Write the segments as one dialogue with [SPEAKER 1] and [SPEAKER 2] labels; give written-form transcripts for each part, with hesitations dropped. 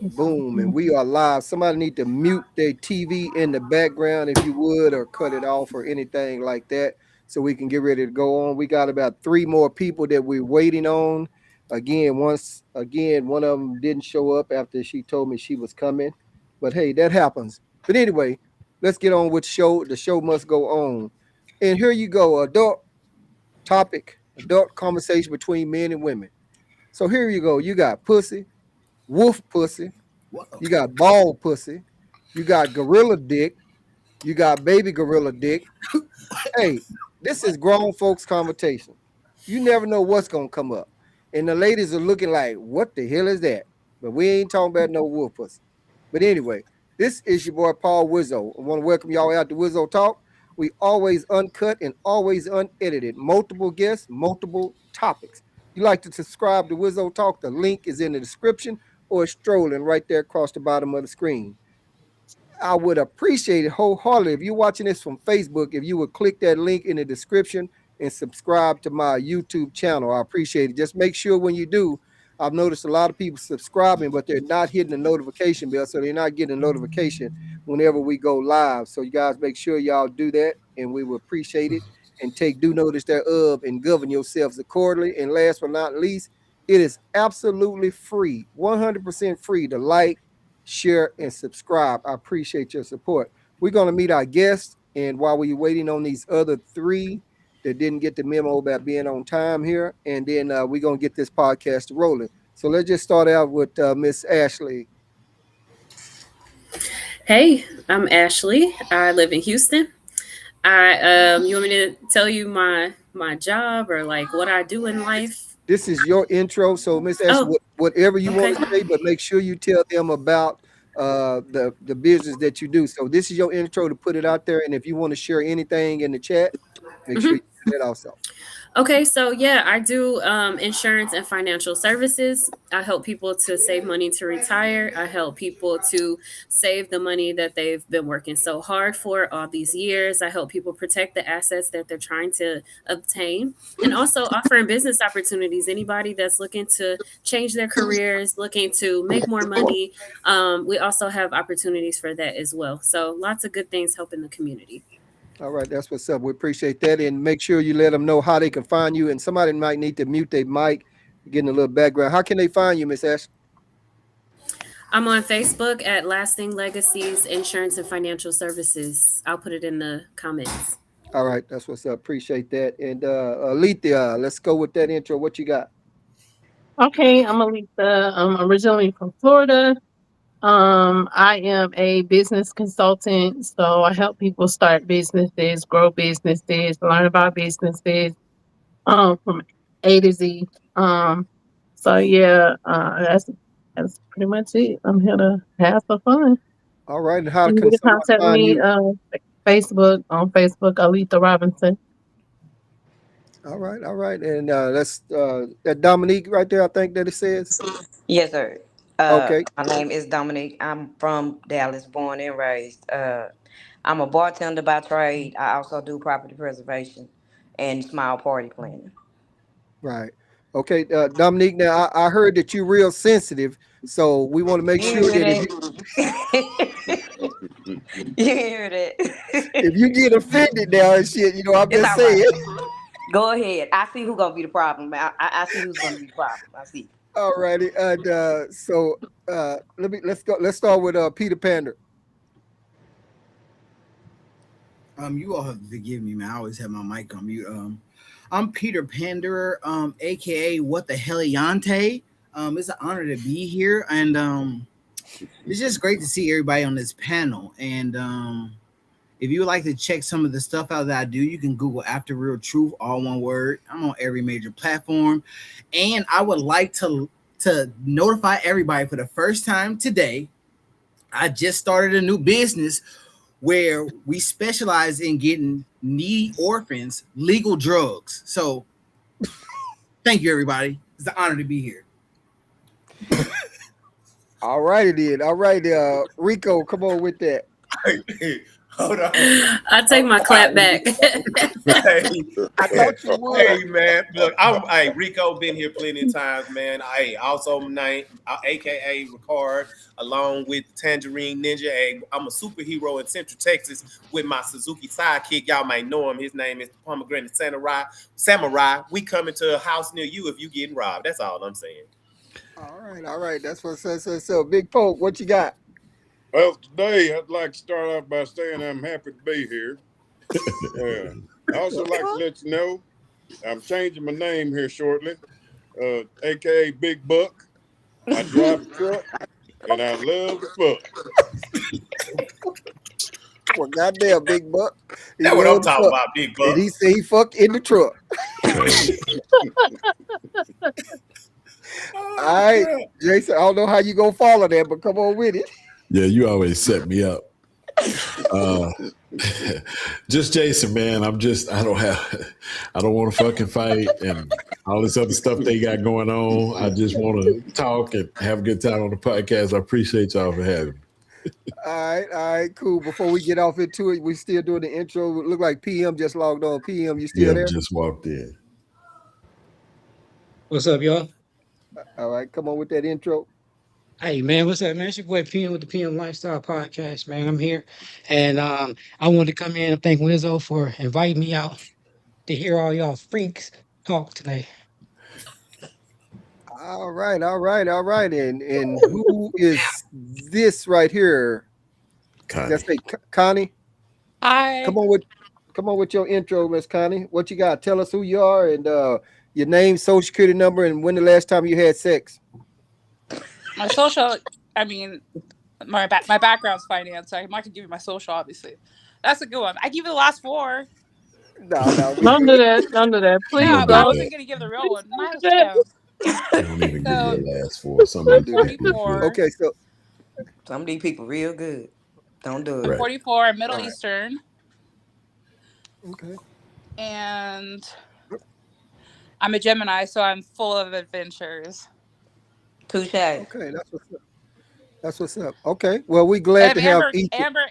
[SPEAKER 1] Boom, and we are live. Somebody need to mute their TV in the background if you would, or cut it off or anything like that, so we can get ready to go on. We got about three more people that we're waiting on. Again, one of them didn't show up after she told me she was coming, but hey, that happens. But anyway, let's get on with show. The show must go on. And here you go, adult topic, adult conversation between men and women. So here you go. You got pussy, wolf pussy,
[SPEAKER 2] Whoa.
[SPEAKER 1] you got ball pussy. You got gorilla dick. You got baby gorilla dick. Hey, this is grown folks conversation. You never know what's gonna come up. And the ladies are looking like, what the hell is that? But we ain't talking about no wolf pussy. But anyway, this is your boy Paul Wizzo. I want to welcome y'all out to Wizzo Talk. We always uncut and always unedited. Multiple guests, multiple topics. You like to subscribe to Wizzo Talk? The link is in the description or it's strolling right there across the bottom of the screen. I would appreciate it wholeheartedly if you're watching this from Facebook, if you would click that link in the description and subscribe to my YouTube channel. I appreciate it. Just make sure when you do, I've noticed a lot of people subscribing, but they're not hitting the notification bell, so they're not getting a notification whenever we go live. So you guys make sure y'all do that, and we will appreciate it. And take due notice thereof and govern yourselves accordingly. And last but not least, it is absolutely free, 100% free to like, share, and subscribe. I appreciate your support. We're going to meet our guests. And while we're waiting on these other three that didn't get the memo about being on time here, and then we're going to get this podcast rolling. So let's just start out with Miss Ashley.
[SPEAKER 3] Hey, I'm Ashley. I live in Houston. You want me to tell you my job or like what I do in life?
[SPEAKER 1] This is your intro. So, Miss Ashley,
[SPEAKER 3] Oh,
[SPEAKER 1] whatever you
[SPEAKER 3] okay.
[SPEAKER 1] want to say, but make sure you tell them about the business that you do. So, this is your intro to put it out there. And if you want to share anything in the chat, make sure you
[SPEAKER 3] Mhm.
[SPEAKER 1] do that also.
[SPEAKER 3] Okay, so yeah, I do insurance and financial services. I help people to save money to retire. I help people to save the money that they've been working so hard for all these years. I help people protect the assets that they're trying to obtain, and also offering business opportunities. Anybody that's looking to change their careers, looking to make more money, we also have opportunities for that as well. So lots of good things helping the community.
[SPEAKER 1] All right, that's what's up. We appreciate that. And make sure you let them know how they can find you. And somebody might need to mute their mic, getting a little background. How can they find you, Miss Ashley?
[SPEAKER 3] I'm on Facebook at Lasting Legacies Insurance and Financial Services. I'll put it in the comments.
[SPEAKER 1] All right, that's what's up. Appreciate that. And Alethea, let's go with that intro. What you got?
[SPEAKER 4] Okay, I'm Alisa. I'm originally from Florida. I am a business consultant, so I help people start businesses, grow businesses, learn about businesses, from A to Z. So yeah, that's pretty much it. I'm here to have some fun.
[SPEAKER 1] All right, and how
[SPEAKER 4] You
[SPEAKER 1] can
[SPEAKER 4] can
[SPEAKER 1] someone
[SPEAKER 4] contact
[SPEAKER 1] find
[SPEAKER 4] me
[SPEAKER 1] you?
[SPEAKER 4] on Facebook, Alita Robinson.
[SPEAKER 1] All right. And that's that Dominique right there, I think that it says.
[SPEAKER 5] Yes, sir.
[SPEAKER 1] Okay.
[SPEAKER 5] My name is Dominique. I'm from Dallas, born and raised. I'm a bartender by trade. I also do property preservation and small party planning.
[SPEAKER 1] Right. Okay, Dominique. Now I heard that you're real sensitive, so we want to make
[SPEAKER 5] You
[SPEAKER 1] sure
[SPEAKER 5] hear
[SPEAKER 1] that
[SPEAKER 5] that? You hear
[SPEAKER 1] if
[SPEAKER 5] that?
[SPEAKER 1] you get offended now and shit, I'm
[SPEAKER 5] It's
[SPEAKER 1] just
[SPEAKER 5] all right.
[SPEAKER 1] saying.
[SPEAKER 5] Go ahead. I see who's gonna be the problem. I see who's gonna be the problem. I see.
[SPEAKER 1] All righty. And so let's go. Let's start with Peter Pander.
[SPEAKER 2] You all have to forgive me, man. I always have my mic on mute. I'm Peter Panderer, aka What the Heliante. It's an honor to be here, and it's just great to see everybody on this panel. And if you would like to check some of the stuff out that I do, you can Google After Real Truth, all one word. I'm on every major platform, and I would like to notify everybody for the first time today. I just started a new business where we specialize in getting needy orphans legal drugs. So thank you, everybody. It's an honor to be here.
[SPEAKER 1] All righty then. All right, Rico, come on with that.
[SPEAKER 6] Hold on.
[SPEAKER 3] I take my clap back.
[SPEAKER 6] Hey,
[SPEAKER 1] I thought you would.
[SPEAKER 6] hey, man, look, hey, Rico been here plenty of times, man. Hey, also name, AKA Ricard, along with Tangerine Ninja. Hey, I'm a superhero in Central Texas with my Suzuki sidekick. Y'all might know him. His name is the Pomegranate Samurai. We coming to a house near you if you getting robbed. That's all I'm saying.
[SPEAKER 1] All right. That's what says so. Big Poke, what you got?
[SPEAKER 7] Well, today I'd like to start off by saying I'm happy to be here. I also like to let you know I'm changing my name here shortly, aka Big Buck. I drive a truck and I love to fuck.
[SPEAKER 1] Well, goddamn, Big Buck. He
[SPEAKER 6] That's what I'm
[SPEAKER 1] loved
[SPEAKER 6] talking
[SPEAKER 1] fuck.
[SPEAKER 6] about, Big
[SPEAKER 1] And
[SPEAKER 6] Buck.
[SPEAKER 1] he said he fucked in the truck. All right, Jason, I don't know how you gonna follow that, but come on with it.
[SPEAKER 8] Yeah, you always set me up. Just Jason, man. I don't want to fucking fight and all this other stuff they got going on. I just want to talk and have a good time on the podcast. I appreciate y'all for having me.
[SPEAKER 1] All right, cool. Before we get off into it, we still doing the intro. It look like PM just logged on. PM, you still
[SPEAKER 8] Yeah,
[SPEAKER 1] there?
[SPEAKER 8] just walked in.
[SPEAKER 9] What's up, y'all?
[SPEAKER 1] All right, come on with that intro.
[SPEAKER 9] Hey, man, what's up, man? It's your boy PM with the PM Lifestyle Podcast, man. I'm here, and I wanted to come in and thank Lizzo for inviting me out to hear all y'all freaks talk today.
[SPEAKER 1] All right. And who is this right here?
[SPEAKER 8] Connie.
[SPEAKER 1] Let's say Connie.
[SPEAKER 10] Hi.
[SPEAKER 1] Come on with your intro, Miss Connie. What you got? Tell us who you are and your name, social security number, and when the last time you had sex.
[SPEAKER 10] My social, I mean, my background's finance, so I'm not gonna give you my social, obviously. That's a good one. I give you the last four.
[SPEAKER 1] No.
[SPEAKER 4] Don't do that. Don't do that. Please
[SPEAKER 10] No,
[SPEAKER 8] Don't
[SPEAKER 10] but I
[SPEAKER 8] do
[SPEAKER 4] don't.
[SPEAKER 10] wasn't gonna give the real one.
[SPEAKER 4] Please don't do
[SPEAKER 10] Milestone.
[SPEAKER 8] Don't even give
[SPEAKER 10] So
[SPEAKER 8] your last four. Some
[SPEAKER 10] I'm
[SPEAKER 8] of these people
[SPEAKER 10] 44.
[SPEAKER 1] Okay, so
[SPEAKER 5] Some of these people real good. Don't do it.
[SPEAKER 10] I'm
[SPEAKER 8] Right.
[SPEAKER 10] 44. I'm Middle
[SPEAKER 1] All right.
[SPEAKER 10] Eastern,
[SPEAKER 1] okay.
[SPEAKER 10] and I'm a Gemini, so I'm full of adventures.
[SPEAKER 5] Touche.
[SPEAKER 1] Okay, that's what's up. Okay. Well, we glad
[SPEAKER 10] And
[SPEAKER 1] to have each.
[SPEAKER 10] Amber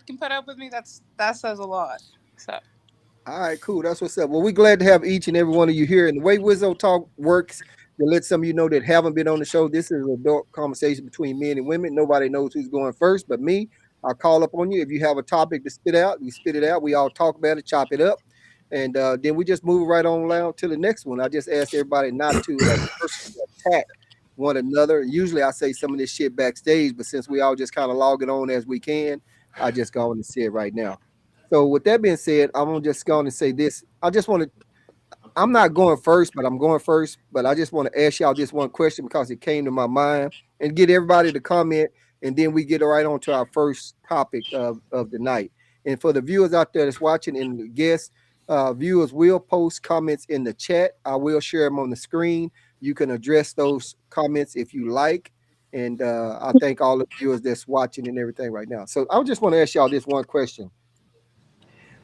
[SPEAKER 10] can put up with me. That says a lot. So
[SPEAKER 1] All right, cool. That's what's up. Well, we're glad to have each and every one of you here. And the way Wizzo Talk works, to let some of you know that haven't been on the show, this is an adult conversation between men and women. Nobody knows who's going first but me. I'll call up on you. If you have a topic to spit out, we spit it out. We all talk about it, chop it up. And then we just move right on down to the next one. I just ask everybody not to personally attack one another. Usually I say some of this shit backstage, but since we all just kind of log it on as we can, I just go on and say it right now. So with that being said, I'm gonna just go on and say this. I'm not going first, but I'm going first. But I just want to ask y'all this one question because it came to my mind and get everybody to comment, and then we get right on to our first topic of the night. And for the viewers out there that's watching and the guests, viewers will post comments in the chat. I will share them on the screen. You can address those comments if you like. And I thank all the viewers that's watching and everything right now. So I just want to ask y'all this one question.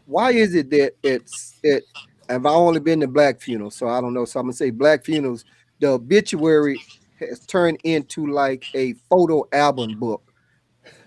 [SPEAKER 1] Why is it that I've only been to black funerals, so I don't know. So I'm gonna say black funerals, the obituary has turned into like a photo album book.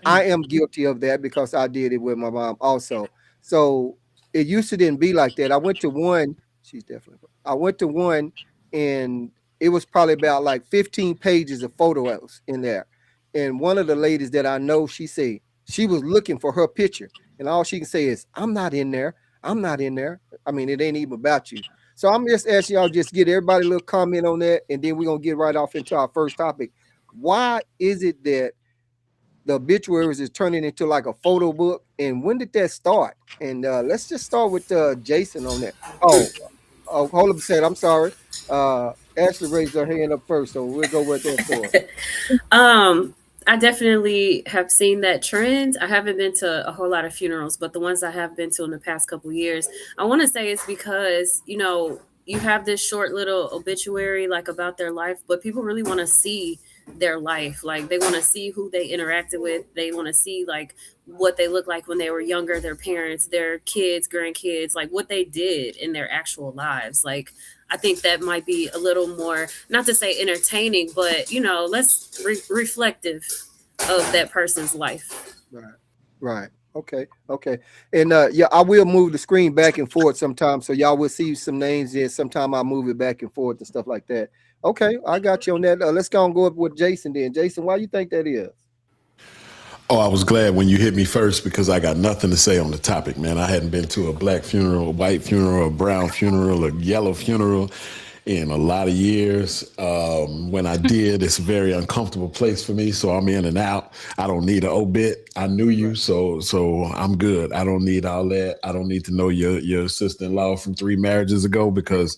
[SPEAKER 1] I am guilty of that because I did it with my mom also. So it used to didn't be like that. I went to one, she's definitely I went to one and it was probably about like 15 pages of photos in there. And one of the ladies that I know, she said she was looking for her picture. And all she can say is, I'm not in there. I'm not in there. I mean, it ain't even about you. So I'm just asking y'all just get everybody a little comment on that, and then we're gonna get right off into our first topic. Why is it that the obituaries is turning into like a photo book? And when did that start? And let's just start with Jason on that. Oh, hold up a second. I'm sorry. Ashley raised her hand up first, so we'll go with that for her.
[SPEAKER 3] I definitely have seen that trend. I haven't been to a whole lot of funerals, but the ones I have been to in the past couple of years, I want to say it's because, you have this short little obituary like about their life, but people really want to see their life. Like they want to see who they interacted with. They want to see like what they look like when they were younger, their parents, their kids, grandkids, like what they did in their actual lives. Like I think that might be a little more, not to say entertaining, but less reflective of that person's life.
[SPEAKER 1] Right. Okay, okay. And yeah, I will move the screen back and forth sometime, so y'all will see some names there. Sometime I'll move it back and forth and stuff like that. Okay, I got you on that. Let's go and go up with Jason then. Jason, why you think that is?
[SPEAKER 8] Oh, I was glad when you hit me first because I got nothing to say on the topic, man. I hadn't been to a black funeral, a white funeral, a brown funeral, a yellow funeral in a lot of years. When I did, it's a very uncomfortable place for me, so I'm in and out. I don't need an obit. I knew you,
[SPEAKER 1] Right.
[SPEAKER 8] so I'm good. I don't need all that. I don't need to know your sister-in-law from 3 marriages ago because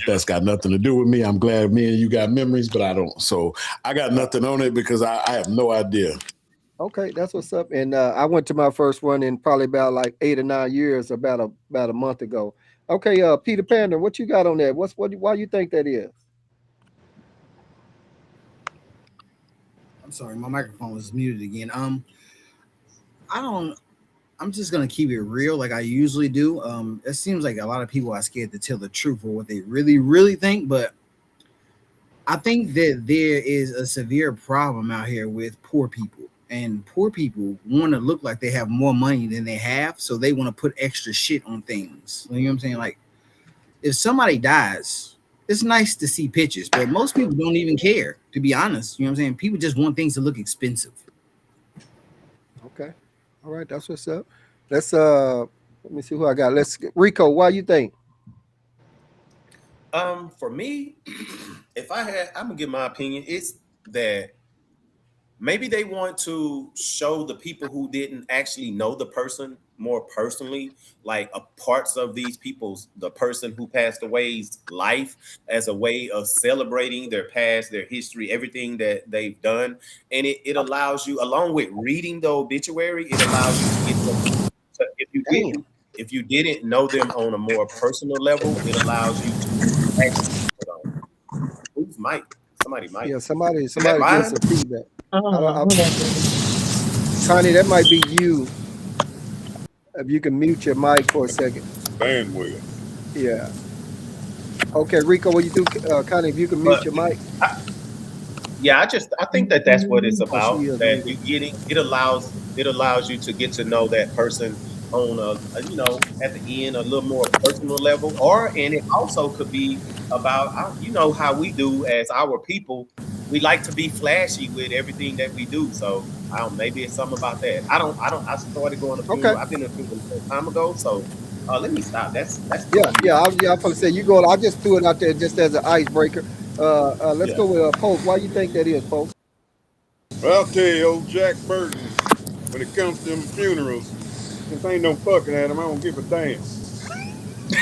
[SPEAKER 8] that's got nothing to do with me. I'm glad me and you got memories, but I don't. So I got nothing on it because I have no idea.
[SPEAKER 1] Okay, that's what's up. And I went to my first one in probably about like 8 or 9 years, about a month ago. Okay, Peter Panda, what you got on that? Why you think that is?
[SPEAKER 2] I'm sorry, my microphone was muted again. I don't. I'm just gonna keep it real, like I usually do. It seems like a lot of people are scared to tell the truth or what they really, really think. But I think that there is a severe problem out here with poor people, and poor people want to look like they have more money than they have, so they want to put extra shit on things. You know what I'm saying? Like if somebody dies, it's nice to see pictures, but most people don't even care. To be honest, you know what I'm saying? People just want things to look expensive.
[SPEAKER 1] Okay, all right, that's what's up. Let's let me see who I got. Let's Rico. Why you think?
[SPEAKER 6] For me, if I had, I'm gonna give my opinion. It's that maybe they want to show the people who didn't actually know the person more personally, like parts of these people's, the person who passed away's life, as a way of celebrating their past, their history, everything that they've done. And it allows you, along with reading the obituary, it allows you to get to,
[SPEAKER 1] Damn.
[SPEAKER 6] if you didn't know them on a more personal level, it allows you to actually, hold on, who's Mike? Somebody Mike.
[SPEAKER 1] Yeah, somebody
[SPEAKER 6] Is that
[SPEAKER 1] somebody doing
[SPEAKER 6] mine?
[SPEAKER 1] some feedback.
[SPEAKER 4] I don't know who that is.
[SPEAKER 1] Connie, that might be you. If you can mute your mic for a second.
[SPEAKER 7] Bandwidth.
[SPEAKER 1] Yeah. Okay, Rico, what you do, Connie? If you can mute
[SPEAKER 6] But
[SPEAKER 1] your mic.
[SPEAKER 6] yeah, I think that that's what it's
[SPEAKER 1] Oh, she
[SPEAKER 6] about.
[SPEAKER 1] is
[SPEAKER 6] That
[SPEAKER 1] muted.
[SPEAKER 6] you getting it allows you to get to know that person on at the end a little more personal level, and it also could be about how we do as our people. We like to be flashy with everything that we do. So I don't. Maybe it's something about that. I don't. I started going to
[SPEAKER 1] Okay.
[SPEAKER 6] funeral. I've been to a funeral a long time ago. So let me stop. That's
[SPEAKER 1] Yeah,
[SPEAKER 6] me.
[SPEAKER 1] yeah. I'm gonna say you go. I just threw it out there just as an icebreaker. Let's
[SPEAKER 6] Yeah.
[SPEAKER 1] go with Poke. Why you think that is, Poke?
[SPEAKER 7] Well, I'll tell you, old Jack Burton, when it comes to them funerals, since ain't no fucking at them, I don't give a damn.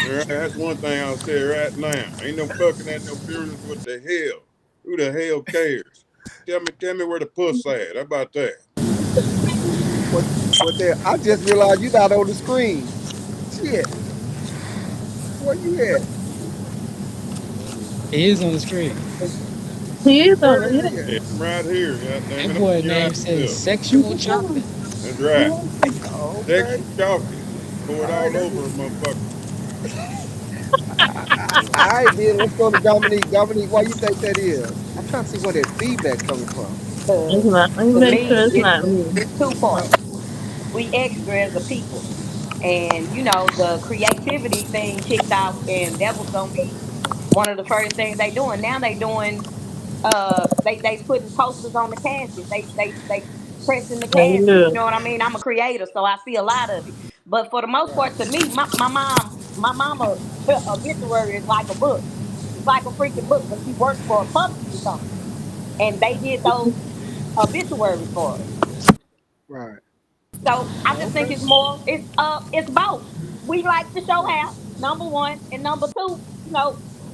[SPEAKER 7] All right, that's one thing I'll say right now. Ain't no fucking at no funerals. What the hell? Who the hell cares? Tell me where the puss at. How about that?
[SPEAKER 1] What? What there? I just realized you're not on the screen. Shit. Where you at?
[SPEAKER 9] He is on the screen.
[SPEAKER 4] He is on
[SPEAKER 1] Where
[SPEAKER 4] it.
[SPEAKER 1] is
[SPEAKER 4] Yeah.
[SPEAKER 1] he at?
[SPEAKER 7] Yeah, I'm right here. God damn
[SPEAKER 9] That
[SPEAKER 7] it,
[SPEAKER 9] boy
[SPEAKER 7] open your
[SPEAKER 9] name
[SPEAKER 7] eyes
[SPEAKER 9] says
[SPEAKER 7] up.
[SPEAKER 9] sexual chocolate.
[SPEAKER 7] That's right.
[SPEAKER 1] Okay.
[SPEAKER 7] Sexual chocolate. Pour it
[SPEAKER 1] All right.
[SPEAKER 7] all
[SPEAKER 1] That's
[SPEAKER 7] over a motherfucker.
[SPEAKER 1] all right. Then let's go to Dominique. Dominique, why you think that is? I'm trying to see where that feedback coming from.
[SPEAKER 4] It's
[SPEAKER 5] Uh,
[SPEAKER 4] not. Let me
[SPEAKER 5] to
[SPEAKER 4] make sure
[SPEAKER 5] me,
[SPEAKER 4] it's
[SPEAKER 5] it's
[SPEAKER 4] not me.
[SPEAKER 5] it's two
[SPEAKER 1] Uh,
[SPEAKER 5] parts. We extra as a people, and the creativity thing kicked off, and that was gonna be one of the first things they doing. Now they doing they putting posters on the casket. They pressing the
[SPEAKER 4] Let me
[SPEAKER 5] casket. You
[SPEAKER 4] look.
[SPEAKER 5] know what I mean? I'm a creator, so I see a lot of it. But for the most
[SPEAKER 1] right.
[SPEAKER 5] part, to me, my mama obituary is like a book. It's like a freaking book, but she worked for a publishing company, and they did those obituaries for us.
[SPEAKER 1] Right.
[SPEAKER 5] So I just think
[SPEAKER 1] Okay.
[SPEAKER 5] it's both. We like to show out, number one, and number two,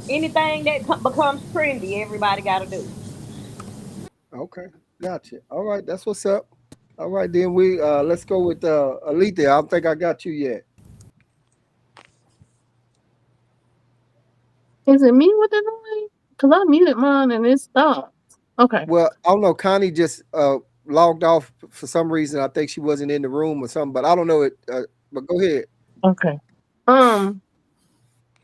[SPEAKER 5] anything that becomes trendy, everybody got to do.
[SPEAKER 1] Okay. Gotcha. All right. That's what's up. All right. Then we let's go with Alita. I don't think I got you yet.
[SPEAKER 4] Is it me with the noise? Cause I muted mine and it stopped. Okay.
[SPEAKER 1] Well, I don't know. Connie just logged off for some reason. I think she wasn't in the room or something, but I don't know it. But go ahead.
[SPEAKER 4] Okay. Um.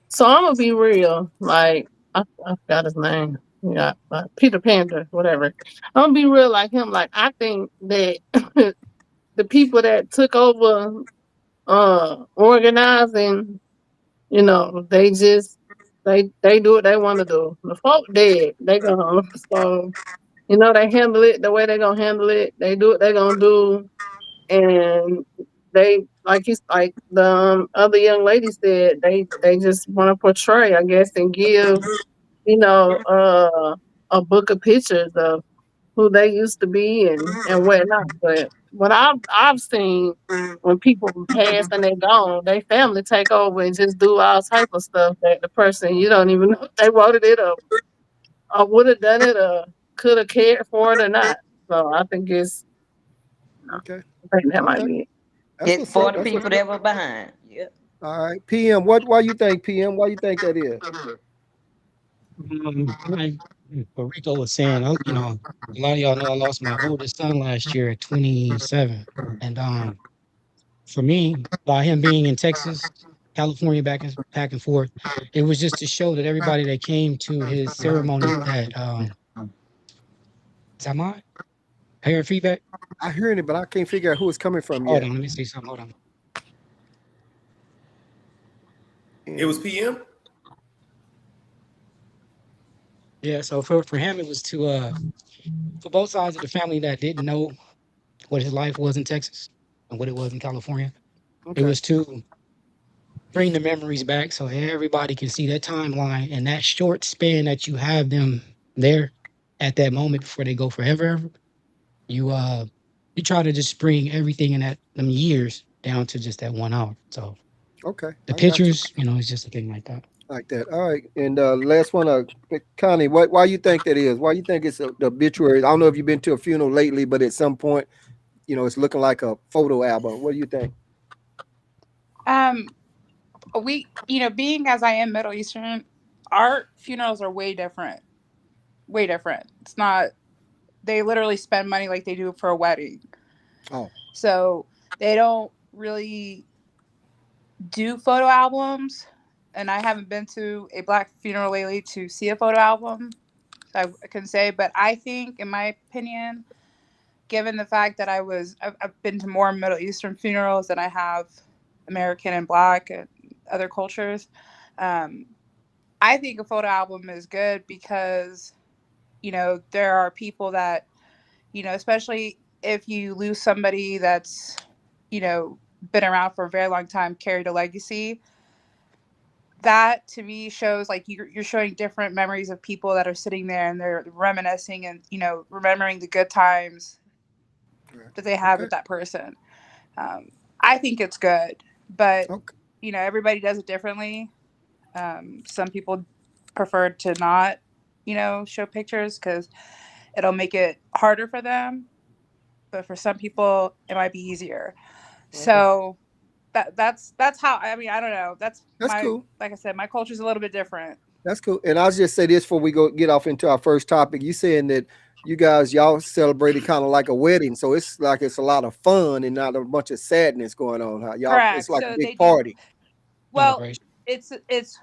[SPEAKER 4] So I'm gonna be real. Like I forgot his name. Yeah, Peter Panda, whatever. I'm gonna be real like him. Like I think that the people that took over organizing, you know, they do what they want to do. The folk dead, they gonna so you know they handle it the way they gonna handle it. They do what they gonna do, and they like the other young lady said, they just want to portray, I guess, and give you know a book of pictures of who they used to be and whatnot. But what I've seen when people pass and they gone, they family take over and just do all type of stuff that the person you don't even know if they wrote it or would have done it or could have cared for it or not. So I think
[SPEAKER 1] Okay.
[SPEAKER 4] I think that might
[SPEAKER 1] Okay.
[SPEAKER 4] be it.
[SPEAKER 1] That's
[SPEAKER 5] It's
[SPEAKER 1] what's
[SPEAKER 5] for
[SPEAKER 1] up.
[SPEAKER 5] the
[SPEAKER 1] That's what's
[SPEAKER 5] people
[SPEAKER 1] up.
[SPEAKER 5] that were behind. Yep.
[SPEAKER 1] All right. PM, why you think PM? Why you think that is?
[SPEAKER 9] Like what Rico was saying, you know, a lot of y'all know I lost my oldest son last year at 27, and for me, by him being in Texas, California, back and forth, it was just to show that everybody that came to his ceremony that is that mine? Hearing feedback?
[SPEAKER 1] I heard it, but I can't figure out who it's coming from
[SPEAKER 9] Hold
[SPEAKER 1] yet.
[SPEAKER 9] on, let me see something. Hold on.
[SPEAKER 6] It was PM.
[SPEAKER 9] Yeah, so for him it was to for both sides of the family that didn't know what his life was in Texas and what it was in California. It
[SPEAKER 1] Okay.
[SPEAKER 9] was to bring the memories back so everybody can see that timeline and that short span that you have them there at that moment before they go forever. You try to just bring everything in that them years down to just that 1 hour. So
[SPEAKER 1] Okay.
[SPEAKER 9] the
[SPEAKER 1] I got you.
[SPEAKER 9] pictures, you know, it's just a thing like that.
[SPEAKER 1] Like that. All right. And last one, Connie, why you think that is? Why you think it's the obituary? I don't know if you've been to a funeral lately, but at some point, you know, it's looking like a photo album. What do you think?
[SPEAKER 10] Being as I am Middle Eastern, our funerals are way different. Way different. It's not, they literally spend money like they do for a wedding.
[SPEAKER 1] Oh,
[SPEAKER 10] So they don't really do photo albums. And I haven't been to a black funeral lately to see a photo album. So I can say, but I think, in my opinion, given the fact that I've been to more Middle Eastern funerals than I have American and black and other cultures. I think a photo album is good because, there are people that, especially if you lose somebody that's, been around for a very long time, carried a legacy. That to me shows like you're showing different memories of people that are sitting there and they're reminiscing and, remembering the good times that they had
[SPEAKER 1] okay.
[SPEAKER 10] with that person. I think it's good, but
[SPEAKER 1] Okay.
[SPEAKER 10] everybody does it differently. Some people prefer to not, show pictures because it'll make it harder for them. But for some people, it might be easier.
[SPEAKER 1] Okay.
[SPEAKER 10] So that's how. I mean, I don't know. That's
[SPEAKER 1] That's
[SPEAKER 10] my
[SPEAKER 1] cool.
[SPEAKER 10] like I said, my culture's a little bit different.
[SPEAKER 1] That's cool. And I'll just say this before we get off into our first topic. You saying that y'all celebrated kind of like a wedding, so it's like it's a lot of fun and not a bunch of sadness going on. Huh? Y'all, it's
[SPEAKER 10] Correct.
[SPEAKER 1] like a
[SPEAKER 10] So they
[SPEAKER 1] big
[SPEAKER 10] do
[SPEAKER 1] party.
[SPEAKER 10] well.
[SPEAKER 9] Celebration.
[SPEAKER 10] It's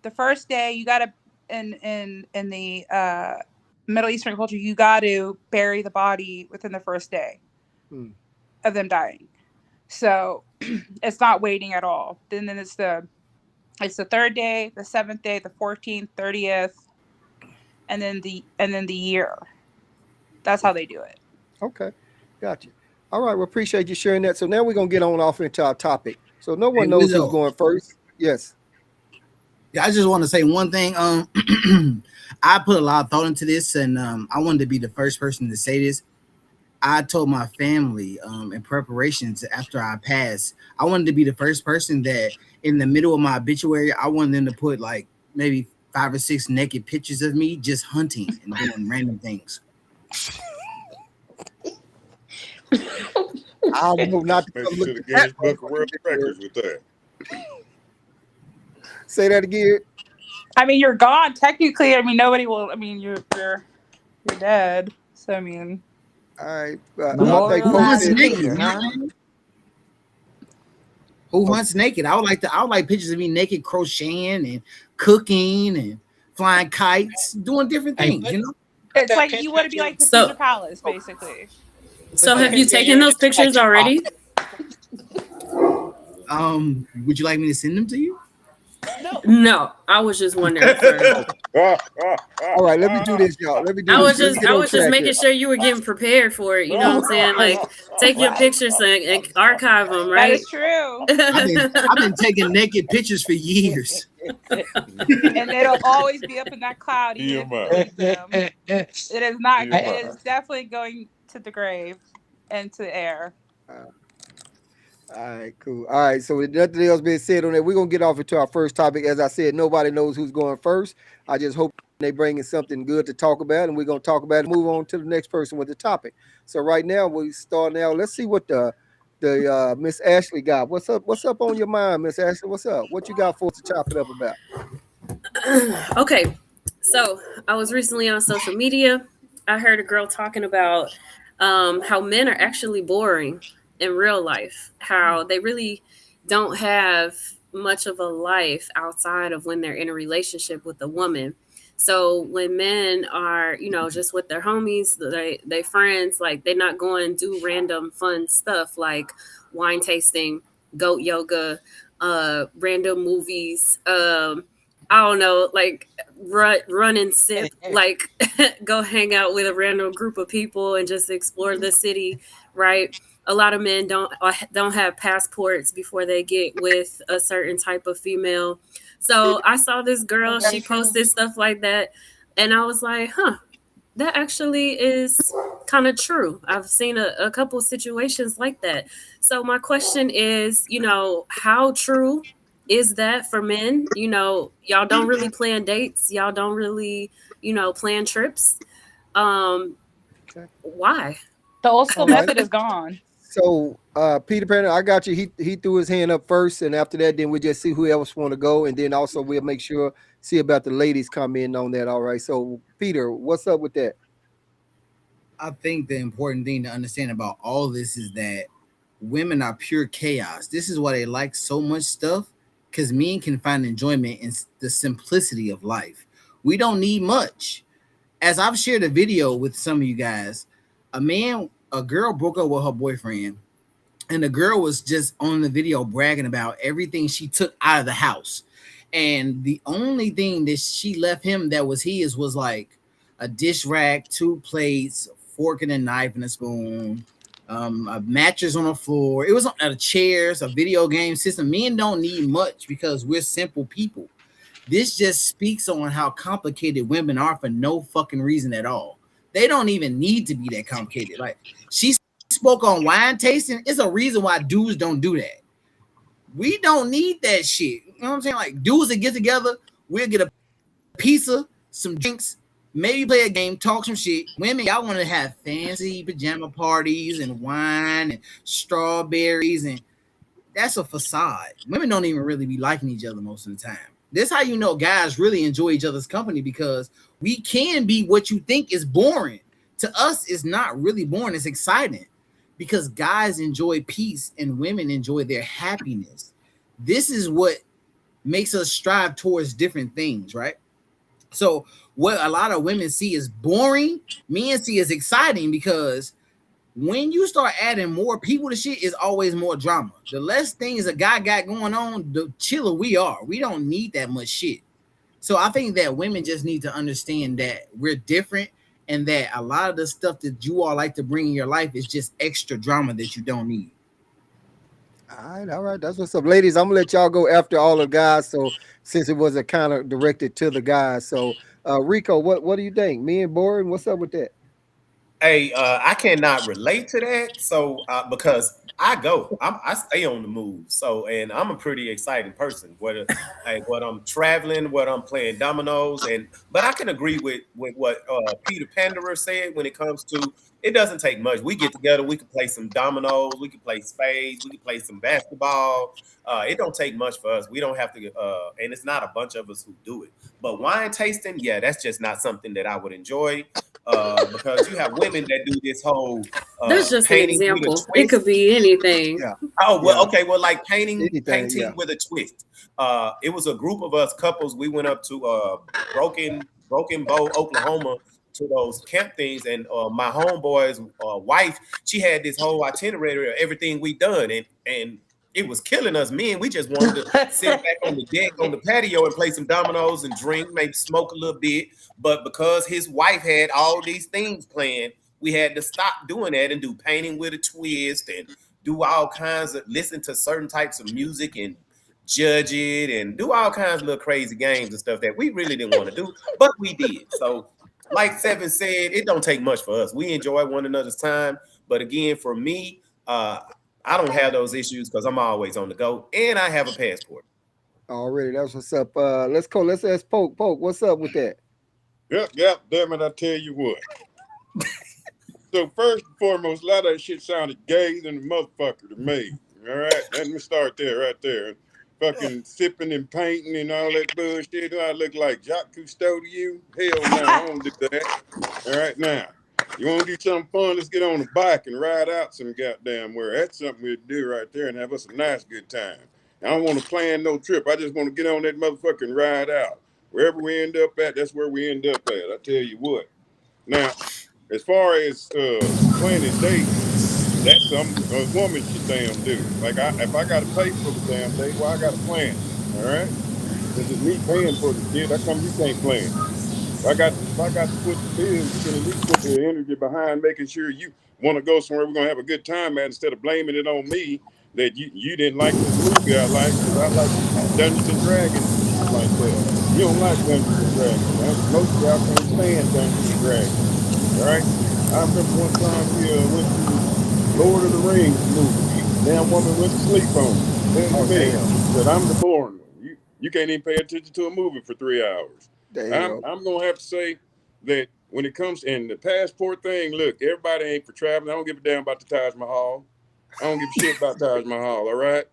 [SPEAKER 10] the first day you got to in the Middle Eastern culture, you got to bury the body within the first day
[SPEAKER 1] Hmm.
[SPEAKER 10] of them dying. So it's not waiting at all. Then it's the third day, the seventh day, the 14th, 30th, and then the year. That's how they do it.
[SPEAKER 1] Okay, got you. All right, well, appreciate you sharing that. So now we're gonna get on off into our topic. So no
[SPEAKER 2] Hey,
[SPEAKER 1] one knows who's
[SPEAKER 2] Wizzo.
[SPEAKER 1] going first. Yes.
[SPEAKER 2] Yeah, I just want to say one thing. I put a lot of thought into this, and I wanted to be the first person to say this. I told my family in preparations after I passed, I wanted to be the first person that in the middle of my obituary, I wanted them to put like maybe 5 or 6 naked pictures of me just hunting and doing random things.
[SPEAKER 1] I know not to
[SPEAKER 7] Make
[SPEAKER 1] come
[SPEAKER 7] it
[SPEAKER 1] look
[SPEAKER 7] to the
[SPEAKER 1] at that
[SPEAKER 7] Guinness Book of World Records with that.
[SPEAKER 1] Say that again.
[SPEAKER 10] I mean, you're gone technically. I mean, nobody will. I mean, you're dead. So I mean,
[SPEAKER 1] All right. I think
[SPEAKER 2] Who
[SPEAKER 1] folks
[SPEAKER 2] hunts
[SPEAKER 5] Memorializing
[SPEAKER 1] said
[SPEAKER 2] naked?
[SPEAKER 5] Peter,
[SPEAKER 2] You know
[SPEAKER 5] huh?
[SPEAKER 2] what I'm saying? Who
[SPEAKER 1] oh,
[SPEAKER 2] hunts naked? I would like pictures of me naked crocheting and cooking and flying kites, doing different
[SPEAKER 9] Hey,
[SPEAKER 2] things, you know?
[SPEAKER 10] it's
[SPEAKER 9] that
[SPEAKER 10] like you want to be
[SPEAKER 9] picture.
[SPEAKER 10] like the Caesar
[SPEAKER 3] So
[SPEAKER 10] Palace, basically.
[SPEAKER 3] So have you taken those pictures already?
[SPEAKER 2] Would you like me to send them to you?
[SPEAKER 3] No, I was just wondering for
[SPEAKER 1] All right, let me do this, y'all. Let me do
[SPEAKER 3] I
[SPEAKER 1] this.
[SPEAKER 3] was
[SPEAKER 1] Let me
[SPEAKER 3] just
[SPEAKER 1] get
[SPEAKER 3] I
[SPEAKER 1] on
[SPEAKER 3] was just
[SPEAKER 1] track here.
[SPEAKER 3] making sure you were getting prepared for it. You know what I'm saying? Like take your pictures and archive them,
[SPEAKER 10] That
[SPEAKER 3] right?
[SPEAKER 10] is true.
[SPEAKER 2] I've been taking naked pictures for years.
[SPEAKER 10] And it'll always be up in that cloud, even if you delete them. It is not.
[SPEAKER 7] TMI.
[SPEAKER 10] It is definitely going to the grave and to the air.
[SPEAKER 1] All right, cool. All right, so with nothing else being said on that, we're gonna get off into our first topic. As I said, nobody knows who's going first. I just hope they bring in something good to talk about, and we're gonna talk about it. Move on to the next person with the topic. So right now we start now. Let's see what the Miss Ashley got. What's up? What's up on your mind, Miss Ashley? What's up? What you got for us to chop it up about?
[SPEAKER 3] Okay, so I was recently on social media. I heard a girl talking about how men are actually boring in real life, how they really don't have much of a life outside of when they're in a relationship with a woman. So when men are, just with their homies, they friends, like they're not going to do random fun stuff like wine tasting, goat yoga, random movies, I don't know, like run and sip, like go hang out with a random group of people and just explore the city, right? A lot of men don't have passports before they get with a certain type of female. So I saw this girl, she posted stuff like that, and I was like, huh, that actually is kind of true. I've seen a couple situations like that. So my question is, how true is that for men? Y'all don't really plan dates. Y'all don't really, plan trips.
[SPEAKER 1] Okay.
[SPEAKER 3] Why?
[SPEAKER 10] The old school
[SPEAKER 1] All right.
[SPEAKER 10] method is gone.
[SPEAKER 1] So Peter Pan, I got you. He threw his hand up first, and after that, then we just see who else want to go, and then also we'll make sure see about the ladies come in on that. All right. So Peter, what's up with that?
[SPEAKER 2] I think the important thing to understand about all this is that women are pure chaos. This is why they like so much stuff, because men can find enjoyment in the simplicity of life. We don't need much. As I've shared a video with some of you guys, a girl broke up with her boyfriend, and the girl was just on the video bragging about everything she took out of the house. And the only thing that she left him that was his was like a dish rack, 2 plates, a fork and a knife and a spoon, a mattress on the floor. It was on chairs, a video game system. Men don't need much because we're simple people. This just speaks on how complicated women are for no fucking reason at all. They don't even need to be that complicated. Like, she spoke on wine tasting. It's a reason why dudes don't do that. We don't need that shit. You know what I'm saying? Like, dudes that get together, we'll get a pizza, some drinks, maybe play a game, talk some shit. Women, y'all want to have fancy pajama parties and wine and strawberries, and that's a facade. Women don't even really be liking each other most of the time. This how you know guys really enjoy each other's company, because we can be what you think is boring. To us, it's not really boring. It's exciting because guys enjoy peace and women enjoy their happiness. This is what makes us strive towards different things, right? So what a lot of women see as boring, men see as exciting, because when you start adding more people to shit, is always more drama. The less things a guy got going on, the chiller we are. We don't need that much shit. So I think that women just need to understand that we're different, and that a lot of the stuff that you all like to bring in your life is just extra drama that you don't need.
[SPEAKER 1] All right. That's what's up, ladies. I'm gonna let y'all go after all the guys. So since it was a kind of directed to the guys, so Rico, what do you think? Me and boring? What's up with that?
[SPEAKER 6] Hey, I cannot relate to that. So because I stay on the move. So, and I'm a pretty exciting person. Whether I'm traveling, whether I'm playing dominoes, but I can agree with what Peter Panderer said when it comes to it. Doesn't take much. We get together, we can play some dominoes, we can play spades, we can play some basketball. It don't take much for us. We don't have to, and it's not a bunch of us who do it. But wine tasting, yeah, that's just not something that I would enjoy. Because you have women that do this whole
[SPEAKER 3] That's just an
[SPEAKER 6] painting with a
[SPEAKER 3] example. It
[SPEAKER 6] twist.
[SPEAKER 3] could be anything.
[SPEAKER 1] Yeah.
[SPEAKER 6] Oh well,
[SPEAKER 1] Yeah.
[SPEAKER 6] okay. Well, like painting
[SPEAKER 1] Anything. Yeah.
[SPEAKER 6] with a twist. It was a group of us couples. We went up to Broken Bow, Oklahoma, to those camp things, and my homeboy's wife, she had this whole itinerary of everything we done, and it was killing us. Men, we just wanted to sit back on the deck on the patio and play some dominoes and drink, maybe smoke a little bit. But because his wife had all these things planned, we had to stop doing that and do painting with a twist and do all kinds of listen to certain types of music and judge it and do all kinds of little crazy games and stuff that we really didn't want to do, but we did. So, like Seven said, it don't take much for us. We enjoy one another's time. But again, for me, I don't have those issues because I'm always on the go and I have a passport.
[SPEAKER 1] Already, that's what's up. Let's go. Let's ask Poke. Poke, what's up with that?
[SPEAKER 7] Yep. Damn it, I tell you what. So first and foremost, a lot of that shit sounded gay than the motherfucker to me. All right, let me start there, right there. Fucking sipping and painting and all that bullshit. Do I look like Jacques Cousteau to you? Hell no, I don't do that. All right, now, you want to do something fun? Let's get on a bike and ride out some goddamn where. That's something we'd do right there and have us a nice good time. I don't want to plan no trip. I just want to get on that motherfucker and ride out. Wherever we end up at, that's where we end up at. I tell you what. Now, as far as planning dates, that's something a woman should damn do. Like, if I got to pay for the damn date, well, I got to plan it. All right? This is me paying for the shit. How come you can't plan it? If I got to put the bills, you can at least put the energy behind making sure you want to go somewhere we're gonna have a good time at, instead of blaming it on me that you didn't like this movie I like because I like Dungeons and Dragons and shit like that. You don't like Dungeons and Dragons. Most of y'all can't stand Dungeons and Dragons. All right. I remember one time we went to Lord of the Rings movie. Damn woman went to sleep on me. Hell you mean? Said I'm the boring one. You can't even pay attention to a movie for 3 hours.
[SPEAKER 1] Damn.
[SPEAKER 7] I'm gonna have to say that when it comes in the passport thing, look, everybody ain't for traveling. I don't give a damn about the Taj Mahal. I don't give a shit about Taj Mahal. All right,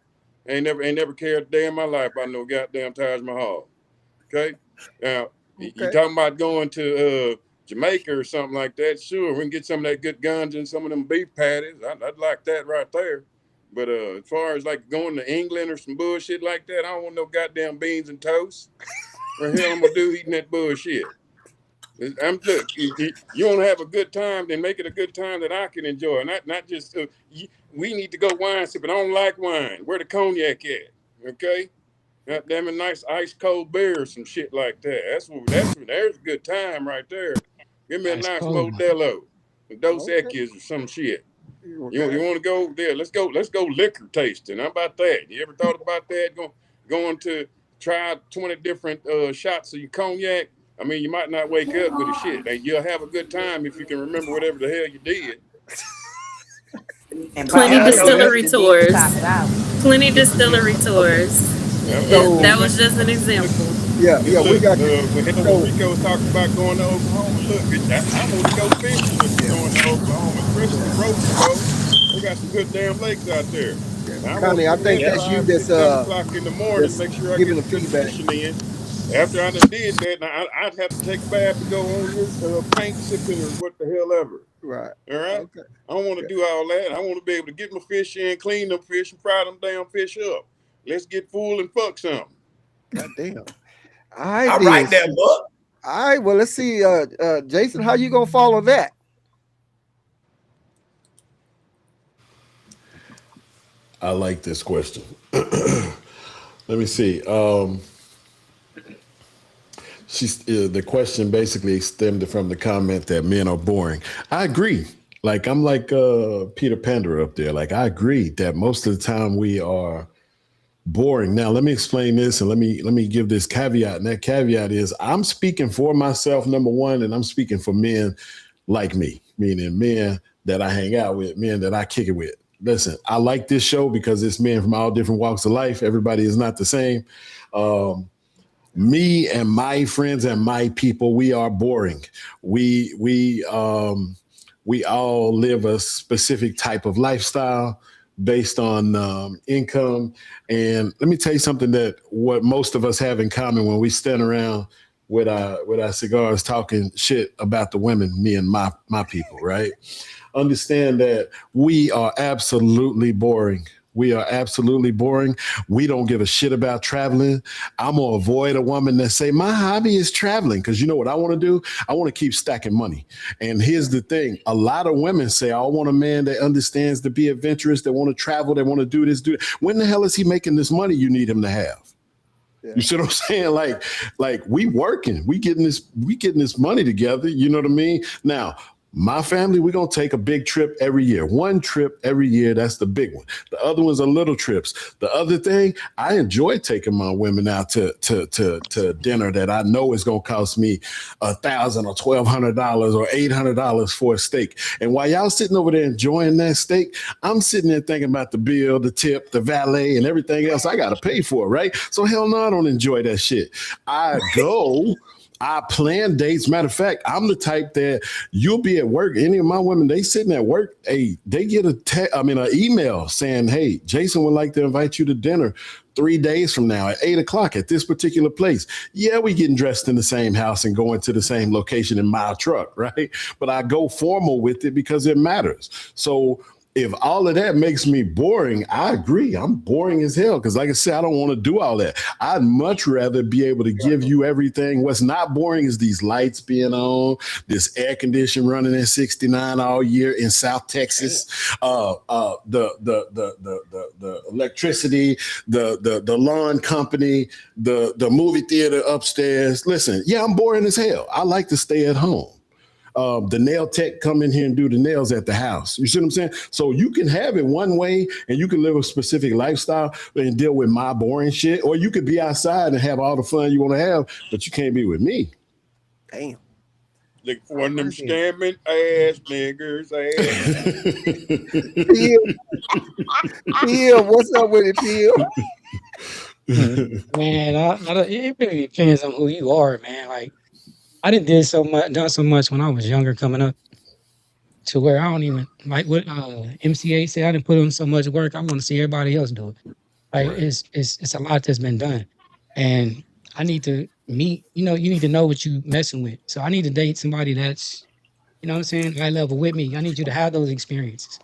[SPEAKER 7] ain't never cared a day in my life about no goddamn Taj Mahal. Okay, now you talking about going to Jamaica or something like that? Sure, we can get some of that good guns and some of them beef patties. I'd like that right there. But as far as like going to England or some bullshit like that, I don't want no goddamn beans and toast. What the hell I'm gonna do eating that bullshit? Look, you want to have a good time, then make it a good time that I can enjoy. Not just we need to go wine sipping. I don't like wine. Where the cognac at? Okay, God damn it, nice ice cold beer or some shit like that. There's a good time right there. Give me a nice Modelo, a Dos Equis or some shit. You want to go there? Let's go liquor tasting. How about that? You ever thought about that? Going to try 20 different shots of your cognac. I mean, you might not wake up with a shit. And you'll have a good time if you can remember whatever the hell you did.
[SPEAKER 5] And
[SPEAKER 3] Plenty
[SPEAKER 5] Bob
[SPEAKER 3] distillery
[SPEAKER 5] Dylan did
[SPEAKER 3] tours.
[SPEAKER 5] top it out.
[SPEAKER 3] Plenty distillery tours.
[SPEAKER 1] So-
[SPEAKER 3] That was just an example.
[SPEAKER 1] Yeah, we got
[SPEAKER 7] when Rico was talking about going to Oklahoma, look, I want to go fishing if we're going to Oklahoma, especially the Broken Bowl. They got some good damn lakes out there.
[SPEAKER 1] Connie, I think that's you that's
[SPEAKER 7] 7 o'clock in the morning,
[SPEAKER 1] that's
[SPEAKER 7] make sure I
[SPEAKER 1] giving
[SPEAKER 7] get
[SPEAKER 1] the
[SPEAKER 7] some good
[SPEAKER 1] feedback.
[SPEAKER 7] fishing in. After I done did that, now I'd have to take a bath to go on here paint sipping or what the hell ever.
[SPEAKER 1] Right.
[SPEAKER 7] All right.
[SPEAKER 1] Okay.
[SPEAKER 7] I don't want to do all that. I want to be able to get my fish in, clean them fish, and fry them damn fish up. Let's get full and fuck something.
[SPEAKER 1] God damn.
[SPEAKER 6] All right, there, book.
[SPEAKER 1] All right. Well, let's see. Jason, how you gonna follow that?
[SPEAKER 8] I like this question. Let me see. The question basically stemmed from the comment that men are boring. I agree. Like I'm like Peter Panda up there. Like I agree that most of the time we are boring. Now let me explain this and let me give this caveat. And that caveat is I'm speaking for myself, number one, and I'm speaking for men like me, meaning men that I hang out with, men that I kick it with. Listen, I like this show because it's men from all different walks of life. Everybody is not the same. Me and my friends and my people, we are boring. We all live a specific type of lifestyle based on income. And let me tell you something that what most of us have in common when we stand around with our cigars talking shit about the women, me and my people, right? Understand that we are absolutely boring. We are absolutely boring. We don't give a shit about traveling. I'm gonna avoid a woman that say my hobby is traveling because you know what I want to do. I want to keep stacking money. And here's the thing: a lot of women say, "I want a man that understands to be adventurous, that want to travel, that want to do this, do that." When the hell is he making this money? You need him to have. You see what I'm saying? Like we working, we getting this money together. You know what I mean? Now, my family, we're gonna take a big trip every year. One trip every year, that's the big one. The other ones are little trips. The other thing, I enjoy taking my women out to dinner that I know is gonna cost me $1,000 or $1,200 or $800 for a steak. And while y'all sitting over there enjoying that steak, I'm sitting there thinking about the bill, the tip, the valet, and everything else I gotta pay for, right? So hell no, I don't enjoy that shit. I go. I plan dates. Matter of fact, I'm the type that you'll be at work. Any of my women, they sitting at work. Hey, they get an email saying, "Hey, Jason would like to invite you to dinner 3 days from now at 8 o'clock at this particular place." Yeah, we getting dressed in the same house and going to the same location in my truck, right? But I go formal with it because it matters. So if all of that makes me boring, I agree. I'm boring as hell because, like I said, I don't want to do all that. I'd much rather be able to give you everything. What's not boring is these lights being on, this air condition running at 69 all year in South Texas, the electricity, the lawn company, the movie theater upstairs. Listen, yeah, I'm boring as hell. I like to stay at home. The nail tech come in here and do the nails at the house. You see what I'm saying? So you can have it one way and you can live a specific lifestyle and deal with my boring shit, or you could be outside and have all the fun you want to have, but you can't be with me.
[SPEAKER 1] Damn.
[SPEAKER 7] Look for one of them scamming ass niggas.
[SPEAKER 1] Peel, what's up with it,
[SPEAKER 9] Man, it really depends on who you are, man. Like I done so much when I was younger, coming up to where I don't even like what MCA said. I didn't put in so much work. I want to see everybody else do it. Like
[SPEAKER 8] Right.
[SPEAKER 9] it's a lot that's been done, and I need to meet. You need to know what you messing with. So I need to date somebody that's, what I'm saying, high level with me. I need you to have those experiences.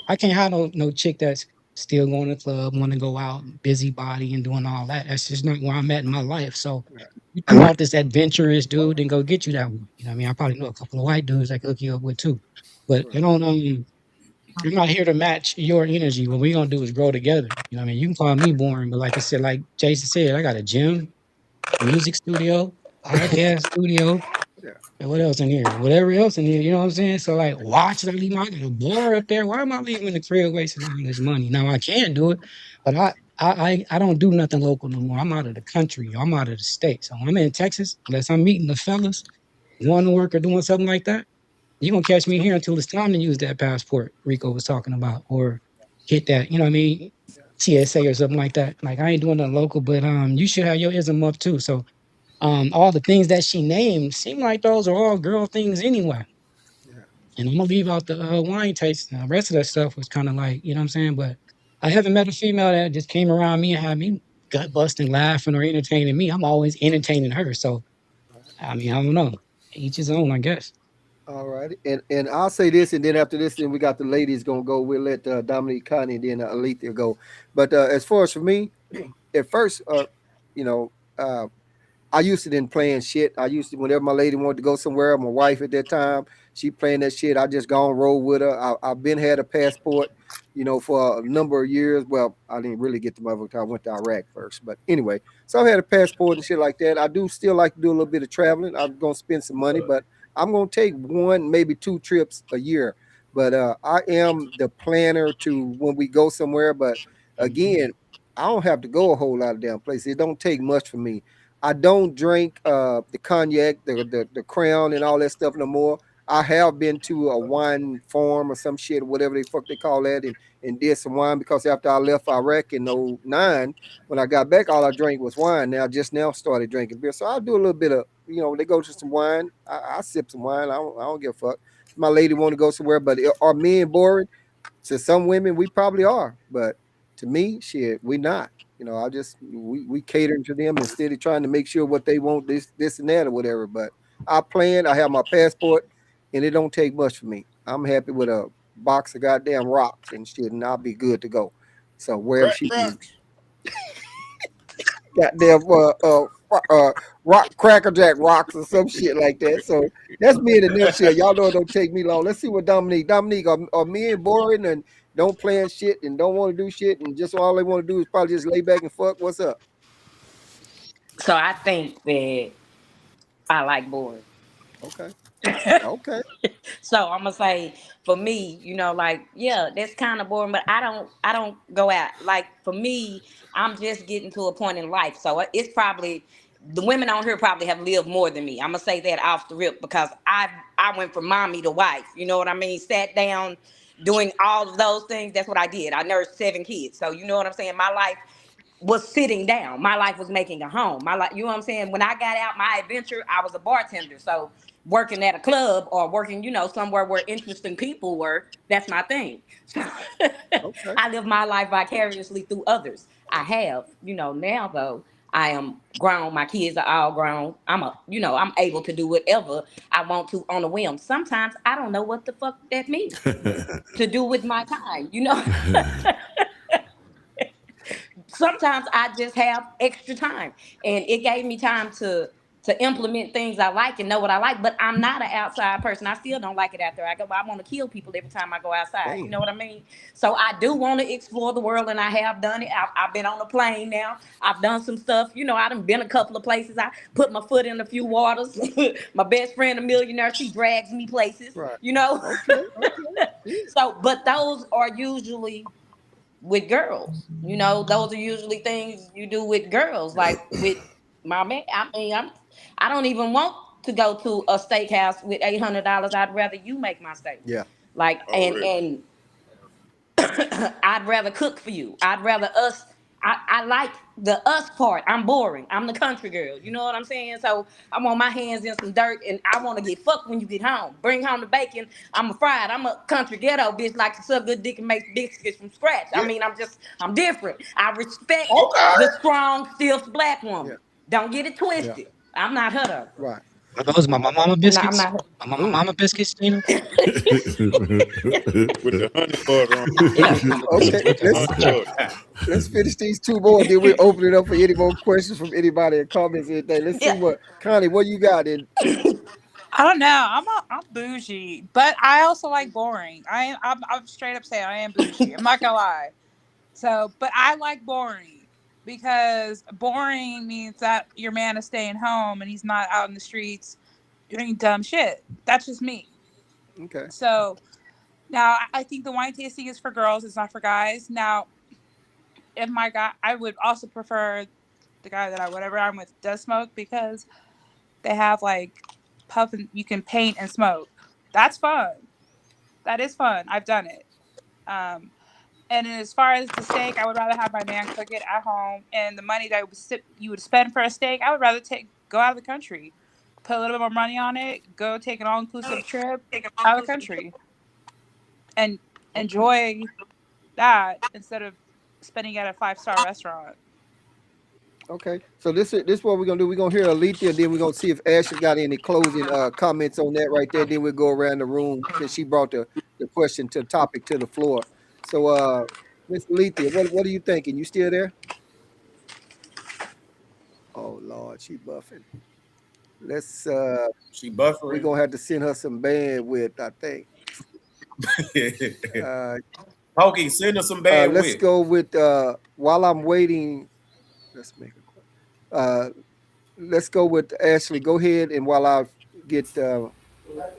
[SPEAKER 9] I can't have no chick that's still going to the club, want to go out, busybody and doing all that. That's just not where I'm at in my life. So you want this adventurous dude, then go get you that one. You know what I mean? I probably know a couple of white dudes I could hook you up with too. But they don't I'm not here to match your energy. What we're gonna do is grow together. You know what I mean? You can call me boring, but like I said, like Jason said, I got a gym, music studio, podcast studio,
[SPEAKER 1] Yeah.
[SPEAKER 9] and what else in here? Whatever else in here, you know what I'm saying? So like, why should I leave my bar up there? Why am I leaving the crib wasting all this money? Now I can do it, but I don't do nothing local no more. I'm out of the country. I'm out of the state. So when I'm in Texas, unless I'm meeting the fellas, going to work or doing something like that, you gonna catch me here until it's time to use that passport Rico was talking about, or hit that, you know what I mean, TSA or something like that. Like I ain't doing nothing local, but you should have your ism up too. So all the things that she named seem like those are all girl things anyway.
[SPEAKER 1] Yeah.
[SPEAKER 9] And I'm gonna leave out the wine tasting. The rest of that stuff was kind of like, you know what I'm saying? But I haven't met a female that just came around me and had me gut busting, laughing, or entertaining me. I'm always entertaining her. So I mean, I don't know. Each his own, I guess.
[SPEAKER 1] All righty. And I'll say this, and then after this, then we got the ladies gonna go. We'll let Dominique, Connie, and then Alethea go. But as far as for me, at first, you know, uh, I used to then playing shit. I used to whenever my lady wanted to go somewhere, my wife at that time, she playing that shit. I just gone roll with her. I've been had a passport, for a number of years. Well, I didn't really get the mother. I went to Iraq first, but anyway, so I had a passport and shit like that. I do still like to do a little bit of traveling. I'm gonna spend some money, but I'm gonna take one, maybe two trips a year. But I am the planner to when we go somewhere. But again, I don't have to go a whole lot of damn places. It don't take much for me. I don't drink the cognac, the crown, and all that stuff no more. I have been to a wine farm or some shit, whatever the fuck they call that, and did some wine because after I left Iraq in '09, when I got back, all I drank was wine. Now, just now started drinking beer. So I'll do a little bit of, they go to some wine. I sip some wine. I don't give a fuck. My lady want to go somewhere, but are men boring? To some women, we probably are, but to me, shit, we not. I just we catering to them instead of trying to make sure what they want, this and that or whatever. But I plan. I have my passport, and it don't take much for me. I'm happy with a box of goddamn rocks and shit, and I'll be good to go. So wherever
[SPEAKER 7] Crack
[SPEAKER 1] she be,
[SPEAKER 7] rocks.
[SPEAKER 1] goddamn rock cracker jack rocks or some shit like that. So that's me in a nutshell. Y'all know it don't take me long. Let's see what Dominique are men boring and don't plan shit and don't want to do shit and just all they want to do is probably just lay back and fuck. What's up?
[SPEAKER 5] So I think that I like boring.
[SPEAKER 1] Okay. Okay.
[SPEAKER 5] So I'm gonna say for me, like yeah, that's kind of boring, but I don't go out. Like for me, I'm just getting to a point in life. So it's probably the women on here probably have lived more than me. I'm gonna say that off the rip because I went from mommy to wife. You know what I mean? Sat down, doing all of those things. That's what I did. I nursed 7 kids. So you know what I'm saying? My life was sitting down. My life was making a home. My life, you know what I'm saying? When I got out my adventure, I was a bartender. So working at a club or working, somewhere where interesting people were, that's my thing. So
[SPEAKER 1] Okay.
[SPEAKER 5] I live my life vicariously through others. I have, now though, I am grown. My kids are all grown. I'm able to do whatever I want to on a whim. Sometimes I don't know what the fuck that means to do with my time. Sometimes I just have extra time, and it gave me time to implement things I like and know what I like. But I'm not an outside person. I still don't like it after I go. I want to kill people every time I go outside. You
[SPEAKER 1] Damn.
[SPEAKER 5] know what I mean? So I do want to explore the world, and I have done it. I've been on a plane now. I've done some stuff. I done been a couple of places. I put my foot in a few waters. My best friend, a millionaire, she drags me places.
[SPEAKER 1] Right.
[SPEAKER 5] You know.
[SPEAKER 1] Okay. Okay. Yeah.
[SPEAKER 5] So, but those are usually with girls. Those are usually things you do with girls. Like with my man, I mean, I don't even want to go to a steakhouse with $800. I'd rather you make my steak.
[SPEAKER 1] Yeah.
[SPEAKER 5] Like
[SPEAKER 7] Oh,
[SPEAKER 5] and
[SPEAKER 7] really?
[SPEAKER 5] and I'd rather cook for you. I'd rather us. I like the us part. I'm boring. I'm the country girl. You know what I'm saying? So I want my hands in some dirt and I want to get fucked when you get home. Bring home the bacon. I'm a fried. I'm a country ghetto bitch like to suck good dick and make biscuits from scratch. I
[SPEAKER 1] Yeah.
[SPEAKER 5] mean, I'm different. I respect
[SPEAKER 6] Okay.
[SPEAKER 5] the strong, stiff black
[SPEAKER 1] Yeah.
[SPEAKER 5] woman. Don't get it
[SPEAKER 1] Yeah.
[SPEAKER 5] twisted. I'm not her though.
[SPEAKER 1] Right.
[SPEAKER 9] Are those my mama
[SPEAKER 5] I'm
[SPEAKER 9] biscuits?
[SPEAKER 5] not her.
[SPEAKER 9] My
[SPEAKER 1] Mm.
[SPEAKER 9] mama biscuits, Tina?
[SPEAKER 7] With the honey butter on.
[SPEAKER 5] Yeah.
[SPEAKER 9] My mama
[SPEAKER 1] Okay.
[SPEAKER 9] biscuits with
[SPEAKER 7] With
[SPEAKER 9] the
[SPEAKER 7] the
[SPEAKER 1] Let's
[SPEAKER 7] honey
[SPEAKER 9] honey.
[SPEAKER 7] butter.
[SPEAKER 1] let's finish these two more. Then we open it up for any more questions from anybody and comments and anything. Let's see
[SPEAKER 5] Yeah.
[SPEAKER 1] what Connie, what you got in.
[SPEAKER 10] I don't know. I'm bougie, but I also like boring. I'm straight up saying I am bougie. I'm not gonna lie. So, but I like boring because boring means that your man is staying home and he's not out in the streets doing dumb shit. That's just me.
[SPEAKER 1] Okay.
[SPEAKER 10] So now I think the wine tasting is for girls. It's not for guys. Now, if my guy, I would also prefer the guy that I whatever I'm with does smoke because they have like puff and you can paint and smoke. That's fun. That is fun. I've done it. Um, and as far as the steak, I would rather have my man cook it at home. And the money that you would spend for a steak, I would rather go out of the country, put a little bit more money on it, go take an all inclusive trip out of the country, and enjoy that instead of spending at a 5-star restaurant.
[SPEAKER 1] Okay. So this is what we're gonna do. We're gonna hear Alethea, then we're gonna see if Ashley got any closing comments on that right there. Then we'll go around the room since she brought the question to topic to the floor. So Miss Alethea, what are you thinking? You still there? Oh Lord, she buffing. Let's
[SPEAKER 6] She
[SPEAKER 1] we're
[SPEAKER 6] buffering.
[SPEAKER 1] gonna have to send her some bandwidth, I think. Uh
[SPEAKER 6] Pokey, send us some
[SPEAKER 1] let's
[SPEAKER 6] bandwidth.
[SPEAKER 1] go with while I'm waiting, let's make let's go with Ashley. Go ahead and while I get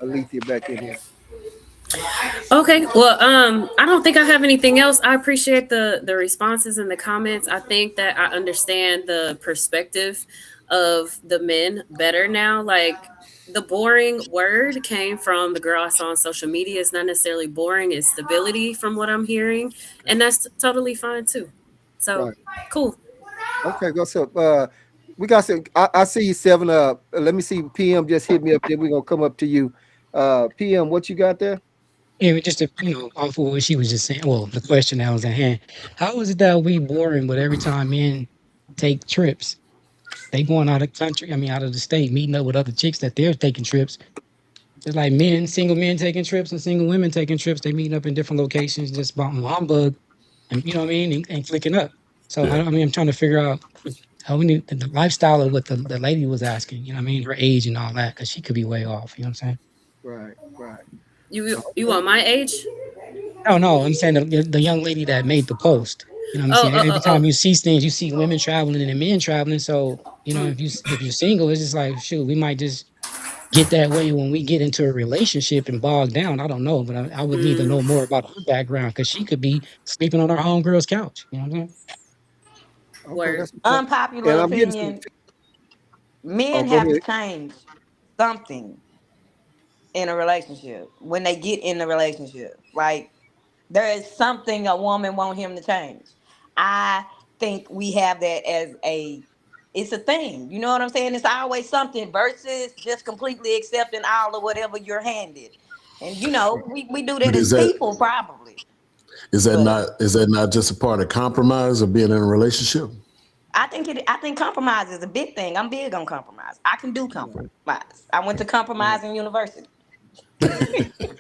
[SPEAKER 1] Alethea back in here.
[SPEAKER 3] Okay, well, I don't think I have anything else. I appreciate the responses and the comments. I think that I understand the perspective of the men better now. Like the boring word came from the girl I saw on social media. It's not necessarily boring, it's stability from what I'm hearing. And that's totally fine too. So
[SPEAKER 1] Right.
[SPEAKER 3] cool.
[SPEAKER 1] Okay, go so we got some I see you seven let me see PM just hit me up, then we're gonna come up to you. PM, what you got there?
[SPEAKER 9] Yeah, just to, off of what she was just saying. Well, the question that was at hand. How is it that we boring, but every time men take trips, they going out of country, I mean out of the state, meeting up with other chicks that they're taking trips. It's like single men taking trips and single women taking trips. They meeting up in different locations, just about humbug. and you know what I mean, and flicking up. So I mean, I'm trying to figure out how we need the lifestyle of what the lady was asking. You know what I mean, her age and all that, because she could be way off. You know what I'm saying?
[SPEAKER 1] Right, right.
[SPEAKER 3] You want my age?
[SPEAKER 9] No, no, I'm saying the young lady that made the post. You know what I'm
[SPEAKER 3] Oh,
[SPEAKER 9] saying?
[SPEAKER 3] oh,
[SPEAKER 9] Every
[SPEAKER 3] oh,
[SPEAKER 9] time
[SPEAKER 3] oh.
[SPEAKER 9] you see things, you see women traveling and men traveling. So you know,
[SPEAKER 3] Mm.
[SPEAKER 9] if you're single, it's just like shoot, we might just get that way when we get into a relationship and bog down. I don't know, but I would need to know more about her background because she could be sleeping on her homegirl's couch. You know what I'm saying?
[SPEAKER 1] Okay,
[SPEAKER 3] Word.
[SPEAKER 1] that's what's up.
[SPEAKER 5] Unpopular
[SPEAKER 1] And I'm getting some.
[SPEAKER 5] opinion:
[SPEAKER 1] Oh,
[SPEAKER 5] men
[SPEAKER 1] go
[SPEAKER 5] have to
[SPEAKER 1] ahead.
[SPEAKER 5] change something in a relationship when they get in the relationship. Like there is something a woman want him to change. I think we have that as a it's a thing. You know what I'm saying? It's always something versus just completely accepting all of whatever you're handed. And you know, we do
[SPEAKER 8] But
[SPEAKER 5] that as people probably. But
[SPEAKER 8] is that not just a part of compromise of being in a relationship?
[SPEAKER 5] I think compromise is a big thing. I'm big on compromise. I can do
[SPEAKER 1] Right,
[SPEAKER 5] compromise. I went to
[SPEAKER 1] right.
[SPEAKER 5] compromising university.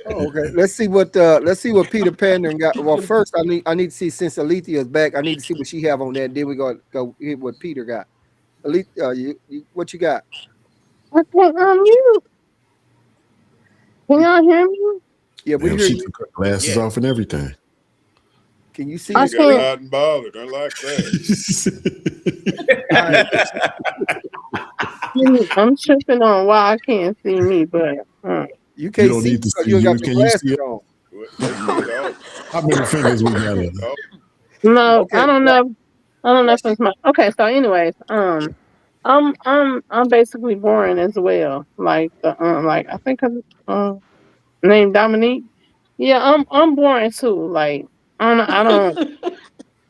[SPEAKER 1] Oh, okay. Let's see what Peter Pan got. Well, first I need to see since Alethea is back. I need to see what she have on that. Then we go hit what Peter got. Alethea, what you got?
[SPEAKER 4] I can't unmute. Can y'all hear me?
[SPEAKER 1] Yeah, we
[SPEAKER 8] Damn,
[SPEAKER 1] hear
[SPEAKER 8] she
[SPEAKER 1] you.
[SPEAKER 8] took her glasses
[SPEAKER 2] Yeah.
[SPEAKER 8] off and everything.
[SPEAKER 1] Can you see
[SPEAKER 4] I
[SPEAKER 7] She
[SPEAKER 1] the
[SPEAKER 7] got
[SPEAKER 1] screen?
[SPEAKER 4] can't.
[SPEAKER 7] hot and bothered. I like that.
[SPEAKER 1] All right.
[SPEAKER 4] I'm tripping on why I can't see me, but
[SPEAKER 1] You
[SPEAKER 8] You
[SPEAKER 1] can't
[SPEAKER 8] don't
[SPEAKER 1] see
[SPEAKER 8] need to
[SPEAKER 1] because
[SPEAKER 8] see
[SPEAKER 1] you ain't
[SPEAKER 8] you.
[SPEAKER 1] got your
[SPEAKER 8] Can you see
[SPEAKER 1] glasses
[SPEAKER 8] it?
[SPEAKER 1] on.
[SPEAKER 7] Well, they see it all.
[SPEAKER 8] How many fingers we got in it?
[SPEAKER 7] Oh,
[SPEAKER 4] no, I
[SPEAKER 1] Okay.
[SPEAKER 4] don't
[SPEAKER 1] Well,
[SPEAKER 4] know. I don't know
[SPEAKER 1] well,
[SPEAKER 4] if it's my okay. So, anyways, I'm basically boring as well. Like I think I'm named Dominique. Yeah, I'm boring too. Like I don't,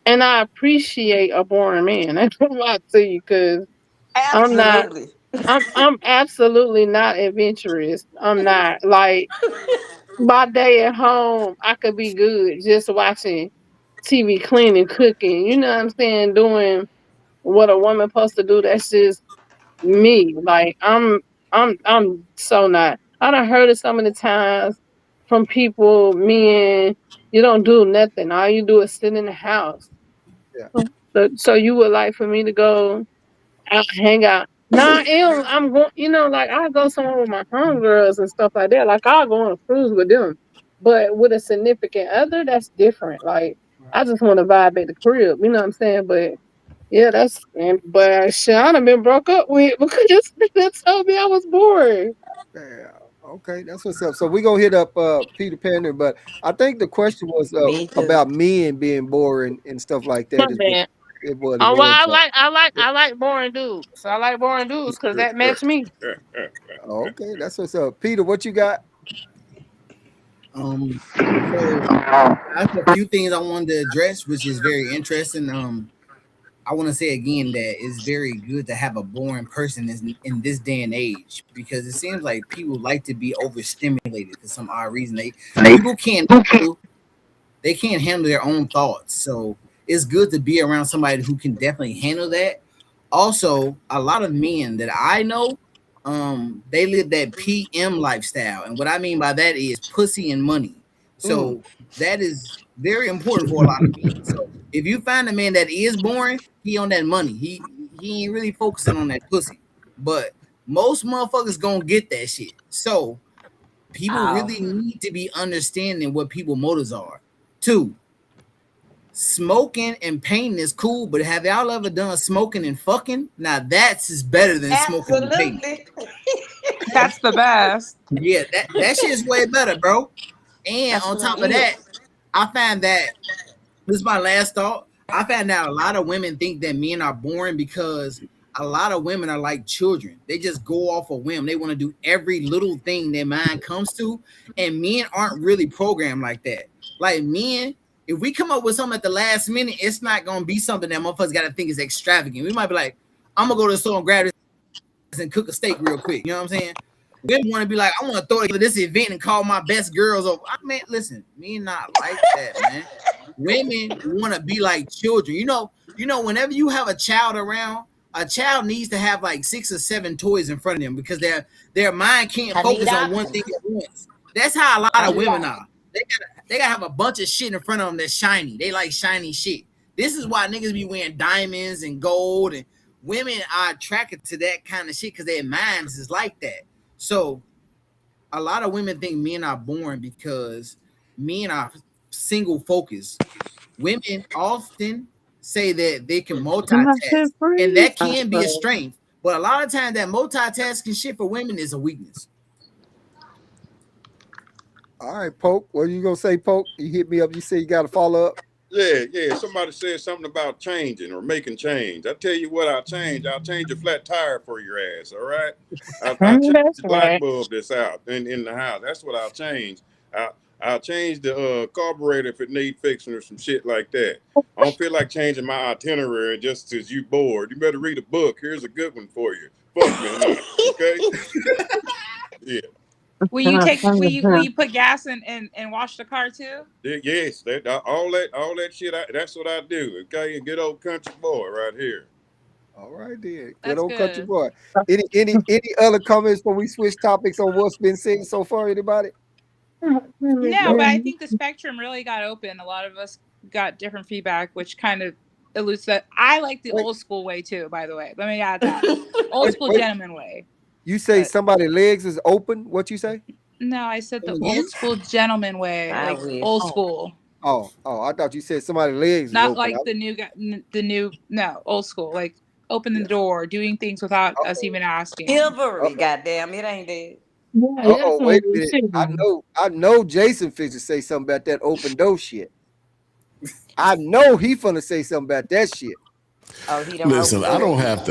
[SPEAKER 4] and I appreciate a boring man. That's what I tell you, because I'm not.
[SPEAKER 5] Absolutely.
[SPEAKER 4] I'm absolutely not adventurous. I'm not like my day at home. I could be good just watching TV, cleaning, cooking. You know what I'm saying? Doing what a woman supposed to do. That's just me. Like I'm so not. I done heard it some of the times from people, men, you don't do nothing. All you do is sit in the house.
[SPEAKER 1] yeah.
[SPEAKER 4] So you would like for me to go out, hang out? Nah, ew, I'm going. You know, like I go somewhere with my homegirls and stuff like that. Like I'll go on a cruise with them, but with a significant other, that's different. Like I just want to vibe at the crib. You know what I'm saying? But yeah, but shit, I done been broke up with because they told me I was bored.
[SPEAKER 1] Yeah. Okay, that's what's up. So we gonna hit up Peter Pan, but I think the question was
[SPEAKER 5] Me too.
[SPEAKER 1] about men being boring and stuff like
[SPEAKER 4] My
[SPEAKER 1] that. Is what
[SPEAKER 4] bad.
[SPEAKER 1] it
[SPEAKER 4] Oh well,
[SPEAKER 1] was.
[SPEAKER 4] I like boring dudes. I like boring dudes because that match me.
[SPEAKER 1] Okay, that's what's up. Peter, what you got?
[SPEAKER 2] Um, so I have a few things I wanted to address, which is very interesting. I want to say again that it's very good to have a boring person in this day and age because it seems like people like to be overstimulated for some odd reason. People can't handle they can't handle their own thoughts, so it's good to be around somebody who can definitely handle that. Also, a lot of men that I know, they live that PM lifestyle, and what I mean by that is pussy and money.
[SPEAKER 1] Mm,
[SPEAKER 2] So that is very important for a lot of men. So if you find a man that is boring, he on that money. He ain't really focusing on that pussy. But most motherfuckers gonna get that shit. So people
[SPEAKER 5] Oh,
[SPEAKER 2] really need to be understanding what people motives are. Two, smoking and painting is cool, but have y'all ever done smoking and fucking? Now that's is better than smoking and painting.
[SPEAKER 5] absolutely.
[SPEAKER 10] That's the best.
[SPEAKER 2] Yeah, that shit is way better, bro. And
[SPEAKER 5] That
[SPEAKER 2] on
[SPEAKER 5] sure
[SPEAKER 2] top of that,
[SPEAKER 5] is.
[SPEAKER 2] I find that this is my last thought. I found out a lot of women think that men are boring because a lot of women are like children. They just go off a whim. They want to do every little thing their mind comes to, and men aren't really programmed like that. Like men, if we come up with something at the last minute, it's not gonna be something that motherfuckers gotta think is extravagant. We might be like, I'm gonna go to the store and grab this and cook a steak real quick. You know what I'm saying? Women want to be like, I want to throw together this event and call my best girls over. I mean, listen, me not like that, man. Women want to be like children. Whenever you have a child around, a child needs to have like 6 or 7 toys in front of them because their mind can't
[SPEAKER 5] I need
[SPEAKER 2] focus on one thing
[SPEAKER 5] options.
[SPEAKER 2] at once. That's how a lot
[SPEAKER 5] I
[SPEAKER 2] of
[SPEAKER 5] need
[SPEAKER 2] women
[SPEAKER 5] options.
[SPEAKER 2] are. they gotta have a bunch of shit in front of them that's shiny. They like shiny shit. This is why niggas be wearing diamonds and gold, and women are attracted to that kind of shit because their minds is like that. So a lot of women think men are boring because men are single focused. Women often say that they can multitask, and that can be a strength. But a lot of times that multitasking shit for women is a weakness.
[SPEAKER 1] All right, Poke. What are you gonna say, Poke? You hit me up. You say you got to follow up.
[SPEAKER 7] Yeah. Somebody said something about changing or making change. I tell you what, I'll change. I'll change a flat tire for your ass. All right. I'll change the light bulb that's out in the house. That's what I'll change. I'll change the carburetor if it need fixing or some shit like that. I don't feel like changing my itinerary just because you bored. You better read a book. Here's a good one for you. Fuck me, okay? Yeah.
[SPEAKER 10] Will you put gas in and wash the car too?
[SPEAKER 7] Yes, all that shit. That's what I do. Okay, and good old country boy right here.
[SPEAKER 1] All right, then.
[SPEAKER 10] That's
[SPEAKER 1] Good old country
[SPEAKER 10] good.
[SPEAKER 1] boy. Any other comments before we switch topics on what's been said so far? Anybody?
[SPEAKER 10] No, but I think the spectrum really got open. A lot of us got different feedback, which kind of alludes that I like the old school way too. By the way, let me add that old school gentleman way.
[SPEAKER 1] You say somebody's legs is open? What you say?
[SPEAKER 10] No, I said the old school gentleman way, like old school.
[SPEAKER 1] Oh, I thought you said somebody's legs.
[SPEAKER 10] Not
[SPEAKER 1] is open.
[SPEAKER 10] like no, old school, like opening the door, doing things without us even asking.
[SPEAKER 5] Chivalry, goddamn, it ain't dead.
[SPEAKER 1] Oh, wait a minute. I know Jason fixed to say something about that open door shit. I know he finna say something about that shit.
[SPEAKER 5] Oh, he don't
[SPEAKER 8] Listen, I don't have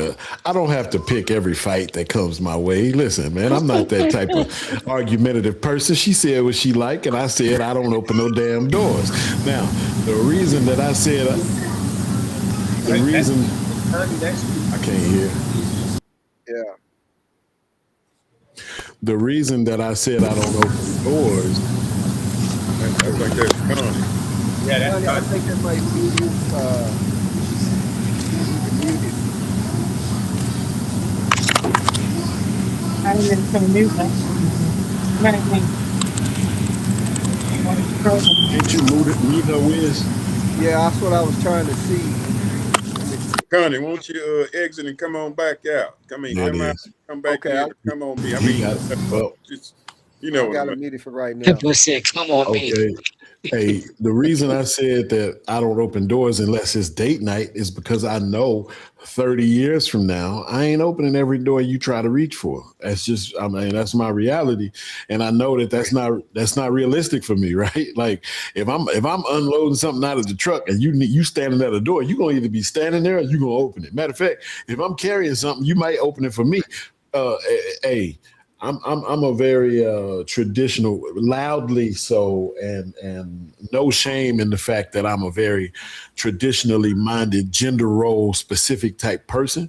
[SPEAKER 8] to pick every fight that comes my way. Listen, man, I'm not that type of argumentative person. She said what she liked, and I said I don't open no damn doors. Now, the reason that I said I can't hear.
[SPEAKER 1] Yeah.
[SPEAKER 8] The reason that I said I don't open doors.
[SPEAKER 7] I think that's funny.
[SPEAKER 6] Yeah,
[SPEAKER 1] I think that might be muted.
[SPEAKER 4] I didn't turn mute.
[SPEAKER 8] Can't you mute her, Wiz?
[SPEAKER 1] Yeah, that's what I was trying to see.
[SPEAKER 7] Connie, won't you exit and come on back out? Come out, come back in, come on me. I mean, just, you know
[SPEAKER 1] I
[SPEAKER 7] what
[SPEAKER 1] got
[SPEAKER 7] I
[SPEAKER 1] it
[SPEAKER 7] mean.
[SPEAKER 1] muted for right now.
[SPEAKER 9] People said, "Come on, me."
[SPEAKER 8] Hey, the reason I said that I don't open doors unless it's date night is because I know 30 years from now, I ain't opening every door you try to reach for. That's just, I mean, that's my reality. And I know that that's not realistic for me, right? Like if I'm unloading something out of the truck and you standing at the door, you're gonna either be standing there or you're gonna open it. Matter of fact, if I'm carrying something, you might open it for me. Hey, I'm a very traditional, loudly so, and no shame in the fact that I'm a very traditionally minded, gender role specific type person.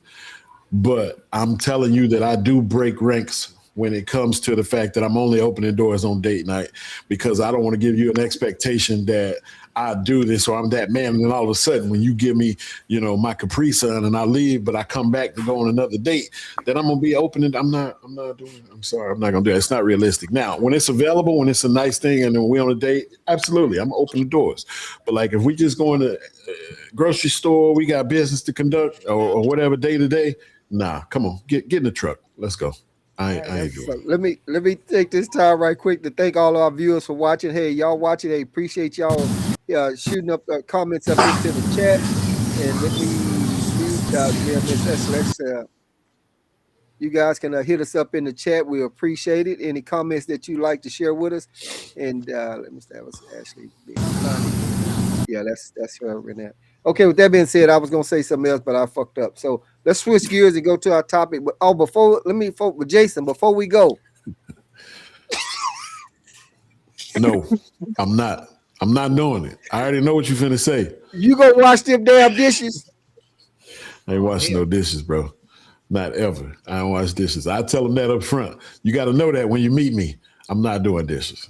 [SPEAKER 8] But I'm telling you that I do break ranks when it comes to the fact that I'm only opening doors on date night because I don't want to give you an expectation that I do this or I'm that man. And then all of a sudden, when you give me, my Capri Sun and I leave, but I come back to go on another date, then I'm gonna be opening. I'm not doing it. I'm sorry, I'm not gonna do it. It's not realistic. Now, when it's available, when it's a nice thing, and then we're on a date, absolutely, I'm gonna open the doors. But like if we just go in the grocery store, we got business to conduct or whatever day to day. Nah, come on, get in the truck. Let's go. I ain't doing
[SPEAKER 1] it. Let me take this time right quick to thank all our viewers for watching. Hey, y'all watching. Hey, appreciate y'all shooting up comments up into the chat. And let me mute. You guys can hit us up in the chat. We appreciate it. Any comments that you'd like to share with us. And let me say that was Ashley. Yeah, that's her right now. Okay, with that being said, I was gonna say something else, but I fucked up. So let's switch gears and go to our topic. But with Jason, before we go.
[SPEAKER 8] No, I'm not. I'm not doing it. I already know what you're finna say.
[SPEAKER 1] You gonna wash them damn dishes?
[SPEAKER 8] I ain't washing no dishes, bro. Not ever. I don't wash dishes. I tell them that up front. You got to know that when you meet me, I'm not doing dishes.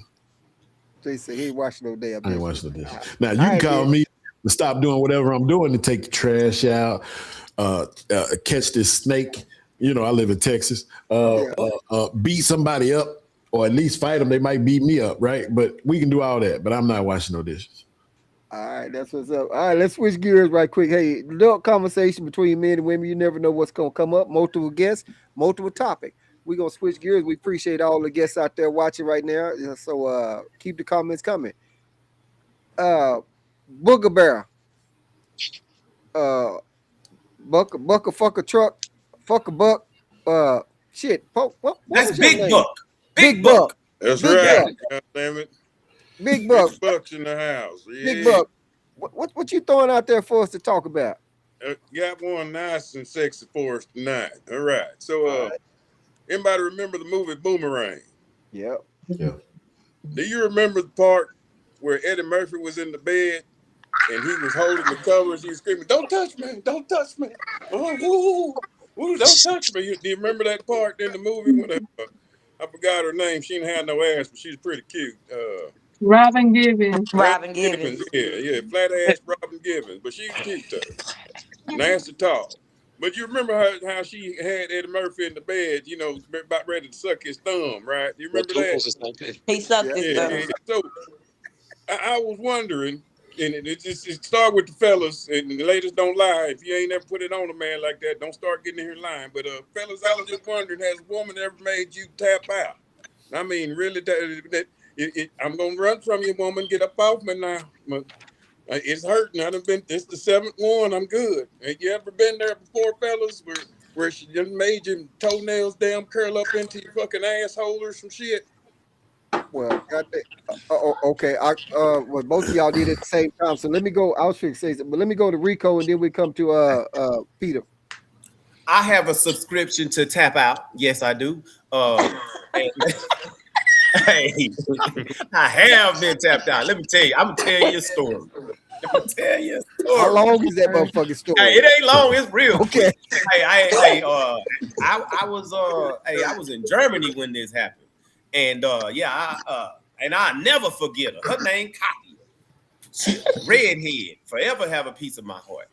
[SPEAKER 1] Jason, he ain't washing no damn dishes.
[SPEAKER 8] I ain't washing no dishes. Now, you can call me to stop doing whatever I'm doing to take the trash out, catch this snake. I live in Texas. Beat somebody up. or at least fight them. They might beat me up, right? But we can do all that. But I'm not washing no dishes.
[SPEAKER 1] All right, that's what's up. All right, let's switch gears right quick. Hey, adult conversation between men and women. You never know what's gonna come up. Multiple guests, multiple topic. We're gonna switch gears. We appreciate all the guests out there watching right now. So keep the comments coming. Uh Booger Bear. Uh buck a fuck a truck, fuck a buck. Shit. What
[SPEAKER 6] That's
[SPEAKER 1] was your
[SPEAKER 6] Big
[SPEAKER 1] name?
[SPEAKER 6] Buck.
[SPEAKER 1] Big
[SPEAKER 6] Big Buck.
[SPEAKER 1] Buck.
[SPEAKER 7] That's
[SPEAKER 1] Big
[SPEAKER 7] right.
[SPEAKER 1] Buck.
[SPEAKER 7] God damn it.
[SPEAKER 1] Big Buck.
[SPEAKER 7] Big bucks in the house.
[SPEAKER 1] Big
[SPEAKER 7] Yeah.
[SPEAKER 1] Buck. What you throwing out there for us to talk about?
[SPEAKER 7] Got one nice and sexy for us tonight. All right. So,
[SPEAKER 1] All right.
[SPEAKER 7] anybody remember the movie Boomerang?
[SPEAKER 1] Yep.
[SPEAKER 8] Yeah.
[SPEAKER 7] Do you remember the part where Eddie Murphy was in the bed and he was holding the covers? He was screaming, "Don't touch me! Don't touch me! Oh, ooh, don't touch me!" Do you remember that part in the movie when I forgot her name? She didn't have no ass, but she's pretty cute.
[SPEAKER 4] Robin Gibbons.
[SPEAKER 5] Robin
[SPEAKER 7] Gibbons,
[SPEAKER 5] Givens.
[SPEAKER 7] yeah, flat ass Robin Gibbons, but she's cute though, nasty tall. But you remember how she had Eddie Murphy in the bed, about ready to suck his thumb, right? You remember that?
[SPEAKER 5] He sucked his
[SPEAKER 7] Yeah,
[SPEAKER 5] thumb.
[SPEAKER 7] yeah. So I was wondering, and it start with the fellas, and the ladies don't lie. If you ain't ever put it on a man like that, don't start getting in here lying. But fellas, I was just wondering, has a woman ever made you tap out? I mean, really, I'm gonna run from you, woman. Get up off me now. It's hurting. It's the seventh one. I'm good. Have you ever been there before, fellas, where she just made your toenails damn curl up into your fucking asshole or some shit?
[SPEAKER 1] Well, okay. Well, both of y'all did it at the same time. So let me go. I was fixing to say something, but let me go to Rico, and then we come to Peter.
[SPEAKER 6] I have a subscription to Tap Out. Yes, I do. And- hey, I have been tapped out. Let me tell you. I'm gonna tell you a story. Let me tell you a story.
[SPEAKER 1] How long is that motherfucking story?
[SPEAKER 6] Hey, it ain't long. It's real.
[SPEAKER 1] Okay.
[SPEAKER 6] Hey, I was in Germany when this happened, and and I never forget her. Her name Kathy, redhead, forever have a piece of my heart.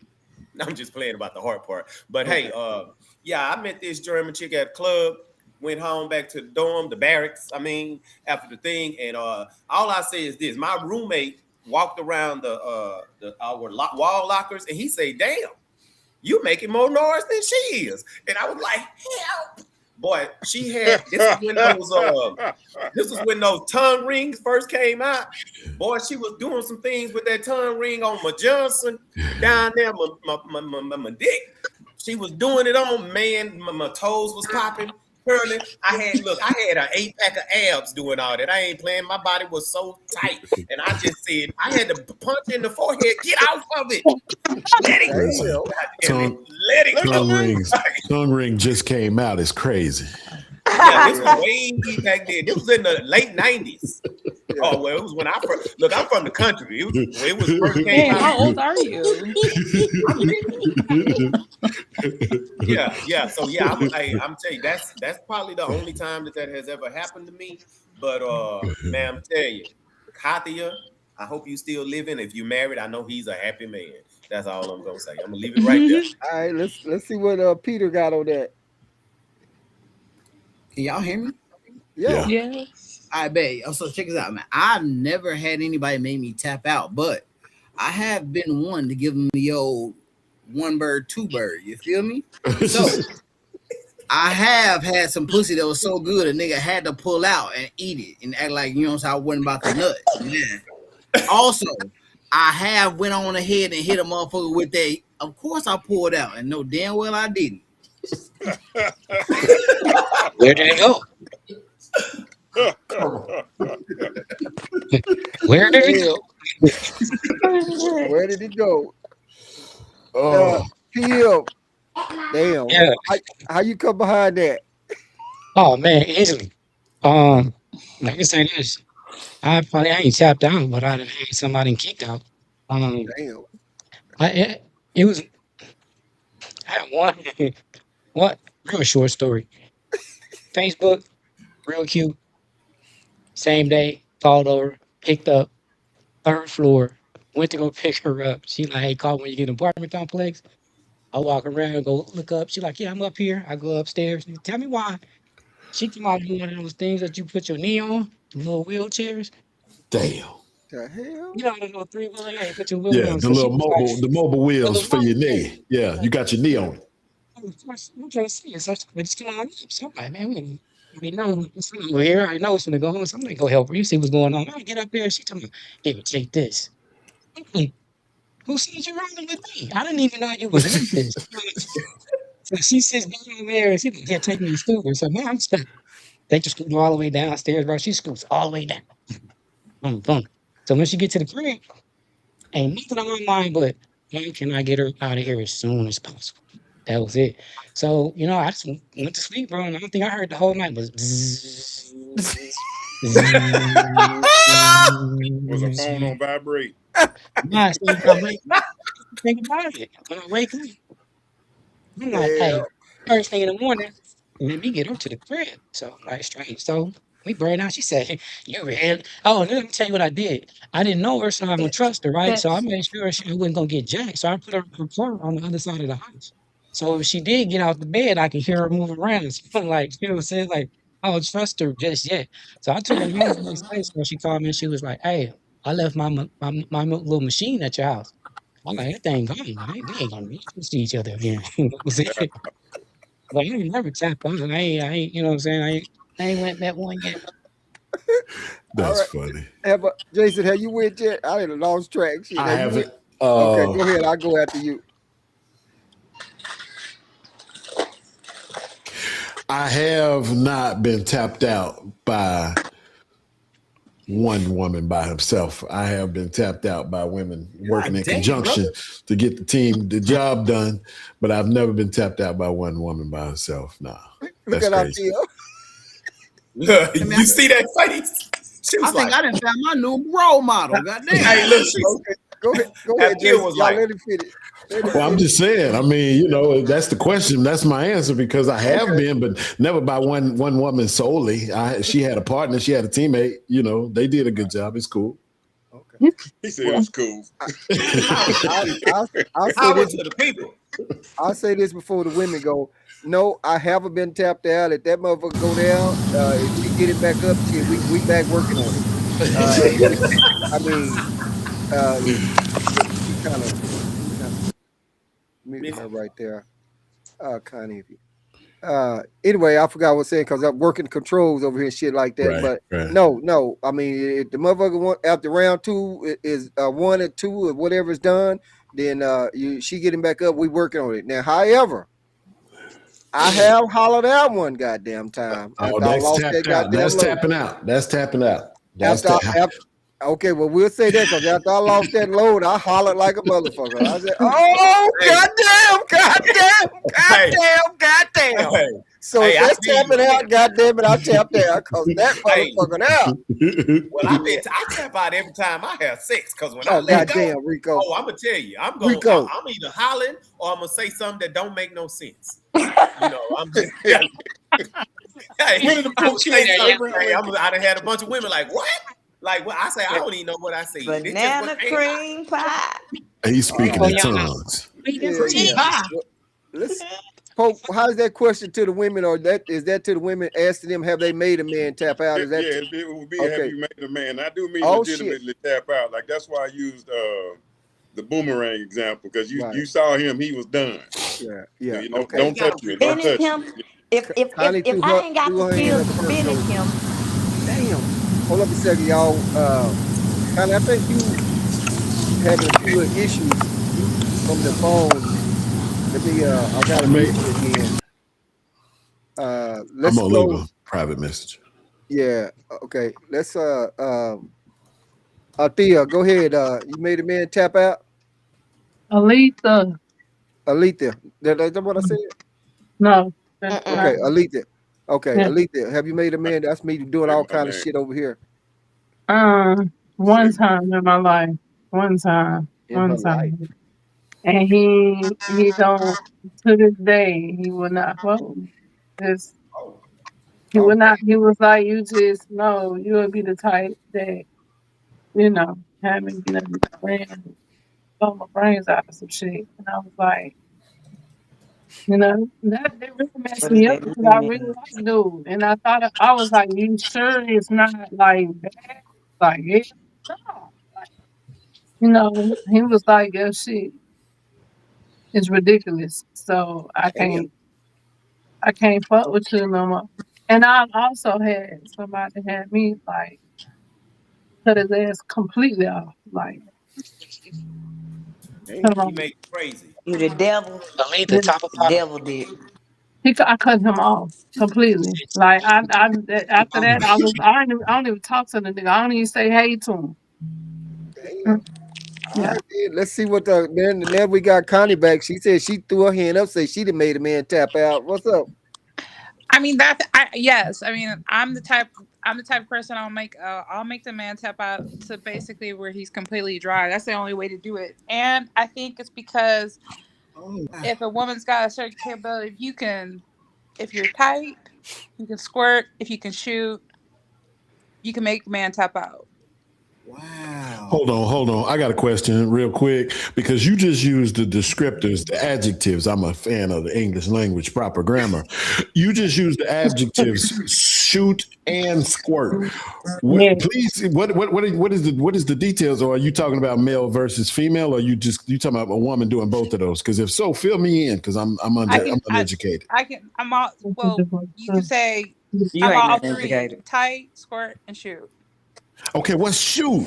[SPEAKER 6] I'm just playing about the heart part, but hey, I met this German chick at a club. Went home back to the dorm, the barracks. I mean, after the thing, and all I say is this: my roommate walked around our wall lockers, and he said, "Damn, you making more noise than she is." And I was like, "Help!" Boy, she had this was when those tongue rings first came out. Boy, she was doing some things with that tongue ring on my Johnson down there, my dick. She was doing it on, man. My toes was popping. Curling. I had an 8-pack of abs doing all that. I ain't playing. My body was so tight, and I just said I had to punch in the forehead. Get out of it. Let it go. Let it go.
[SPEAKER 8] Tongue ring just came out. It's crazy.
[SPEAKER 6] Yeah, this was way back then. This was in the late 90s. Oh, well, it was when I first look. I'm from the country. It was first came out.
[SPEAKER 11] How old are you?
[SPEAKER 6] Yeah. So I'm telling you, that's probably the only time that has ever happened to me. But man, I'm telling you, Katia, I hope you still living. If you married, I know he's a happy man. That's all I'm gonna say. I'm gonna leave it right there.
[SPEAKER 1] All right, let's see what Peter got on that.
[SPEAKER 2] Can y'all hear me?
[SPEAKER 1] Yeah.
[SPEAKER 2] I bet. So check this out, man. I've never had anybody make me tap out, but I have been one to give them the old one bird, two bird. You feel me? So I have had some pussy that was so good a nigga had to pull out and eat it and act like, I wasn't about to nut. Yeah. Also, I have went on ahead and hit a motherfucker with that. Of course I pulled out and know damn well I didn't.
[SPEAKER 9] Where did it go? Where did it go?
[SPEAKER 1] Where did it go? PM. Damn.
[SPEAKER 9] Yeah.
[SPEAKER 1] How you come behind that?
[SPEAKER 9] Oh man, easily. Like I say this, I ain't tapped out, but I done had somebody kicked out.
[SPEAKER 1] Damn.
[SPEAKER 9] It was I had one real short story. Facebook, real cute. Same day, called over, picked up, third floor, went to go pick her up. She like, hey, call when you get an apartment complex. I walk around, go look up. She like, yeah, I'm up here. I go upstairs. Tell me why She come out with one of those things that you put your knee on, the little wheelchairs.
[SPEAKER 8] Damn.
[SPEAKER 1] The hell?
[SPEAKER 9] You know, the little three-wheeler, yeah, you put your wheel
[SPEAKER 8] Yeah,
[SPEAKER 9] on.
[SPEAKER 8] the
[SPEAKER 9] So she
[SPEAKER 8] little
[SPEAKER 9] was like,
[SPEAKER 8] mobile, the mobile
[SPEAKER 9] the
[SPEAKER 8] wheels
[SPEAKER 9] little
[SPEAKER 8] for your
[SPEAKER 9] mobile thing.
[SPEAKER 8] knee. Yeah, you got your knee on it.
[SPEAKER 9] I'm trying to see it. So I just come on. So I'm like, man, we know it's over here. I know it's gonna go home. So I'm gonna go help her. You see what's going on. I get up there. She told me, here, take this. I'm like, who said you're rolling with me? I didn't even know you was like this. So she sits down there and she like, yeah, take me to scooter. So now I'm stuck. They just scoot all the way downstairs, bro. She scoots all the way down. Boom, boom. So when she get to the crib, ain't nothing on my mind but how can I get her out of here as soon as possible? That was it. So, you know, I just went to sleep, bro, and the only thing I heard the whole night was bzzz,
[SPEAKER 7] Was a phone
[SPEAKER 9] bzzz.
[SPEAKER 7] on vibrate?
[SPEAKER 9] Nah, so I wake up, think about it. When I wake up, I'm like,
[SPEAKER 1] Damn.
[SPEAKER 9] hey, first thing in the morning, let me get her to the crib. So like strange. So we burned out. She said, you really? Oh, let me tell you what I did. I didn't know her, so I don't trust her, right? So I made sure she wasn't gonna get jacked. So I put her car on the other side of the house. So if she did get out the bed, I could hear her moving around. So like, you know what I'm saying? Like, I don't trust her just yet. So I took her home the next day. So she called me and she was like, hey, I left my little machine at your house. I'm like, that thing gone. We ain't gonna be see each other again. You know what I'm saying? But I ain't never tapped on. I ain't, you know what I'm saying? I ain't went that one yet.
[SPEAKER 1] All
[SPEAKER 8] That's
[SPEAKER 1] right.
[SPEAKER 8] funny.
[SPEAKER 1] Jason, have you went yet? I didn't lost track. Shit.
[SPEAKER 8] I
[SPEAKER 1] Have you went?
[SPEAKER 8] haven't.
[SPEAKER 1] Okay, go ahead. I'll go after you.
[SPEAKER 8] I have not been tapped out by one woman by himself. I have been tapped out by women working in
[SPEAKER 6] damn,
[SPEAKER 8] conjunction
[SPEAKER 6] brother.
[SPEAKER 8] to get the job done, but I've never been tapped out by one woman by herself. Nah,
[SPEAKER 1] Look
[SPEAKER 8] that's
[SPEAKER 1] at our
[SPEAKER 8] crazy.
[SPEAKER 1] deal.
[SPEAKER 6] Look,
[SPEAKER 2] I mean,
[SPEAKER 6] you see that face? She
[SPEAKER 2] I
[SPEAKER 6] was
[SPEAKER 2] think
[SPEAKER 6] like,
[SPEAKER 2] I didn't found my new role model. Goddamn.
[SPEAKER 6] hey, look, she
[SPEAKER 1] Okay, go ahead. Go
[SPEAKER 6] that
[SPEAKER 1] ahead,
[SPEAKER 6] kid
[SPEAKER 1] Jason.
[SPEAKER 6] was
[SPEAKER 1] Y'all
[SPEAKER 6] like,
[SPEAKER 1] let him finish. Let him
[SPEAKER 8] Well, I'm
[SPEAKER 1] finish.
[SPEAKER 8] just saying. I mean, you know, that's the question. That's my answer because I have
[SPEAKER 1] Okay.
[SPEAKER 8] been, but never by one woman solely. She had a partner. She had a teammate. You know, they did a good job. It's cool.
[SPEAKER 1] Okay.
[SPEAKER 7] He said
[SPEAKER 1] Well,
[SPEAKER 7] it's cool.
[SPEAKER 6] power,
[SPEAKER 1] I'll say
[SPEAKER 6] power
[SPEAKER 1] this.
[SPEAKER 6] to the people.
[SPEAKER 1] I'll say this before the women go. No, I haven't been tapped out. If that motherfucker go down, if she get it back up, shit, we back working on it. But I mean, she kind of muting her right there. Kind of. Anyway, I forgot what I was saying because I'm working controls over here and shit like that.
[SPEAKER 8] Right,
[SPEAKER 1] But
[SPEAKER 8] right.
[SPEAKER 1] no. I mean, if the motherfucker want after round two is one or two or whatever is done, then she getting back up. We working on it now. However, I have hollered out one goddamn time
[SPEAKER 8] Oh,
[SPEAKER 1] after I
[SPEAKER 8] that's
[SPEAKER 1] lost that
[SPEAKER 8] tapped out.
[SPEAKER 1] goddamn
[SPEAKER 8] That's
[SPEAKER 1] load.
[SPEAKER 8] tapping out. That's tapping out. That's
[SPEAKER 1] After,
[SPEAKER 8] that.
[SPEAKER 1] after okay, well we'll say that because after I lost that load, I hollered like a motherfucker. I said, "Oh
[SPEAKER 6] Hey, hey,
[SPEAKER 1] goddamn!"
[SPEAKER 6] hey,
[SPEAKER 1] So if
[SPEAKER 6] hey, I
[SPEAKER 1] that's
[SPEAKER 6] feel you
[SPEAKER 1] tapping
[SPEAKER 6] on that.
[SPEAKER 1] out, goddamn it, I tapped out because that
[SPEAKER 6] Hey,
[SPEAKER 1] motherfucker out.
[SPEAKER 6] well, I tap out every time I have sex because when I
[SPEAKER 1] Oh
[SPEAKER 6] let go,
[SPEAKER 1] goddamn, Rico,
[SPEAKER 6] oh, I'm gonna tell you,
[SPEAKER 1] Rico.
[SPEAKER 6] I'm either hollering or I'm gonna say something that don't make no sense. You know, I'm just yeah. Hey,
[SPEAKER 7] Winnie the
[SPEAKER 6] I'm
[SPEAKER 7] Pooh
[SPEAKER 6] gonna say
[SPEAKER 7] came.
[SPEAKER 6] something.
[SPEAKER 7] Every
[SPEAKER 6] Hey, I done had a bunch of women like what? Like what I say, I don't even know what I said. It's just
[SPEAKER 5] Banana
[SPEAKER 6] what came out.
[SPEAKER 5] cream pie.
[SPEAKER 8] He's
[SPEAKER 1] All
[SPEAKER 8] speaking
[SPEAKER 1] right,
[SPEAKER 9] Oh,
[SPEAKER 8] in
[SPEAKER 9] y'all know.
[SPEAKER 8] tongues.
[SPEAKER 9] Wait, that's
[SPEAKER 1] yeah,
[SPEAKER 2] Cream
[SPEAKER 1] yeah.
[SPEAKER 2] pie.
[SPEAKER 1] Well, let's Pope. How's that question to the women, or that is that to the women asking them have they made a man tap out? Is that
[SPEAKER 7] Yeah, it would be have
[SPEAKER 1] okay?
[SPEAKER 7] you made a man. I do mean
[SPEAKER 1] Oh shit!
[SPEAKER 7] legitimately tap out. Like that's why I used the boomerang example because
[SPEAKER 1] Right.
[SPEAKER 7] you saw him, he was done.
[SPEAKER 1] Yeah.
[SPEAKER 7] So,
[SPEAKER 1] Yeah.
[SPEAKER 7] you know,
[SPEAKER 1] Okay.
[SPEAKER 6] Hey, you
[SPEAKER 7] don't touch
[SPEAKER 6] gotta
[SPEAKER 7] me, don't
[SPEAKER 5] Finish
[SPEAKER 7] touch
[SPEAKER 5] him.
[SPEAKER 7] me.
[SPEAKER 5] If
[SPEAKER 1] Connie
[SPEAKER 5] if I ain't got the
[SPEAKER 1] threw her hand
[SPEAKER 5] skills
[SPEAKER 1] up
[SPEAKER 5] to
[SPEAKER 1] a minute
[SPEAKER 5] finish
[SPEAKER 1] ago.
[SPEAKER 5] him,
[SPEAKER 1] Damn. Hold up a second, y'all. Connie, I think you having a few little issues from the phone. Let me. I gotta
[SPEAKER 8] Me,
[SPEAKER 1] mute you again.
[SPEAKER 8] I'm
[SPEAKER 1] Let's
[SPEAKER 8] gonna leave
[SPEAKER 1] go.
[SPEAKER 8] a private message.
[SPEAKER 1] Yeah. Okay. Let's. Thea, go ahead. You made a man tap out.
[SPEAKER 4] Alita.
[SPEAKER 1] Alita. That's what I said.
[SPEAKER 4] No, that's
[SPEAKER 5] mm-mm.
[SPEAKER 4] not.
[SPEAKER 1] Okay, Alita. Okay,
[SPEAKER 4] Yeah.
[SPEAKER 1] Alita. Have you made a man? That's me doing
[SPEAKER 7] Say
[SPEAKER 1] all
[SPEAKER 7] my
[SPEAKER 1] kind of
[SPEAKER 7] name.
[SPEAKER 1] shit over here
[SPEAKER 7] Say
[SPEAKER 4] One
[SPEAKER 7] my
[SPEAKER 4] time in my life. One time.
[SPEAKER 1] in
[SPEAKER 4] One
[SPEAKER 1] her life.
[SPEAKER 4] time. And he don't to this day he will not hold me. Just
[SPEAKER 6] Oh,
[SPEAKER 4] he
[SPEAKER 1] Oh,
[SPEAKER 4] would not he was like you just know you would be the type that, had me get up and ran and blow my brains out of some shit. And I was like, You know, that really messed
[SPEAKER 5] What does
[SPEAKER 4] me up
[SPEAKER 5] that
[SPEAKER 4] because I
[SPEAKER 5] even
[SPEAKER 4] really
[SPEAKER 5] mean?
[SPEAKER 4] like dude, and I thought I was like, "You sure it's not like that?" Like, yeah, no. Like, he was like, "Yeah, shit, it's ridiculous." So
[SPEAKER 5] Damn.
[SPEAKER 4] I can't fuck with you no more. And I also had somebody had me like cut his ass completely off. Like,
[SPEAKER 1] Damn.
[SPEAKER 4] cut him
[SPEAKER 6] He
[SPEAKER 4] off.
[SPEAKER 6] make you crazy.
[SPEAKER 5] You the devil.
[SPEAKER 9] Delete the
[SPEAKER 4] Yeah.
[SPEAKER 9] top of
[SPEAKER 5] The
[SPEAKER 9] bottom.
[SPEAKER 5] devil did.
[SPEAKER 4] I cut him off completely. Like, after that, I don't even talk to the nigga. I don't even say hey to him.
[SPEAKER 1] Damn. All
[SPEAKER 4] Yeah.
[SPEAKER 1] right, then. Let's see what the then we got Connie back. She said she threw her hand up, say she done made a man tap out. What's up?
[SPEAKER 10] I mean yes. I mean, I'm the type of person I'll make the man tap out to basically where he's completely dry. That's the only way to do it. And I think it's because
[SPEAKER 2] Oh,
[SPEAKER 10] if a woman's got a certain capability, if you're tight, you can squirt, if you can shoot, you can make a man tap out.
[SPEAKER 2] wow.
[SPEAKER 8] Hold on. I got a question real quick because you just used the descriptors, the adjectives. I'm a fan of the English language, proper grammar. You just used the adjectives shoot and squirt.
[SPEAKER 4] Yeah.
[SPEAKER 8] Please, what is the details? Or are you talking about male versus female, or you talking about a woman doing both of those? Because if so, fill me in because I'm I'm uneducated.
[SPEAKER 10] I'm all, well, you can say
[SPEAKER 5] You
[SPEAKER 10] I'm
[SPEAKER 5] ain't
[SPEAKER 10] all
[SPEAKER 5] nothing
[SPEAKER 10] three:
[SPEAKER 5] educated.
[SPEAKER 10] tight, squirt, and shoot.
[SPEAKER 8] Okay, what's shoot?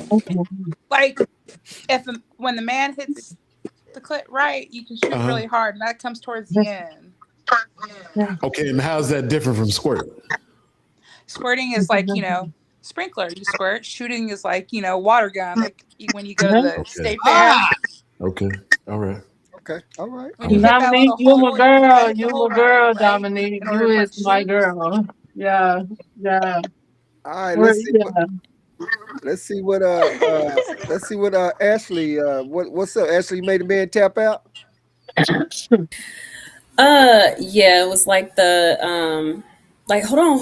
[SPEAKER 10] Like when the man hits the clit right, you can shoot
[SPEAKER 8] Uh
[SPEAKER 10] really hard, and that comes towards the end.
[SPEAKER 8] huh. Okay, and how's that different from squirt?
[SPEAKER 10] Squirting is like, sprinkler. You squirt. Shooting is like, water gun. Like when you go to the
[SPEAKER 8] Okay,
[SPEAKER 10] state fair,
[SPEAKER 2] Ah,
[SPEAKER 8] okay, all right.
[SPEAKER 1] Okay, all right,
[SPEAKER 10] when
[SPEAKER 1] all
[SPEAKER 10] you
[SPEAKER 1] right.
[SPEAKER 10] hit that
[SPEAKER 4] Dominique,
[SPEAKER 10] little
[SPEAKER 4] you my
[SPEAKER 10] hole, you gotta
[SPEAKER 4] girl.
[SPEAKER 10] hit the
[SPEAKER 4] You
[SPEAKER 10] hole
[SPEAKER 4] my
[SPEAKER 10] right,
[SPEAKER 4] girl,
[SPEAKER 10] right?
[SPEAKER 4] Dominique.
[SPEAKER 10] In
[SPEAKER 4] You
[SPEAKER 10] order for it
[SPEAKER 4] is
[SPEAKER 10] to
[SPEAKER 4] my
[SPEAKER 10] shoot.
[SPEAKER 4] girl. Yeah, yeah.
[SPEAKER 1] All right, let's see what
[SPEAKER 4] Yeah.
[SPEAKER 1] let's see what let's see what Ashley what's up? Ashley, you made a man tap out?
[SPEAKER 3] Yeah, it was like the like hold on,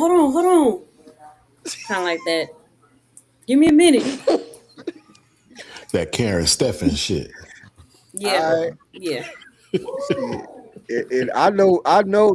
[SPEAKER 3] kind of like that. Give me a minute.
[SPEAKER 8] That Karen Stefan shit.
[SPEAKER 3] Yeah,
[SPEAKER 1] All right,
[SPEAKER 3] yeah.
[SPEAKER 1] shit. And I know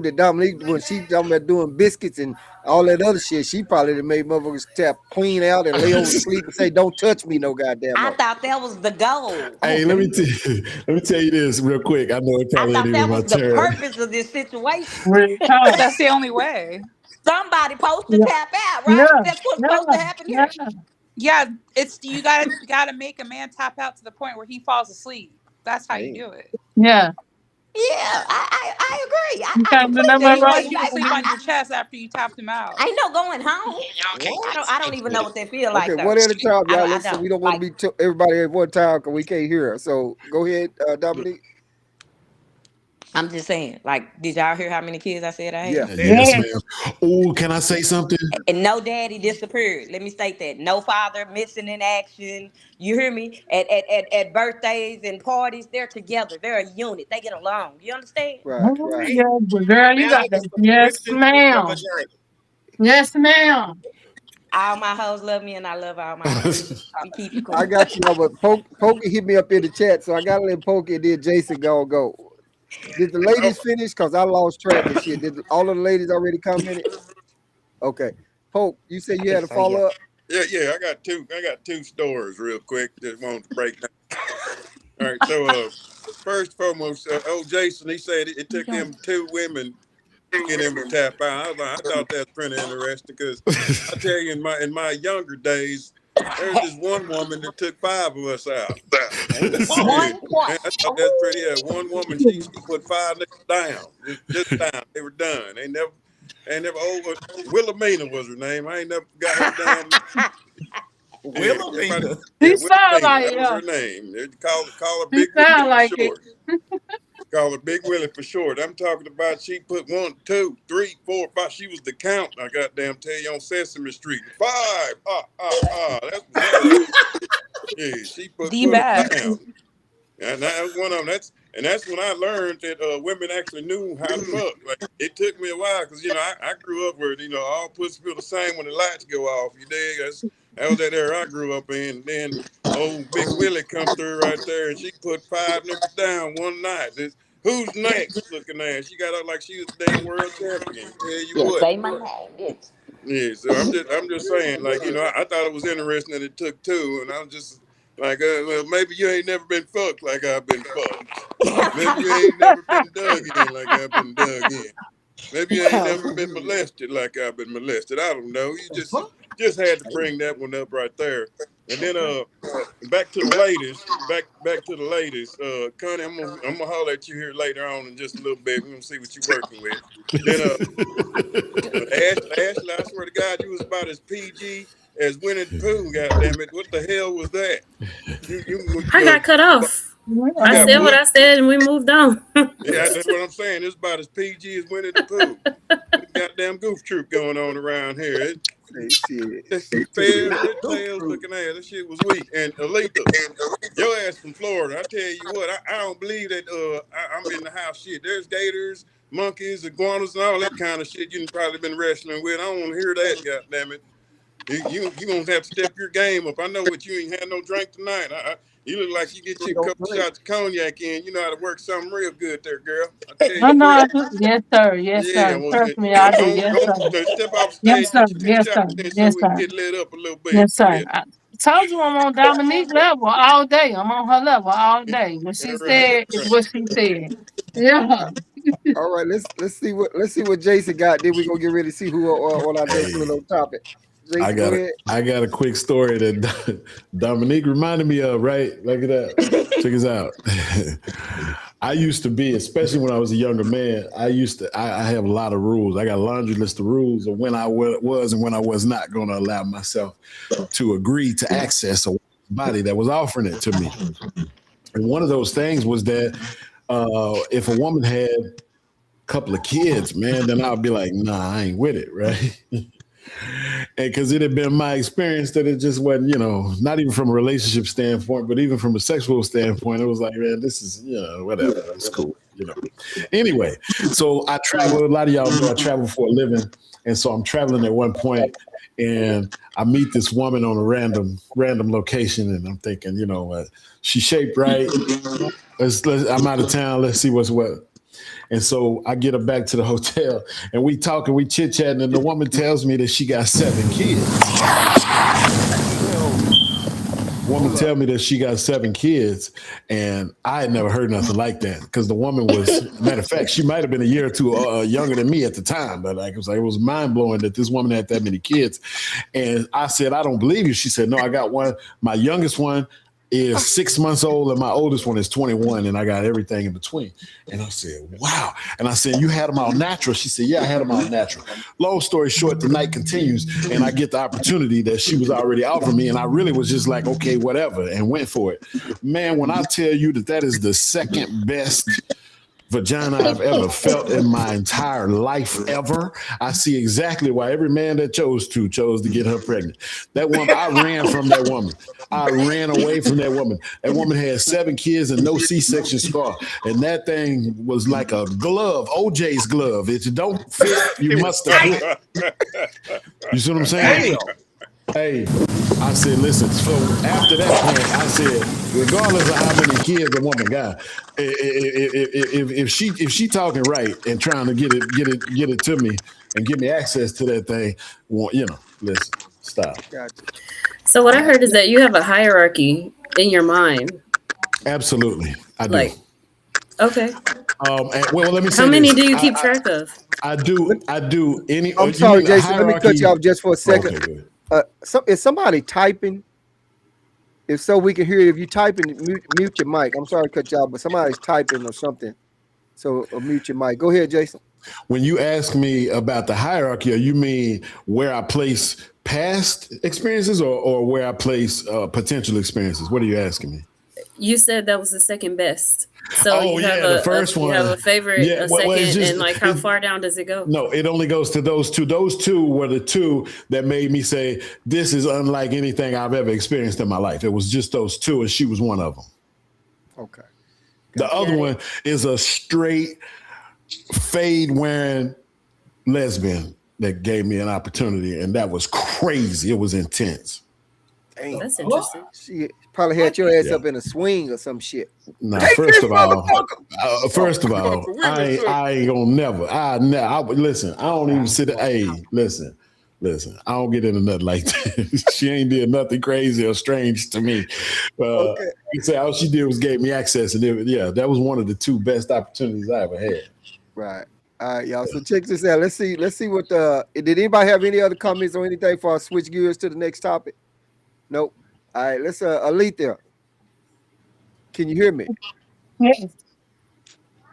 [SPEAKER 1] that Dominique when she talking about doing biscuits and all that other shit, she probably done made motherfuckers tap clean out and lay over sleep and say, "Don't touch me, no goddamn
[SPEAKER 5] I
[SPEAKER 1] more."
[SPEAKER 5] thought that was the goal.
[SPEAKER 8] Hey, let me tell you this real quick. I know it
[SPEAKER 5] I
[SPEAKER 8] probably ain't
[SPEAKER 5] thought
[SPEAKER 8] even
[SPEAKER 5] that
[SPEAKER 8] my
[SPEAKER 5] was the
[SPEAKER 8] turn.
[SPEAKER 5] purpose of this situation.
[SPEAKER 4] Real talk.
[SPEAKER 10] That's the only way.
[SPEAKER 5] Somebody supposed to
[SPEAKER 4] Yeah,
[SPEAKER 5] tap out, right?
[SPEAKER 4] yeah,
[SPEAKER 5] That's what's supposed to
[SPEAKER 4] yeah,
[SPEAKER 5] happen here.
[SPEAKER 4] yeah,
[SPEAKER 10] Yeah, it's you gotta make a man tap out to the point where he falls asleep. That's how you
[SPEAKER 1] Damn.
[SPEAKER 10] do it.
[SPEAKER 4] yeah.
[SPEAKER 5] Yeah, I agree.
[SPEAKER 4] You
[SPEAKER 5] I
[SPEAKER 4] can't do nothing
[SPEAKER 10] So
[SPEAKER 5] completely
[SPEAKER 4] but
[SPEAKER 10] he
[SPEAKER 4] rock
[SPEAKER 10] wants
[SPEAKER 5] agree.
[SPEAKER 10] you to sleep on
[SPEAKER 4] out.
[SPEAKER 10] your chest after you tapped him out.
[SPEAKER 5] Ain't no going home.
[SPEAKER 9] Y'all can't
[SPEAKER 1] What?
[SPEAKER 5] I don't even know
[SPEAKER 9] get
[SPEAKER 5] what that feel
[SPEAKER 1] Okay,
[SPEAKER 5] like though.
[SPEAKER 1] one at a time, y'all.
[SPEAKER 5] I
[SPEAKER 1] Let's so
[SPEAKER 5] don't
[SPEAKER 1] we don't want to
[SPEAKER 5] like.
[SPEAKER 1] be everybody at one time because we can't hear her. So go ahead, Dominique.
[SPEAKER 5] I'm just saying. Like, did y'all hear how many kids I said I
[SPEAKER 1] Yeah.
[SPEAKER 5] had?
[SPEAKER 8] Yes,
[SPEAKER 4] Yeah.
[SPEAKER 8] ma'am. Oh, can I say something?
[SPEAKER 5] And no daddy disappeared. Let me state that. No father missing in action. You hear me? At birthdays and parties, they're together. They're a unit. They get along. You understand?
[SPEAKER 1] Right,
[SPEAKER 4] Oh,
[SPEAKER 1] right.
[SPEAKER 6] Hey,
[SPEAKER 4] yeah, but girl,
[SPEAKER 6] may
[SPEAKER 4] you
[SPEAKER 6] I
[SPEAKER 4] got
[SPEAKER 6] give a
[SPEAKER 4] that. Yes,
[SPEAKER 6] subscription to a
[SPEAKER 4] ma'am.
[SPEAKER 6] vagina?
[SPEAKER 4] Yes, ma'am.
[SPEAKER 5] All my hoes love me and I love all my hoes. We keep it
[SPEAKER 1] I
[SPEAKER 5] cool.
[SPEAKER 1] got you. But Pokey hit me up in the chat, so I gotta let Pokey and then Jason go. Did the
[SPEAKER 7] Oh,
[SPEAKER 1] ladies finish? Cause I lost track of shit. Did all of the ladies already commented? Okay. Poke, you said
[SPEAKER 5] I
[SPEAKER 1] you
[SPEAKER 5] think
[SPEAKER 1] had a
[SPEAKER 5] so, yeah.
[SPEAKER 1] follow up.
[SPEAKER 7] yeah. I got two stories real quick. Just wanted to break down. All right. So, first and foremost, old Jason, he said it
[SPEAKER 5] You
[SPEAKER 7] took
[SPEAKER 5] doing?
[SPEAKER 7] him two women to get him to tap out. I thought that was pretty interesting because I tell you, in my younger days, there was this one woman that took five of us out.
[SPEAKER 1] Damn.
[SPEAKER 7] Yeah,
[SPEAKER 5] One
[SPEAKER 7] man,
[SPEAKER 5] woman.
[SPEAKER 7] I thought that's pretty. Yeah,
[SPEAKER 5] Ooh.
[SPEAKER 7] one woman, she put five niggas down, just down. They were done. They never over. Wilhelmina was her name. I ain't never got her damn. Yeah, everybody.
[SPEAKER 6] Wilhelmina.
[SPEAKER 7] Yeah,
[SPEAKER 4] He sound
[SPEAKER 7] Wilhelmina.
[SPEAKER 4] like
[SPEAKER 7] That was
[SPEAKER 4] yeah.
[SPEAKER 7] her name. They call her
[SPEAKER 4] He
[SPEAKER 7] Big
[SPEAKER 4] sound
[SPEAKER 7] Willie for
[SPEAKER 4] like it.
[SPEAKER 7] short. Call her Big Willie for short. I'm talking about she put one, two, three, four, five. She was the count. I goddamn tell you on Sesame Street. Five. That's what's up. Yeah, she
[SPEAKER 10] The
[SPEAKER 7] put them
[SPEAKER 10] best.
[SPEAKER 7] down. And that was one of them. That's when I learned that women actually knew how to fuck. Like it took me a while because I grew up where all pussy feel the same when the lights go off. You dig? That was that era I grew up in. And then old Big Willie come through right there, and she put five niggas down one night. Who's next? Looking ass. She got out like she was the damn world champion. Tell you
[SPEAKER 5] Yeah,
[SPEAKER 7] what.
[SPEAKER 5] say my name, bitch.
[SPEAKER 7] Yeah, so I'm just saying, like, I thought it was interesting that it took two, and I'm just like, well, maybe you ain't never been fucked like I've been fucked. Maybe you ain't never been dug in like I've been dug in. Maybe you ain't never been molested like I've been molested. I don't know. You just had to bring that one up right there. And then back to the ladies. Back to the ladies. Connie, I'm gonna holler at you here later on in just a little bit. We're gonna see what you're working with. Then but Ashley, I swear to God, you was about as PG as Winnie the Pooh. God damn it! What the hell was that?
[SPEAKER 3] I got cut off. I
[SPEAKER 7] got
[SPEAKER 3] said what
[SPEAKER 7] what?
[SPEAKER 3] I said and we moved on.
[SPEAKER 7] Yeah, that's what I'm saying. It's about as PG as Winnie the Pooh. Goddamn goof troop going on around here.
[SPEAKER 1] Hey, shit.
[SPEAKER 7] Fair, red tails looking ass. That shit was weak. And Aletha, your ass from Florida. I tell you what, I don't believe that I'm in the house shit. There's gators, monkeys, iguanas, and all that kind of shit you've probably been wrestling with. I don't want to hear that, goddamn it. You gonna have to step your game up. I know what you ain't had no drink tonight. You look like you get you a couple shots of cognac in. You know how to work something real good there, girl. I tell
[SPEAKER 4] Oh
[SPEAKER 7] you
[SPEAKER 4] no, I
[SPEAKER 7] what.
[SPEAKER 4] do. Yes, sir. Yes,
[SPEAKER 7] Yeah,
[SPEAKER 4] sir.
[SPEAKER 7] well,
[SPEAKER 4] Trust me, I do. Yes,
[SPEAKER 7] step off
[SPEAKER 4] yes,
[SPEAKER 7] stage,
[SPEAKER 4] sir.
[SPEAKER 7] get you 2
[SPEAKER 4] Yes,
[SPEAKER 7] shots
[SPEAKER 4] sir.
[SPEAKER 7] in so
[SPEAKER 4] Yes,
[SPEAKER 7] we can
[SPEAKER 4] sir.
[SPEAKER 7] get lit up a little bit.
[SPEAKER 4] Yes, sir.
[SPEAKER 7] Yeah,
[SPEAKER 4] I told you I'm on Dominique level all day. I'm on her level all day. What she
[SPEAKER 7] right,
[SPEAKER 4] said is
[SPEAKER 7] right.
[SPEAKER 4] what she said. Yeah.
[SPEAKER 1] All right, let's see what Jason got. Then we gonna get ready to see who on our next
[SPEAKER 8] Hey,
[SPEAKER 1] little topic. Jason, go ahead.
[SPEAKER 8] I got a quick story that Dominique reminded me of. Right, look at that. Check this out. I used to be, especially when I was a younger man. I have a lot of rules. I got a laundry list of rules of when I was and when I was not going to allow myself to agree to access a body that was offering it to me. And one of those things was that if a woman had a couple of kids, man, then I'll be like, nah, I ain't with it, right? And because it had been my experience that it just wasn't, not even from a relationship standpoint, but even from a sexual standpoint, it was like, man, this is, whatever, it's cool, Anyway, so I travel. A lot of y'all know I travel for a living, and so I'm traveling at one point, and I meet this woman on a random location, and I'm thinking, she's shaped right. I'm out of town. Let's see what's what. And so I get her back to the hotel, and we talking, we chit chatting, and the woman tells me that she got 7 kids. Woman tell me that she got 7 kids, and I had never heard nothing like that because the woman was, matter of fact, she might have been a year or two younger than me at the time, but it was mind blowing that this woman had that many kids. And I said, I don't believe you. She said, no, I got one. My youngest one is 6 months old, and my oldest one is 21, and I got everything in between. And I said, wow. And I said, you had them all natural? She said, yeah, I had them all natural. Long story short, the night continues, and I get the opportunity that she was already offering me, and I really was just like, okay, whatever, and went for it. Man, when I tell you that is the second best vagina I've ever felt in my entire life ever, I see exactly why every man that chose to get her pregnant. That woman, I ran from that woman. I ran away from that woman. That woman had 7 kids and no C-section scar. And that thing was like a glove, OJ's glove. If it don't fit, you must have quit. You see what I'm saying? Hey, I said, listen, so after that point, I said, regardless of how many kids a woman got, if she talking right and trying to get it to me and give me access to that thing, well, listen, stop.
[SPEAKER 1] Gotcha.
[SPEAKER 3] So what I heard is that you have a hierarchy in your mind.
[SPEAKER 8] Absolutely, I do.
[SPEAKER 3] Like, okay.
[SPEAKER 8] Well, let me say
[SPEAKER 3] how many
[SPEAKER 8] this.
[SPEAKER 3] do you keep track of?
[SPEAKER 8] I do. Any.
[SPEAKER 1] I'm sorry, Jason. Let me cut you off just for a second.
[SPEAKER 8] Okay,
[SPEAKER 1] is somebody typing? If so, we can hear you. If you typing, mute your mic. I'm sorry to cut you off, but somebody's typing or something. So mute your mic. Go ahead, Jason.
[SPEAKER 8] When you ask me about the hierarchy, you mean where I place past experiences or where I place potential experiences? What are you asking me?
[SPEAKER 3] You said that was the second best. So you have
[SPEAKER 8] the first one.
[SPEAKER 3] You have a favorite, a second, and like how far down does it go?
[SPEAKER 8] No, it only goes to those 2. Those 2 were the 2 that made me say, this is unlike anything I've ever experienced in my life. It was just those 2, and she was one of them.
[SPEAKER 1] Okay.
[SPEAKER 8] The other one is a straight fade wearing lesbian that gave me an opportunity, and that was crazy. It was intense.
[SPEAKER 1] Damn.
[SPEAKER 3] That's interesting.
[SPEAKER 1] She probably had your ass
[SPEAKER 8] Yeah.
[SPEAKER 1] up in a swing or some shit.
[SPEAKER 8] Now,
[SPEAKER 1] Take
[SPEAKER 8] first
[SPEAKER 1] this
[SPEAKER 8] of all,
[SPEAKER 1] motherfucker.
[SPEAKER 8] first of all,
[SPEAKER 7] Motherfucker, really, sir.
[SPEAKER 8] I ain't gonna never. I would listen. I don't even sit. Hey, listen. I don't get into nothing like that. She ain't did nothing crazy or strange to me.
[SPEAKER 1] Okay.
[SPEAKER 8] You say all she did was gave me access, and yeah, that was one of the two best opportunities I ever had.
[SPEAKER 1] Right. All right, y'all. So check this out. Let's see. Let's see what the. Did anybody have any other comments or anything before I switch gears to the next topic? Nope. All right. Let's Alethea. Can you hear me?
[SPEAKER 4] Yes.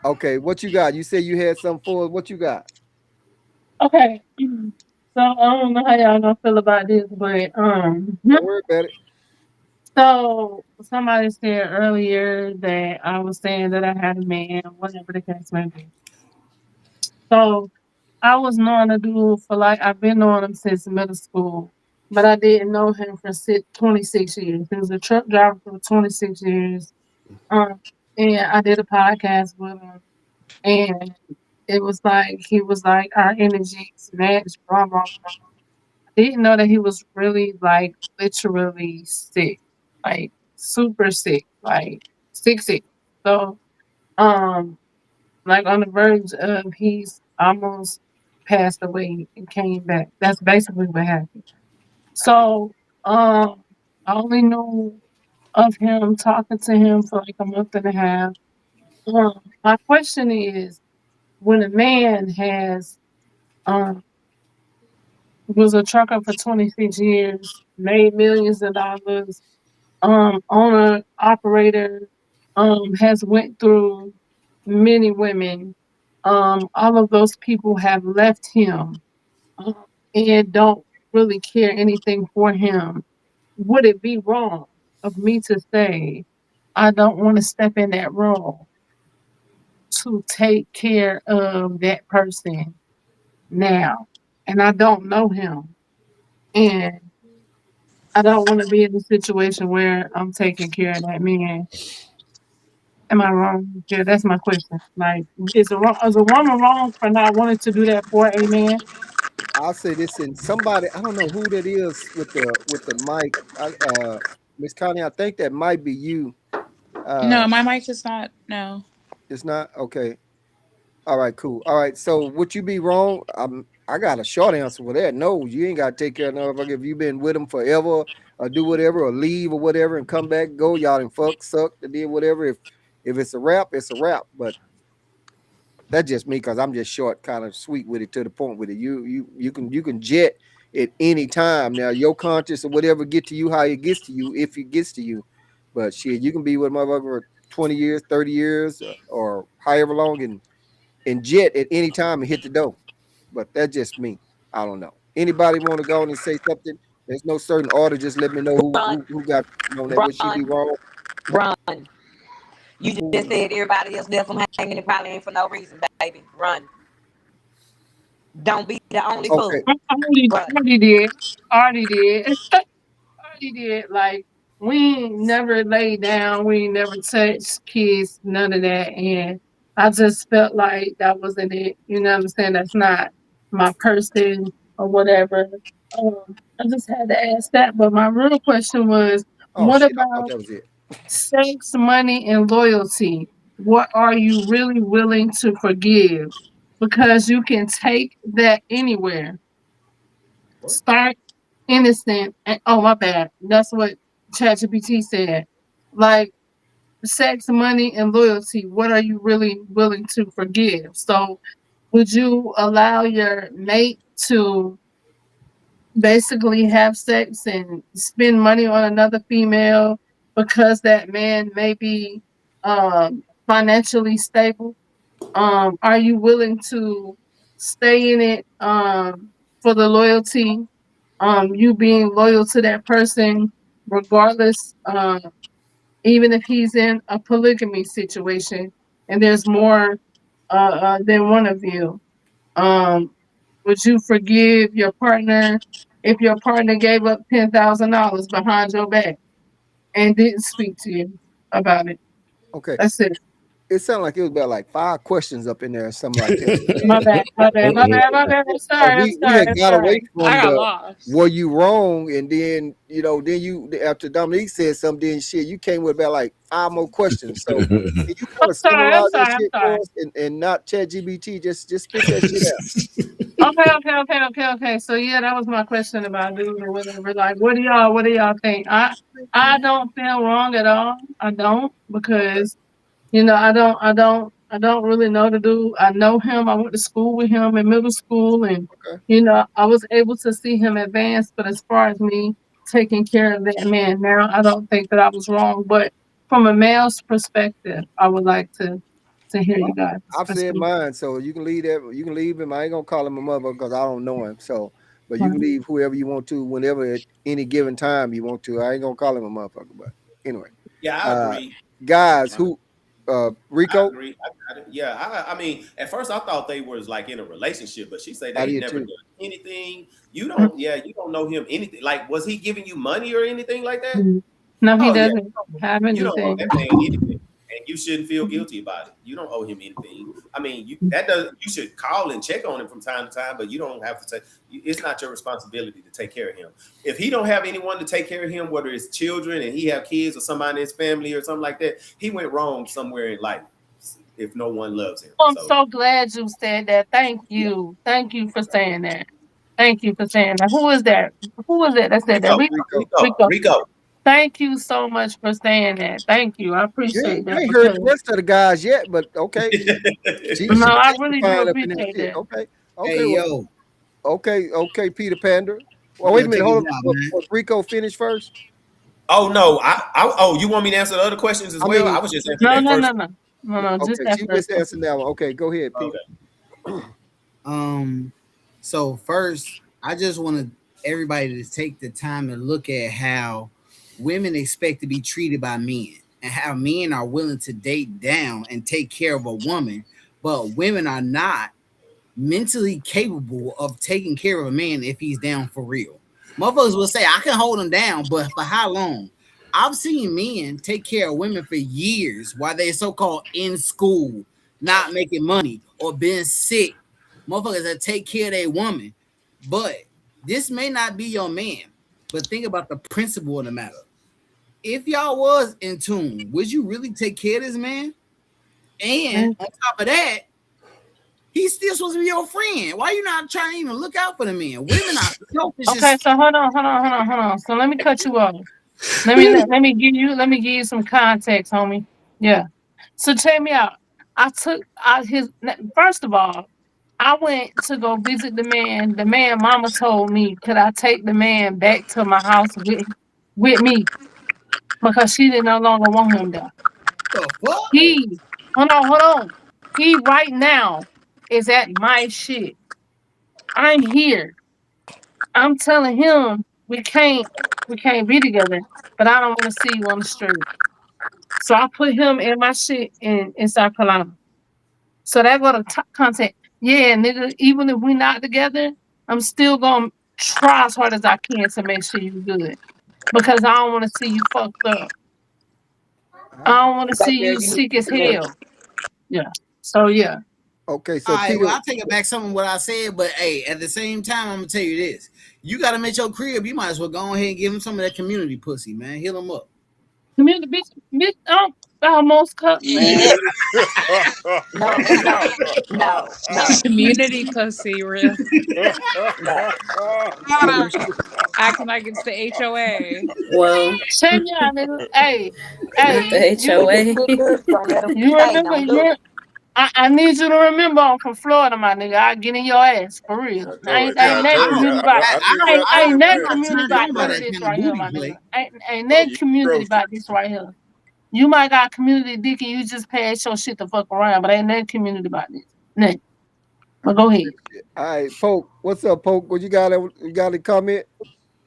[SPEAKER 1] Okay. What you got? You said you had something for us. What you got?
[SPEAKER 4] Okay. So I don't know how y'all gonna feel about this, but
[SPEAKER 1] Don't worry about it.
[SPEAKER 4] so somebody said earlier that I was saying that I had a man, whatever the case may be. So I was knowing a dude for like I've been knowing him since middle school, but I didn't know him for 26 years. He was a truck driver for 26 years. Um, and I did a podcast with him, and it was like he was like our energies matched, blah blah blah. I didn't know that he was really like literally sick, like super sick, like sick. So um like on the verge of he's almost passed away and came back. That's basically what happened. So I only knew of him talking to him for like a month and a half. My question is when a man has um was a trucker for 26 years, made millions of dollars, owner, operator, has went through many women. All of those people have left him um, and don't really care anything for him. Would it be wrong of me to say I don't want to step in that role to take care of that person now? And I don't know him. And I don't want to be in a situation where I'm taking care of that man. Am I wrong? Yeah, that's my question. Like, is a woman wrong for not wanting to do that for a man?
[SPEAKER 1] I'll say this, and somebody I don't know who that is with the mic. Miss Connie, I think that might be you. Uh,
[SPEAKER 10] No, my mic is not. No.
[SPEAKER 1] it's not okay. All right, cool. All right, so would you be wrong? I got a short answer for that. No, you ain't got to take care of no motherfucker if you been with them forever or do whatever or leave or whatever and come back, go y'all and fuck, suck, and did whatever. If it's a wrap, it's a wrap. But that's just me because I'm just short, kind of sweet with it to the point with it. You can jet at any time. Now your conscience or whatever get to you how it gets to you if it gets to you. But shit, you can be with motherfucker for 20 years, 30 years, or however long and jet at any time and hit the door. But that's just me. I don't know. Anybody want to go on and say something? There's no certain order. Just let me know
[SPEAKER 5] Run,
[SPEAKER 1] who got on that. Would she be
[SPEAKER 5] run,
[SPEAKER 1] wrong?
[SPEAKER 5] run. You just
[SPEAKER 1] Who?
[SPEAKER 5] said everybody else left them hanging. It probably ain't for no reason, baby. Run. Don't be the only
[SPEAKER 1] Okay.
[SPEAKER 5] fool.
[SPEAKER 4] I
[SPEAKER 5] Run.
[SPEAKER 4] already did. I already did. Already did. Like we ain't never laid down. We ain't never touched kids. None of that. And I just felt like that wasn't it. You know what I'm saying? That's not my person or whatever. I just had to ask that. But my real question was,
[SPEAKER 1] Oh
[SPEAKER 4] what
[SPEAKER 1] shit! I thought
[SPEAKER 4] about
[SPEAKER 1] that was it.
[SPEAKER 4] sex, money, and loyalty? What are you really willing to forgive? Because you can take that anywhere.
[SPEAKER 6] What?
[SPEAKER 4] Start innocent and oh my bad. That's what ChatGPT said. Like sex, money, and loyalty, what are you really willing to forgive? So would you allow your mate to basically have sex and spend money on another female because that man may be financially stable? Are you willing to stay in it for the loyalty? You being loyal to that person, regardless, even if he's in a polygamy situation and there's more than one of you. Um, would you forgive your partner if your partner gave up $10,000 behind your back and didn't speak to you about it?
[SPEAKER 1] Okay.
[SPEAKER 4] That's it.
[SPEAKER 1] it sounded like it was about like 5 questions up in there or something like that.
[SPEAKER 4] My bad, my bad, my bad, my bad. I'm sorry, I'm
[SPEAKER 1] We
[SPEAKER 4] sorry,
[SPEAKER 1] had
[SPEAKER 4] I'm
[SPEAKER 1] got away
[SPEAKER 4] sorry.
[SPEAKER 3] I
[SPEAKER 1] from
[SPEAKER 3] got
[SPEAKER 1] the
[SPEAKER 3] lost.
[SPEAKER 1] were you wrong, and then then you after Dominique said something, then shit, you came with about like 5 more questions. So can you kind
[SPEAKER 4] I'm
[SPEAKER 1] of
[SPEAKER 4] sorry, I'm
[SPEAKER 1] summarize that
[SPEAKER 4] sorry, I'm
[SPEAKER 1] shit for
[SPEAKER 4] sorry.
[SPEAKER 1] us and not chat GBT? Just spit that shit out.
[SPEAKER 4] Okay. So yeah, that was my question about dude or whatever. Like, what do y'all think? I don't feel wrong at all. I don't
[SPEAKER 1] Okay.
[SPEAKER 4] because I don't really know the dude. I know him. I went to school with him in middle school, and
[SPEAKER 1] Okay.
[SPEAKER 4] I was able to see him advance. But as far as me taking care of that man now, I don't think that I was wrong. But from a male's perspective, I would like to hear
[SPEAKER 1] Well,
[SPEAKER 4] you guys'
[SPEAKER 1] I've said
[SPEAKER 4] perspective.
[SPEAKER 1] mine, so you can leave that. You can leave him. I ain't gonna call him a mother because I don't know him. So, but you can
[SPEAKER 4] Right.
[SPEAKER 1] leave whoever you want to, whenever at any given time you want to. I ain't gonna call him a motherfucker. But anyway,
[SPEAKER 6] Yeah, I
[SPEAKER 1] uh,
[SPEAKER 6] agree.
[SPEAKER 1] guys,
[SPEAKER 6] I
[SPEAKER 1] who,
[SPEAKER 6] I
[SPEAKER 1] Rico,
[SPEAKER 6] agree. I got it. Yeah, I mean, at first I thought they was like in a relationship, but she said
[SPEAKER 1] I
[SPEAKER 6] they
[SPEAKER 1] did
[SPEAKER 6] never
[SPEAKER 1] too.
[SPEAKER 6] done anything. You don't, yeah, you don't know him anything. Like, was he giving you money or anything like that?
[SPEAKER 4] Mhm. No, he
[SPEAKER 6] Oh yeah,
[SPEAKER 4] doesn't have
[SPEAKER 6] you don't owe
[SPEAKER 4] anything.
[SPEAKER 6] that man anything, and you shouldn't feel guilty about it. You don't owe him anything. I mean, that does. You should call and check on him from time to time, but you don't have to take. It's not your responsibility to take care of him. If he don't have anyone to take care of him, whether it's children and he have kids or somebody in his family or something like that, he went wrong somewhere in life. If no one loves him,
[SPEAKER 4] I'm
[SPEAKER 6] so
[SPEAKER 4] so glad you said that. Thank
[SPEAKER 6] yeah.
[SPEAKER 4] you. Thank you for saying that. Thank you for saying that. Who is that? Who is it that said that?
[SPEAKER 6] Rico,
[SPEAKER 4] Rico.
[SPEAKER 1] Rico.
[SPEAKER 6] Rico,
[SPEAKER 4] Rico.
[SPEAKER 6] Rico.
[SPEAKER 4] Thank you so much for saying that. Thank you. I appreciate
[SPEAKER 1] You
[SPEAKER 4] that
[SPEAKER 1] ain't heard
[SPEAKER 4] because
[SPEAKER 1] the rest of the guys yet, but okay,
[SPEAKER 4] no,
[SPEAKER 1] she
[SPEAKER 4] I really do
[SPEAKER 1] testifying up in that
[SPEAKER 4] appreciate
[SPEAKER 1] shit.
[SPEAKER 4] that.
[SPEAKER 1] Okay,
[SPEAKER 2] Hey,
[SPEAKER 1] okay, well,
[SPEAKER 2] yo,
[SPEAKER 1] okay, Peter Pander. Well, wait
[SPEAKER 2] yo,
[SPEAKER 1] a minute,
[SPEAKER 2] check this
[SPEAKER 1] hold on.
[SPEAKER 2] out, man.
[SPEAKER 1] Was Rico finished first?
[SPEAKER 6] Oh no, oh, you want me to answer the other questions as
[SPEAKER 1] I
[SPEAKER 6] well?
[SPEAKER 1] mean,
[SPEAKER 6] I was just answering
[SPEAKER 4] No,
[SPEAKER 6] that
[SPEAKER 4] no,
[SPEAKER 6] first
[SPEAKER 4] no, no. No, no, just
[SPEAKER 1] okay, she
[SPEAKER 4] after that
[SPEAKER 1] just answered
[SPEAKER 4] question.
[SPEAKER 1] that one. Okay, go ahead,
[SPEAKER 6] one.
[SPEAKER 1] Peter.
[SPEAKER 6] Okay.
[SPEAKER 2] So first, I just want everybody to take the time to look at how women expect to be treated by men and how men are willing to date down and take care of a woman, but women are not mentally capable of taking care of a man if he's down for real. Motherfuckers will say, I can hold him down, but for how long? I've seen men take care of women for years while they're so called in school, not making money, or being sick. Motherfuckers that take care of their woman. But this may not be your man. But think about the principle of the matter. If y'all was in tune, would you really take care of this man? And
[SPEAKER 4] Mm.
[SPEAKER 2] on top of that, he's still supposed to be your friend. Why you not trying to even look out for the man? Women are selfish
[SPEAKER 4] Okay,
[SPEAKER 2] as
[SPEAKER 4] so hold on. So let me cut you off. Let me give you some context, homie. Yeah. So check me out. I took out his first of all, I went to go visit the man. The man mama told me, could I take the man back to my house with me? Because she didn't no longer want him there.
[SPEAKER 2] the fuck.
[SPEAKER 4] He hold on. He right now is at my shit. I'm here. I'm telling him we can't be together, but I don't want to see you on the street. So I put him in my shit in South Carolina. So that go to content. Yeah, nigga, even if we not together, I'm still gonna try as hard as I can to make sure you good. Because I don't want to see you fucked up. I don't want to see you sick as hell. Yeah. So yeah.
[SPEAKER 1] Okay,
[SPEAKER 2] All
[SPEAKER 1] so
[SPEAKER 2] right,
[SPEAKER 1] Peter,
[SPEAKER 2] well, I'll take it back some of what I said, but hey, at the same time, I'm gonna tell you this: you gotta make your crib. You might as well go ahead and give him some of that community pussy, man. Heal him up.
[SPEAKER 4] Community bitch, almost cut, man.
[SPEAKER 5] No, no, no, no,
[SPEAKER 10] Community pussy, real.
[SPEAKER 5] no.
[SPEAKER 10] Acting like it's the HOA.
[SPEAKER 3] Well,
[SPEAKER 4] Check me out, nigga.
[SPEAKER 3] not
[SPEAKER 4] Hey,
[SPEAKER 3] the HOA.
[SPEAKER 5] Don't let them.
[SPEAKER 4] you
[SPEAKER 5] Hey,
[SPEAKER 4] remember
[SPEAKER 5] don't do it.
[SPEAKER 4] I need you to remember I'm from Florida, my nigga. I get in your ass for real.
[SPEAKER 2] I,
[SPEAKER 4] Ain't that
[SPEAKER 2] I don't,
[SPEAKER 4] community about
[SPEAKER 2] I don't, I
[SPEAKER 4] ain't
[SPEAKER 2] don't,
[SPEAKER 4] that
[SPEAKER 2] I'm not
[SPEAKER 4] community
[SPEAKER 2] turned
[SPEAKER 4] about
[SPEAKER 2] on by
[SPEAKER 4] none of
[SPEAKER 2] that
[SPEAKER 4] this
[SPEAKER 2] kind of
[SPEAKER 4] right here,
[SPEAKER 2] booty
[SPEAKER 4] my nigga.
[SPEAKER 2] play.
[SPEAKER 4] Ain't
[SPEAKER 7] Oh,
[SPEAKER 4] that
[SPEAKER 7] you
[SPEAKER 4] community
[SPEAKER 7] roasted.
[SPEAKER 4] about this right here. You might got community dick and you just pass your shit the fuck around, but ain't that community about this. Nah. But go ahead.
[SPEAKER 1] all right, Poke, what's up, Poke? What you got? You got a comment?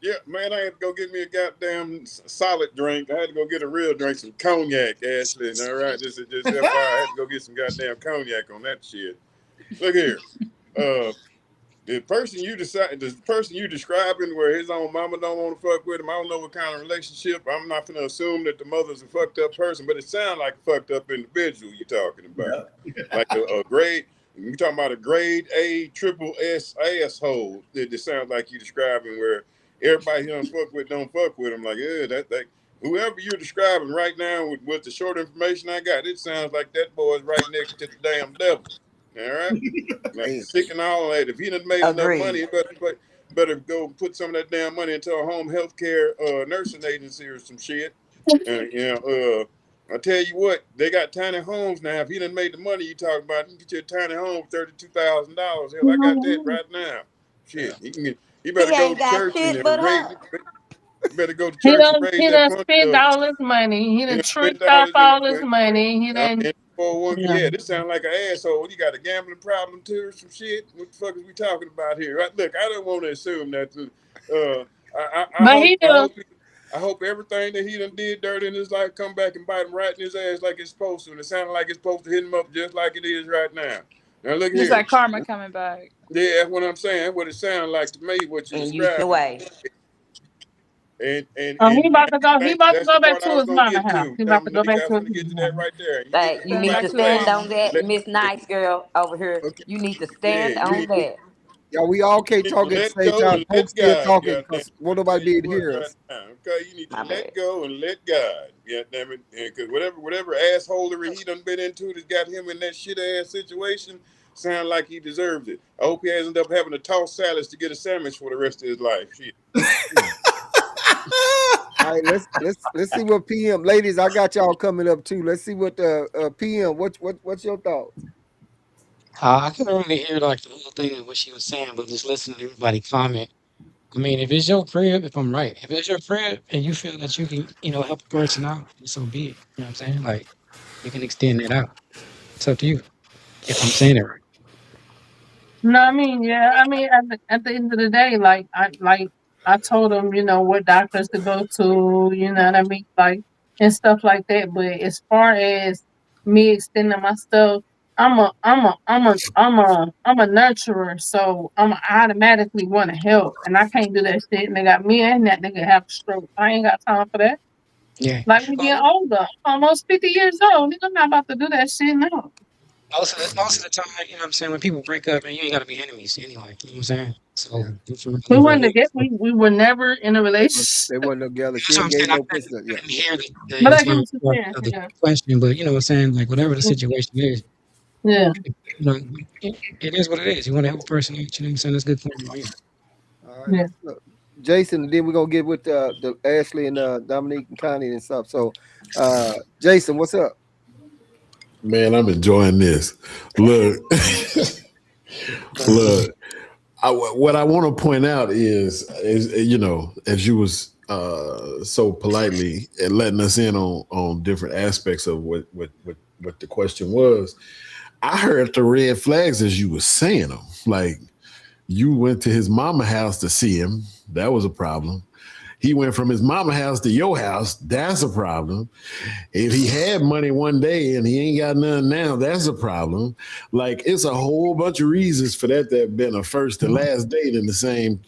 [SPEAKER 7] Yeah, man, I had to go get me a goddamn solid drink. I had to go get a real drink, some cognac, Ashley. All right, this is just FYI. I had to go get some goddamn cognac on that shit. Look here. Uh, the person you describing where his own mama don't want to fuck with him. I don't know what kind of relationship. I'm not gonna assume that the mother's a fucked up person, but it sounds like a fucked up individual you talking about. Like a grade. You talking about a grade A triple S asshole. It sounds like you describing where everybody he don't fuck with don't fuck with him. Like, yeah, that whoever you're describing right now with the short information I got, it sounds like that boy's right next to the damn devil. All right. Like
[SPEAKER 1] Hey,
[SPEAKER 7] sick and all that. If he done made enough money,
[SPEAKER 5] Agreed.
[SPEAKER 7] he better go put some of that damn money into a home health care nursing agency or some shit. I tell you what, they got tiny homes now. If he done made the money you talking about, you can get you a tiny home for $32,000. Hell, I got that right now. Shit, he better
[SPEAKER 5] He
[SPEAKER 7] go
[SPEAKER 5] ain't
[SPEAKER 7] to
[SPEAKER 5] got
[SPEAKER 7] church
[SPEAKER 5] shit
[SPEAKER 7] and
[SPEAKER 5] but
[SPEAKER 7] raise.
[SPEAKER 5] her.
[SPEAKER 7] You better go to church and raise
[SPEAKER 4] he
[SPEAKER 7] that
[SPEAKER 4] done
[SPEAKER 7] money
[SPEAKER 4] spent
[SPEAKER 7] up.
[SPEAKER 4] all his money. He
[SPEAKER 7] You
[SPEAKER 4] done
[SPEAKER 7] know, spent
[SPEAKER 4] tricked
[SPEAKER 7] all
[SPEAKER 4] off
[SPEAKER 7] his
[SPEAKER 4] all his
[SPEAKER 7] money.
[SPEAKER 4] money. He done,
[SPEAKER 7] And 401,
[SPEAKER 4] yeah.
[SPEAKER 7] yeah, this sounds like an asshole. You got a gambling problem too or some shit. What the fuck is we talking about here? Look, I don't want to assume that. I
[SPEAKER 4] But
[SPEAKER 7] hope
[SPEAKER 4] he do.
[SPEAKER 7] I hope everything that he done did dirty in his life come back and bite him right in his ass like it's supposed to. And it sounds like it's supposed to hit him up just like it is right now. Now look
[SPEAKER 10] It's
[SPEAKER 7] here.
[SPEAKER 10] like karma coming back.
[SPEAKER 7] Yeah, that's what I'm saying. That's what it sounds like to me. What you're
[SPEAKER 5] And you the
[SPEAKER 7] describing.
[SPEAKER 5] way.
[SPEAKER 7] And and
[SPEAKER 4] Oh, he
[SPEAKER 7] and
[SPEAKER 4] about to go. He about to
[SPEAKER 7] that's the
[SPEAKER 4] go back
[SPEAKER 7] part I
[SPEAKER 4] to
[SPEAKER 7] was
[SPEAKER 4] his
[SPEAKER 7] gonna
[SPEAKER 4] mama
[SPEAKER 7] get
[SPEAKER 4] house.
[SPEAKER 7] to.
[SPEAKER 4] He about to go
[SPEAKER 7] Dominique,
[SPEAKER 4] back
[SPEAKER 7] I
[SPEAKER 4] to
[SPEAKER 7] was
[SPEAKER 4] his
[SPEAKER 7] gonna get to that
[SPEAKER 4] mama.
[SPEAKER 7] right there. You need
[SPEAKER 5] Hey,
[SPEAKER 7] to
[SPEAKER 5] you
[SPEAKER 7] go
[SPEAKER 10] Going
[SPEAKER 5] need
[SPEAKER 7] back
[SPEAKER 5] to
[SPEAKER 10] back
[SPEAKER 7] to
[SPEAKER 10] to his
[SPEAKER 5] stand
[SPEAKER 7] class.
[SPEAKER 5] on
[SPEAKER 10] mama.
[SPEAKER 5] that,
[SPEAKER 7] Let,
[SPEAKER 5] Miss Nice Girl over here.
[SPEAKER 7] okay,
[SPEAKER 5] You need to
[SPEAKER 7] yeah,
[SPEAKER 5] stand on that.
[SPEAKER 1] yeah, we all can't
[SPEAKER 7] need to
[SPEAKER 1] talk at the
[SPEAKER 7] let
[SPEAKER 1] same
[SPEAKER 7] go
[SPEAKER 1] time.
[SPEAKER 7] and
[SPEAKER 1] Folks
[SPEAKER 7] let
[SPEAKER 1] still
[SPEAKER 7] God.
[SPEAKER 1] talking
[SPEAKER 7] God damn
[SPEAKER 1] because
[SPEAKER 7] it.
[SPEAKER 1] won't
[SPEAKER 7] Tell
[SPEAKER 1] nobody be
[SPEAKER 7] you
[SPEAKER 1] able to
[SPEAKER 7] what,
[SPEAKER 1] hear
[SPEAKER 7] right
[SPEAKER 1] us.
[SPEAKER 7] now. Okay, you need to
[SPEAKER 5] My bad.
[SPEAKER 7] let go and let God. Yeah, damn it. Because whatever assholery he done been into that's got him in that shit ass situation, sound like he deserves it. I hope he hasn't up having to toss salads to get a sandwich for the rest of his life. Shit.
[SPEAKER 1] Hmm. All right, let's see what PM ladies. I got y'all coming up too. Let's see what PM. What's your thoughts?
[SPEAKER 9] I couldn't really hear like the whole thing of what she was saying, but just listening to everybody comment. I mean, if it's your crib, if I'm right, if it's your crib and you feel that you can, help a person out, so be it. You know what I'm saying? Like you can extend it out. It's up to you. If I'm saying it right.
[SPEAKER 4] No, I mean, yeah, I mean, at the end of the day, I told him, what doctors to go to, you know what I mean, like and stuff like that. But as far as me extending my stuff, I'm a nurturer, so I automatically want to help, and I can't do that shit. And they got me and that nigga have a stroke. I ain't got time for that.
[SPEAKER 9] Yeah.
[SPEAKER 4] Like we
[SPEAKER 9] Well,
[SPEAKER 4] getting older, almost 50 years old. Nigga, I'm not about to do that shit now.
[SPEAKER 9] most of the time, what I'm saying, when people break up, and you ain't gotta be enemies anyway. You know what I'm saying? So
[SPEAKER 1] Yeah,
[SPEAKER 4] We
[SPEAKER 9] for
[SPEAKER 4] wasn't
[SPEAKER 9] me,
[SPEAKER 4] together. We were never in a relationship.
[SPEAKER 1] they wasn't together. She
[SPEAKER 9] that's what
[SPEAKER 1] ain't
[SPEAKER 9] I'm saying.
[SPEAKER 1] gave
[SPEAKER 9] I
[SPEAKER 1] no
[SPEAKER 9] couldn't,
[SPEAKER 1] pussy.
[SPEAKER 9] I
[SPEAKER 1] Yeah.
[SPEAKER 9] couldn't hear the
[SPEAKER 4] But I get
[SPEAKER 9] entire
[SPEAKER 4] what you're
[SPEAKER 9] part
[SPEAKER 4] saying.
[SPEAKER 9] of the
[SPEAKER 4] Yeah.
[SPEAKER 9] question, but you know what I'm saying? Like whatever the situation is,
[SPEAKER 4] Yeah.
[SPEAKER 9] it is what it is. You want to help a person out, you know what I'm saying? That's good for you.
[SPEAKER 1] All right,
[SPEAKER 4] Yeah.
[SPEAKER 1] let's look. Jason, and then we're gonna get with the Ashley and Dominique and Connie and stuff. So, Jason, what's up?
[SPEAKER 8] Man, I'm enjoying this. Look, look. What I want to point out is as you was so politely and letting us in on different aspects of what the question was. I heard the red flags as you were saying them. Like you went to his mama house to see him. That was a problem. He went from his mama house to your house. That's a problem. If he had money one day and he ain't got none now, that's a problem. Like it's a whole bunch of reasons for that to have been a first and last date in the same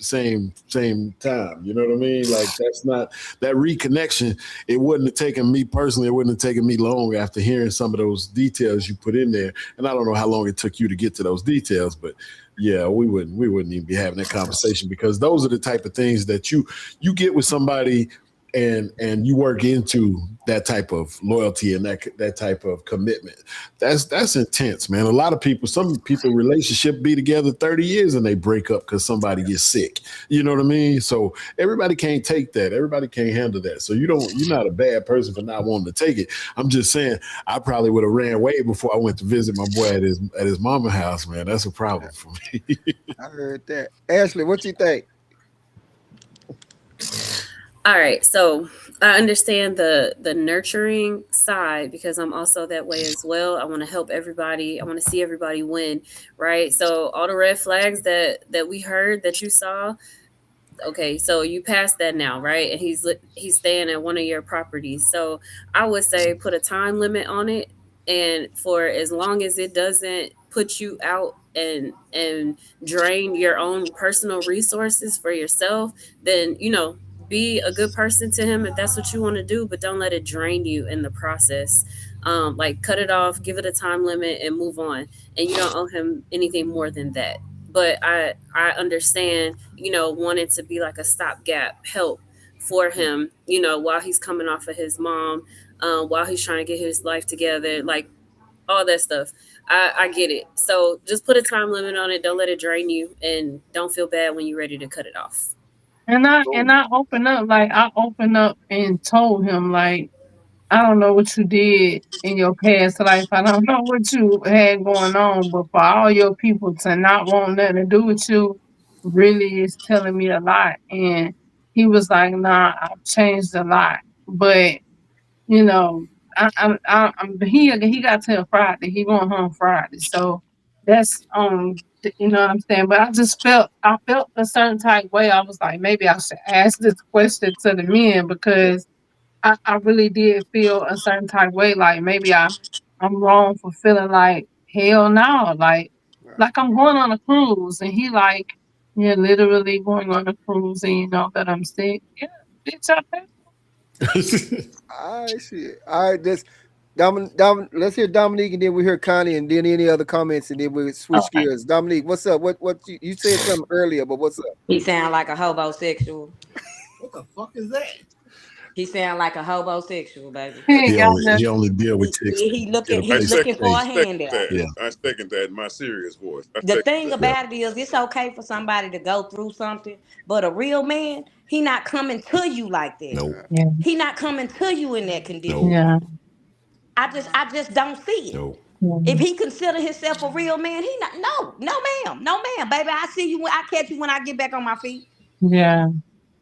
[SPEAKER 8] time. You know what I mean? Like that's not that reconnection. It wouldn't have taken me personally. It wouldn't have taken me long after hearing some of those details you put in there. And I don't know how long it took you to get to those details, but yeah, we wouldn't even be having that conversation because those are the type of things that you get with somebody and you work into that type of loyalty and that type of commitment. That's intense, man. A lot of people, some people relationship be together 30 years and they break up because somebody gets sick. You know what I mean? So everybody can't take that. Everybody can't handle that. So you're not a bad person for not wanting to take it. I'm just saying I probably would have ran away before I went to visit my boy at his mama house, man. That's a problem for me.
[SPEAKER 1] I heard that. Ashley, what you think?
[SPEAKER 3] All right, so I understand the nurturing side because I'm also that way as well. I want to help everybody. I want to see everybody win, right? So all the red flags that we heard that you saw, okay, so you passed that now, right? And he's staying at one of your properties. So I would say put a time limit on it, and for as long as it doesn't put you out and drain your own personal resources for yourself, then be a good person to him if that's what you want to do, but don't let it drain you in the process. Like cut it off, give it a time limit, and move on. And you don't owe him anything more than that. But I understand, wanting to be like a stopgap help for him, while he's coming off of his mom, while he's trying to get his life together, like all that stuff. I get it. So just put a time limit on it. Don't let it drain you, and don't feel bad when you're ready to cut it off.
[SPEAKER 1] Boom.
[SPEAKER 4] I opened up and told him like I don't know what you did in your past life. I don't know what you had going on, but for all your people to not want nothing to do with you really is telling me a lot. And he was like, "Nah, I've changed a lot." But you know, he got till Friday. He going home Friday, so that's you know what I'm saying. But I felt a certain type way. I was like, maybe I should ask this question to the men
[SPEAKER 1] Yeah.
[SPEAKER 4] because I really did feel a certain type way. Like maybe I'm wrong for feeling like hell no.
[SPEAKER 1] Right.
[SPEAKER 4] Like I'm going on a cruise and he like, you're literally going on a cruise and you know that I'm sick. Yeah, bitch, I think.
[SPEAKER 1] All right, shit. All right, let's hear Dominique, and then we hear Connie, and then any other comments, and then we switch
[SPEAKER 4] Okay.
[SPEAKER 1] gears. Dominique, what's up? What you said something earlier, but what's up?
[SPEAKER 5] He sound like a hobosexual.
[SPEAKER 2] What the fuck is that?
[SPEAKER 5] He sound like a hobosexual, baby.
[SPEAKER 4] He
[SPEAKER 8] he
[SPEAKER 4] ain't got
[SPEAKER 8] only he
[SPEAKER 4] nothing.
[SPEAKER 8] only deal with chicks
[SPEAKER 5] He
[SPEAKER 8] in
[SPEAKER 5] looking
[SPEAKER 8] a
[SPEAKER 7] I
[SPEAKER 5] he
[SPEAKER 8] basic
[SPEAKER 7] second,
[SPEAKER 5] looking for a
[SPEAKER 8] state.
[SPEAKER 7] second
[SPEAKER 5] handout.
[SPEAKER 7] that.
[SPEAKER 8] Yeah.
[SPEAKER 7] I second that in my serious voice. I
[SPEAKER 5] The
[SPEAKER 7] second
[SPEAKER 5] thing
[SPEAKER 7] that.
[SPEAKER 8] Yeah.
[SPEAKER 5] about it is it's okay for somebody to go through something, but a real man, he not coming to you like that.
[SPEAKER 8] Nope.
[SPEAKER 1] Right.
[SPEAKER 4] Yeah,
[SPEAKER 5] He not coming to you in that
[SPEAKER 8] Nope.
[SPEAKER 5] condition.
[SPEAKER 4] yeah,
[SPEAKER 5] I just don't see it.
[SPEAKER 8] Nope.
[SPEAKER 5] If
[SPEAKER 4] yeah,
[SPEAKER 5] he consider himself a real man, he not no ma'am, no ma'am, baby. I see you when I catch you when I get back on my feet.
[SPEAKER 4] yeah.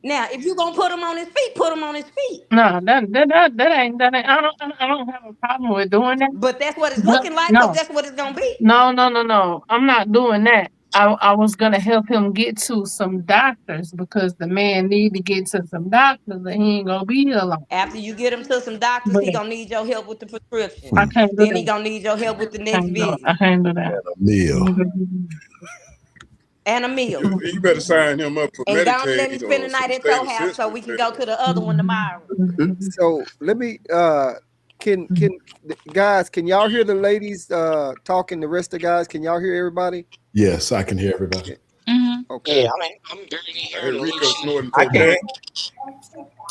[SPEAKER 5] Now, if you gonna put him on his feet, put him on his feet.
[SPEAKER 4] No, that ain't. I don't have a problem with doing that.
[SPEAKER 5] But that's what it's
[SPEAKER 4] But
[SPEAKER 5] looking like, because
[SPEAKER 4] no,
[SPEAKER 5] that's what it's gonna be.
[SPEAKER 4] no. I'm not doing that. I was gonna help him get to some doctors because the man need to get to some doctors and he ain't gonna be here long.
[SPEAKER 5] After you get him to some doctors,
[SPEAKER 4] But
[SPEAKER 5] he gonna need your help with the prescription.
[SPEAKER 4] I can't do
[SPEAKER 5] Then he
[SPEAKER 4] that.
[SPEAKER 5] gonna need your help with the next
[SPEAKER 4] Can't do it.
[SPEAKER 5] visit
[SPEAKER 4] I can't do that.
[SPEAKER 8] And a meal.
[SPEAKER 5] and a meal.
[SPEAKER 7] You better sign him up for
[SPEAKER 5] And go and let him
[SPEAKER 7] Medicaid
[SPEAKER 5] spend
[SPEAKER 7] or
[SPEAKER 5] the
[SPEAKER 7] some
[SPEAKER 5] night at
[SPEAKER 7] state
[SPEAKER 5] your house so
[SPEAKER 7] assistance.
[SPEAKER 5] we can go to the other one tomorrow.
[SPEAKER 1] So let me can guys, can y'all hear the ladies talking? The rest of the guys, can y'all hear everybody?
[SPEAKER 8] Yes, I can hear everybody.
[SPEAKER 1] Okay.
[SPEAKER 9] Yeah, I mean, I'm barely
[SPEAKER 7] I
[SPEAKER 9] hearing
[SPEAKER 7] hear Rico
[SPEAKER 9] Alicia.
[SPEAKER 7] snorting
[SPEAKER 6] I
[SPEAKER 7] cocaine.
[SPEAKER 6] can't.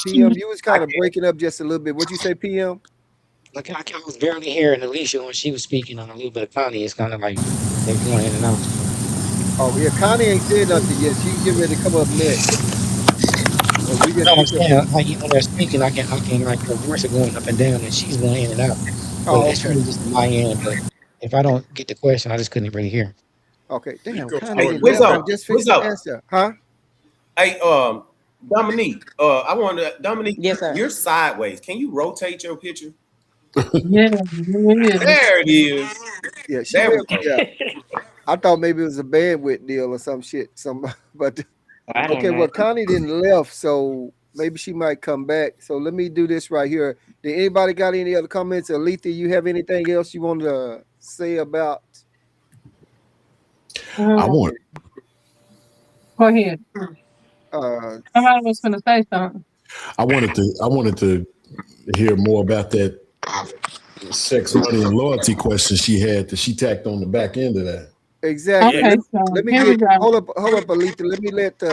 [SPEAKER 1] PM, you was
[SPEAKER 6] I
[SPEAKER 1] kind of
[SPEAKER 6] can't.
[SPEAKER 1] breaking up just a little bit. What you say, PM?
[SPEAKER 9] Like I was barely hearing Alicia when she was speaking on a little bit of Connie. It's kind of like they're going in and out.
[SPEAKER 1] Oh yeah, Connie ain't said nothing yet. She get ready to come up next. So we
[SPEAKER 9] No,
[SPEAKER 1] just
[SPEAKER 9] I'm
[SPEAKER 1] pick up.
[SPEAKER 9] saying like when they're speaking, I can like her voice are going up and down, and she's going in and out. But
[SPEAKER 1] Oh,
[SPEAKER 9] it's
[SPEAKER 1] okay.
[SPEAKER 9] probably just on my end. But if I don't get the question, I just couldn't really hear.
[SPEAKER 1] Okay. Damn,
[SPEAKER 7] Rico
[SPEAKER 1] Connie
[SPEAKER 6] Hey,
[SPEAKER 1] didn't
[SPEAKER 7] snorting
[SPEAKER 6] what's
[SPEAKER 1] left. I
[SPEAKER 6] up?
[SPEAKER 7] cocaine.
[SPEAKER 1] just
[SPEAKER 6] What's
[SPEAKER 1] fixed to
[SPEAKER 6] up?
[SPEAKER 1] ask her. Huh?
[SPEAKER 6] Hey, Dominique. I want to Dominique.
[SPEAKER 5] Yes, sir.
[SPEAKER 6] You're sideways. Can you rotate your picture?
[SPEAKER 4] Yeah, yeah.
[SPEAKER 6] There it is.
[SPEAKER 1] Yeah, she
[SPEAKER 6] There
[SPEAKER 1] may
[SPEAKER 6] we
[SPEAKER 1] have,
[SPEAKER 6] go.
[SPEAKER 1] yeah. I thought maybe it was a bandwidth deal or some shit. But
[SPEAKER 5] I don't
[SPEAKER 1] okay,
[SPEAKER 5] know.
[SPEAKER 1] well, Connie didn't left, so maybe she might come back. So let me do this right here. Did anybody got any other comments? Alethea, you have anything else you want to say about
[SPEAKER 8] I want
[SPEAKER 4] Go ahead.
[SPEAKER 1] uh
[SPEAKER 4] Somebody was gonna say something.
[SPEAKER 8] I wanted to hear more about that sex, money, and loyalty question she had that she tacked on the back end of that.
[SPEAKER 1] exactly.
[SPEAKER 4] Okay,
[SPEAKER 1] Let,
[SPEAKER 4] so
[SPEAKER 1] let me
[SPEAKER 4] here we
[SPEAKER 1] get
[SPEAKER 4] go.
[SPEAKER 1] hold up, Alethea. Let me let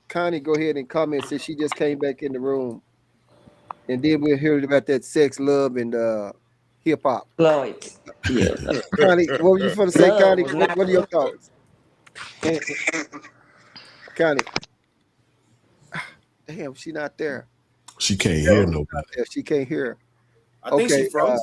[SPEAKER 1] Connie go ahead and comment since she just came back in the room. And then we'll hear about that sex, love, and hip hop.
[SPEAKER 5] Lloyd. Yes.
[SPEAKER 1] Connie, what were you going to say,
[SPEAKER 5] Love
[SPEAKER 1] Connie?
[SPEAKER 5] was not
[SPEAKER 1] What are your thoughts? Connie, damn, she not there.
[SPEAKER 8] She can't hear
[SPEAKER 6] Yeah.
[SPEAKER 8] nobody.
[SPEAKER 1] Yeah, she can't hear.
[SPEAKER 6] I think she
[SPEAKER 1] Okay,
[SPEAKER 6] froze.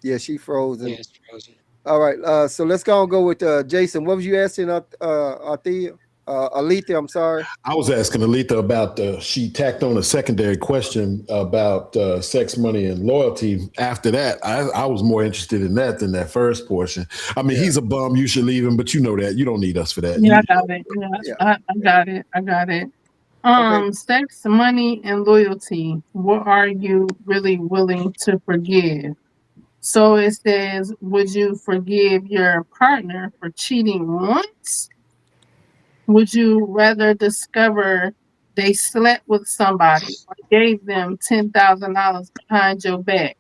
[SPEAKER 1] yeah, she frozen.
[SPEAKER 9] Yeah, it's frozen.
[SPEAKER 1] All right, so let's go with Jason. What was you asking, Alethea? Alethea, I'm sorry.
[SPEAKER 8] I was asking Alita about she tacked on a secondary question about sex, money, and loyalty. After that, I was more interested in that than that first portion. I mean,
[SPEAKER 1] Yeah,
[SPEAKER 8] he's a bum. You should leave him, but you know that. You don't need us for that.
[SPEAKER 4] Yeah, I
[SPEAKER 8] You,
[SPEAKER 4] got it. Yeah,
[SPEAKER 1] yeah.
[SPEAKER 4] I got it. I got it.
[SPEAKER 1] Okay.
[SPEAKER 4] Sex, money, and loyalty. What are you really willing to forgive? So it says, would you forgive your partner for cheating once? Would you rather discover they slept with somebody or gave them $10,000 behind your back?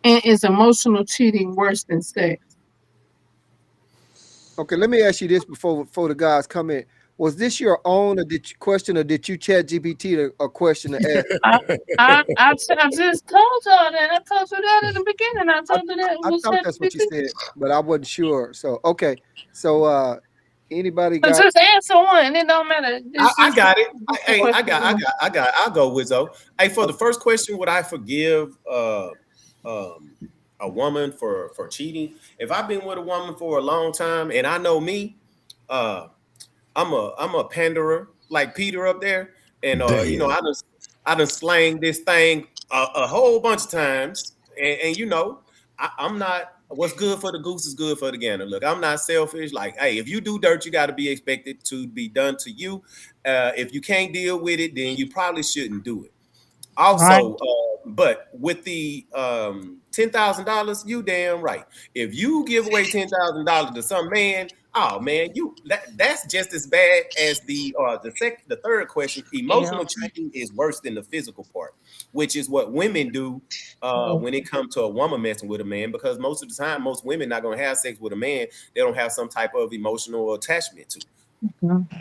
[SPEAKER 4] And is emotional cheating worse than sex?
[SPEAKER 1] Okay, let me ask you this before the guys come in. Was this your own or question, or did you chat GPT a question to ask?
[SPEAKER 4] I just told y'all that. I told you that in the beginning. I
[SPEAKER 1] I,
[SPEAKER 4] told you that it
[SPEAKER 1] I
[SPEAKER 4] was
[SPEAKER 1] thought that's what you
[SPEAKER 4] ChatGPT.
[SPEAKER 1] said, but I wasn't sure. So okay, so anybody
[SPEAKER 4] But
[SPEAKER 1] got?
[SPEAKER 4] just answer one. It don't matter. It's
[SPEAKER 6] I
[SPEAKER 4] just
[SPEAKER 6] got it.
[SPEAKER 4] just a
[SPEAKER 6] Hey,
[SPEAKER 4] question.
[SPEAKER 6] I'll go with Zoe. Hey, for the first question, would I forgive a woman for cheating? If I've been with a woman for a long time and I know me, uh, I'm a panderer like Peter up there, and
[SPEAKER 8] Damn.
[SPEAKER 6] I done slang this thing a whole bunch of times, and I'm not. What's good for the goose is good for the gander. Look, I'm not selfish. Like, hey, if you do dirt, you got to be expected to be done to you. If you can't deal with it, then you probably shouldn't do it.
[SPEAKER 4] Right.
[SPEAKER 6] Also, but with the $10,000, you damn right. If you give away $10,000 to some man, oh man, that's just as bad as the third question.
[SPEAKER 4] Yeah.
[SPEAKER 6] Emotional cheating is worse than the physical part, which is what women do when it comes to a woman messing with a man. Because most of the time, most women not gonna have sex with a man they don't have some type of emotional attachment to.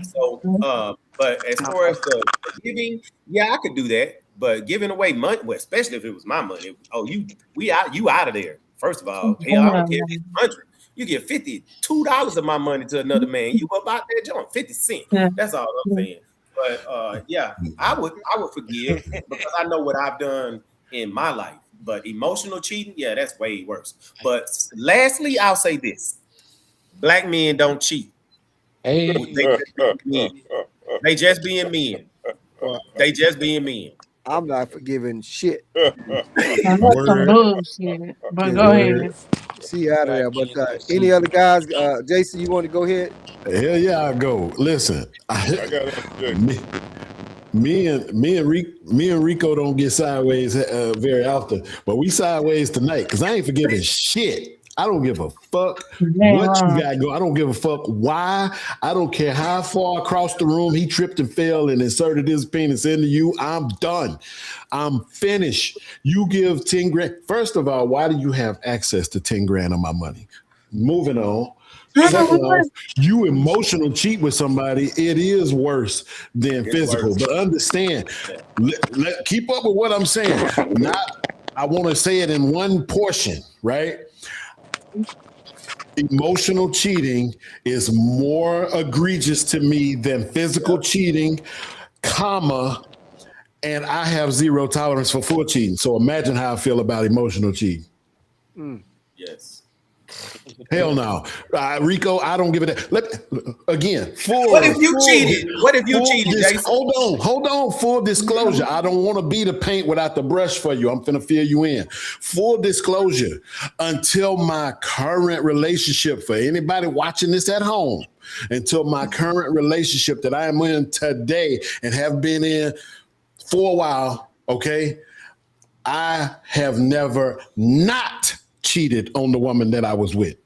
[SPEAKER 6] So, but as far as the giving, yeah, I could do that. But giving away money, well, especially if it was my money, oh, you out of there. First of all, hell, I don't care if it's 100. You get $52 of my money to another man. You up out there, John, 50 cents.
[SPEAKER 4] Yeah.
[SPEAKER 6] That's all I'm saying. But yeah, I would forgive because I know what I've done in my life. But emotional cheating, yeah, that's way worse. But lastly, I'll say this: black men don't cheat.
[SPEAKER 9] Hey,
[SPEAKER 6] They just being men.
[SPEAKER 1] Well,
[SPEAKER 6] They just being men.
[SPEAKER 1] I'm not forgiving shit.
[SPEAKER 4] Now, that's some
[SPEAKER 8] Word.
[SPEAKER 4] bullshit. But
[SPEAKER 1] Yeah,
[SPEAKER 4] go ahead.
[SPEAKER 8] Word.
[SPEAKER 1] see out of
[SPEAKER 9] black
[SPEAKER 1] there. But
[SPEAKER 9] men don't
[SPEAKER 1] any
[SPEAKER 9] cheat.
[SPEAKER 1] other guys? Jason, you want to go ahead?
[SPEAKER 8] Hell yeah, I go. Listen,
[SPEAKER 7] I got it.
[SPEAKER 8] me, me and Rico don't get sideways very often, but we sideways tonight because I ain't forgiving shit. I don't give a fuck
[SPEAKER 4] Damn
[SPEAKER 8] what you
[SPEAKER 4] wrong.
[SPEAKER 8] got going. I don't give a fuck why. I don't care how far across the room he tripped and fell and inserted his penis into you. I'm done. I'm finished. You give 10 grand. First of all, why do you have access to 10 grand of my money? Moving on. Second off, you emotional cheat with somebody, it is worse than
[SPEAKER 6] It's
[SPEAKER 8] physical.
[SPEAKER 6] worse.
[SPEAKER 8] But understand, keep up with what I'm saying. I want to say it in one portion, right? Emotional cheating is more egregious to me than physical cheating, comma, and I have zero tolerance for full cheating. So imagine how I feel about emotional cheating.
[SPEAKER 6] Yes.
[SPEAKER 8] Hell no. Rico, I don't give it again,
[SPEAKER 6] What if you cheated? What if you cheated, Jason?
[SPEAKER 8] Hold on. Full disclosure. I don't want to be the paint without the brush for you. I'm finna fill you in. Full disclosure. Until my current relationship, for anybody watching this at home, until my current relationship that I am in today and have been in for a while, okay, I have never not cheated on the woman that I was with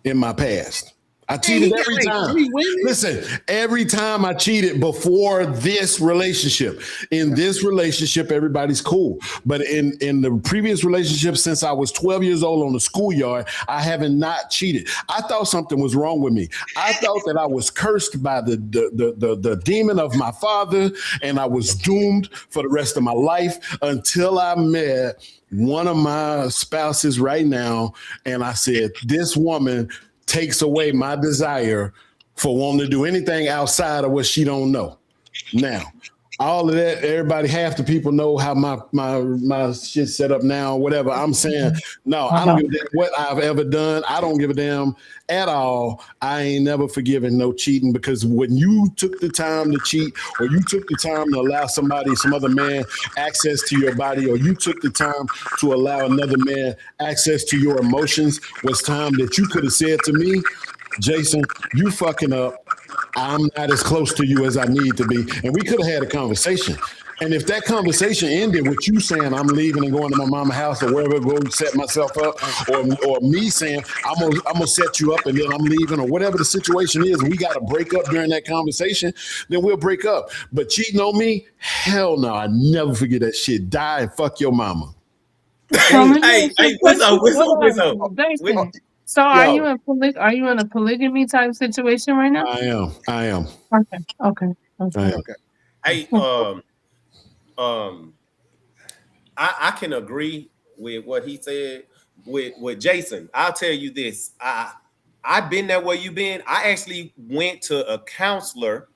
[SPEAKER 8] in my past. I cheated every time. Listen, every time I cheated before this relationship. In this relationship, everybody's cool. But in the previous relationship, since I was 12 years old on the schoolyard, I haven't not cheated. I thought something was wrong with me. I thought that I was cursed by the demon of my father, and I was doomed for the rest of my life until I met one of my spouses right now, and I said, this woman takes away my desire for wanting to do anything outside of what she don't know. Now, all of that, everybody, half the people know how my shit's set up now, whatever. I'm saying, no, I don't give a damn what I've ever done. I don't give a damn at all. I ain't never forgiven no cheating, because when you took the time to cheat, or you took the time to allow some other man access to your body, or you took the time to allow another man access to your emotions, was time that you could have said to me, Jason, you fucking up. I'm not as close to you as I need to be. And we could have had a conversation. And if that conversation ended with you saying I'm leaving and going to my mama's house or wherever, go set myself up, or me saying I'm gonna set you up and then I'm leaving or whatever the situation is, and we got to break up during that conversation, then we'll break up. But cheating on me, hell no, I never forget that shit. Die and fuck your mama.
[SPEAKER 4] So let me ask you a
[SPEAKER 6] What's up?
[SPEAKER 4] question.
[SPEAKER 6] What's
[SPEAKER 4] Hold
[SPEAKER 6] up? What's
[SPEAKER 4] on,
[SPEAKER 6] up?
[SPEAKER 4] Jason. So
[SPEAKER 1] Yo,
[SPEAKER 4] are you in a polygamy type situation right now?
[SPEAKER 8] I am. I am.
[SPEAKER 4] Okay. Okay.
[SPEAKER 8] I
[SPEAKER 4] Okay.
[SPEAKER 8] am.
[SPEAKER 1] okay.
[SPEAKER 6] Hey, um, I can agree with what he said with Jason. I'll tell you this. I've been there where you've been. I actually went to a counselor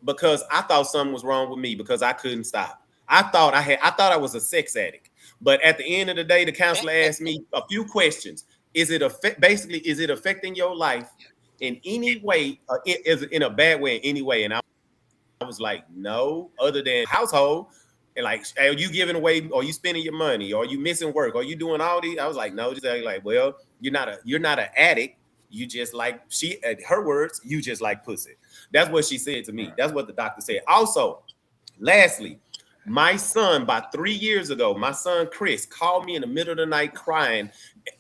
[SPEAKER 6] because I thought something was wrong with me because I couldn't stop. I thought I was a sex addict. But at the end of the day, the counselor asked me a few questions. Basically, is it affecting your life in any way, is it in a bad way in any way? And I was like, no, other than household. And like, are you giving away? Are you spending your money? Are you missing work? Are you doing all these? I was like, no. Just like, well, you're not an addict. You just like her words, you just like pussy. That's what she said to me. That's what the doctor said. Also, lastly, my son, about 3 years ago, my son Chris called me in the middle of the night crying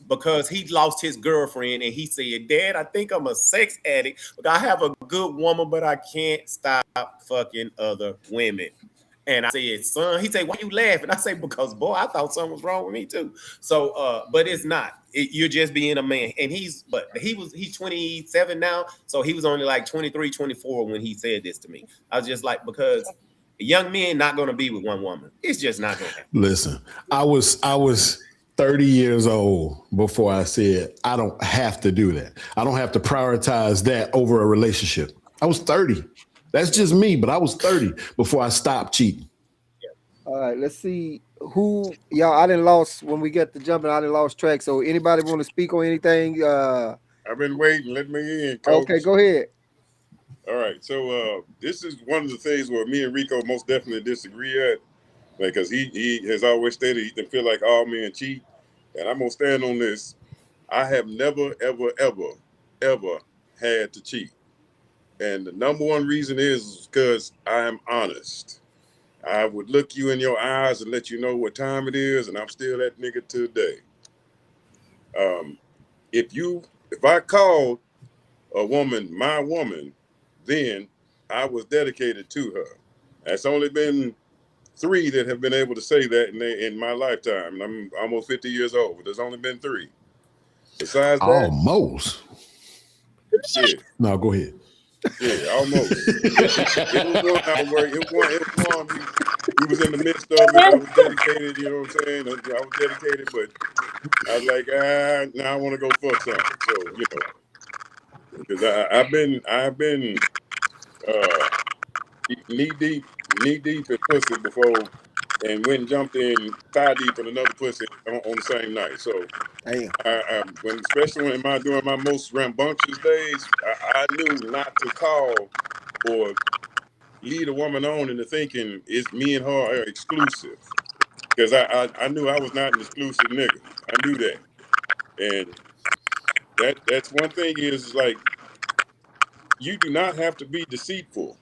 [SPEAKER 6] because he lost his girlfriend, and he said, Dad, I think I'm a sex addict. I have a good woman, but I can't stop fucking other women. And I said, son, he said, why you laughing? I say, because boy, I thought something was wrong with me too. So, but it's not. You're just being a man. And he's 27 now. So he was only like 23, 24 when he said this to me. I was just like, because young men not going to be with one woman. It's just not going to happen.
[SPEAKER 8] Listen, I was 30 years old before I said I don't have to do that. I don't have to prioritize that over a relationship. I was 30. That's just me, but I was 30 before I stopped cheating.
[SPEAKER 1] All right, let's see who y'all. I didn't lost when we get to jumping. I didn't lost track. So anybody want to speak on anything?
[SPEAKER 7] I've been waiting. Let me in,
[SPEAKER 1] Okay,
[SPEAKER 7] coach.
[SPEAKER 1] go ahead.
[SPEAKER 7] All right. So this is one of the things where me and Rico most definitely disagree at, because he has always stated he can feel like all men cheat, and I'm gonna stand on this. I have never, ever, ever, ever had to cheat, and the number one reason is because I am honest. I would look you in your eyes and let you know what time it is, and I'm still that nigga today. Um, if I called a woman my woman, then I was dedicated to her. That's only been three that have been able to say that in my lifetime. And I'm almost 50 years old, but there's only been three. Besides that,
[SPEAKER 8] Almost.
[SPEAKER 7] yeah,
[SPEAKER 8] No, go ahead.
[SPEAKER 7] yeah, almost. It was one I was working. It was one we was in the midst of it. I was dedicated, you know what I'm saying? I was dedicated, but I was like, now I want to go fuck something. So, because I've been uh, knee deep in pussy before, and went and jumped in thigh deep in another pussy on the same night. So,
[SPEAKER 1] Damn.
[SPEAKER 7] especially during my most rambunctious days, I knew not to call or lead a woman on into thinking it's me and her are exclusive, because I knew I was not an exclusive nigga. I knew that, and that's one thing is like, you do not have to be deceitful.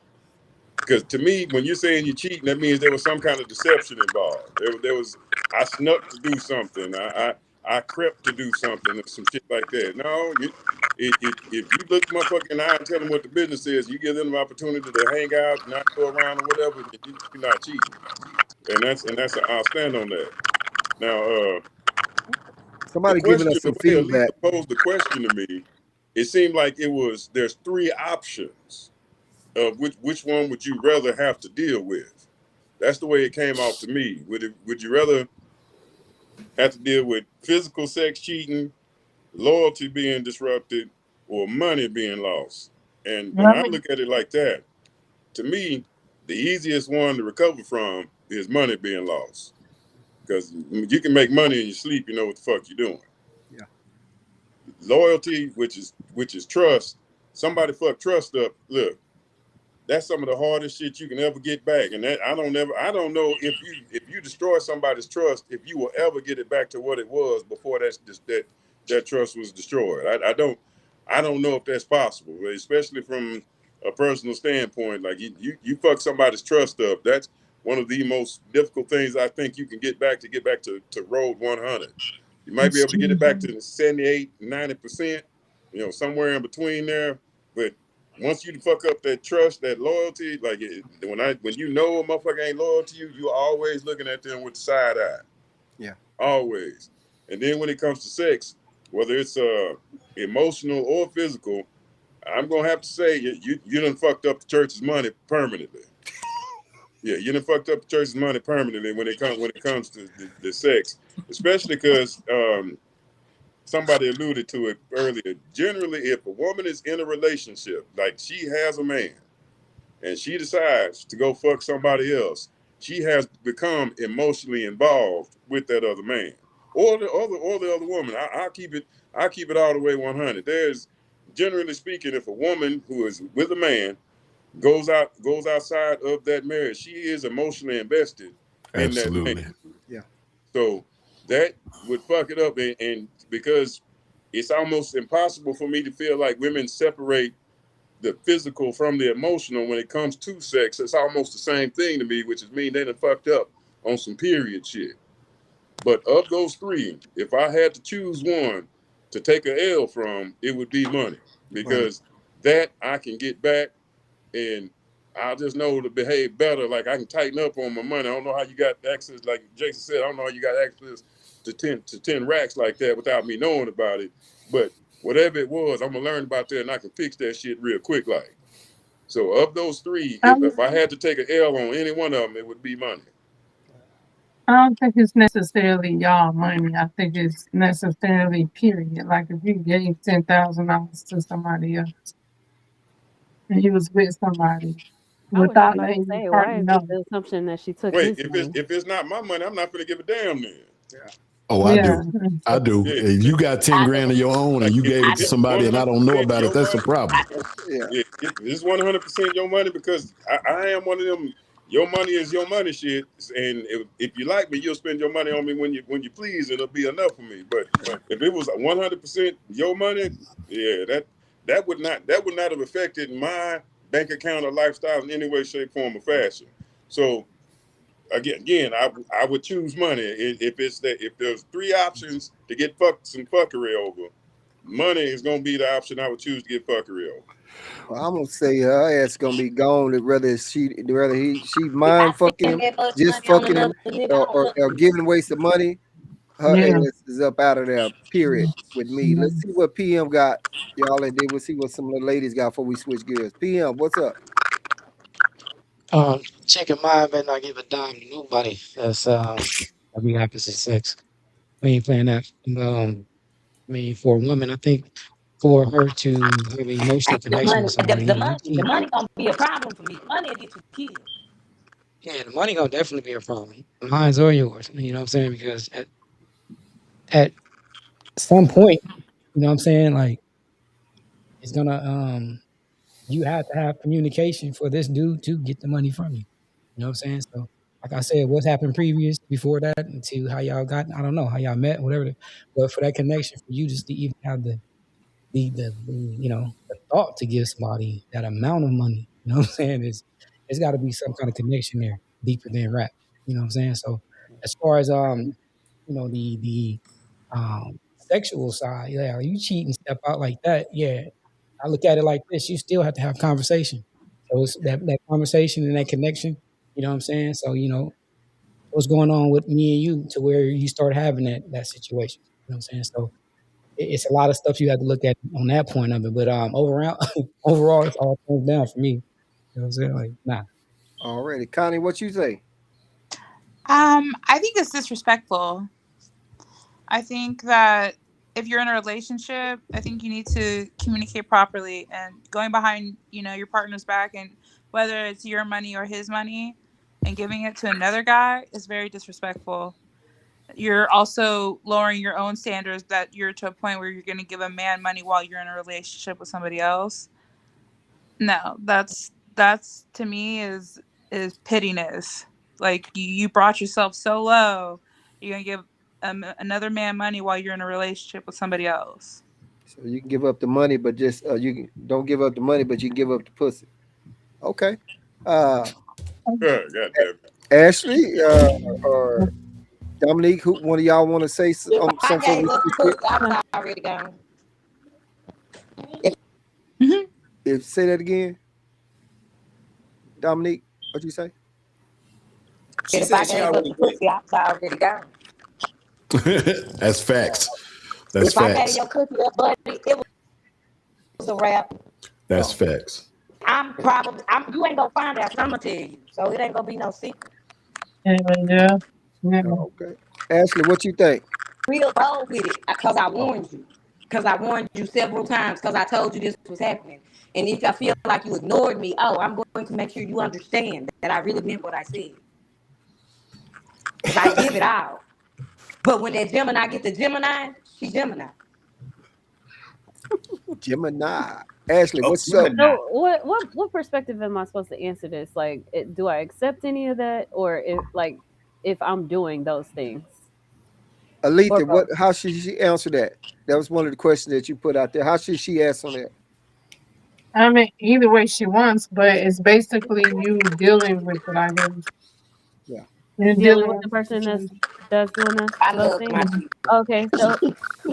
[SPEAKER 7] Because to me, when you're saying you're cheating, that means there was some kind of deception involved. There was, I snuck to do something. I crept to do something, or some shit like that. No, if you look motherfucker in the eye and tell them what the business is, you give them the opportunity to hang out, not go around or whatever, then you're not cheating. I'll stand on that. Now,
[SPEAKER 1] Somebody giving us
[SPEAKER 7] the
[SPEAKER 1] some
[SPEAKER 7] way Alisa
[SPEAKER 1] feedback.
[SPEAKER 7] posed the question to me, it seemed like there's three options of which one would you rather have to deal with. That's the way it came off to me. Would you rather have to deal with physical sex cheating, loyalty being disrupted, or money being lost? And I look at it like that. To me, the easiest one to recover from is money being lost, because you can make money in your sleep. You know what the fuck you're doing.
[SPEAKER 1] Yeah.
[SPEAKER 7] Loyalty, which is trust. Somebody fuck trust up. Look, that's some of the hardest shit you can ever get back. And that I don't know if you destroy somebody's trust, if you will ever get it back to what it was before that trust was destroyed. I don't know if that's possible, especially from a personal standpoint. Like you fuck somebody's trust up, one of the most difficult things I think you can get back to road 100. You might be able to get it back to 78, 90%, somewhere in between there. But once you fuck up that trust, that loyalty, like when you know a motherfucker ain't loyal to you, you always looking at them with the side eye.
[SPEAKER 1] Yeah.
[SPEAKER 7] Always. And then when it comes to sex, whether it's emotional or physical, I'm gonna have to say you done fucked up the church's money permanently. Yeah, you done fucked up the church's money permanently when it comes to the sex, especially because somebody alluded to it earlier. Generally, if a woman is in a relationship, like she has a man, and she decides to go fuck somebody else, she has become emotionally involved with that other man or the other woman. I'll keep it all the way 100. There's, generally speaking, if a woman who is with a man goes outside of that marriage, she is emotionally invested in that
[SPEAKER 8] Absolutely.
[SPEAKER 7] man.
[SPEAKER 1] Yeah.
[SPEAKER 7] So that would fuck it up, and because it's almost impossible for me to feel like women separate the physical from the emotional when it comes to sex. It's almost the same thing to me, which is mean they done fucked up on some period shit. But of those three, if I had to choose one to take a L from, it would be money, because that I can get back, and I just know to behave better. Like I can tighten up on my money. I don't know how you got access, like Jason said, I don't know how you got access to 10 racks like that without me knowing about it. But whatever it was, I'm gonna learn about that, and I can fix that shit real quick. Like, so of those three, if I had to take an L on any one of them, it would be money.
[SPEAKER 4] I don't think it's necessarily y'all money. I think it's necessarily period. Like if you gave $10,000 to somebody else and you was with somebody
[SPEAKER 3] I was
[SPEAKER 4] without
[SPEAKER 3] just about to
[SPEAKER 4] letting your
[SPEAKER 3] say, why
[SPEAKER 4] partner
[SPEAKER 3] is it
[SPEAKER 4] know.
[SPEAKER 3] the assumption that she took
[SPEAKER 7] Wait,
[SPEAKER 3] his money?
[SPEAKER 7] if it's not my money, I'm not gonna give a damn then.
[SPEAKER 8] Oh, I
[SPEAKER 4] Yeah.
[SPEAKER 8] do. I do.
[SPEAKER 7] Yeah,
[SPEAKER 8] If you got 10
[SPEAKER 5] I
[SPEAKER 8] grand of your own and
[SPEAKER 7] like
[SPEAKER 8] you gave
[SPEAKER 7] if
[SPEAKER 8] it to
[SPEAKER 7] it's
[SPEAKER 8] somebody and I don't know
[SPEAKER 7] 100%
[SPEAKER 8] about it,
[SPEAKER 7] your
[SPEAKER 8] that's a
[SPEAKER 7] money,
[SPEAKER 8] problem.
[SPEAKER 1] Yeah.
[SPEAKER 7] yeah, it's 100% your money, because I am one of them. Your money is your money shit, and if you like me, you'll spend your money on me when you please, and it'll be enough for me. But if it was 100% your money, yeah, that would not have affected my bank account or lifestyle in any way, shape, form, or fashion. So again, I would choose money if there's three options to get some fuckery over. Money is gonna be the option I would choose to get fuckery over.
[SPEAKER 1] Well, I'm gonna say her ass gonna be gone. Whether she
[SPEAKER 5] if I
[SPEAKER 1] mind fucking
[SPEAKER 5] spend
[SPEAKER 1] him,
[SPEAKER 5] that much
[SPEAKER 1] just
[SPEAKER 5] money on
[SPEAKER 1] fucking
[SPEAKER 5] another
[SPEAKER 1] him,
[SPEAKER 5] nigga, I
[SPEAKER 1] or,
[SPEAKER 5] don't
[SPEAKER 1] or,
[SPEAKER 5] love
[SPEAKER 1] or
[SPEAKER 5] you.
[SPEAKER 1] giving away some money, her
[SPEAKER 4] Yeah.
[SPEAKER 1] ass is up out of there. Period. With me.
[SPEAKER 4] Yeah.
[SPEAKER 1] Let's see what PM got, y'all, and then we'll see what some of the ladies got before we switch gears. PM, what's up?
[SPEAKER 9] Checking mine better not give a dime to nobody. That's I mean opposite sex. We ain't playing that. I mean for a woman, I think for her to have an emotional
[SPEAKER 5] The
[SPEAKER 9] connection
[SPEAKER 5] money,
[SPEAKER 9] with somebody,
[SPEAKER 5] the money gonna be a problem for me. The money will get you killed.
[SPEAKER 9] yeah, the money gonna definitely be a problem. Mine's or yours. You know what I'm saying? Because at some point, you know what I'm saying, like it's gonna you have to have communication for this dude to get the money from you. You know what I'm saying? So, like I said, what's happened previous before that, and to how y'all got, I don't know how y'all met, whatever. But for that connection, for you just to even have the thought to give somebody that amount of money, you know what I'm saying? It's got to be some kind of connection there, deeper than rap. You know what I'm saying? So, as far as the sexual side, yeah, you cheat and step out like that, yeah, I look at it like this: you still have to have conversation. So it's that conversation and that connection. You know what I'm saying? So what's going on with me and you to where you start having that situation. You know what I'm saying? So it's a lot of stuff you have to look at on that point of it. But overall, overall, it's all thumbs down for me. You know what I'm saying? Like, nah.
[SPEAKER 1] Already, Connie, what you say?
[SPEAKER 10] I think it's disrespectful. I think that if you're in a relationship, I think you need to communicate properly, and going behind, your partner's back, and whether it's your money or his money and giving it to another guy is very disrespectful. You're also lowering your own standards, that you're to a point where you're going to give a man money while you're in a relationship with somebody else. No, that's to me is pittiness. Like you brought yourself so low, you're gonna give another man money while you're in a relationship with somebody else.
[SPEAKER 1] So you can give up the money, but just don't give up the money, but you can give up the pussy. Okay. Uh,
[SPEAKER 7] God damn it.
[SPEAKER 1] Ashley, or Dominique, who one of y'all want to say
[SPEAKER 5] If I
[SPEAKER 1] something
[SPEAKER 5] gave
[SPEAKER 1] with
[SPEAKER 5] up
[SPEAKER 1] this shit?
[SPEAKER 5] pussy, I was already gone.
[SPEAKER 1] If say that again, Dominique, what you say?
[SPEAKER 6] She
[SPEAKER 5] If I
[SPEAKER 6] said she
[SPEAKER 5] gave up
[SPEAKER 6] already
[SPEAKER 5] the
[SPEAKER 6] went.
[SPEAKER 5] pussy, I was already gone.
[SPEAKER 8] That's facts. That's
[SPEAKER 5] If I gave
[SPEAKER 8] facts.
[SPEAKER 5] your cookie up, buddy, it was a wrap.
[SPEAKER 8] That's facts.
[SPEAKER 5] You ain't gonna find out. I'm gonna tell you, so it ain't gonna be no secret.
[SPEAKER 4] Yeah. Yeah.
[SPEAKER 1] Oh, okay. Ashley, what you think?
[SPEAKER 5] Real bold with it, cause I warned you. Cause I warned you several times. Cause I told you this was happening. And if I feel like you ignored me, I'm going to make sure you understand that I really meant what I said. Cause I give it all. But when that Gemini get the Gemini, she Gemini.
[SPEAKER 1] Gemini. Ashley,
[SPEAKER 6] Oh,
[SPEAKER 1] what's up?
[SPEAKER 6] Gemini.
[SPEAKER 3] So what perspective am I supposed to answer this? Like, do I accept any of that, or if I'm doing those things, or
[SPEAKER 1] Alethea,
[SPEAKER 3] both?
[SPEAKER 1] how should she answer that? That was one of the questions that you put out there. How should she answer on that?
[SPEAKER 4] I mean, either way she wants, but it's basically you dealing with it, I guess.
[SPEAKER 1] Yeah.
[SPEAKER 4] You're
[SPEAKER 3] Dealing
[SPEAKER 4] dealing
[SPEAKER 3] with
[SPEAKER 4] with
[SPEAKER 3] the
[SPEAKER 4] the
[SPEAKER 3] person
[SPEAKER 4] situation.
[SPEAKER 3] that's doing
[SPEAKER 5] I
[SPEAKER 3] those
[SPEAKER 5] love
[SPEAKER 3] things.
[SPEAKER 5] my people.
[SPEAKER 3] Okay, so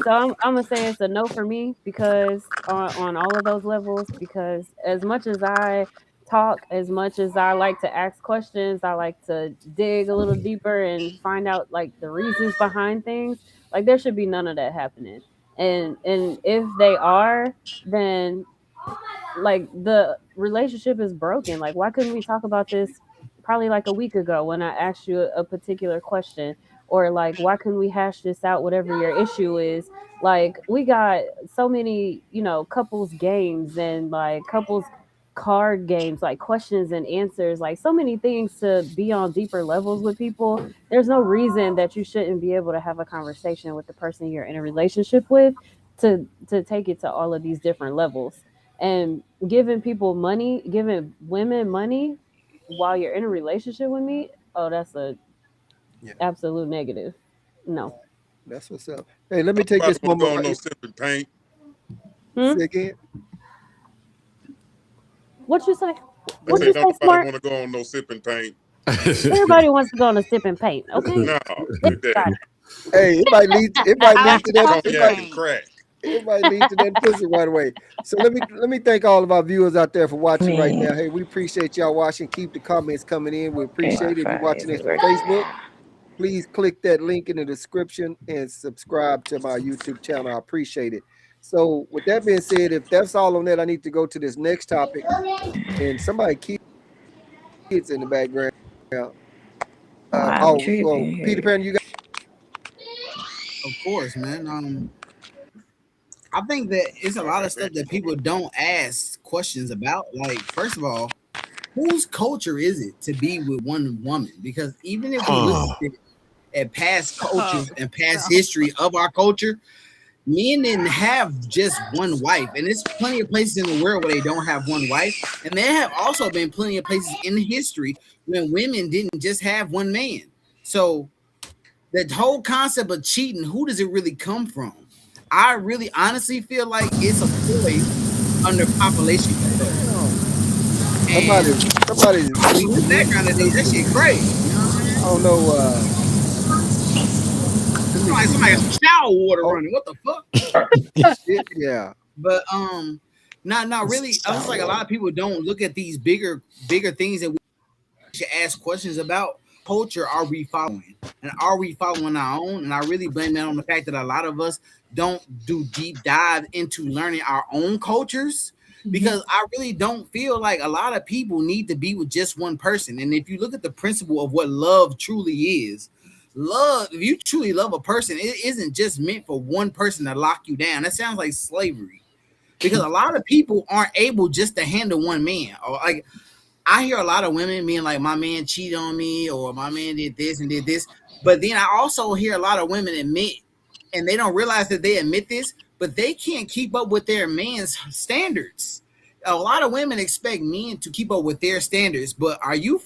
[SPEAKER 3] I'm gonna say it's a no for me because on all of those levels, because as much as I talk, as much as I like to ask questions, I like to dig a little deeper and find out like the reasons behind things. Like there should be none of that happening. And if they are, then like the relationship is broken. Like why couldn't we talk about this probably like a week ago when I asked you a particular question? Or like why couldn't we hash this out, whatever your issue is? Like we got so many, couples games and like couples card games, like questions and answers, like so many things to be on deeper levels with people. There's no reason that you shouldn't be able to have a conversation with the person you're in a relationship with to take it to all of these different levels. And giving people money, giving women money while you're in a relationship with me, oh, that's a
[SPEAKER 1] Yeah.
[SPEAKER 3] absolute negative. No.
[SPEAKER 1] That's what's up. Hey, let me take
[SPEAKER 7] Nobody
[SPEAKER 1] this
[SPEAKER 7] want to
[SPEAKER 1] moment
[SPEAKER 7] go on
[SPEAKER 1] right
[SPEAKER 7] no
[SPEAKER 1] here.
[SPEAKER 7] sipping paint.
[SPEAKER 3] Hmm?
[SPEAKER 1] Say again.
[SPEAKER 3] What you say?
[SPEAKER 7] I
[SPEAKER 3] What
[SPEAKER 7] say
[SPEAKER 3] you
[SPEAKER 7] don't
[SPEAKER 3] say,
[SPEAKER 7] nobody
[SPEAKER 3] smart?
[SPEAKER 7] want to go on no sipping paint.
[SPEAKER 3] Everybody wants to go on a sip and paint, okay?
[SPEAKER 7] No, that
[SPEAKER 3] Everybody.
[SPEAKER 1] Hey, it might
[SPEAKER 10] I
[SPEAKER 1] lead
[SPEAKER 10] like
[SPEAKER 1] to
[SPEAKER 10] the
[SPEAKER 1] that.
[SPEAKER 10] puppy
[SPEAKER 7] cognac and
[SPEAKER 10] paint.
[SPEAKER 7] crack.
[SPEAKER 1] It might lead to that pussy right away. So let me thank all of our viewers out there for watching right
[SPEAKER 5] Man,
[SPEAKER 1] now. Hey, we appreciate y'all watching. Keep the comments coming in. We appreciate it. If you're
[SPEAKER 5] Wi-Fi
[SPEAKER 1] watching this
[SPEAKER 5] isn't
[SPEAKER 1] from
[SPEAKER 5] working.
[SPEAKER 1] Facebook, please click that link in the description and subscribe to my YouTube channel. I appreciate it. So with that being said, if that's all on that, I need to go to this next topic. And somebody kids in the background.
[SPEAKER 5] Why I'm
[SPEAKER 1] Oh, well,
[SPEAKER 5] tripping
[SPEAKER 1] Peter
[SPEAKER 5] here.
[SPEAKER 1] Pan, you got
[SPEAKER 2] Of course, man. I think that it's a lot of stuff that people don't ask questions about. Like, first of all, whose culture is it to be with one woman? Because even if we look
[SPEAKER 8] Oh,
[SPEAKER 2] at past
[SPEAKER 10] Oh,
[SPEAKER 2] cultures and past
[SPEAKER 10] no.
[SPEAKER 2] history of our culture, men didn't have just one wife. And there's plenty of places in the world where they don't have one wife. And there have also been plenty of places in history when women didn't just have one man. So that whole concept of cheating, who does it really come from? I really honestly feel like it's a ploy under population control.
[SPEAKER 1] damn.
[SPEAKER 2] And
[SPEAKER 1] Somebody's
[SPEAKER 2] with the
[SPEAKER 1] tweeting
[SPEAKER 2] background of that shit crazy. You know what I'm
[SPEAKER 1] I
[SPEAKER 2] saying?
[SPEAKER 1] don't know. Let me see
[SPEAKER 2] Somebody
[SPEAKER 1] now.
[SPEAKER 2] got some shower water
[SPEAKER 1] Oh
[SPEAKER 2] running. What the fuck?
[SPEAKER 1] shit, yeah.
[SPEAKER 2] But not really. I was like a lot of people don't look at these bigger things that we should ask questions about. Culture are we following? And are we following our own? And I really blame that on the fact that a lot of us don't do deep dive into learning our own cultures because I really don't feel like a lot of people need to be with just one person. And if you look at the principle of what love truly is, love, if you truly love a person, it isn't just meant for one person to lock you down. That sounds like slavery because a lot of people aren't able just to handle one man. Or like I hear a lot of women being like, my man cheated on me or my man did this and did this. But then I also hear a lot of women admit, and they don't realize that they admit this, but they can't keep up with their man's standards. A lot of women expect men to keep up with their standards, but are you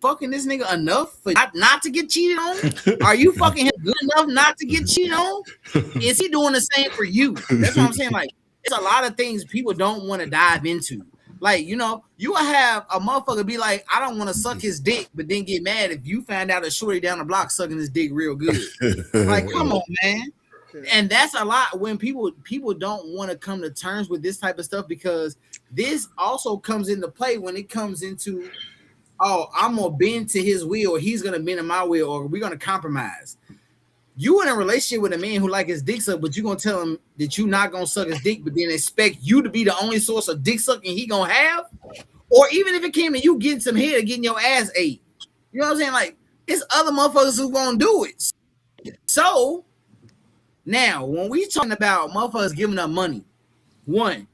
[SPEAKER 2] fucking this nigga enough for not to get cheated on? Are you fucking him good enough not to get cheated on? Is he doing the same for you? That's what I'm saying. Like, it's a lot of things people don't want to dive into. Like, you will have a motherfucker be like, I don't want to suck his dick, but then get mad if you find out a shorty down the block sucking his dick real good. Like, come on, man. And that's a lot when people don't want to come to terms with this type of stuff, because this also comes into play when it comes into, oh, I'm gonna bend to his will, or he's gonna bend to my will, or we're gonna compromise. You in a relationship with a man who like his dick sucked, but you gonna tell him that you not gonna suck his dick, but then expect you to be the only source of dick sucking he gonna have? Or even if it came to you getting some head or getting your ass ate, you know what I'm saying? Like, it's other motherfuckers who gonna do it. So now, when we talking about motherfuckers giving up money, one,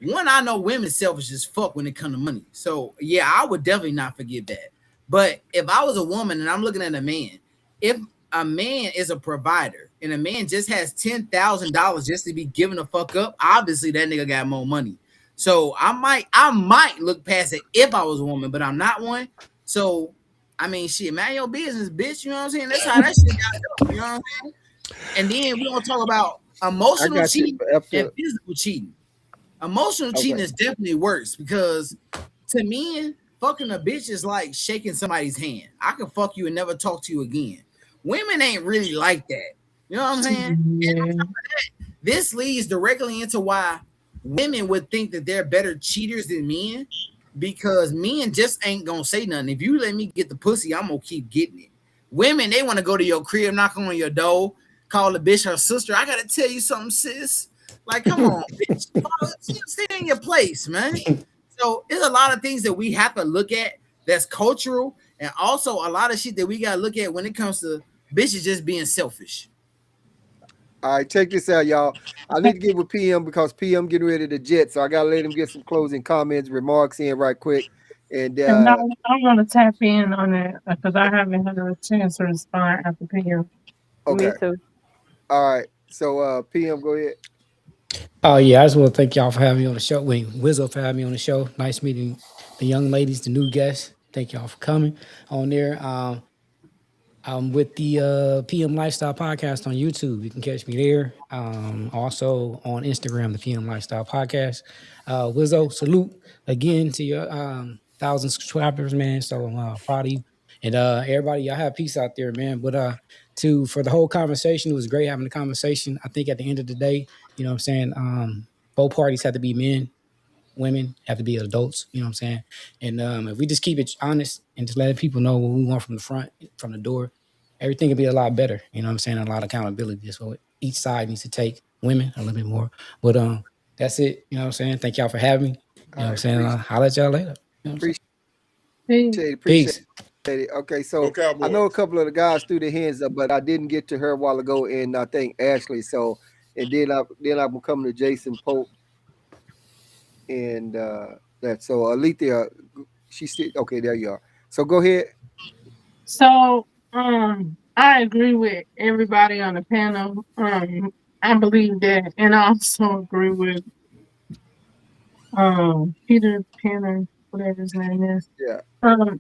[SPEAKER 2] I know women selfish as fuck when it comes to money. So yeah, I would definitely not forgive that. But if I was a woman and I'm looking at a man, if a man is a provider and a man just has $10,000 just to be giving the fuck up, obviously that nigga got more money. So I might look past it if I was a woman, but I'm not one. So I mean, shit, man, your business, bitch. You know what I'm saying? That's how that shit got done. You know what I'm saying? And then we're gonna talk about
[SPEAKER 1] I
[SPEAKER 2] emotional
[SPEAKER 1] got you.
[SPEAKER 2] cheating and
[SPEAKER 1] After
[SPEAKER 2] physical cheating. Emotional cheating
[SPEAKER 1] okay,
[SPEAKER 2] is definitely worse, because to me, fucking a bitch is like shaking somebody's hand. I can fuck you and never talk to you again. Women ain't really like that. You know what I'm saying?
[SPEAKER 4] Yeah.
[SPEAKER 2] This leads directly into why women would think that they're better cheaters than men, because men just ain't gonna say nothing. If you let me get the pussy, I'm gonna keep getting it. Women, they want to go to your crib, knock on your door, call the bitch her sister. I gotta tell you something, sis. Like, come on, bitch. Stay in your place, man. So there's a lot of things that we have to look at that's cultural, and also a lot of shit that we gotta look at when it comes to bitches just being selfish.
[SPEAKER 1] all right, check this out, y'all. I need to get with PM because PM getting ready to jet, so I gotta let him get some closing comments, remarks in right quick. And
[SPEAKER 4] And I want to tap in on it because I haven't had a chance to respond after PM.
[SPEAKER 5] Me
[SPEAKER 1] okay,
[SPEAKER 5] too.
[SPEAKER 1] all right. So PM, go ahead.
[SPEAKER 9] Oh yeah, I just want to thank y'all for having me on the show. Wait, Wizzo for having me on the show. Nice meeting the young ladies, the new guests. Thank y'all for coming on there. I'm with the PM Lifestyle Podcast on YouTube. You can catch me there. Also on Instagram, the PM Lifestyle Podcast. Wizzo, salute again to your 1,000 subscribers, man. So I'm proud of you. And everybody, y'all have peace out there, man. But for the whole conversation, it was great having the conversation. I think at the end of the day, you know what I'm saying? Both parties have to be men, women have to be adults, you know what I'm saying? And if we just keep it honest and just letting people know what we want from the front, from the door, everything will be a lot better, you know what I'm saying? A lot of accountability. So each side needs to take women a little bit more. But that's it, you know what I'm saying? Thank y'all for having me. You know what I'm saying? I'll let y'all later. You know what I'm saying?
[SPEAKER 1] Appreciate
[SPEAKER 9] Peace.
[SPEAKER 1] it. Okay,
[SPEAKER 7] Go
[SPEAKER 1] so I know a
[SPEAKER 7] Cowboys.
[SPEAKER 1] couple of the guys threw their hands up, but I didn't get to her a while ago, and I think Ashley. So, and then I'm coming to Jason Pope and that. So Alethea, she said, okay, there you are. So go ahead.
[SPEAKER 4] So, I agree with everybody on the panel. I believe that, and I also agree with Peter Penner, whatever his name is.
[SPEAKER 1] Yeah.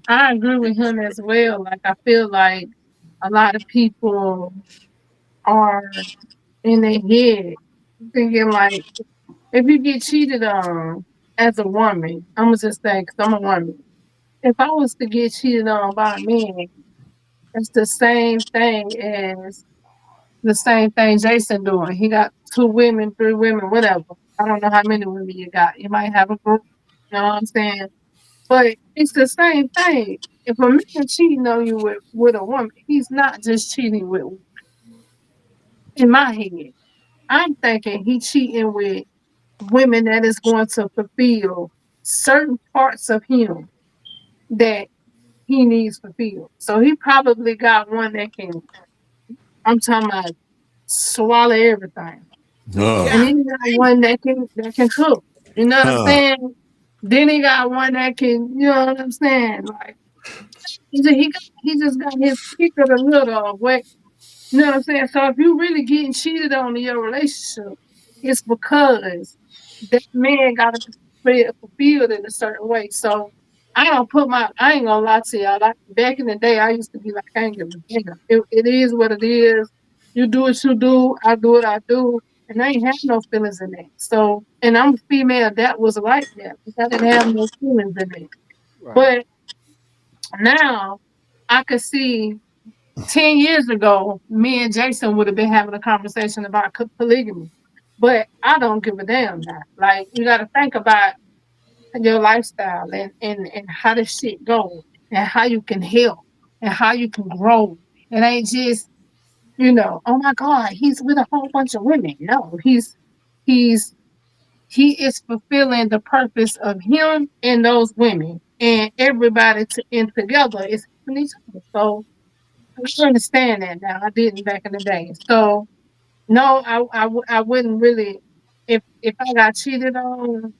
[SPEAKER 4] I agree with him as well. Like, I feel like a lot of people are in their head thinking like, if you get cheated on as a woman, I'm gonna just say, because I'm a woman. If I was to get cheated on by a man, it's the same thing Jason doing. He got 2 women, 3 women, whatever. I don't know how many women you got. You might have a group. You know what I'm saying? But it's the same thing. If a man cheating on you with a woman, he's not just cheating with, in my head. I'm thinking he cheating with women that is going to fulfill certain parts of him that he needs fulfilled. So he probably got one that can, I'm talking about, swallow everything. And
[SPEAKER 8] Oh,
[SPEAKER 2] Yeah,
[SPEAKER 4] then he got one that can cook. You know what I'm
[SPEAKER 8] huh.
[SPEAKER 4] saying? Then he got one that can, you know what I'm saying? Like he just got his pick of the litter of what, you know what I'm saying? So if you really getting cheated on in your relationship, it's because that man got to be fulfilled in a certain way. So I ain't gonna lie to y'all. Like back in the day, I used to be like, I ain't give a damn. It is what it is. You do what you do. I do what I do. And I ain't have no feelings in that. So, and I'm female that was like that. I didn't have no feelings in it.
[SPEAKER 1] Right.
[SPEAKER 4] But now I could see 10 years ago, me and Jason would have been having a conversation about polygamy. But I don't give a damn now. Like, you got to think about your lifestyle and how this shit go and how you can help and how you can grow. It ain't just, oh my God, he's with a whole bunch of women. No, he's he is fulfilling the purpose of him and those women and everybody in together is helping each other. So I understand that now. I didn't back in the day. So no, I wouldn't really if I got cheated on,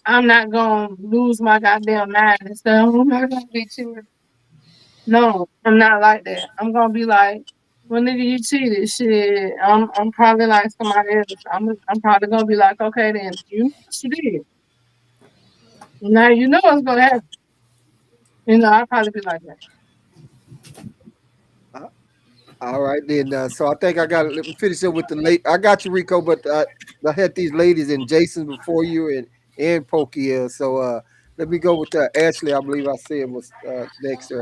[SPEAKER 4] I'm not gonna lose my goddamn mind and say, oh my God, be cheated. No, I'm not like that. I'm gonna be like, well, nigga, you cheated. Shit, I'm probably like somebody else. I'm probably gonna be like, okay, then you did. Now you know what's gonna happen. I'll probably be like that.
[SPEAKER 1] Uh, All right then. So I think I got. Let me finish up with the late. I got you, Rico, but I had these ladies and Jason before you and Pokey here. So let me go with Ashley. I believe I said was next.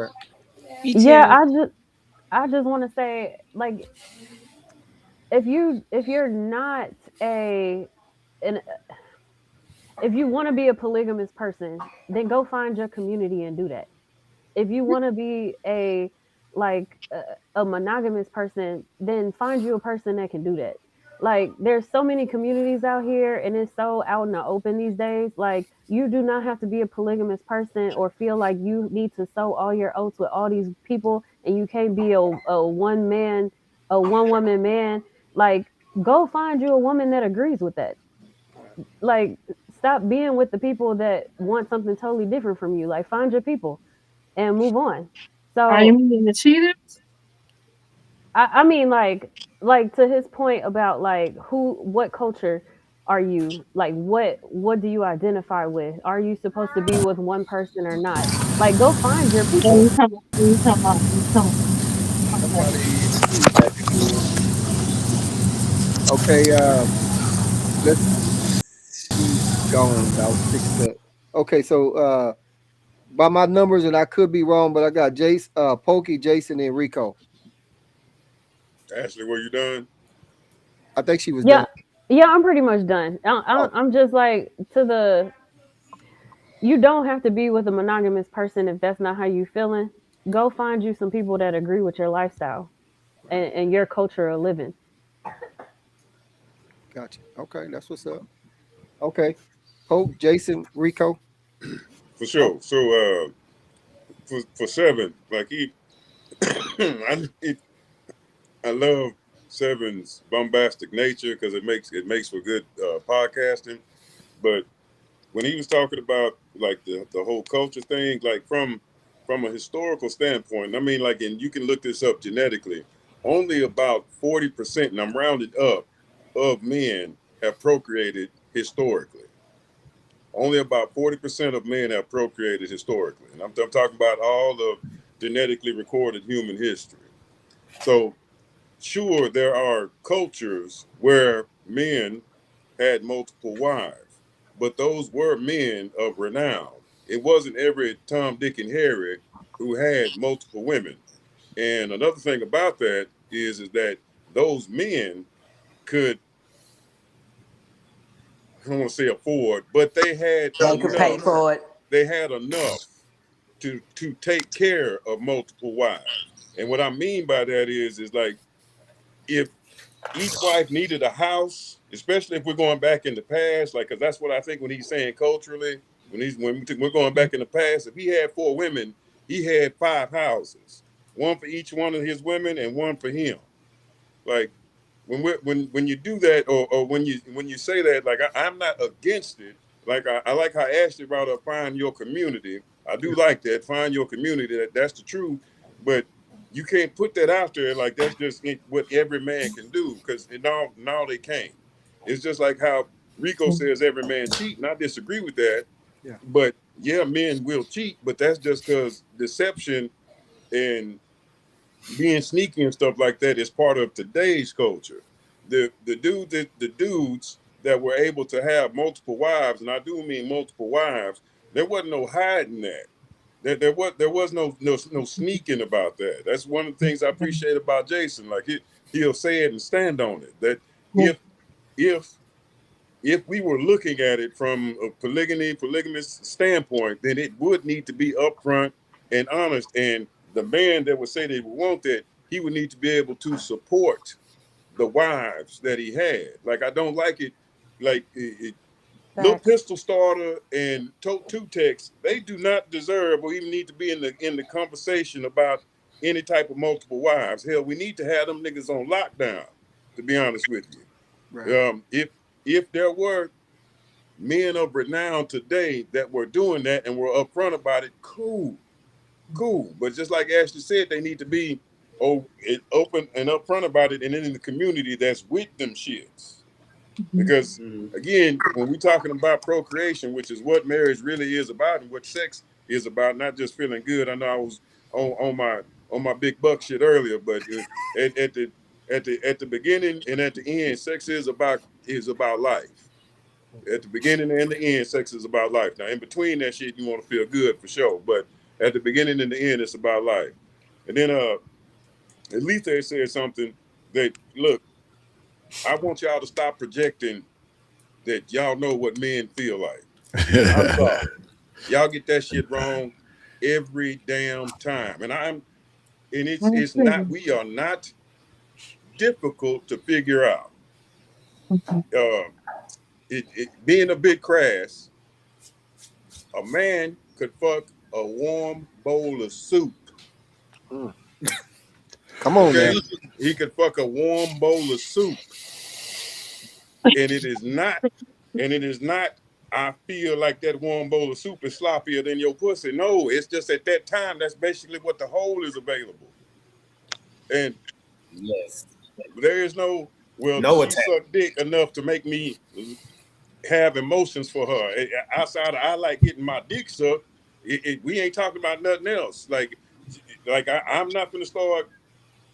[SPEAKER 4] Me
[SPEAKER 11] Yeah,
[SPEAKER 4] too.
[SPEAKER 11] I just want to say, like, if you're not a an if you want to be a polygamous person, then go find your community and do that. If you want to be like a monogamous person, then find you a person that can do that. Like, there's so many communities out here and it's so out in the open these days. Like, you do not have to be a polygamous person or feel like you need to sow all your oats with all these people and you can't be a one woman man. Like, go find you a woman that agrees with that. Like, stop being with the people that want something totally different from you. Like, find your people and move on.
[SPEAKER 4] Are you
[SPEAKER 11] So
[SPEAKER 4] meaning the cheater?
[SPEAKER 11] I mean, like to his point about like what culture are you, like what do you identify with? Are you supposed to be with one person or not? Like, go find your
[SPEAKER 4] Or
[SPEAKER 11] people.
[SPEAKER 4] you talking about you talking about okay.
[SPEAKER 1] Somebody feedback again. Okay. She's gone. I was fixing to. Okay. So by my numbers, and I could be wrong, but I got Pokey, Jason, and Rico.
[SPEAKER 7] Ashley, were you done?
[SPEAKER 1] I think she was
[SPEAKER 11] Yeah,
[SPEAKER 1] done.
[SPEAKER 11] yeah, I'm pretty much done.
[SPEAKER 1] Oh,
[SPEAKER 11] I'm just like to the you don't have to be with a monogamous person if that's not how you feeling. Go find you some people that agree with your lifestyle
[SPEAKER 1] right.
[SPEAKER 11] and your culture of living.
[SPEAKER 1] Gotcha. Okay, that's what's up. Okay. Poke, Jason, Rico.
[SPEAKER 7] For
[SPEAKER 1] Oh,
[SPEAKER 7] sure. So for seven, like he, I love Seven's bombastic nature because it makes for good podcasting. But when he was talking about like the whole culture thing, like from a historical standpoint, I mean, like, and you can look this up genetically. Only about 40%, and I'm rounded up, of men have procreated historically. Only about 40% of men have procreated historically, and I'm talking about all of genetically recorded human history. So sure, there are cultures where men had multiple wives, but those were men of renown. It wasn't every Tom, Dick, and Harry who had multiple women. And another thing about that is that those men could, I don't want to say afford, but they had
[SPEAKER 5] They could pay
[SPEAKER 7] enough.
[SPEAKER 5] for it.
[SPEAKER 7] They had enough to take care of multiple wives. And what I mean by that is like if each wife needed a house, especially if we're going back in the past, like, because that's what I think when he's saying culturally, when we're going back in the past, if he had four women, he had five houses, one for each one of his women and one for him. Like when you do that, or when you say that, like I'm not against it. Like I like how Ashley brought up find your community. I do like that. Find your community. That's the truth. But you can't put that out there like that's just what every man can do because no they can't. It's just like how Rico says every man cheat, and I disagree with that.
[SPEAKER 1] yeah.
[SPEAKER 7] But yeah, men will cheat, but that's just because deception and being sneaky and stuff like that is part of today's culture. the dudes that were able to have multiple wives, and I do mean multiple wives, there wasn't no hiding that. There was no sneaking about that. That's one of the things I appreciate about Jason. Like he'll say it and stand on it. That if if we were looking at it from a polygamous standpoint, then it would need to be upfront and honest. And the man that would say they would want that, he would need to be able to support the wives that he had. Like I don't like it, like Little
[SPEAKER 11] Facts.
[SPEAKER 7] Pistol Starter and Tote Two Tex, they do not deserve or even need to be in the conversation about any type of multiple wives. Hell, we need to have them niggas on lockdown, to be honest with you.
[SPEAKER 1] Right.
[SPEAKER 7] If there were men of renown today that were doing that and were upfront about it, cool. But just like Ashley said, they need to be open and upfront about it, and then in the community that's with them shits. Because again, when we're talking about procreation, which is what marriage really is about and what sex is about, not just feeling good. I know I was on my big buck shit earlier, but at the beginning and at the end, sex is about life. At the beginning and the end, sex is about life. Now, in between that shit, you want to feel good for sure, but at the beginning and the end, it's about life. And then Letha said something that, look, I want y'all to stop projecting that y'all know what men feel like. I'm sorry. Y'all get that shit wrong every damn time. And it's not, we are not difficult to figure out. Being a bit crass, a man could fuck a warm bowl of soup.
[SPEAKER 1] Come on,
[SPEAKER 7] Okay?
[SPEAKER 1] man.
[SPEAKER 7] He could fuck a warm bowl of soup. And it is not, I feel like that warm bowl of soup is sloppier than your pussy. No, it's just at that time, that's basically what the hole is available. And
[SPEAKER 6] Yes.
[SPEAKER 7] there is no, well,
[SPEAKER 6] No
[SPEAKER 7] she
[SPEAKER 6] attack.
[SPEAKER 7] sucked dick enough to make me have emotions for her. Outside of I like getting my dick sucked, we ain't talking about nothing else. Like I'm not gonna start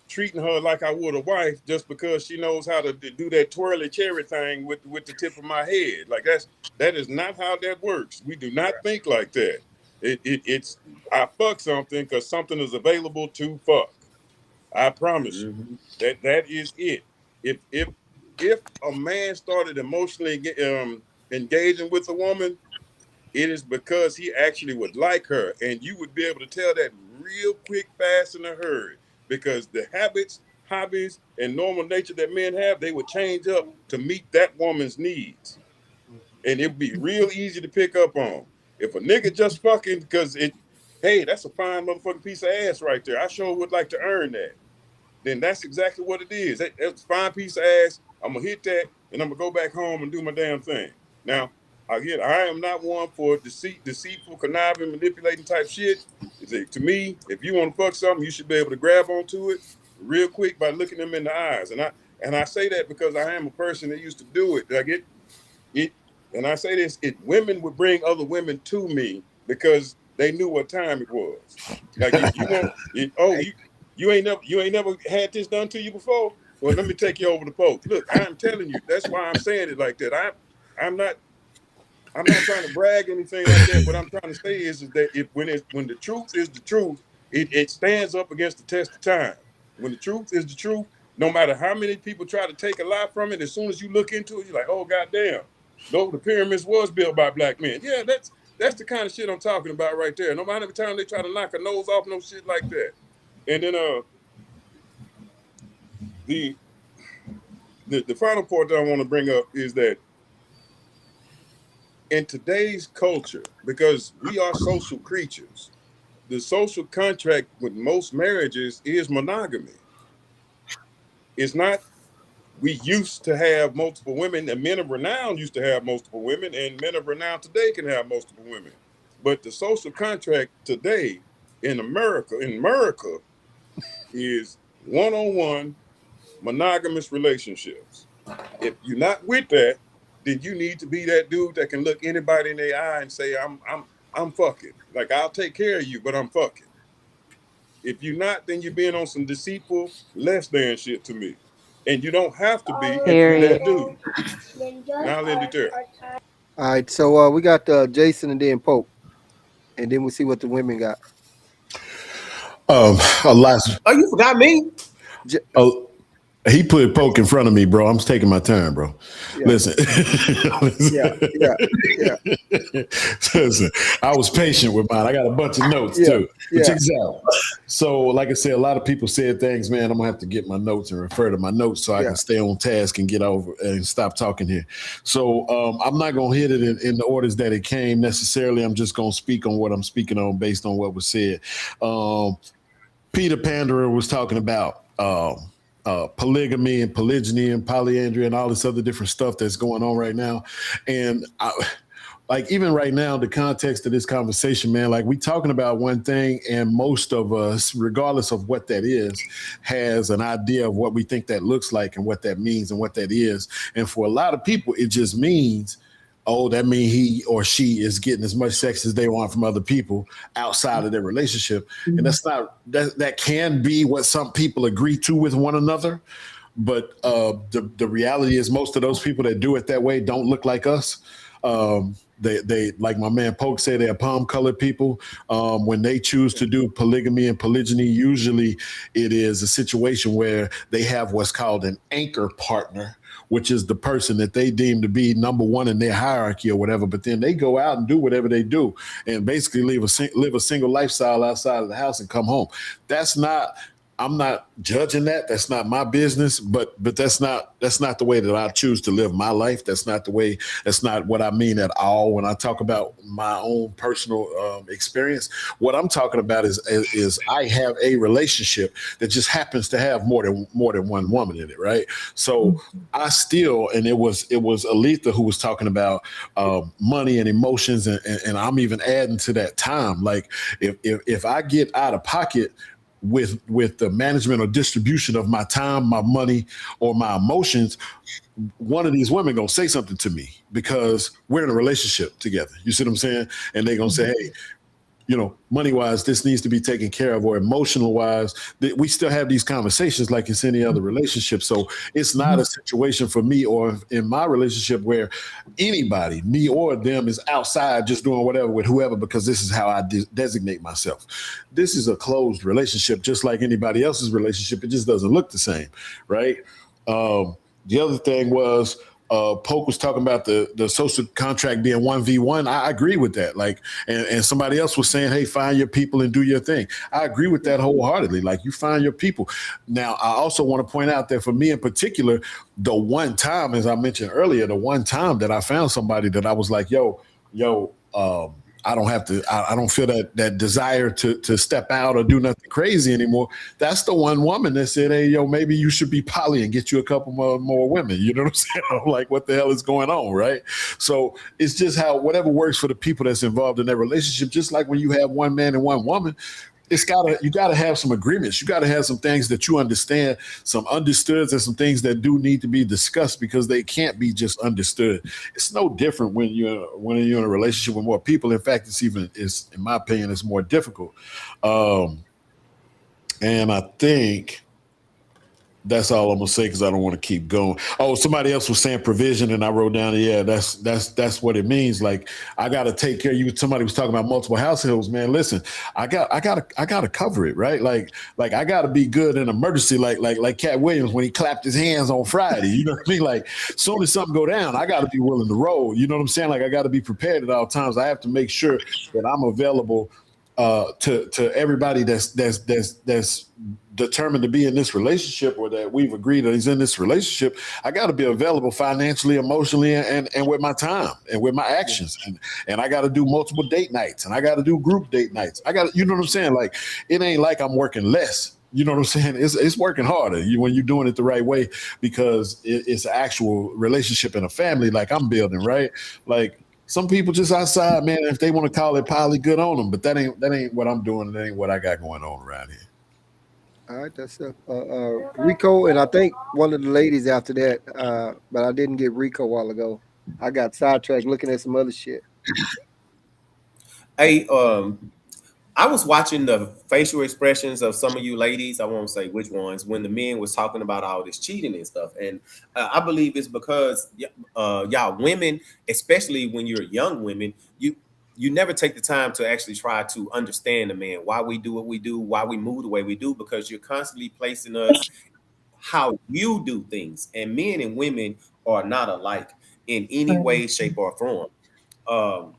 [SPEAKER 7] treating her like I would a wife just because she knows how to do that twirly cherry thing with the tip of my head. Like that is not how that works. We do not think like that. It's I fuck something because something is available to fuck. I promise you that is it. If a man started emotionally engaging with a woman, it is because he actually would like her, and you would be able to tell that real quick, fast, in a hurry. Because the habits, hobbies, and normal nature that men have, they would change up to meet that woman's needs, and it'd be real easy to pick up on. If a nigga just fucking because hey, that's a fine motherfucking piece of ass right there. I sure would like to earn that. Then that's exactly what it is. That's a fine piece of ass. I'm gonna hit that, and I'm gonna go back home and do my damn thing. Now, again, I am not one for deceitful, conniving, manipulating type shit. To me, if you want to fuck something, you should be able to grab onto it real quick by looking them in the eyes. And I say that because I am a person that used to do it. Like it, and I say this: women would bring other women to me because they knew what time it was. Like you want, you ain't never had this done to you before. Well, let me take you over the post. Look, I'm telling you, that's why I'm saying it like that. I'm not trying to brag anything like that. What I'm trying to say is that when the truth is the truth, it stands up against the test of time. When the truth is the truth, no matter how many people try to take a lie from it, as soon as you look into it, you're like, oh goddamn, no, the pyramids was built by black men. Yeah, that's the kind of shit I'm talking about right there. No matter the time they try to knock a nose off, no shit like that. And then the final part that I want to bring up is that in today's culture, because we are social creatures, the social contract with most marriages is monogamy. It's not, we used to have multiple women, and men of renown used to have multiple women, and men of renown today can have multiple women. But the social contract today in America is one-on-one monogamous relationships. If you're not with that, then you need to be that dude that can look anybody in their eye and say, I'm fucking. Like, I'll take care of you, but I'm fucking. If you're not, then you're being on some deceitful, less than shit to me. and you don't have to be if you
[SPEAKER 11] Period.
[SPEAKER 7] that dude. Now let it there.
[SPEAKER 1] All right, so we got Jason and then Pope, and then we'll see what the women got.
[SPEAKER 8] A lot.
[SPEAKER 6] Oh, you forgot me?
[SPEAKER 1] J-
[SPEAKER 8] Uh, he put Poke in front of me, bro. I'm taking my turn, bro.
[SPEAKER 1] yeah,
[SPEAKER 8] Listen.
[SPEAKER 1] yeah, yeah, yeah,
[SPEAKER 8] Listen, I was patient with mine. I got a bunch of notes
[SPEAKER 1] yeah,
[SPEAKER 8] too. But
[SPEAKER 1] yeah,
[SPEAKER 8] check this out. So, like I said, a lot of people said things, man. I'm gonna have to get my notes and refer to my notes so I
[SPEAKER 1] yeah.
[SPEAKER 8] can stay on task and get over and stop talking here. So, I'm not gonna hit it in the orders that it came necessarily. I'm just gonna speak on what I'm speaking on based on what was said. Peter Panderer was talking about polygamy and polygyny and polyandry and all this other different stuff that's going on right now. And like even right now, the context of this conversation, man, like we talking about one thing, and most of us, regardless of what that is, has an idea of what we think that looks like and what that means and what that is. And for a lot of people, it just means, oh, that means he or she is getting as much sex as they want from other people outside of their relationship. And that's not that can be what some people agree to with one another. But the reality is most of those people that do it that way don't look like us. They like my man Polk said, they're palm colored people. When they choose to do polygamy and polygyny, usually it is a situation where they have what's called an anchor partner, which is the person that they deem to be number one in their hierarchy or whatever. But then they go out and do whatever they do and basically live a single lifestyle outside of the house and come home. That's not. I'm not judging that. That's not my business, but that's not the way that I choose to live my life. That's not the way. That's not what I mean at all when I talk about my own personal experience. What I'm talking about is I have a relationship that just happens to have more than one woman in it, right? So I still, and it was Aletha who was talking about money and emotions, and I'm even adding to that time. Like if I get out of pocket with the management or distribution of my time, my money, or my emotions, one of these women gonna say something to me because we're in a relationship together. You see what I'm saying? And they're gonna say, hey, money wise, this needs to be taken care of, or emotional wise. We still have these conversations like it's any other relationship. So it's not a situation for me or in my relationship where anybody, me or them, is outside just doing whatever with whoever because this is how I designate myself. This is a closed relationship, just like anybody else's relationship. It just doesn't look the same, right? The other thing was Polk was talking about the social contract being 1v1. I agree with that. Like, and somebody else was saying, hey, find your people and do your thing. I agree with that wholeheartedly. Like, you find your people. Now, I also want to point out that for me in particular, the one time, as I mentioned earlier, the one time that I found somebody that I was like, yo, I don't have to, I don't feel that desire to step out or do nothing crazy anymore. That's the one woman that said, hey, yo, maybe you should be poly and get you a couple more women. You know what I'm saying? I'm like, what the hell is going on, right? So it's just how whatever works for the people that's involved in that relationship, just like when you have one man and one woman, you gotta have some agreements. You gotta have some things that you understand, some understoods, and some things that do need to be discussed because they can't be just understood. It's no different when you're in a relationship with more people. In fact, it's in my opinion, it's more difficult. And I think that's all I'm gonna say because I don't want to keep going. Oh, somebody else was saying provision, and I wrote down, yeah, that's what it means. Like, I gotta take care of you. Somebody was talking about multiple households, man. Listen, I gotta cover it, right? Like I gotta be good in emergency, like Cat Williams when he clapped his hands on Friday. You know what I mean? Like, soon as something go down, I gotta be willing to roll. You know what I'm saying? Like, I gotta be prepared at all times. I have to make sure that I'm available to everybody that's determined to be in this relationship, or that we've agreed that he's in this relationship. I got to be available financially, emotionally, and with my time and with my actions. And I got to do multiple date nights, and I got to do group date nights. You know what I'm saying? Like, it ain't like I'm working less. You know what I'm saying? It's working harder when you're doing it the right way, because it's an actual relationship and a family like I'm building, right? Like, some people just outside, man. If they want to call it poly, good on them. But that ain't what I'm doing. That ain't what I got going on around here.
[SPEAKER 1] All right, that's Rico, and I think one of the ladies after that, but I didn't get Rico a while ago. I got sidetracked looking at some other shit.
[SPEAKER 6] Hey, I was watching the facial expressions of some of you ladies. I won't say which ones when the men was talking about all this cheating and stuff, and I believe it's because y'all women, especially when you're young women, you never take the time to actually try to understand the man, why we do what we do, why we move the way we do, because you're constantly placing us how you do things, and men and women are not alike in any way, shape, or form. Um,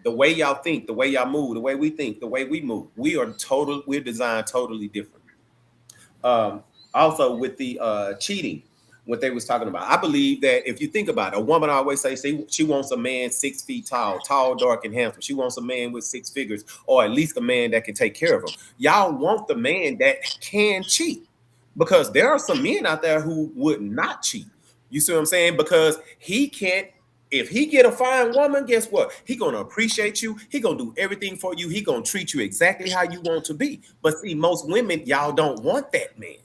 [SPEAKER 6] the way y'all think, the way y'all move, the way we think, the way we move, we're designed totally different. Um, Also with the cheating, what they was talking about, I believe that if you think about it, a woman always say she wants a man 6 feet tall, dark, and handsome. She wants a man with six figures, or at least a man that can take care of him. Y'all want the man that can cheat, because there are some men out there who would not cheat. You see what I'm saying? Because he can't. If he get a fine woman, guess what? He gonna appreciate you. He gonna do everything for you. He gonna treat you exactly how you want to be. But see, most women, y'all don't want that man.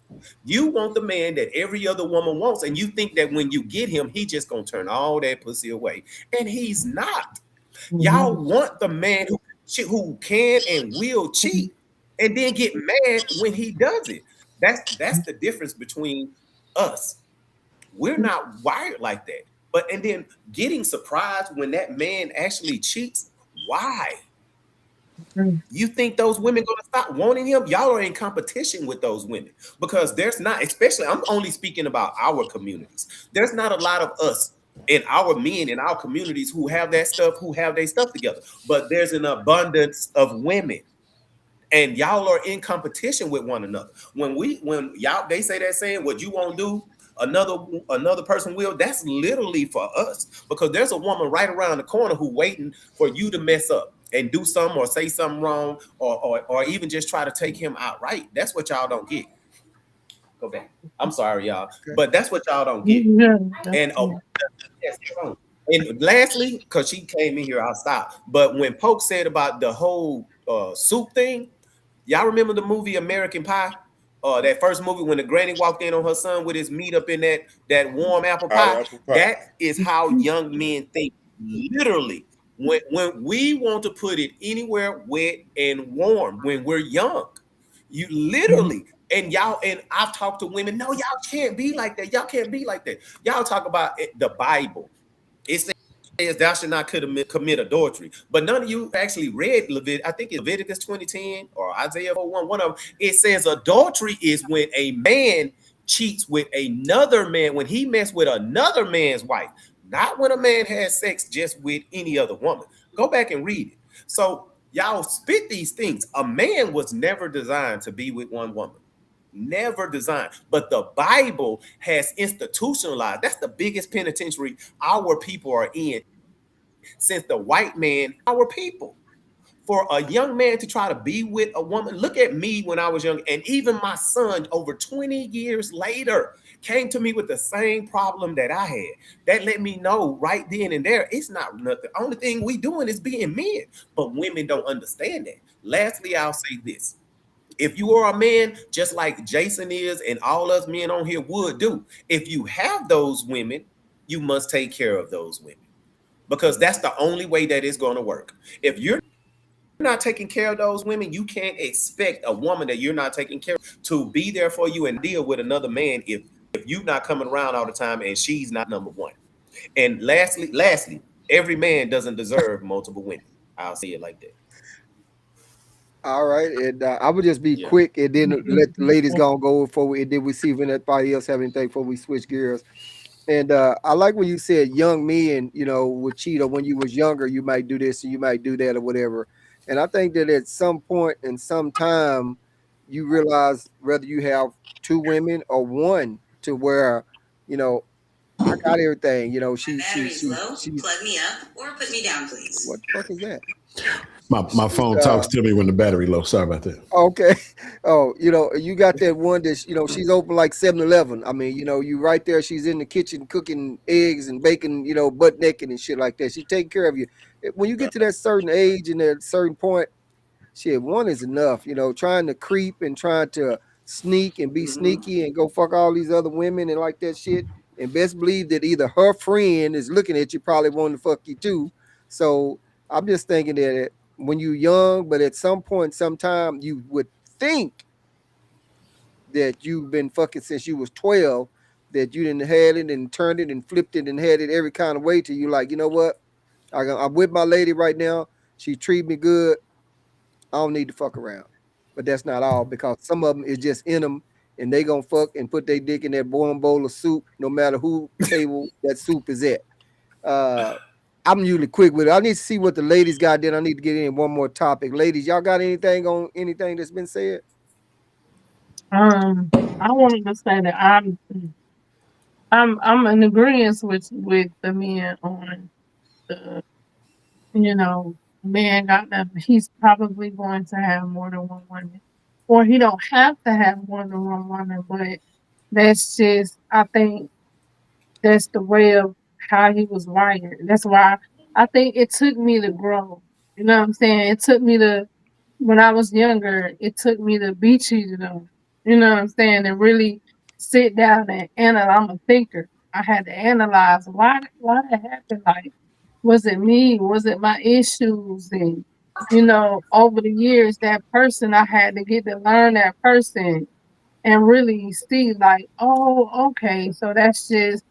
[SPEAKER 6] You want the man that every other woman wants, and you think that when you get him, he just gonna turn all that pussy away, and he's not. Y'all want the man who can and will cheat, and then get mad when he does it. That's the difference between us. We're not wired like that. But and then getting surprised when that man actually cheats. Why? You think those women gonna stop wanting him? Y'all are in competition with those women, because there's not, especially I'm only speaking about our communities. There's not a lot of us in our men in our communities who have that stuff, who have their stuff together. But there's an abundance of women, and y'all are in competition with one another. When y'all they say that saying, what you won't do, another person will. That's literally for us, because there's a woman right around the corner who waiting for you to mess up and do something or say something wrong, or even just try to take him outright. That's what y'all don't get. Go back. I'm sorry, y'all,
[SPEAKER 1] Okay.
[SPEAKER 6] but that's what y'all don't get. And yes, and lastly, because she came in here, I'll stop. But when Poke said about the whole soup thing, y'all remember the movie American Pie? That first movie when the granny walked in on her son with his meat up in that warm apple
[SPEAKER 7] Hot
[SPEAKER 6] pie.
[SPEAKER 7] apple pie.
[SPEAKER 6] That is how young men think. Literally, when we want to put it anywhere wet and warm, when we're young, you literally, and I've talked to women. No, y'all can't be like that. Y'all can't be like that. Y'all talk about the Bible. It says thou should not commit adultery. But none of you actually read I think it's Leviticus 20:10 or Isaiah 4:1, one of them. It says adultery is when a man cheats with another man, when he messed with another man's wife, not when a man has sex just with any other woman. Go back and read it. So y'all spit these things. A man was never designed to be with one woman. Never designed. But the Bible has institutionalized. That's the biggest penitentiary our people are in since the white man, our people. For a young man to try to be with a woman, look at me when I was young, and even my son over 20 years later came to me with the same problem that I had. That let me know right then and there, it's not nothing. The only thing we doing is being men, but women don't understand that. Lastly, I'll say this. If you are a man, just like Jason is and all us men on here would do, if you have those women, you must take care of those women, because that's the only way that it's going to work. If you're not taking care of those women, you can't expect a woman that you're not taking care of to be there for you and deal with another man if you're not coming around all the time and she's not number one. And lastly, every man doesn't deserve multiple women. I'll say it like that.
[SPEAKER 1] All right, and I would just be
[SPEAKER 6] Yeah.
[SPEAKER 1] quick, and then let the ladies go before we, and then we see if anybody else have anything before we switch gears. And I like when you said young men, would cheat, or when you was younger, you might do this and you might do that or whatever. And I think that at some point in some time, you realize whether you have two women or one, to where, you know, I got everything. She's
[SPEAKER 12] Plug me up or put me down, please.
[SPEAKER 1] what the fuck is that?
[SPEAKER 8] My
[SPEAKER 1] She's,
[SPEAKER 8] phone talks to me when the battery low. Sorry about that.
[SPEAKER 1] okay. Oh, you got that one that she's open like 7-Eleven. I mean, you right there. She's in the kitchen cooking eggs and bacon, butt naked and shit like that. She's taking care of you. When you get to that certain age and that certain point, shit, one is enough. Trying to creep and trying to sneak and be sneaky and go fuck all these other women and like that shit. And best believe that either her friend is looking at you, probably wanting to fuck you too. So I'm just thinking that when you're young, but at some point, sometime you would think that you've been fucking since you was 12, that you didn't had it and turned it and flipped it and had it every kind of way till you like, you know what? I'm with my lady right now. She treat me good. I don't need to fuck around. But that's not all because some of them is just in them and they gonna fuck and put their dick in that warm bowl of soup no matter who table that soup is at. Uh, I'm usually quick with it. I need to see what the ladies got. Then I need to get in one more topic. Ladies, y'all got anything on anything that's been said?
[SPEAKER 4] I wanted to say that I'm in agreement with the men on the, you know, man got that he's probably going to have more than one woman. Or he don't have to have more than one woman, but that's just I think that's the way of how he was wired. That's why I think it took me to grow. You know what I'm saying? It took me to when I was younger, it took me to be cheated on. You know what I'm saying? And really sit down and analyze. I'm a thinker. I had to analyze why that happened. Like, was it me? Was it my issues? And over the years, that person I had to get to learn that person and really see like, oh, okay, so that's just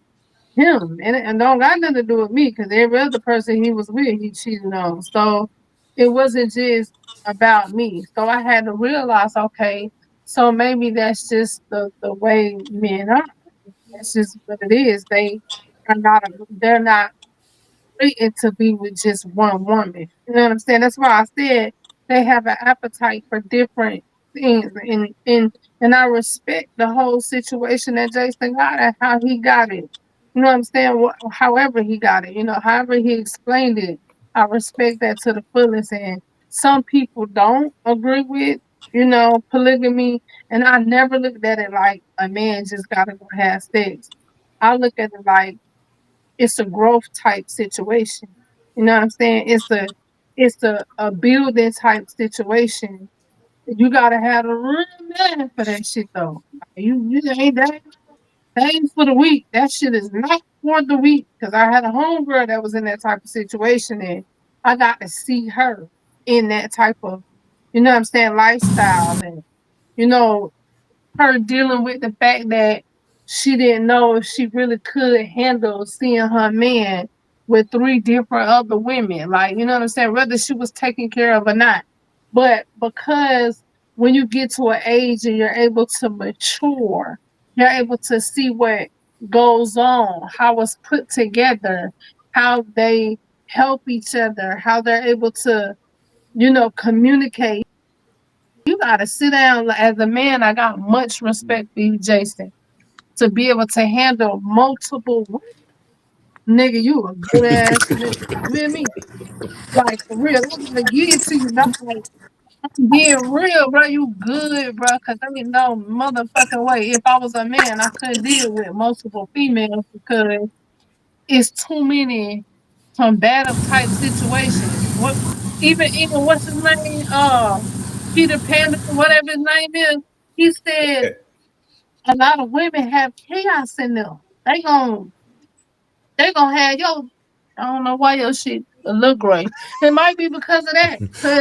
[SPEAKER 4] him, and don't got nothing to do with me because every other person he was with, he cheated on. So it wasn't just about me. So I had to realize, okay, so maybe that's just the way men are. That's just what it is. They're not waiting to be with just one woman. You know what I'm saying? That's why I said they have an appetite for different things, and I respect the whole situation that Jason got and how he got it. You know what I'm saying? However he got it, however he explained it, I respect that to the fullest. And some people don't agree with, polygamy, and I never looked at it like a man just gotta go have sex. I look at it like it's a growth type situation. You know what I'm saying? It's a building type situation. You gotta have a real man for that shit though. You ain't that ain't for the weak. That shit is not for the weak. Cause I had a homegirl that was in that type of situation and I got to see her in that type of, lifestyle and you know, her dealing with the fact that she didn't know if she really could handle seeing her man with three different other women. Like, you know what I'm saying? Whether she was taken care of or not. But because when you get to an age and you're able to mature, you're able to see what goes on, how it's put together, how they help each other, how they're able to, communicate. You gotta sit down as a man. I got much respect for you, Jason, to be able to handle multiple nigga. You a good ass nigga. You hear me? Like for real, I'm gonna give it to you. Not like I'm being real, bro. You good, bro? Cause I ain't no motherfucking way. If I was a man, I couldn't deal with multiple females because it's too many combative type situations. Even what's his name? Peter Pan, whatever his name is. He said a lot of women have chaos in them. They gonna have your I don't know why your shit look great. It might be because of that.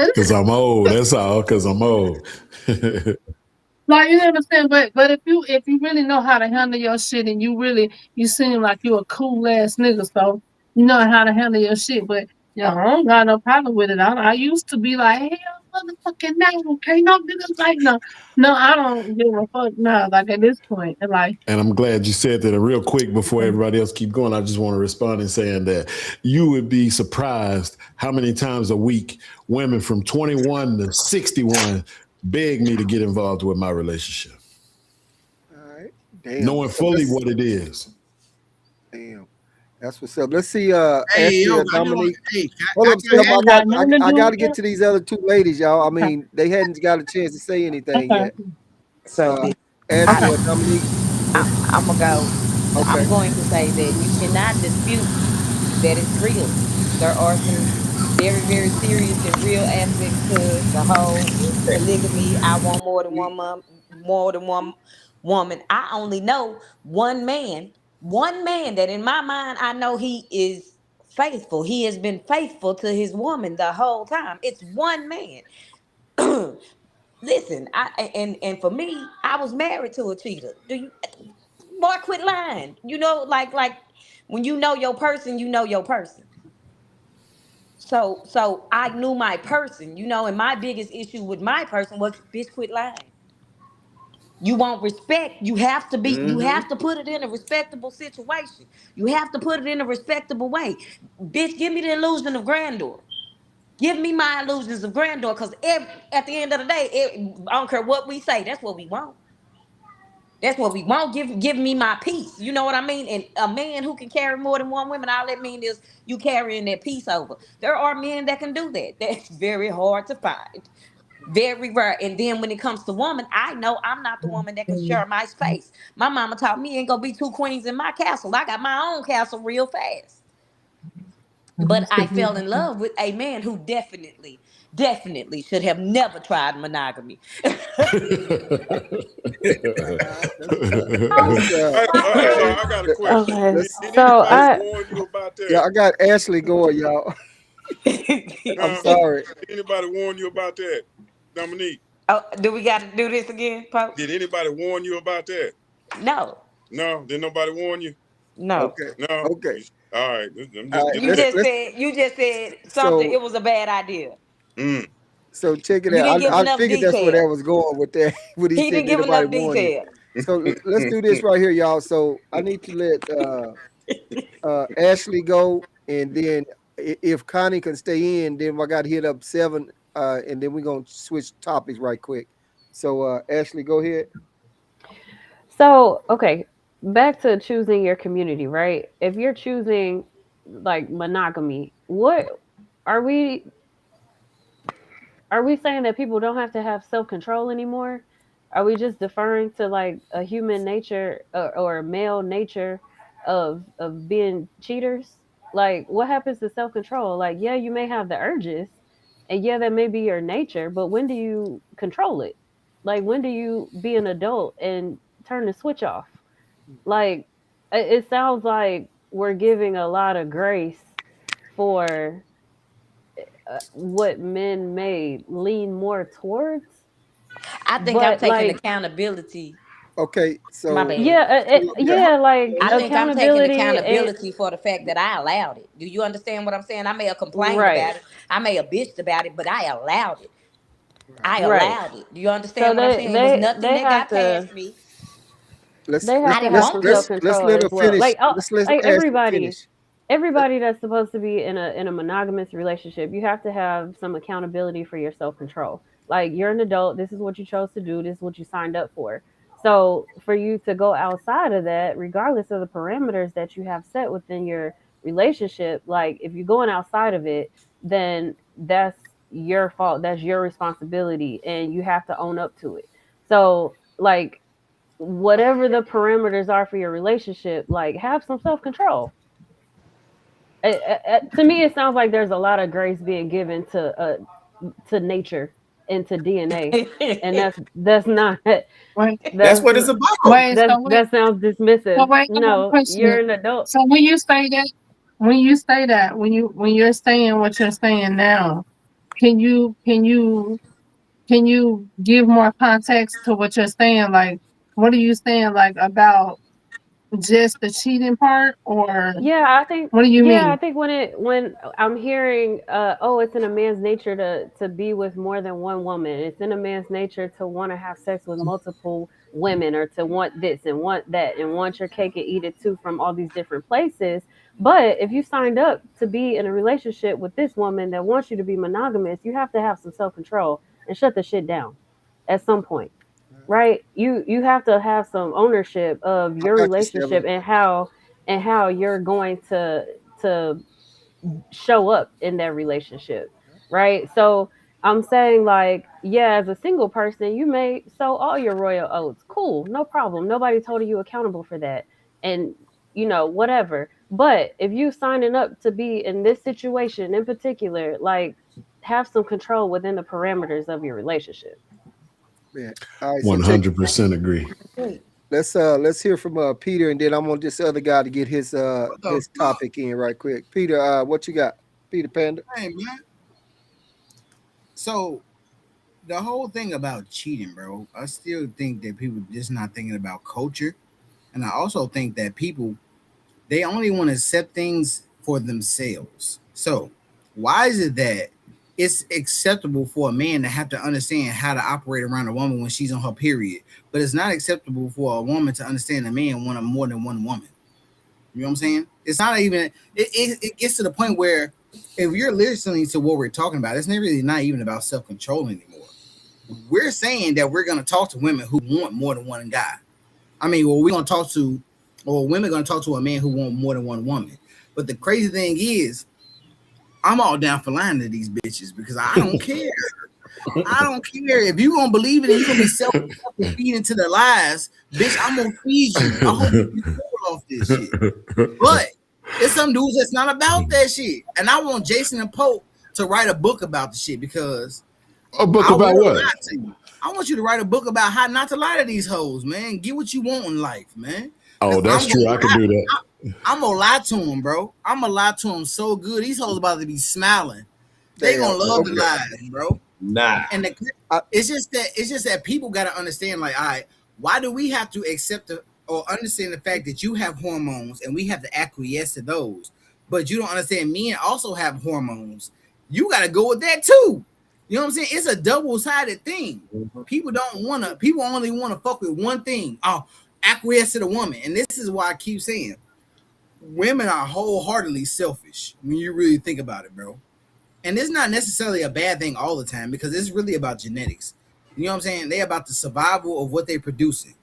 [SPEAKER 8] Because I'm old. That's all. Because I'm old.
[SPEAKER 4] Like you know what I'm saying? But if you really know how to handle your shit and you seem like you a cool ass nigga, so you know how to handle your shit. But I don't got no problem with it. I used to be like, hell motherfucking no, okay, no niggas like no, I don't give a fuck now. Like at this point, like
[SPEAKER 8] And I'm glad you said that. And real quick, before everybody else keep going, I just want to respond in saying that you would be surprised how many times a week women from 21 to 61 beg me to get involved with my relationship,
[SPEAKER 1] All right. Damn.
[SPEAKER 8] knowing
[SPEAKER 1] So
[SPEAKER 8] fully
[SPEAKER 1] let's
[SPEAKER 8] what it is.
[SPEAKER 1] damn. That's what's up. Let's see,
[SPEAKER 2] Hey,
[SPEAKER 1] Ashley
[SPEAKER 2] yo,
[SPEAKER 1] or
[SPEAKER 2] I just want
[SPEAKER 1] Dominique.
[SPEAKER 2] to, hey,
[SPEAKER 1] Hold up,
[SPEAKER 2] can
[SPEAKER 1] Steph.
[SPEAKER 2] I
[SPEAKER 4] it
[SPEAKER 2] ask
[SPEAKER 4] ain't got nothing to
[SPEAKER 1] I
[SPEAKER 4] do
[SPEAKER 1] got
[SPEAKER 4] with
[SPEAKER 1] to get
[SPEAKER 4] that.
[SPEAKER 1] to these other two ladies, y'all. I
[SPEAKER 4] Okay.
[SPEAKER 1] mean, they hadn't got a chance to say anything
[SPEAKER 4] Okay.
[SPEAKER 1] yet.
[SPEAKER 5] So
[SPEAKER 1] Uh,
[SPEAKER 5] this,
[SPEAKER 1] Ashley
[SPEAKER 5] I,
[SPEAKER 1] or Dominique.
[SPEAKER 5] I'm gonna go. I'm
[SPEAKER 1] Okay.
[SPEAKER 5] going to say that you cannot dispute that it's real. There are some very, very serious and real aspects to the whole polygamy. I want more than one mom, more than one woman. I only know one man that in my mind I know he is faithful. He has been faithful to his woman the whole time. It's one man. Listen, and for me, I was married to a cheater. Do you, boy, quit lying? You know, like when you know your person, you know your person. So I knew my person, and my biggest issue with my person was, bitch, quit lying. You want respect, you
[SPEAKER 6] Mm-hmm.
[SPEAKER 5] have to put it in a respectable situation. You have to put it in a respectable way. Bitch, give me the illusion of grandeur. Give me my illusions of grandeur, because at the end of the day, I don't care what we say, that's what we want. That's what we want. Give me my peace. You know what I mean? And a man who can carry more than one woman, all that mean is you carrying that peace over. There are men that can do that. That's very hard to find. Very rare. And then when it comes to woman, I know I'm not the woman that can share my space. My mama taught me ain't gonna be two queens in my castle. I got my own castle real fast. But I fell in love with a man who definitely should have never tried monogamy.
[SPEAKER 7] So I got a question.
[SPEAKER 11] Okay,
[SPEAKER 7] Did
[SPEAKER 11] so
[SPEAKER 7] anybody
[SPEAKER 11] I
[SPEAKER 7] warn you about
[SPEAKER 1] Yeah,
[SPEAKER 7] that?
[SPEAKER 1] I got Ashley going, y'all. I'm
[SPEAKER 7] Huh?
[SPEAKER 1] sorry.
[SPEAKER 7] Did anybody warn you about that, Dominique?
[SPEAKER 5] Oh, do we got to do this again, Pope?
[SPEAKER 7] Did anybody warn you about that?
[SPEAKER 5] No,
[SPEAKER 7] No, did nobody warn you?
[SPEAKER 5] no.
[SPEAKER 1] Okay.
[SPEAKER 7] No.
[SPEAKER 1] Okay.
[SPEAKER 7] All right, I'm
[SPEAKER 1] All
[SPEAKER 7] just
[SPEAKER 1] right.
[SPEAKER 7] getting
[SPEAKER 5] You
[SPEAKER 7] that.
[SPEAKER 5] just said something.
[SPEAKER 1] So
[SPEAKER 5] It was a bad idea.
[SPEAKER 7] Mm.
[SPEAKER 1] so check it
[SPEAKER 5] You didn't
[SPEAKER 1] out.
[SPEAKER 5] give
[SPEAKER 1] I
[SPEAKER 5] enough
[SPEAKER 1] figured that's where that
[SPEAKER 5] detail.
[SPEAKER 1] was going with that. When he
[SPEAKER 5] He
[SPEAKER 1] said,
[SPEAKER 5] didn't
[SPEAKER 1] "Did
[SPEAKER 5] give
[SPEAKER 1] anybody
[SPEAKER 5] enough
[SPEAKER 1] warn you?"
[SPEAKER 5] detail.
[SPEAKER 1] So let's do this right here, y'all. So I need to let Ashley go, and then if Connie can stay in, then I got to hit up 7, and then we're gonna switch topics right quick. So Ashley, go ahead.
[SPEAKER 11] so okay, back to choosing your community, right? If you're choosing like monogamy, what are we are we saying that people don't have to have self-control anymore? Are we just deferring to like a human nature or a male nature of being cheaters? Like what happens to self-control? Like yeah, you may have the urges and yeah, that may be your nature, but when do you control it? Like when do you be an adult and turn the switch off? Like it sounds like we're giving a lot of grace for what men may lean more towards,
[SPEAKER 5] I think I'm
[SPEAKER 11] but
[SPEAKER 5] taking
[SPEAKER 11] like
[SPEAKER 5] accountability.
[SPEAKER 1] Okay.
[SPEAKER 5] My
[SPEAKER 1] So
[SPEAKER 5] bad.
[SPEAKER 11] yeah,
[SPEAKER 1] yeah.
[SPEAKER 11] yeah, like
[SPEAKER 5] I think I'm taking
[SPEAKER 11] accountability and
[SPEAKER 5] accountability for the fact that I allowed it. Do you understand what I'm saying? I may have complained
[SPEAKER 11] right,
[SPEAKER 5] about it. I may have bitched about it, but I allowed it. I
[SPEAKER 11] right.
[SPEAKER 5] allowed it. Do you
[SPEAKER 11] So
[SPEAKER 5] understand what I'm saying? It was nothing that got past me.
[SPEAKER 1] Let's
[SPEAKER 11] they
[SPEAKER 1] let's
[SPEAKER 11] have
[SPEAKER 5] I
[SPEAKER 11] to
[SPEAKER 5] didn't
[SPEAKER 11] have
[SPEAKER 1] let's
[SPEAKER 11] some
[SPEAKER 5] want
[SPEAKER 11] self
[SPEAKER 5] to.
[SPEAKER 1] let's
[SPEAKER 11] control
[SPEAKER 1] let
[SPEAKER 11] as
[SPEAKER 1] her
[SPEAKER 11] well.
[SPEAKER 1] finish.
[SPEAKER 11] Like oh,
[SPEAKER 1] Let's
[SPEAKER 11] like
[SPEAKER 1] Ashley finish.
[SPEAKER 11] everybody that's supposed to be in a monogamous relationship, you have to have some accountability for your self control. Like you're an adult, this is what you chose to do, this is what you signed up for. So for you to go outside of that, regardless of the parameters that you have set within your relationship, like if you're going outside of it, then that's your fault. That's your responsibility, and you have to own up to it. So like whatever the parameters are for your relationship, like have some self control. To me, it sounds like there's a lot of grace being given to nature and to DNA, and that's not
[SPEAKER 10] Wait,
[SPEAKER 6] That's
[SPEAKER 11] that's
[SPEAKER 6] what it's about.
[SPEAKER 10] wait, so wait,
[SPEAKER 11] that sounds
[SPEAKER 10] so
[SPEAKER 11] dismissive.
[SPEAKER 10] wait, I have a
[SPEAKER 11] No, you're
[SPEAKER 10] question.
[SPEAKER 11] an adult.
[SPEAKER 10] So when you're saying what you're saying now, can you can you can you give more context to what you're saying? Like, what are you saying? Like about just the cheating part, or what do you
[SPEAKER 11] I
[SPEAKER 10] mean?
[SPEAKER 11] think when I'm hearing oh, it's in a man's nature to be with more than one woman. It's in a man's nature to want to have sex with multiple women or to want this and want that and want your cake and eat it too from all these different places. But if you signed up to be in a relationship with this woman that wants you to be monogamous, you have to have some self-control and shut the shit down at some point, right? You have to have some ownership of
[SPEAKER 1] I
[SPEAKER 11] your
[SPEAKER 1] got you, 7.
[SPEAKER 11] relationship and how you're going to show up in that relationship, right? So I'm saying like yeah, as a single person you may sow all your royal oats, cool, no problem, nobody told you accountable for that, and whatever. But if you signing up to be in this situation in particular, like have some control within the parameters of your relationship.
[SPEAKER 1] Yeah. All right. So check.
[SPEAKER 8] 100% agree.
[SPEAKER 1] Let's hear from Peter, and then I want this other guy to get his his topic in right quick. Peter, what you got? Peter Panda.
[SPEAKER 2] Hey man. So the whole thing about cheating, bro, I still think that people just not thinking about culture. And I also think that people they only want to accept things for themselves. So why is it that it's acceptable for a man to have to understand how to operate around a woman when she's on her period, but it's not acceptable for a woman to understand a man wanting more than one woman? You know what I'm saying? It's not even it gets to the point where if you're listening to what we're talking about, it's really not even about self-control anymore. We're saying that we're gonna talk to women who want more than one guy. I mean, well, we're gonna talk to or women gonna talk to a man who want more than one woman. But the crazy thing is, I'm all down for lying to these bitches because I don't care. I don't care if you gonna believe it and you gonna be self-feeding to the lies, bitch. I'm gonna feed you. I hope you get off this shit. But there's some dudes that's not about that shit, and I want Jason and Pope to write a book about the shit because
[SPEAKER 8] a book about what?
[SPEAKER 2] I want you to write a book about how not to lie to these hoes, man. Get what you want in life, man.
[SPEAKER 8] Oh, that's true. I can do that.
[SPEAKER 2] I'm gonna lie to them, bro. I'm gonna lie to them so good. These hoes about to be smiling. They gonna love the lies, bro.
[SPEAKER 6] Nah.
[SPEAKER 2] And it's just that people gotta understand, like, all right, why do we have to accept or understand the fact that you have hormones and we have to acquiesce to those, but you don't understand men also have hormones. You gotta go with that too. You know what I'm saying? It's a double-sided thing. People only want to fuck with one thing. Oh, acquiesce to the woman. And this is why I keep saying women are wholeheartedly selfish when you really think about it, bro. And it's not necessarily a bad thing all the time because it's really about genetics. You know what I'm saying? They're about the survival of what they're producing.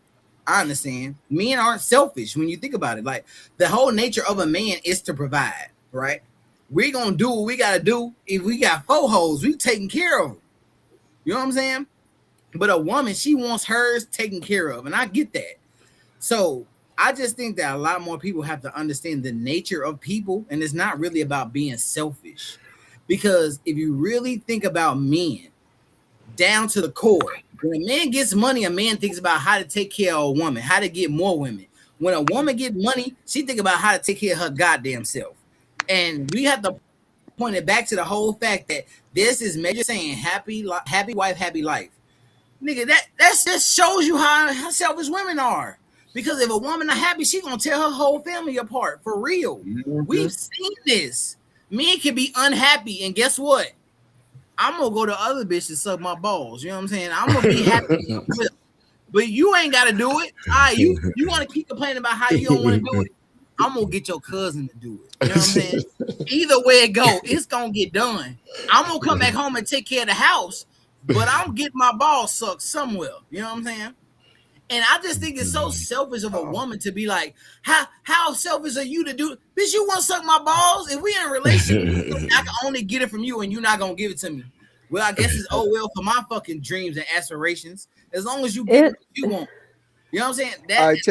[SPEAKER 2] I understand. Men aren't selfish when you think about it. Like, the whole nature of a man is to provide, right? We're going to do what we got to do. If we got 4 hoes, we taking care of them. You know what I'm saying? But a woman, she wants hers taken care of. And I get that. So I just think that a lot more people have to understand the nature of people. And it's not really about being selfish. Because if you really think about men down to the core, when a man gets money, a man thinks about how to take care of a woman, how to get more women. When a woman gets money, she think about how to take care of her goddamn self. And we have to point it back to the whole fact that this is major saying happy wife, happy life. Nigga, that just shows you how selfish women are. Because if a woman not happy, she gonna tear her whole family apart for real. Mm-hmm. We've seen this. Men can be unhappy, and guess what? I'm gonna go to other bitches suck my balls. You know what I'm saying? I'm gonna be happy, but you ain't gotta do it. All right, you want to keep complaining about how you don't want to do it. I'm gonna get your cousin to do it. You know what I'm saying? Either way it go, it's gonna get done. I'm gonna come back home and take care of the house, but I'm getting my balls sucked somewhere. You know what I'm saying? And I just think it's so selfish of a woman to be like, how selfish are you to do? Bitch, you want to suck my balls? If we in a relationship, I can only get it from you and you're not going to give it to me. Well, I guess it's well for my fucking dreams and aspirations. As long as you get what you want. You know what I'm saying?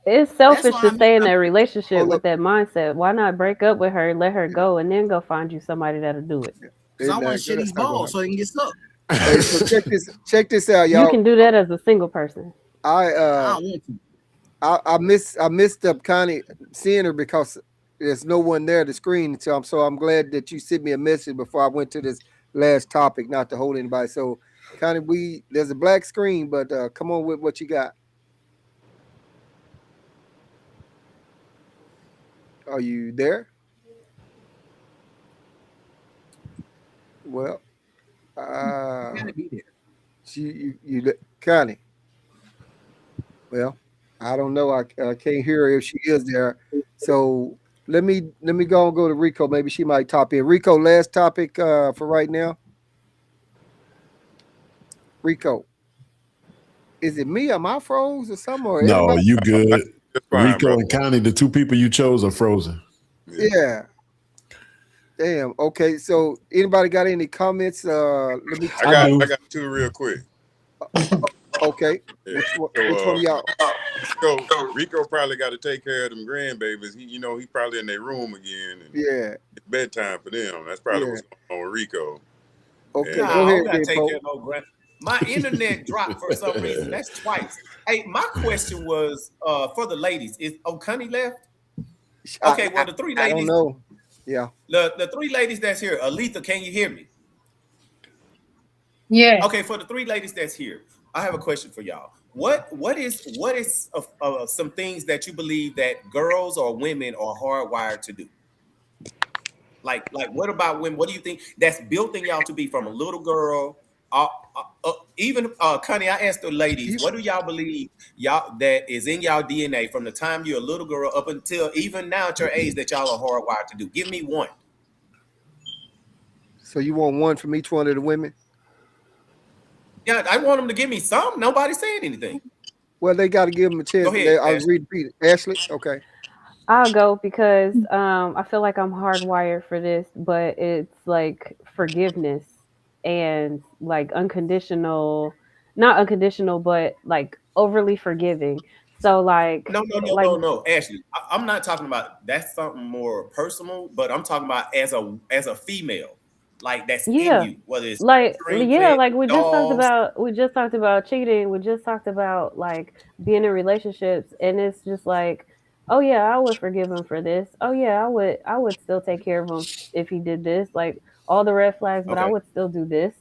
[SPEAKER 11] It's selfish to stay in that relationship with that mindset. Why not break up with her, let her go, and then go find you somebody that'll do it?
[SPEAKER 2] Because I want to shit these balls so they can get sucked.
[SPEAKER 1] Hey, so check this out, y'all.
[SPEAKER 11] You can do that as a single person.
[SPEAKER 1] I missed up Connie seeing her because there's no one there to screen. So I'm glad that you sent me a message before I went to this last topic, not to hold anybody. So Connie, there's a black screen, but come on with what you got. Are you there? Well, you Connie. Well, I don't know. I can't hear her if she is there. So let me go and go to Rico. Maybe she might top in. Rico, last topic for right now. Rico, is it me? Am I froze or something? Or
[SPEAKER 8] no,
[SPEAKER 1] everybody?
[SPEAKER 8] You good.
[SPEAKER 7] Fine,
[SPEAKER 8] Rico and Connie, the 2 people you chose are frozen.
[SPEAKER 1] Yeah. Damn. Okay. So anybody got any comments? Let me.
[SPEAKER 7] I got 2 real quick.
[SPEAKER 1] Okay.
[SPEAKER 7] Yeah.
[SPEAKER 1] Which one y'all?
[SPEAKER 7] So Rico probably got to take care of them grandbabies. He probably in their room again. And it's bedtime for them. That's probably what's going on with Rico.
[SPEAKER 1] Okay, go ahead.
[SPEAKER 6] Take care of no grand. My internet dropped for some reason. That's twice. Hey, my question was for the ladies. Is O'Connor left? Okay, well the three
[SPEAKER 1] I don't
[SPEAKER 6] ladies,
[SPEAKER 1] know. Yeah.
[SPEAKER 6] the three ladies that's here. Aletha, can you hear me?
[SPEAKER 4] Yeah.
[SPEAKER 6] Okay, for the three ladies that's here, I have a question for y'all. What is some things that you believe that girls or women are hardwired to do? Like what about women? What do you think that's built in y'all to be from a little girl? Even Connie, I asked the ladies,
[SPEAKER 1] You,
[SPEAKER 6] what do y'all believe y'all that is in y'all DNA from the time you're a little girl up until even now at your age that y'all are hardwired to do? Give me one.
[SPEAKER 1] so you want one from each one of the women?
[SPEAKER 6] Yeah, I want them to give me some. Nobody saying anything.
[SPEAKER 1] Well, they got to give them a
[SPEAKER 6] Go
[SPEAKER 1] chance.
[SPEAKER 6] ahead,
[SPEAKER 1] I'll
[SPEAKER 6] Ashley.
[SPEAKER 1] repeat it. Ashley, okay.
[SPEAKER 11] I'll go because I feel like I'm hardwired for this, but it's like forgiveness and like unconditional, not unconditional, but like overly forgiving. So
[SPEAKER 6] No, no, no,
[SPEAKER 11] like
[SPEAKER 6] no, no. Ashley, I'm not talking about that's something more personal, but I'm talking about as a female, like that's in
[SPEAKER 11] yeah.
[SPEAKER 6] you, whether it's
[SPEAKER 11] Like
[SPEAKER 6] nurturing,
[SPEAKER 11] yeah,
[SPEAKER 6] playing
[SPEAKER 11] like
[SPEAKER 6] with dolls.
[SPEAKER 11] we just talked about cheating, we just talked about like being in relationships and it's just like, oh yeah, I would forgive him for this. Oh yeah, I would still take care of him if he did this. Like all the red flags, but I
[SPEAKER 6] Okay,
[SPEAKER 11] would still do this.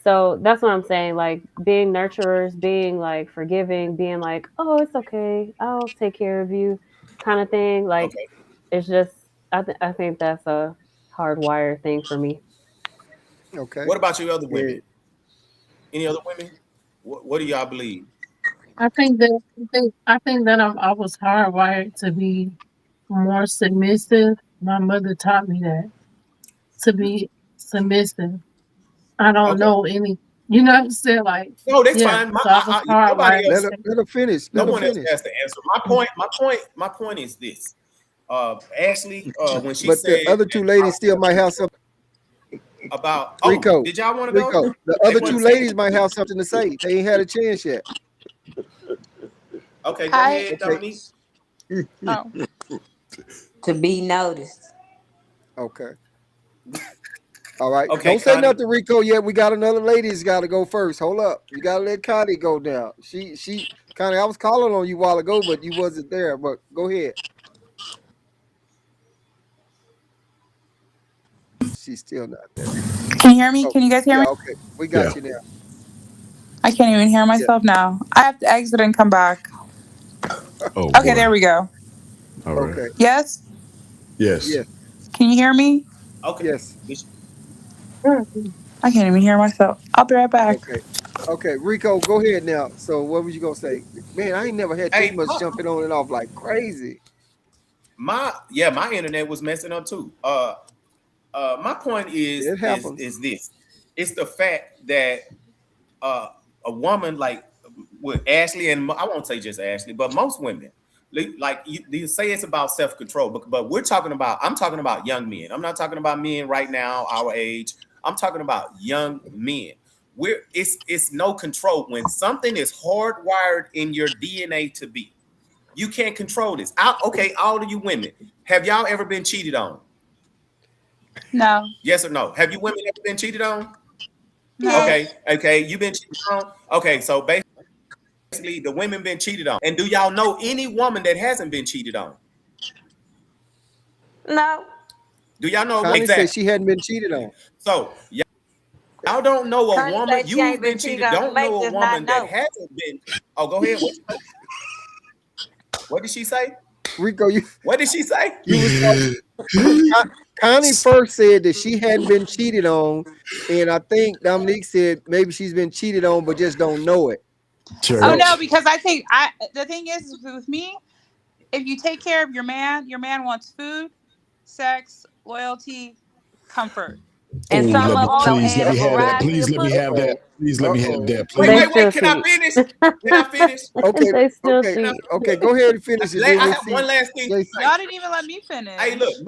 [SPEAKER 11] So that's what I'm saying, like being nurturers, being like forgiving, being like, "Oh, it's okay. I'll take care of you." kind of thing. Like
[SPEAKER 6] okay.
[SPEAKER 11] it's just I think that's a hardwired thing for me.
[SPEAKER 1] Okay.
[SPEAKER 6] What about you, other
[SPEAKER 1] Yeah.
[SPEAKER 6] women? Any other women? What do y'all believe?
[SPEAKER 4] I think that I was hardwired to be more submissive. My mother taught me that to be submissive. I don't
[SPEAKER 6] Okay,
[SPEAKER 4] know any, you know what I'm saying? Like,
[SPEAKER 6] no, that's
[SPEAKER 4] yeah.
[SPEAKER 6] fine.
[SPEAKER 4] So I was
[SPEAKER 6] Nobody
[SPEAKER 4] hardwired.
[SPEAKER 6] else,
[SPEAKER 1] Let her finish.
[SPEAKER 6] no
[SPEAKER 1] Let her
[SPEAKER 6] one else
[SPEAKER 1] finish.
[SPEAKER 6] has to answer. My point is this. Ashley, when she
[SPEAKER 1] But the
[SPEAKER 6] said
[SPEAKER 1] other
[SPEAKER 6] that
[SPEAKER 1] two ladies still might have something.
[SPEAKER 6] about, oh,
[SPEAKER 1] Rico,
[SPEAKER 6] did y'all want to go?
[SPEAKER 1] Rico. The
[SPEAKER 6] They
[SPEAKER 1] other two
[SPEAKER 6] wasn't saying
[SPEAKER 1] ladies might have something to say. They ain't had a chance yet.
[SPEAKER 6] okay, go
[SPEAKER 10] I
[SPEAKER 6] ahead,
[SPEAKER 1] Okay.
[SPEAKER 6] Dominique.
[SPEAKER 10] oh
[SPEAKER 5] To be noticed.
[SPEAKER 1] Okay. All right.
[SPEAKER 6] Okay,
[SPEAKER 1] Don't say
[SPEAKER 6] Connie.
[SPEAKER 1] nothing, Rico, yet. We got another lady's got to go first. Hold up. You got to let Connie go now. Connie, I was calling on you a while ago, but you wasn't there. But go ahead. She's still not there.
[SPEAKER 10] can you hear me?
[SPEAKER 1] Oh,
[SPEAKER 10] Can you guys hear
[SPEAKER 1] yeah.
[SPEAKER 10] me?
[SPEAKER 1] Okay. We
[SPEAKER 8] Yeah.
[SPEAKER 1] got you now.
[SPEAKER 10] I can't even hear
[SPEAKER 1] Yeah.
[SPEAKER 10] myself now. I have to exit and come back.
[SPEAKER 8] Oh
[SPEAKER 10] Okay,
[SPEAKER 8] boy.
[SPEAKER 10] there we go.
[SPEAKER 8] All right.
[SPEAKER 1] Okay.
[SPEAKER 10] Yes?
[SPEAKER 8] Yes.
[SPEAKER 1] Yes.
[SPEAKER 10] Can you hear me?
[SPEAKER 6] Okay.
[SPEAKER 1] Yes.
[SPEAKER 10] I can't even hear myself. I'll be right back.
[SPEAKER 1] Okay. Okay. Rico, go ahead now. So, what was you going to say? Man, I ain't never had this
[SPEAKER 6] Hey,
[SPEAKER 1] much jumping on and off like crazy.
[SPEAKER 6] my internet was messing up too. My point is
[SPEAKER 1] It
[SPEAKER 6] is
[SPEAKER 1] happens.
[SPEAKER 6] is this. It's the fact that uh a woman like with Ashley, and I won't say just Ashley, but most women, like you say it's about self-control, but I'm talking about young men. I'm not talking about men right now our age. I'm talking about young men. It's no control when something is hardwired in your DNA to be. You can't control this. Okay, all of you women, have y'all ever been cheated on?
[SPEAKER 10] No.
[SPEAKER 6] Yes or no? Have you women ever been cheated on?
[SPEAKER 10] No.
[SPEAKER 5] Yes.
[SPEAKER 6] Okay, you've been cheated on. Okay, so basically the women been cheated on. And do y'all know any woman that hasn't been cheated on?
[SPEAKER 5] No.
[SPEAKER 6] Do y'all know
[SPEAKER 1] Connie said
[SPEAKER 6] exactly?
[SPEAKER 1] she hadn't been cheated on.
[SPEAKER 6] So y'all don't know a
[SPEAKER 5] Connie
[SPEAKER 6] woman.
[SPEAKER 5] said she
[SPEAKER 6] You've
[SPEAKER 5] ain't
[SPEAKER 6] been
[SPEAKER 5] been cheated
[SPEAKER 6] cheated.
[SPEAKER 5] on. The
[SPEAKER 6] Don't
[SPEAKER 5] mate
[SPEAKER 6] know a
[SPEAKER 5] does not
[SPEAKER 6] woman that
[SPEAKER 5] know.
[SPEAKER 6] hasn't been. Oh, go ahead. What did she say?
[SPEAKER 1] Rico,
[SPEAKER 6] What did she say?
[SPEAKER 1] you was Connie first said that she hadn't been cheated on, and I think Dominique said maybe she's been cheated on but just don't know it.
[SPEAKER 10] Oh
[SPEAKER 1] So
[SPEAKER 10] no,
[SPEAKER 8] Church.
[SPEAKER 10] because the thing is with me, if you take care of your man wants food, sex, loyalty, comfort.
[SPEAKER 8] Oh,
[SPEAKER 5] And
[SPEAKER 10] If you
[SPEAKER 5] some
[SPEAKER 10] have
[SPEAKER 5] of them
[SPEAKER 10] all
[SPEAKER 5] don't
[SPEAKER 10] these
[SPEAKER 8] please let
[SPEAKER 5] add a
[SPEAKER 8] me have that.
[SPEAKER 10] things,
[SPEAKER 5] variety
[SPEAKER 8] Please
[SPEAKER 5] of
[SPEAKER 8] let me
[SPEAKER 1] uh
[SPEAKER 8] have
[SPEAKER 5] pussy.
[SPEAKER 8] that.
[SPEAKER 1] oh,
[SPEAKER 8] Please let
[SPEAKER 1] uh
[SPEAKER 8] me have
[SPEAKER 1] oh.
[SPEAKER 8] that,
[SPEAKER 6] Wait,
[SPEAKER 11] They
[SPEAKER 6] wait,
[SPEAKER 8] please.
[SPEAKER 11] still
[SPEAKER 6] wait. Can I
[SPEAKER 11] cheat.
[SPEAKER 6] finish? Can I finish?
[SPEAKER 1] Okay,
[SPEAKER 11] They still
[SPEAKER 1] okay,
[SPEAKER 6] Can I?
[SPEAKER 11] cheat.
[SPEAKER 1] okay. Go ahead and finish it. Then we'll
[SPEAKER 6] I have
[SPEAKER 1] see.
[SPEAKER 6] one last thing to
[SPEAKER 1] Jason,
[SPEAKER 6] say.
[SPEAKER 10] y'all didn't even let me
[SPEAKER 6] Hey, look,
[SPEAKER 10] finish.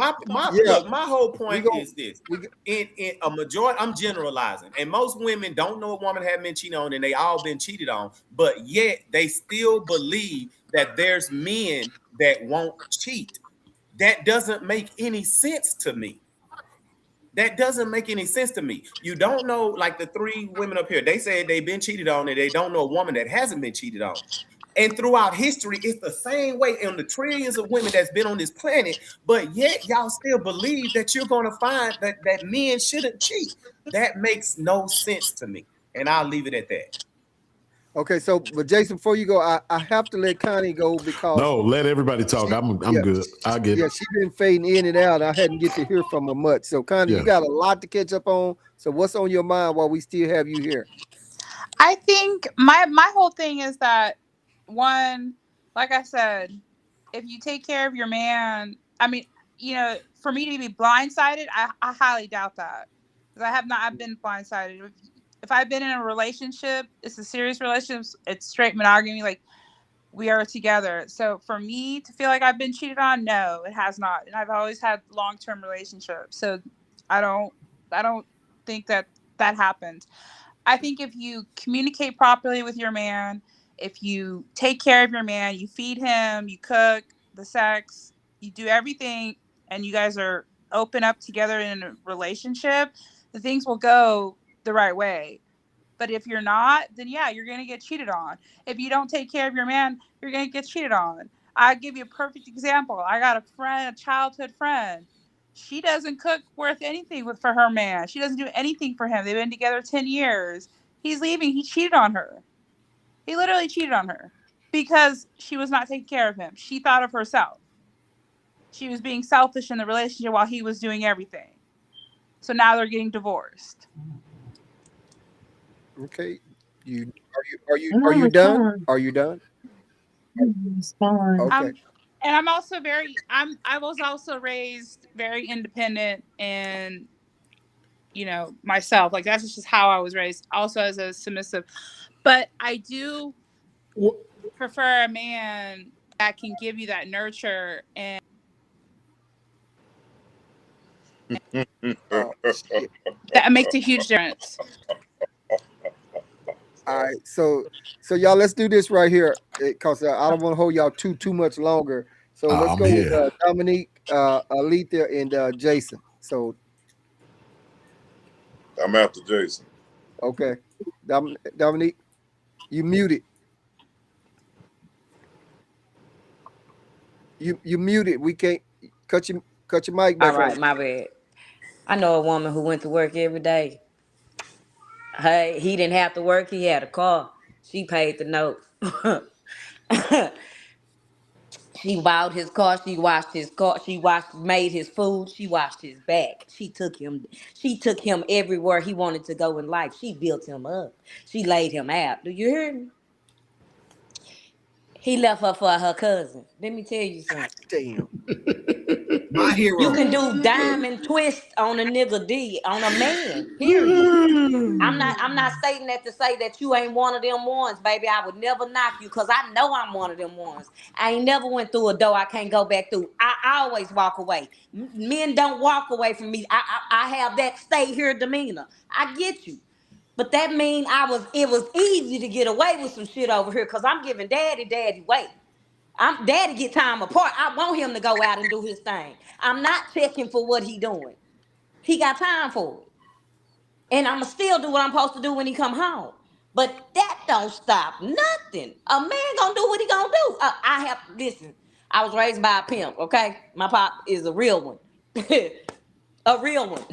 [SPEAKER 1] yeah,
[SPEAKER 6] my whole
[SPEAKER 1] we
[SPEAKER 6] point
[SPEAKER 1] go.
[SPEAKER 6] is this.
[SPEAKER 1] We go,
[SPEAKER 6] In a majority, I'm generalizing, and most women don't know a woman hadn't been cheated on, and they all been cheated on, but yet they still believe that there's men that won't cheat. That doesn't make any sense to me. That doesn't make any sense to me. You don't know, like the three women up here, they said they've been cheated on and they don't know a woman that hasn't been cheated on. And throughout history, it's the same way in the trillions of women that's been on this planet, but yet y'all still believe that you're going to find that men shouldn't cheat. That makes no sense to me. And I'll leave it at that.
[SPEAKER 1] Okay, so but Jason, before you go, I have to let Connie go because
[SPEAKER 8] No, let everybody talk.
[SPEAKER 1] she,
[SPEAKER 8] I'm
[SPEAKER 1] yeah,
[SPEAKER 8] good. I get
[SPEAKER 1] yeah,
[SPEAKER 8] it.
[SPEAKER 1] she been fading in and out. I hadn't get to hear from her much. So Connie, you
[SPEAKER 8] Yeah.
[SPEAKER 1] got a lot to catch up on. So what's on your mind while we still have you here?
[SPEAKER 10] I think my whole thing is that, one, like I said, if you take care of your man, I mean, for me to be blindsided, I highly doubt that, because I have not. I've been blindsided. If I've been in a relationship, it's a serious relationship. It's straight monogamy. Like, we are together. So for me to feel like I've been cheated on, no, it has not. And I've always had long-term relationships. So I don't I don't think that happens. I think if you communicate properly with your man, if you take care of your man, you feed him, you cook, the sex, you do everything, and you guys are open up together in a relationship, the things will go the right way. But if you're not, then yeah, you're going to get cheated on. If you don't take care of your man, you're going to get cheated on. I'll give you a perfect example. I got a friend, a childhood friend. She doesn't cook worth anything for her man. She doesn't do anything for him. They've been together 10 years. He's leaving. He cheated on her. He literally cheated on her because she was not taking care of him. She thought of herself. She was being selfish in the relationship while he was doing everything. So now they're getting divorced.
[SPEAKER 1] Okay, are you
[SPEAKER 4] I'm
[SPEAKER 1] done?
[SPEAKER 4] respond.
[SPEAKER 1] Are you done?
[SPEAKER 4] Respond.
[SPEAKER 1] Okay,
[SPEAKER 10] And I'm also I was also raised very independent, and myself, like that's just how I was raised, also as a submissive. But I do prefer a man that can give you that nurture, and
[SPEAKER 1] oh shit.
[SPEAKER 10] that makes a huge difference.
[SPEAKER 1] All right, so y'all, let's do this right here because I don't want to hold y'all too much longer. So let's
[SPEAKER 8] I'm
[SPEAKER 1] go with
[SPEAKER 8] here.
[SPEAKER 1] Dominique, Alethea, and Jason. So
[SPEAKER 7] I'm after Jason.
[SPEAKER 1] okay, Dominique, you muted. You muted. We can't cut your mic
[SPEAKER 5] All
[SPEAKER 1] back
[SPEAKER 5] right,
[SPEAKER 1] on.
[SPEAKER 5] my bad. I know a woman who went to work every day. Hey, he didn't have to work. He had a car. She paid the note. She bought his car. She washed his car. Made his food. She washed his back. She took him. She took him everywhere he wanted to go in life. She built him up. She laid him out. Do you hear me? He left her for her cousin. Let me tell you something.
[SPEAKER 1] Damn.
[SPEAKER 2] My
[SPEAKER 5] You
[SPEAKER 2] hero.
[SPEAKER 5] can do diamond twist on a nigga D on a man. Period. I'm not stating that to say that you ain't one of them ones, baby. I would never knock you because I know I'm one of them ones. I ain't never went through a door I can't go back through. I always walk away. Men don't walk away from me. I have that stay here demeanor. I get you. But that mean it was easy to get away with some shit over here because I'm giving daddy wait. Daddy get time apart. I want him to go out and do his thing. I'm not checking for what he doing. He got time for it. And I'ma still do what I'm supposed to do when he come home. But that don't stop nothing. A man gonna do what he gonna do. Listen, I was raised by a pimp, okay? My pop is a real one. A real one.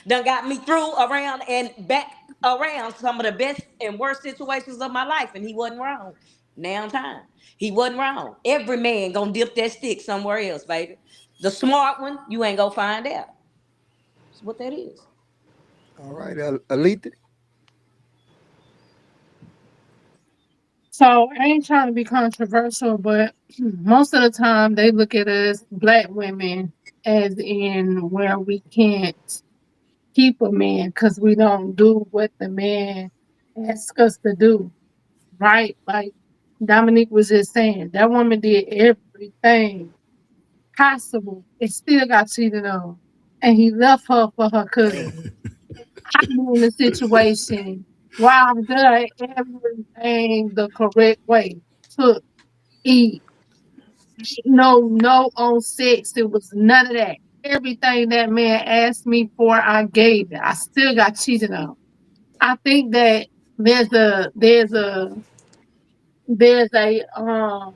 [SPEAKER 5] Done got me through, around, and back around some of the best and worst situations of my life, and he wasn't wrong. Now time. He wasn't wrong. Every man gonna dip that stick somewhere else, baby. The smart one, you ain't gonna find out. That's what that is.
[SPEAKER 1] All right, Alethea.
[SPEAKER 4] So I ain't trying to be controversial, but most of the time they look at us black women as in where we can't keep a man because we don't do what the man asks us to do, right? Like Dominique was just saying, that woman did everything possible and still got cheated on. And he left her for her cousin. I've been in a situation where I've done everything the correct way. Took, eat, no on sex. It was none of that. everything that man asked me for, I gave it. I still got cheated on. I think that there's a there's a there's a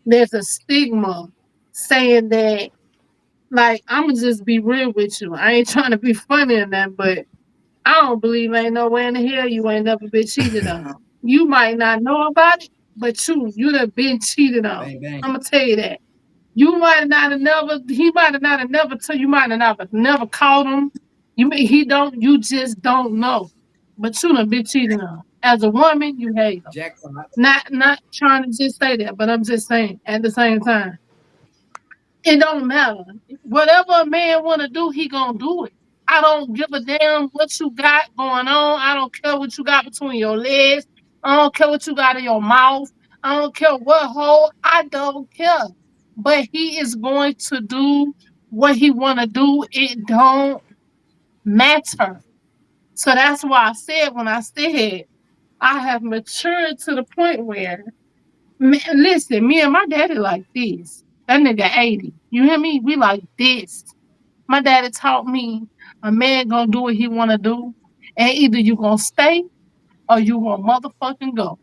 [SPEAKER 4] there's a stigma saying that, like, I'ma just be real with you. I ain't trying to be funny or nothing, but I don't believe ain't no way in the hell you ain't never been cheated on. You might not know about it, but you done been cheated on.
[SPEAKER 2] Bang bang.
[SPEAKER 4] I'm gonna tell you that. You might not have never, he might have not have never told you, might have never called him. You just don't know. But you done been cheated on. As a woman, you hate him.
[SPEAKER 2] Jackpot.
[SPEAKER 4] Not trying to just say that, but I'm just saying at the same time. It don't matter. Whatever a man wanna do, he gonna do it. I don't give a damn what you got going on. I don't care what you got between your legs. I don't care what you got in your mouth. I don't care what hole. I don't care. But he is going to do what he wanna do. It don't matter. So that's why I said when I said I have matured to the point where, man, listen, me and my daddy like this. That nigga 80. You hear me? We like this. My daddy taught me a man gonna do what he wanna do, and either you gonna stay or you gonna motherfucking go.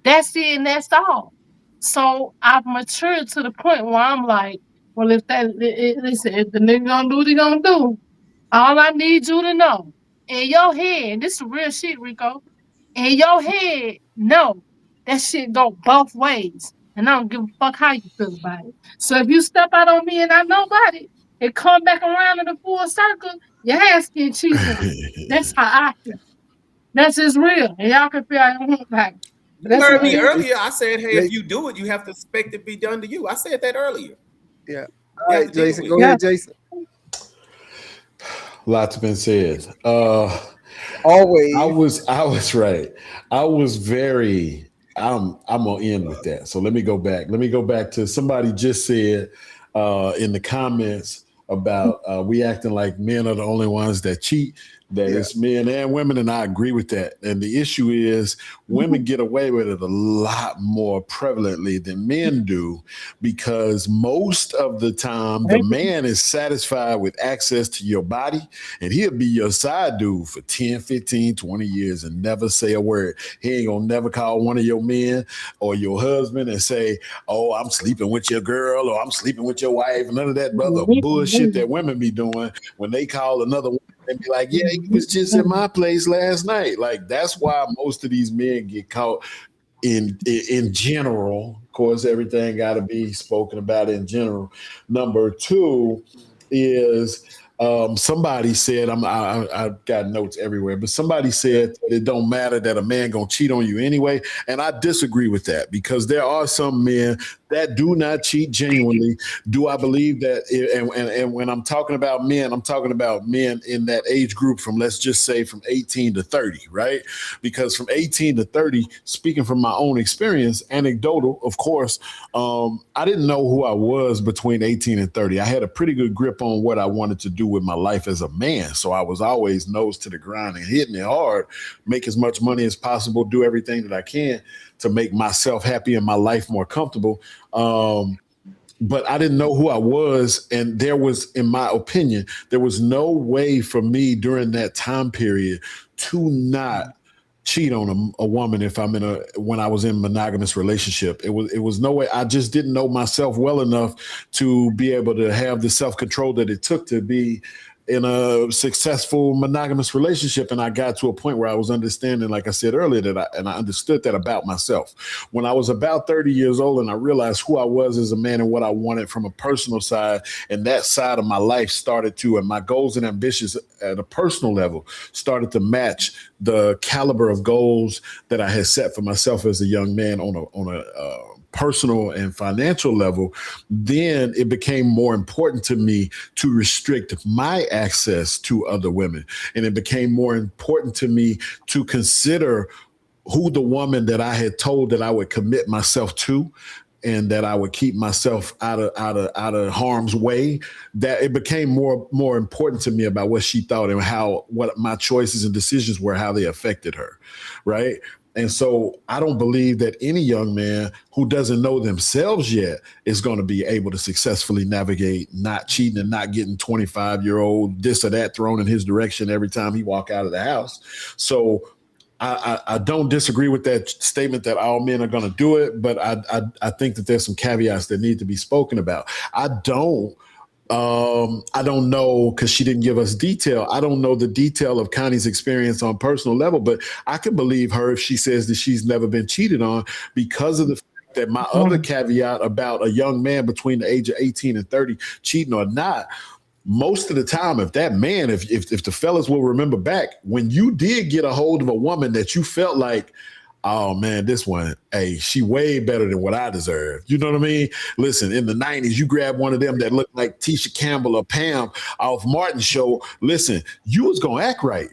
[SPEAKER 4] That's it, and that's all. So I've matured to the point where I'm like, well, listen, if the nigga gonna do what he gonna do, all I need you to know, in your head, this is real shit, Rico. In your head, no, that shit go both ways. And I don't give a fuck how you feel about it. So if you step out on me and I know about it, and come back around in a full circle, your ass getting cheated on. That's how I feel. That's just real. And y'all can feel how you want about it. But
[SPEAKER 6] You
[SPEAKER 4] that's
[SPEAKER 6] heard
[SPEAKER 4] what
[SPEAKER 6] me
[SPEAKER 4] it is.
[SPEAKER 6] earlier. I said, hey, if
[SPEAKER 1] Jay-
[SPEAKER 6] you do it, you have to expect it to be done to you. I said that earlier.
[SPEAKER 1] Yeah.
[SPEAKER 6] You
[SPEAKER 1] All
[SPEAKER 6] have
[SPEAKER 1] right,
[SPEAKER 6] to deal
[SPEAKER 1] Jason.
[SPEAKER 6] with
[SPEAKER 1] Go
[SPEAKER 6] it.
[SPEAKER 4] Yeah.
[SPEAKER 1] ahead, Jason.
[SPEAKER 8] Lots been said.
[SPEAKER 1] Always.
[SPEAKER 8] I was right. I was very. I'm gonna end with that. So let me go back. Let me go back to somebody just said in the comments about we acting like men are the only ones that cheat. That
[SPEAKER 1] Yeah.
[SPEAKER 8] it's men and women, and I agree with that. And the issue is women get away with it a lot more prevalently than men do because most of the time the man is satisfied with access to your body and he'll be your side dude for 10, 15, 20 years and never say a word. He ain't gonna never call one of your men or your husband and say, oh, I'm sleeping with your girl or I'm sleeping with your wife. None of that brother bullshit that women be doing when they call another woman and be like, yeah, he was just in my place last night. Like that's why most of these men get caught in general. Of course, everything got to be spoken about in general. Number two is somebody said I got notes everywhere, but somebody said that it don't matter that a man gonna cheat on you anyway, and I disagree with that because there are some men that do not cheat genuinely. Do I believe that? And when I'm talking about men, I'm talking about men in that age group from let's just say from 18 to 30, right? Because from 18 to 30, speaking from my own experience, anecdotal, of course, I didn't know who I was between 18 and 30. I had a pretty good grip on what I wanted to do with my life as a man. So I was always nose to the ground and hitting it hard, make as much money as possible, do everything that I can to make myself happy and my life more comfortable. But I didn't know who I was. And there was, in my opinion, there was no way for me during that time period to not cheat on a woman if I'm when I was in a monogamous relationship. It was no way. I just didn't know myself well enough to be able to have the self-control that it took to be in a successful monogamous relationship. And I got to a point where I was understanding, like I said earlier, that I understood that about myself. When I was about 30 years old and I realized who I was as a man and what I wanted from a personal side, and that side of my life started to, and my goals and ambitions at a personal level started to match the caliber of goals that I had set for myself as a young man on a personal and financial level, then it became more important to me to restrict my access to other women. And it became more important to me to consider who the woman that I had told that I would commit myself to and that I would keep myself out of harm's way, that it became more important to me about what she thought and what my choices and decisions were, how they affected her, right? And so I don't believe that any young man who doesn't know themselves yet is going to be able to successfully navigate not cheating and not getting 25-year-old this or that thrown in his direction every time he walk out of the house. So I don't disagree with that statement that all men are going to do it, but I think that there's some caveats that need to be spoken about. I don't know, because she didn't give us detail. I don't know the detail of Connie's experience on personal level, but I can believe her if she says that she's never been cheated on, because of the fact that my other caveat about a young man between the age of 18 and 30 cheating or not. Most of the time, if that man, if the fellas will remember back, when you did get a hold of a woman that you felt like, oh man, this one, hey, she way better than what I deserve. You know what I mean? Listen, in the 90s, you grab one of them that looked like Tisha Campbell or Pam off Martin's show. Listen, you was gonna act right?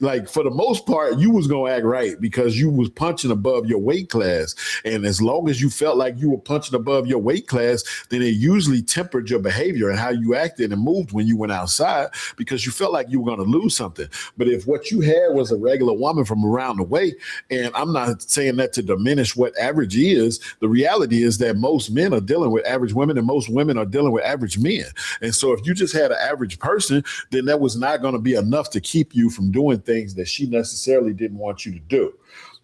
[SPEAKER 8] Like for the most part, you was gonna act right because you was punching above your weight class. And as long as you felt like you were punching above your weight class, then it usually tempered your behavior and how you acted and moved when you went outside, because you felt like you were gonna lose something. But if what you had was a regular woman from around the way, and I'm not saying that to diminish what average is, the reality is that most men are dealing with average women and most women are dealing with average men. And so if you just had an average person, then that was not going to be enough to keep you from doing things that she necessarily didn't want you to do.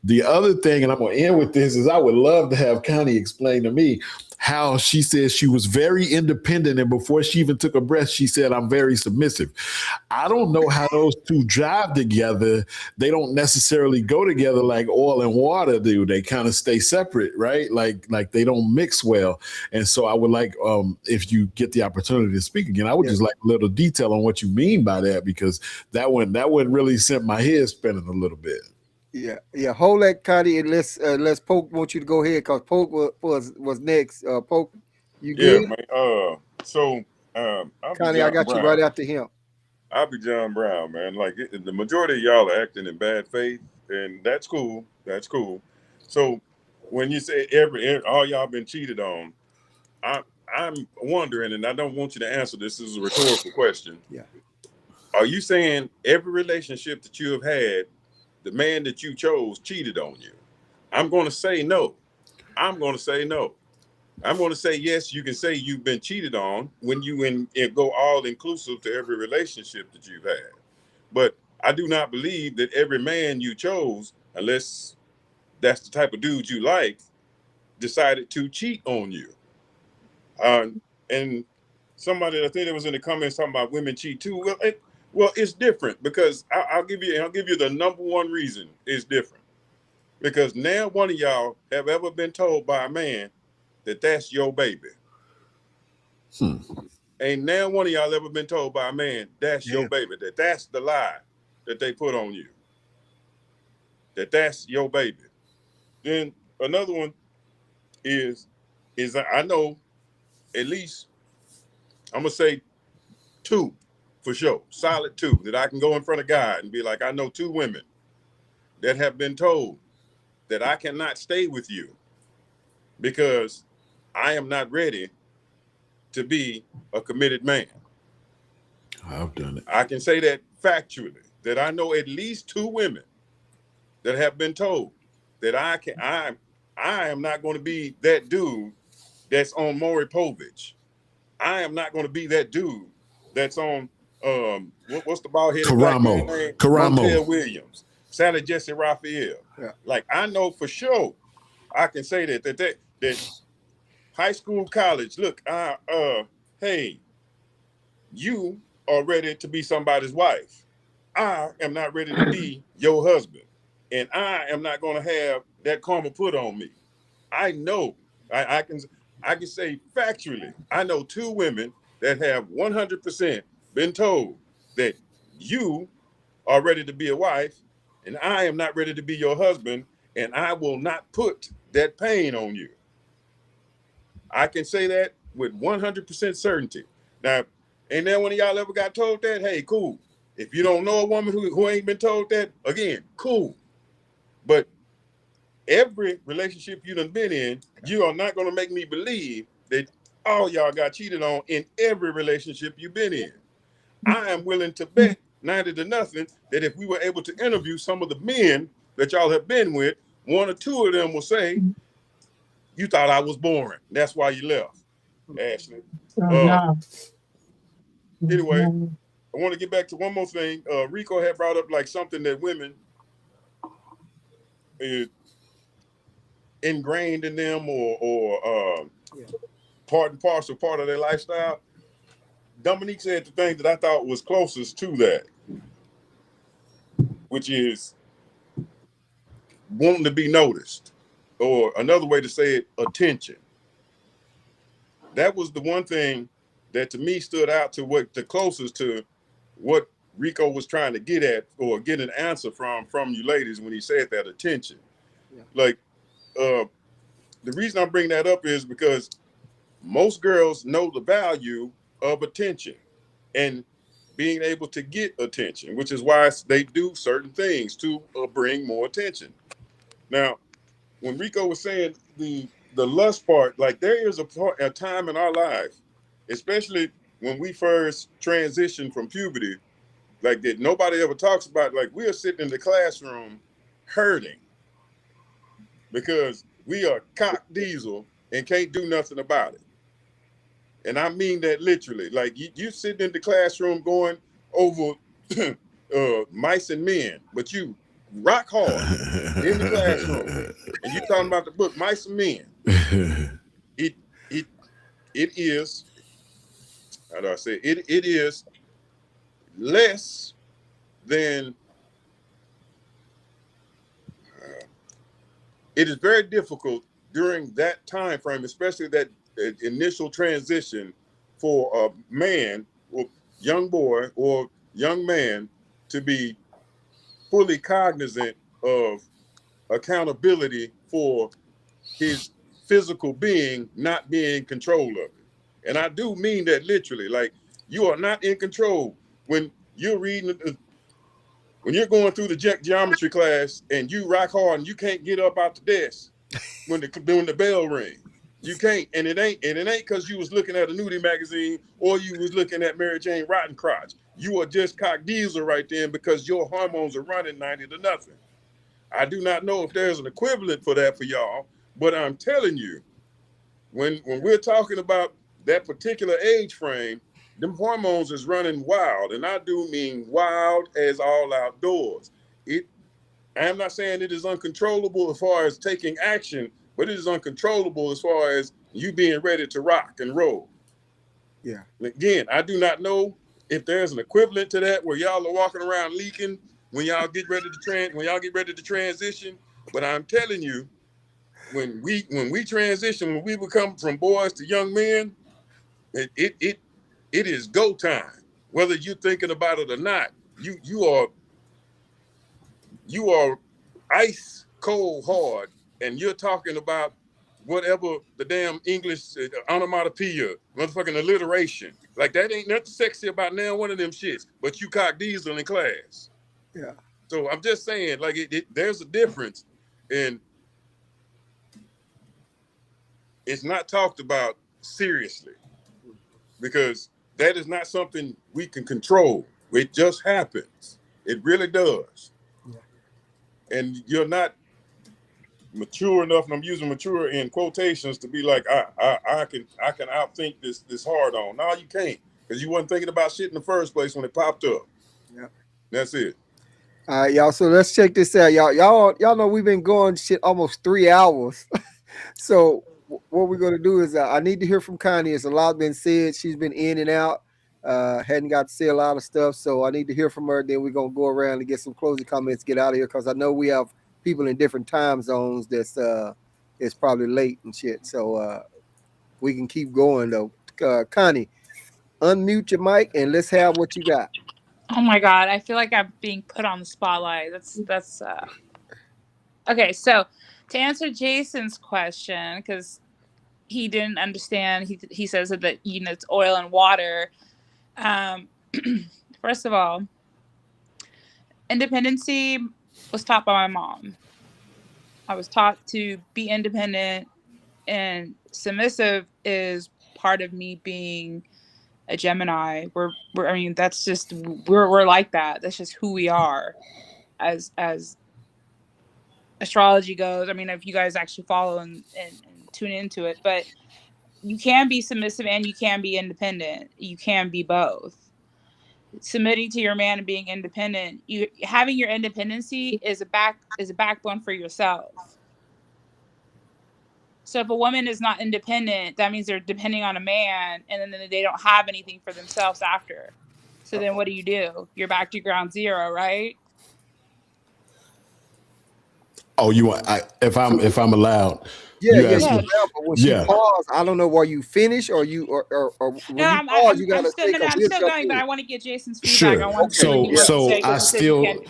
[SPEAKER 8] The other thing, and I'm going to end with this, is I would love to have Connie explain to me how she says she was very independent, and before she even took a breath, she said, I'm very submissive. I don't know how those two drive together. They don't necessarily go together like oil and water do. They kind of stay separate, right? Like they don't mix well. And so I would like, if you get the opportunity to speak again, I would just like a little detail on what you mean by that, because that one really sent my head spinning a little bit.
[SPEAKER 1] Yeah. Hold that, Connie, and let's Poke want you to go ahead because Poke was next. Poke, you
[SPEAKER 7] Yeah,
[SPEAKER 1] good?
[SPEAKER 7] man. So I'll be
[SPEAKER 1] Connie, I
[SPEAKER 7] John
[SPEAKER 1] got you
[SPEAKER 7] Brown.
[SPEAKER 1] right after him.
[SPEAKER 7] I'll be John Brown, man. Like the majority of y'all are acting in bad faith, and that's cool. That's cool. So when you say all y'all been cheated on, I'm wondering, and I don't want you to answer this. This is a rhetorical question.
[SPEAKER 1] Yeah.
[SPEAKER 7] Are you saying every relationship that you have had, the man that you chose cheated on you? I'm going to say no. I'm going to say no. I'm going to say yes. You can say you've been cheated on when you go all inclusive to every relationship that you've had. But I do not believe that every man you chose, unless that's the type of dude you like, decided to cheat on you. And somebody, I think it was in the comments talking about women cheat too. Well, it's different because I'll give you the number one reason it's different. Because now one of y'all have ever been told by a man that that's your baby. Ain't now one of y'all ever been told by a man that's your baby, that that's the lie that they put on you, that that's your baby. Then another one is I know at least, I'm gonna say 2 for sure, solid 2, that I can go in front of God and be like, I know 2 women that have been told that I cannot stay with you because I am not ready to be a committed man.
[SPEAKER 8] I've done it.
[SPEAKER 7] I can say that factually, that I know at least 2 women that have been told that I am not going to be that dude that's on Maury Povich. I am not going to be that dude that's on what's the bald-headed black man name? Montel Williams, Sally Jesse Raphael.
[SPEAKER 1] Yeah.
[SPEAKER 7] Like I know for sure, I can say that high school, college. Look, hey, you are ready to be somebody's wife. I am not ready to be your husband, and I am not going to have that karma put on me. I know. I can say factually, I know 2 women that have 100% been told that you are ready to be a wife, and I am not ready to be your husband, and I will not put that pain on you. I can say that with 100% certainty. Now, ain't there one of y'all ever got told that? Hey, cool. If you don't know a woman who ain't been told that, again, cool. But every relationship you done been in, you are not going to make me believe that all y'all got cheated on in every relationship you've been in. I am willing to bet 90 to nothing that if we were able to interview some of the men that y'all have been with, one or two of them will say, "You thought I was boring. That's why you left, Ashley."
[SPEAKER 4] Oh, no.
[SPEAKER 7] Anyway,
[SPEAKER 4] Mhm.
[SPEAKER 7] I want to get back to one more thing. Rico had brought up like something that women ingrained in them, or part and parcel, part of their lifestyle. Dominique said the thing that I thought was closest to that, which is wanting to be noticed, or another way to say it, attention. That was the one thing that to me stood out to what the closest to what Rico was trying to get at, or get an answer from you ladies when he said that attention.
[SPEAKER 1] Yeah.
[SPEAKER 7] Like, the reason I bring that up is because most girls know the value of attention and being able to get attention, which is why they do certain things to bring more attention. Now, when Rico was saying the lust part, like there is a time in our life, especially when we first transitioned from puberty, like that nobody ever talks about. Like we are sitting in the classroom hurting because we are cock diesel and can't do nothing about it. And I mean that literally. Like you sitting in the classroom going over mice and men, but you rock hard in the classroom, and you talking about the book Mice and Men. It it it is, how do I say it? It is less than. It is very difficult during that time frame, especially that initial transition, for a man or young boy or young man to be fully cognizant of accountability for his physical being not being in control of it. And I do mean that literally. Like you are not in control when you're reading, when you're going through the geometry class and you rock hard and you can't get up out the desk when the bell ring. You can't, and it ain't because you was looking at a nudie magazine or you was looking at Mary Jane Rottencrotch. You are just cock diesel right then because your hormones are running 90 to nothing. I do not know if there's an equivalent for that for y'all, but I'm telling you, when we're talking about that particular age frame, them hormones is running wild, and I do mean wild as all outdoors. I'm not saying it is uncontrollable as far as taking action, but it is uncontrollable as far as you being ready to rock and roll.
[SPEAKER 1] Yeah.
[SPEAKER 7] Again, I do not know if there's an equivalent to that where y'all are walking around leaking when y'all get ready to transition. But I'm telling you, when we transition, when we become from boys to young men, it is go time. Whether you're thinking about it or not, you are ice cold hard, and you're talking about whatever the damn English onomatopoeia, motherfucking alliteration. Like that ain't nothing sexy about now one of them shits, but you cock diesel in class.
[SPEAKER 1] Yeah.
[SPEAKER 7] So I'm just saying, like there's a difference, and it's not talked about seriously because that is not something we can control. It just happens. It really does. Yeah. And you're not mature enough, and I'm using mature in quotations, to be like, I can outthink this hard on. No, you can't, because you wasn't thinking about shit in the first place when it popped up.
[SPEAKER 1] Yeah.
[SPEAKER 7] That's it.
[SPEAKER 1] All right, y'all. So let's check this out, y'all know we've been going shit almost 3 hours. So what we're gonna do is I need to hear from Connie. It's a lot been said. She's been in and out. Hadn't got to say a lot of stuff. So I need to hear from her. Then we're gonna go around and get some closing comments. Get out of here because I know we have people in different time zones. That's it's probably late and shit. So we can keep going though. Connie, unmute your mic and let's have what you got.
[SPEAKER 10] Oh my God, I feel like I'm being put on the spotlight. That's okay. So to answer Jason's question, because he didn't understand, he says that it's oil and water. First of all, independency was taught by my mom. I was taught to be independent, and submissive is part of me being a Gemini. I mean, that's just we're like that. That's just who we are as astrology goes. I mean, if you guys actually follow and tune into it, but you can be submissive and you can be independent. You can be both. Submitting to your man and being independent, you having your independency is a backbone for yourself. So if a woman is not independent, that means they're depending on a man, and then they don't have anything for themselves after. So then what do? You're back to ground zero, right?
[SPEAKER 8] Oh, you want? If I'm allowed,
[SPEAKER 1] Yeah,
[SPEAKER 8] you
[SPEAKER 1] yeah,
[SPEAKER 8] ask
[SPEAKER 1] you
[SPEAKER 8] me.
[SPEAKER 1] allowed, but when she
[SPEAKER 8] Yeah,
[SPEAKER 1] paused, I don't know where you finish or you or when
[SPEAKER 10] No,
[SPEAKER 1] you pause, you gotta say because
[SPEAKER 10] I'm
[SPEAKER 1] we'll
[SPEAKER 10] still
[SPEAKER 1] jump
[SPEAKER 10] going, but
[SPEAKER 1] in.
[SPEAKER 10] I want to get Jason's feedback
[SPEAKER 8] sure.
[SPEAKER 10] on
[SPEAKER 1] Okay,
[SPEAKER 10] what he
[SPEAKER 8] So
[SPEAKER 1] yeah.
[SPEAKER 10] wants to
[SPEAKER 8] so
[SPEAKER 10] say
[SPEAKER 8] I
[SPEAKER 10] because he said you
[SPEAKER 8] still
[SPEAKER 10] can't.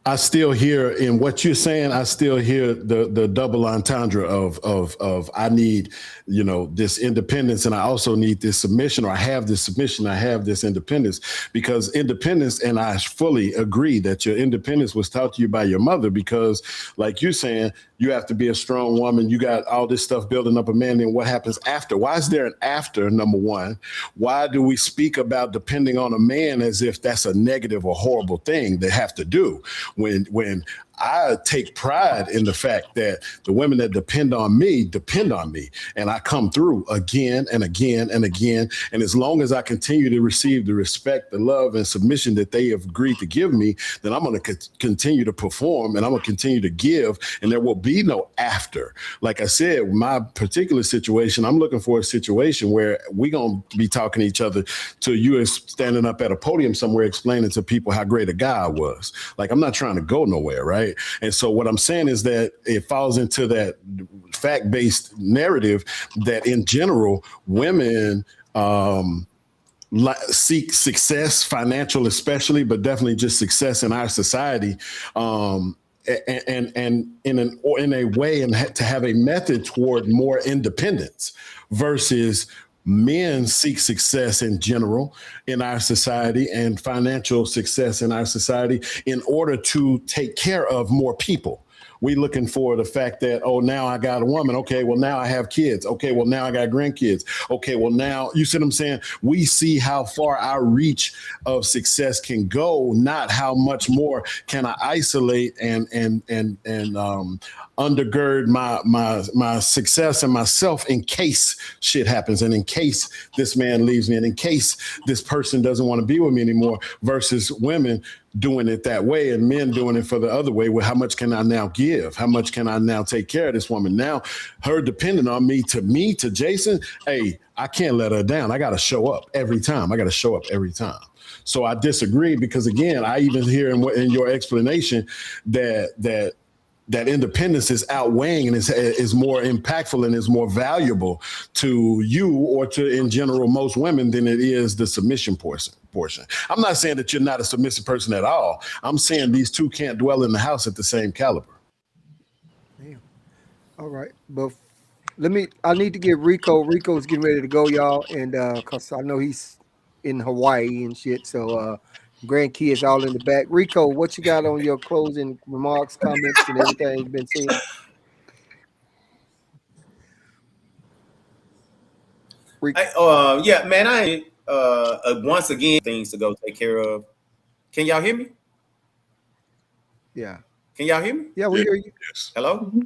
[SPEAKER 8] I still hear in what you're saying. I still hear the double entendre of I need, you know, this independence, and I also need this submission, or I have this submission, I have this independence, because independence, and I fully agree that your independence was taught to you by your mother, because like you're saying, you have to be a strong woman. You got all this stuff building up a man. Then what happens after? Why is there an after? Number one, why do we speak about depending on a man as if that's a negative or horrible thing they have to do? When I take pride in the fact that the women that depend on me, and I come through again and again and again. And as long as I continue to receive the respect, the love, and submission that they have agreed to give me, then I'm going to continue to perform, and I'm going to continue to give, and there will be no after. Like I said, my particular situation, I'm looking for a situation where we're going to be talking to each other till you are standing up at a podium somewhere explaining to people how great a guy I was. Like, I'm not trying to go nowhere, right? And so what I'm saying is that it falls into that fact-based narrative that in general, women seek success, financial especially, but definitely just success in our society. And in a way, and to have a method toward more independence versus men seek success in general in our society and financial success in our society in order to take care of more people. We looking for the fact that, oh, now I got a woman. Okay, well, now I have kids. Okay, well, now I got grandkids. Okay, well, now, you see what I'm saying? We see how far our reach of success can go, not how much more can I isolate and undergird my success and myself in case shit happens, and in case this man leaves me, and in case this person doesn't want to be with me anymore, versus women doing it that way and men doing it for the other way. Well, how much can I now give? How much can I now take care of this woman? Now her depending on me, to Jason, hey, I can't let her down. I got to show up every time. So I disagree, because again, I even hear in your explanation that independence is outweighing and is more impactful and is more valuable to you, or to, in general, most women, than it is the submission portion. I'm not saying that you're not a submissive person at all. I'm saying these two can't dwell in the house at the same caliber.
[SPEAKER 1] Damn. All right, but I need to get Rico. Rico's getting ready to go, y'all, and cause I know he's in Hawaii and shit. So grandkids all in the back. Rico, what you got on your closing remarks, comments, and everything been said?
[SPEAKER 6] Yeah, man, once again, things to go take care of. Can y'all hear me?
[SPEAKER 1] Yeah.
[SPEAKER 6] Can y'all hear me?
[SPEAKER 1] Yeah, we hear you.
[SPEAKER 8] Yes.
[SPEAKER 6] Hello?
[SPEAKER 8] Yes.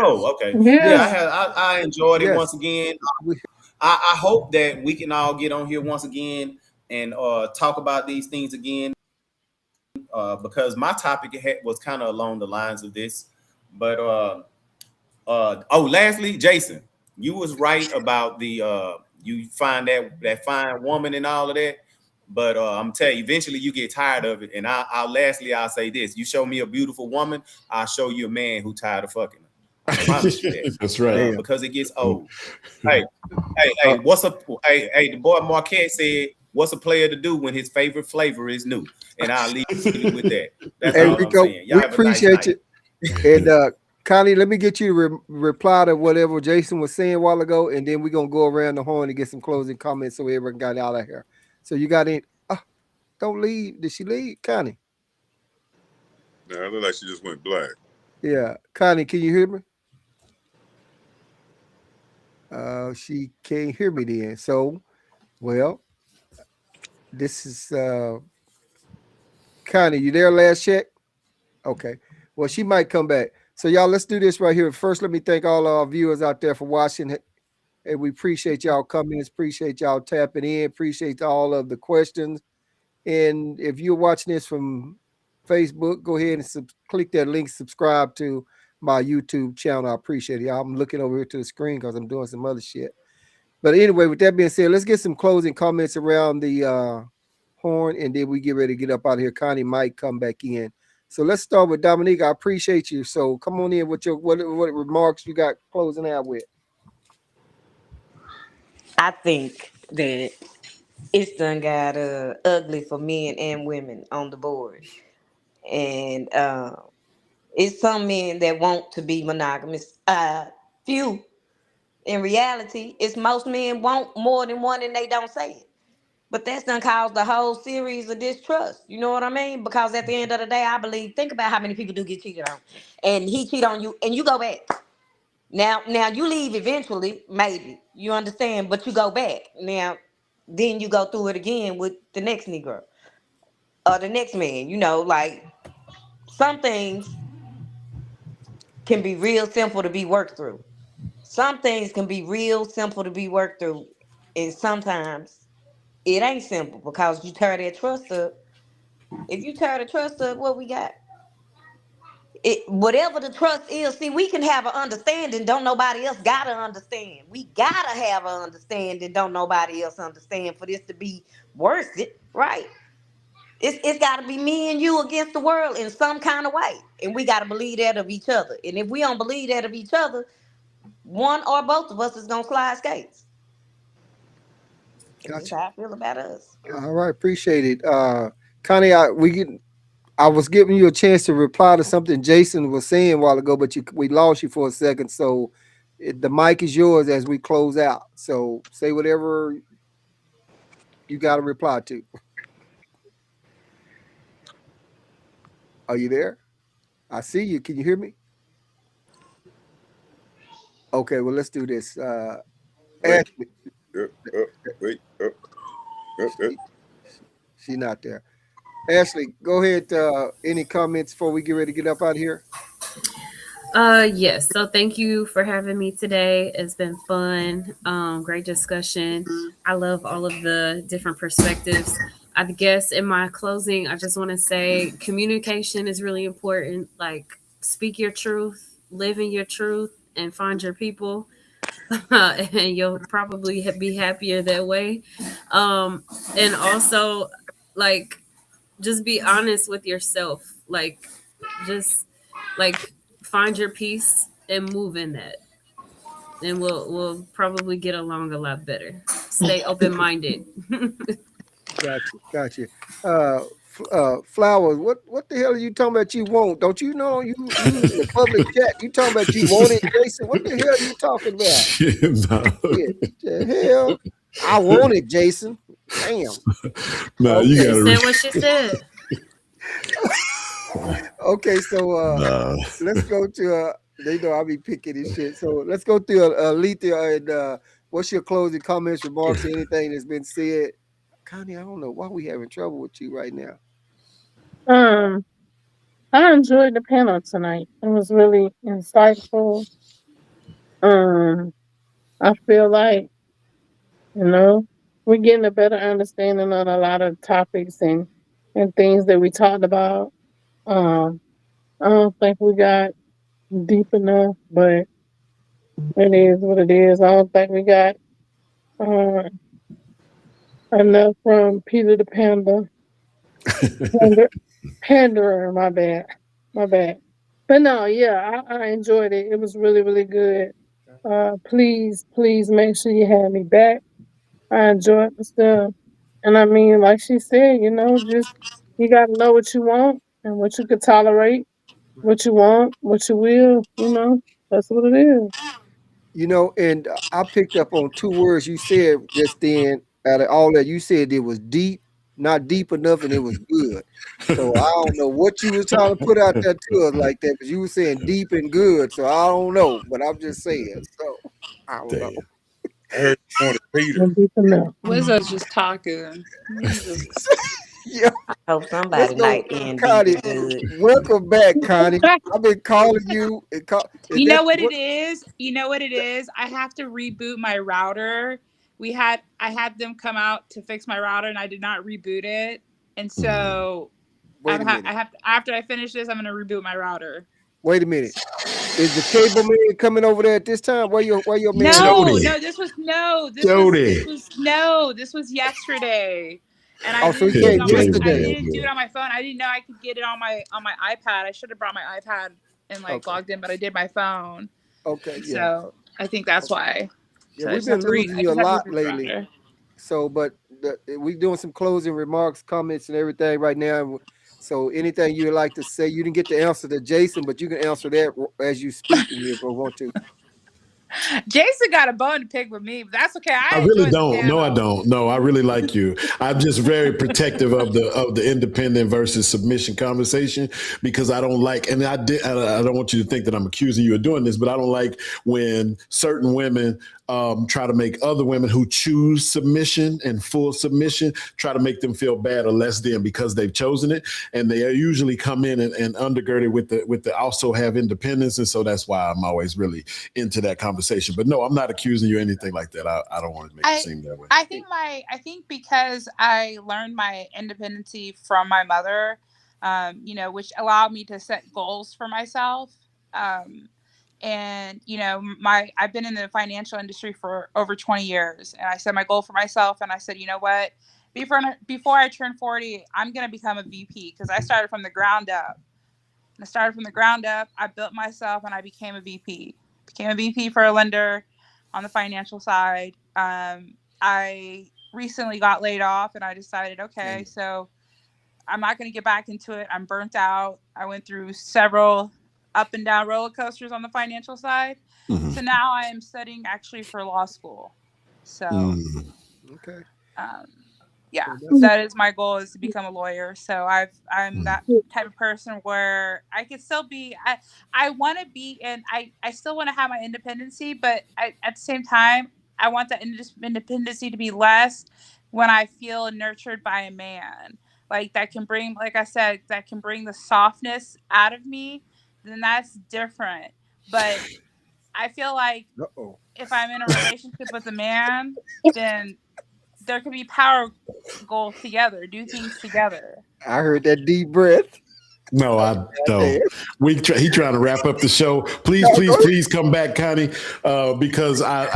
[SPEAKER 6] Oh, okay.
[SPEAKER 4] Yes.
[SPEAKER 6] Yeah, I enjoyed it
[SPEAKER 1] Yes.
[SPEAKER 6] once again.
[SPEAKER 1] We,
[SPEAKER 6] I hope that we can all get on here once again and talk about these things again, because my topic was kind of along the lines of this. But lastly, Jason, you was right about the you find that fine woman and all of that. But I'm telling you, eventually you get tired of it. And I'll say this: you show me a beautiful woman, I'll show you a man who tired of fucking her. I promise you that.
[SPEAKER 8] That's right.
[SPEAKER 6] Because it gets old. Hey, the boy Marquette said, "What's a player to do when his favorite flavor is new?" And I'll leave it with that. That's
[SPEAKER 1] hey,
[SPEAKER 6] all I'm
[SPEAKER 1] Rico,
[SPEAKER 6] saying. Y'all
[SPEAKER 1] we
[SPEAKER 6] have a nice
[SPEAKER 1] appreciate
[SPEAKER 6] night.
[SPEAKER 1] you. And Connie, let me get you to reply to whatever Jason was saying a while ago, and then we're gonna go around the horn and get some closing comments so everyone got out of here. So you got it. Don't leave. Did she leave, Connie?
[SPEAKER 7] No, it looked like she just went black.
[SPEAKER 1] Yeah, Connie, can you hear me? She can't hear me then. So, well, this is Connie. You there? Last check. Okay. Well, she might come back. So y'all, let's do this right here. First, let me thank all our viewers out there for watching. And we appreciate y'all comments, appreciate y'all tapping in, appreciate all of the questions. And if you're watching this from Facebook, go ahead and click that link, subscribe to my YouTube channel. I appreciate it. I'm looking over here to the screen because I'm doing some other shit. But anyway, with that being said, let's get some closing comments around the horn, and then we get ready to get up out of here. Connie might come back in. So let's start with Dominique. I appreciate you. So come on in with your what remarks you got closing out with.
[SPEAKER 5] I think that it's done got ugly for men and women on the board, and it's some men that want to be monogamous. Few. In reality, it's most men want more than one and they don't say it. But that's done caused the whole series of distrust. You know what I mean? Because at the end of the day, I believe, think about how many people do get cheated on. And he cheat on you and you go back. Now you leave eventually, maybe. You understand, but you go back. Now, then you go through it again with the next Negro or the next man. Like some things can be real simple to be worked through. Some things can be real simple to be worked through. And sometimes it ain't simple because you tear that trust up. If you tear the trust up, what we got? Whatever the trust is, see, we can have an understanding, don't nobody else gotta understand. We gotta have an understanding, don't nobody else understand for this to be worth it, right? It's gotta be me and you against the world in some kind of way. And we gotta believe that of each other. And if we don't believe that of each other, one or both of us is gonna slide skates. And that's
[SPEAKER 1] Gotcha.
[SPEAKER 5] how I feel about us.
[SPEAKER 1] All right, appreciate it. Connie, I was giving you a chance to reply to something Jason was saying a while ago, but we lost you for a second. So the mic is yours as we close out. So say whatever you got to reply to. Are you there? I see you. Can you hear me? Okay, well, let's do this.
[SPEAKER 7] Wait,
[SPEAKER 1] Ashley,
[SPEAKER 7] wait,
[SPEAKER 1] she, she not there. Ashley, go ahead. Any comments before we get ready to get up out of here?
[SPEAKER 3] Yes. So thank you for having me today. It's been fun. Great discussion. I love all of the different perspectives. I guess in my closing, I just want to say communication is really important. Like, speak your truth, live in your truth, and find your people. And you'll probably be happier that way. And also, like, just be honest with yourself. Just like find your peace and move in that, and we'll probably get along a lot better. Stay open minded.
[SPEAKER 1] Gotcha. Flowers. What the hell are you talking about? You won't? Don't you know? You in the public chat. You talking about you want it, Jason? What the hell are you talking about?
[SPEAKER 8] No.
[SPEAKER 1] Shit, the hell? I want it, Jason. Damn.
[SPEAKER 8] No, you
[SPEAKER 1] Okay.
[SPEAKER 3] She
[SPEAKER 8] gotta
[SPEAKER 3] said what she said.
[SPEAKER 1] Okay. So
[SPEAKER 8] no.
[SPEAKER 1] let's go to they know I'll be picking this shit. So let's go through Alethea and what's your closing comments, remarks, or anything that's been said? Connie, I don't know why we having trouble with you right now.
[SPEAKER 4] Um, I enjoyed the panel tonight. It was really insightful. Um, I feel like, you know, we're getting a better understanding on a lot of topics and things that we talked about. Um, I don't think we got deep enough, but it is what it is. I don't think we got uh, enough from Peter the Pander, Panderer. My bad. But no, yeah, I enjoyed it. It was really, really good. Please make sure you have me back. I enjoyed the stuff. And I mean, like she said, just you gotta know what you want and what you could tolerate, what you want, what you will. That's what it is.
[SPEAKER 1] And I picked up on two words you said just then. Out of all that you said, it was deep, not deep enough, and it was good. So I don't know what you was trying to put out there to us like that, because you were saying deep and good. So I don't know, but I'm just saying. So I don't know.
[SPEAKER 8] Damn.
[SPEAKER 7] I heard you wanted Peter.
[SPEAKER 4] Not deep enough.
[SPEAKER 10] Wizzo's just talking. He's just
[SPEAKER 1] Yeah,
[SPEAKER 5] Hope
[SPEAKER 1] let's
[SPEAKER 5] somebody
[SPEAKER 1] go,
[SPEAKER 5] night end be
[SPEAKER 1] Connie.
[SPEAKER 5] good.
[SPEAKER 1] Welcome back, Connie. I've been calling you. Is
[SPEAKER 10] You
[SPEAKER 1] that
[SPEAKER 10] know what it
[SPEAKER 1] what?
[SPEAKER 10] is? You know what it is? I have to reboot my router. I had them come out to fix my router and I did not reboot it. And so
[SPEAKER 1] Wait a minute.
[SPEAKER 10] I have after I finish this, I'm going to reboot my router.
[SPEAKER 1] Wait a minute. Is the cable man coming over there at this time? Where your man at?
[SPEAKER 10] No,
[SPEAKER 8] Jody,
[SPEAKER 10] no, this was no, this
[SPEAKER 8] Jody.
[SPEAKER 10] was no, this was yesterday. And I
[SPEAKER 1] Oh, so he
[SPEAKER 10] didn't do it
[SPEAKER 8] Yeah,
[SPEAKER 1] came
[SPEAKER 10] on my
[SPEAKER 8] Jody,
[SPEAKER 10] I
[SPEAKER 1] yesterday.
[SPEAKER 8] man,
[SPEAKER 10] didn't do it
[SPEAKER 8] yeah.
[SPEAKER 10] on my phone. I didn't know I could get it on my iPad. I should have brought my iPad and like
[SPEAKER 1] Okay.
[SPEAKER 10] logged in, but I did my phone.
[SPEAKER 1] Okay. Yeah.
[SPEAKER 10] So I think that's
[SPEAKER 1] Okay.
[SPEAKER 10] why.
[SPEAKER 1] Yeah.
[SPEAKER 10] So I
[SPEAKER 1] We've
[SPEAKER 10] just have
[SPEAKER 1] been
[SPEAKER 10] to
[SPEAKER 1] losing
[SPEAKER 10] I
[SPEAKER 1] you a
[SPEAKER 10] just have to
[SPEAKER 1] lot
[SPEAKER 10] reboot the
[SPEAKER 1] lately.
[SPEAKER 10] router.
[SPEAKER 1] So, but we doing some closing remarks, comments, and everything right now. So, anything you'd like to say, you didn't get the answer to Jason, but you can answer that as you speaking if you want to.
[SPEAKER 10] Jason got a bone to pick with me, but that's okay.
[SPEAKER 8] I
[SPEAKER 10] I
[SPEAKER 8] really
[SPEAKER 10] enjoy the
[SPEAKER 8] don't. No, I
[SPEAKER 10] panel.
[SPEAKER 8] don't. No, I really like you. I'm just very protective of the independent versus submission conversation because I don't like, and I don't want you to think that I'm accusing you of doing this, but I don't like when certain women try to make other women who choose submission and full submission try to make them feel bad or less than because they've chosen it, and they usually come in and undergird it with the also have independence, and so that's why I'm always really into that conversation. But no, I'm not accusing you of anything like that. I don't want to make it
[SPEAKER 10] I
[SPEAKER 8] seem that way.
[SPEAKER 10] I think because I learned my independency from my mother, which allowed me to set goals for myself. Um, and my I've been in the financial industry for over 20 years, and I set my goal for myself, and I said, you know what, before I turn 40, I'm gonna become a VP because I started from the ground up. And I started from the ground up. I built myself, and I became a VP. Became a VP for a lender on the financial side. I recently got laid off, and I decided, okay, so I'm not going to get back into it. I'm burnt out. I went through several up and down roller coasters on the financial side.
[SPEAKER 8] Mhm.
[SPEAKER 10] So now I am studying actually for law school. So,
[SPEAKER 8] Mm.
[SPEAKER 1] Okay.
[SPEAKER 10] um, yeah,
[SPEAKER 1] So that's
[SPEAKER 10] that is my goal, is to become a lawyer. So I'm
[SPEAKER 8] Mm.
[SPEAKER 10] that type of person where I can still be, I want to be, and I still want to have my independency, but at the same time, I want that independency to be less when I feel nurtured by a man. Like that can bring, like I said, that can bring the softness out of me, then that's different. But I feel like
[SPEAKER 1] uh-oh.
[SPEAKER 10] if I'm in a relationship with a man, then there could be power goals together, do things together.
[SPEAKER 1] I heard that deep breath.
[SPEAKER 8] No, I
[SPEAKER 1] Goddamn.
[SPEAKER 8] don't. He trying to wrap up the show. Please,
[SPEAKER 1] No,
[SPEAKER 8] please,
[SPEAKER 1] go
[SPEAKER 8] please come back, Connie, because I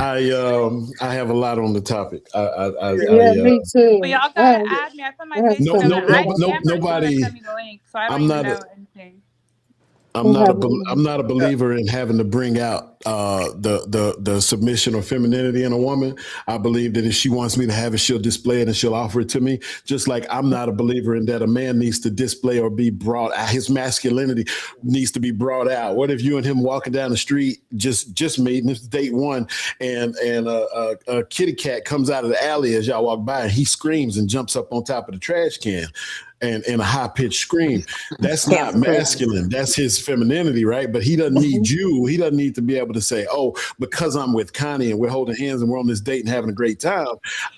[SPEAKER 8] have a lot on the topic.
[SPEAKER 4] Yeah, me
[SPEAKER 10] But
[SPEAKER 4] too.
[SPEAKER 10] y'all gotta add me. I put my
[SPEAKER 4] I have
[SPEAKER 10] Facebook
[SPEAKER 8] No,
[SPEAKER 10] up
[SPEAKER 4] something
[SPEAKER 10] there.
[SPEAKER 8] no,
[SPEAKER 4] to
[SPEAKER 8] no,
[SPEAKER 10] I
[SPEAKER 4] say.
[SPEAKER 8] no,
[SPEAKER 10] Amber's the one that
[SPEAKER 8] nobody.
[SPEAKER 10] sent me the link, so I don't
[SPEAKER 8] I'm
[SPEAKER 10] even
[SPEAKER 8] not.
[SPEAKER 10] know anything.
[SPEAKER 8] I'm not a believer in having to bring out the submission or femininity in a woman. I believe that if she wants me to have it, she'll display it and she'll offer it to me. Just like I'm not a believer in that a man needs to display or be brought out. His masculinity needs to be brought out. What if you and him walking down the street, just meeting, this is date one, and a kitty cat comes out of the alley as y'all walk by and he screams and jumps up on top of the trash can. And in a high pitched scream, that's not
[SPEAKER 5] Cancel culture.
[SPEAKER 8] masculine. That's his femininity, right? But he doesn't need you. He doesn't need to be able to say, "Oh, because I'm with Connie and we're holding hands and we're on this date and having a great time,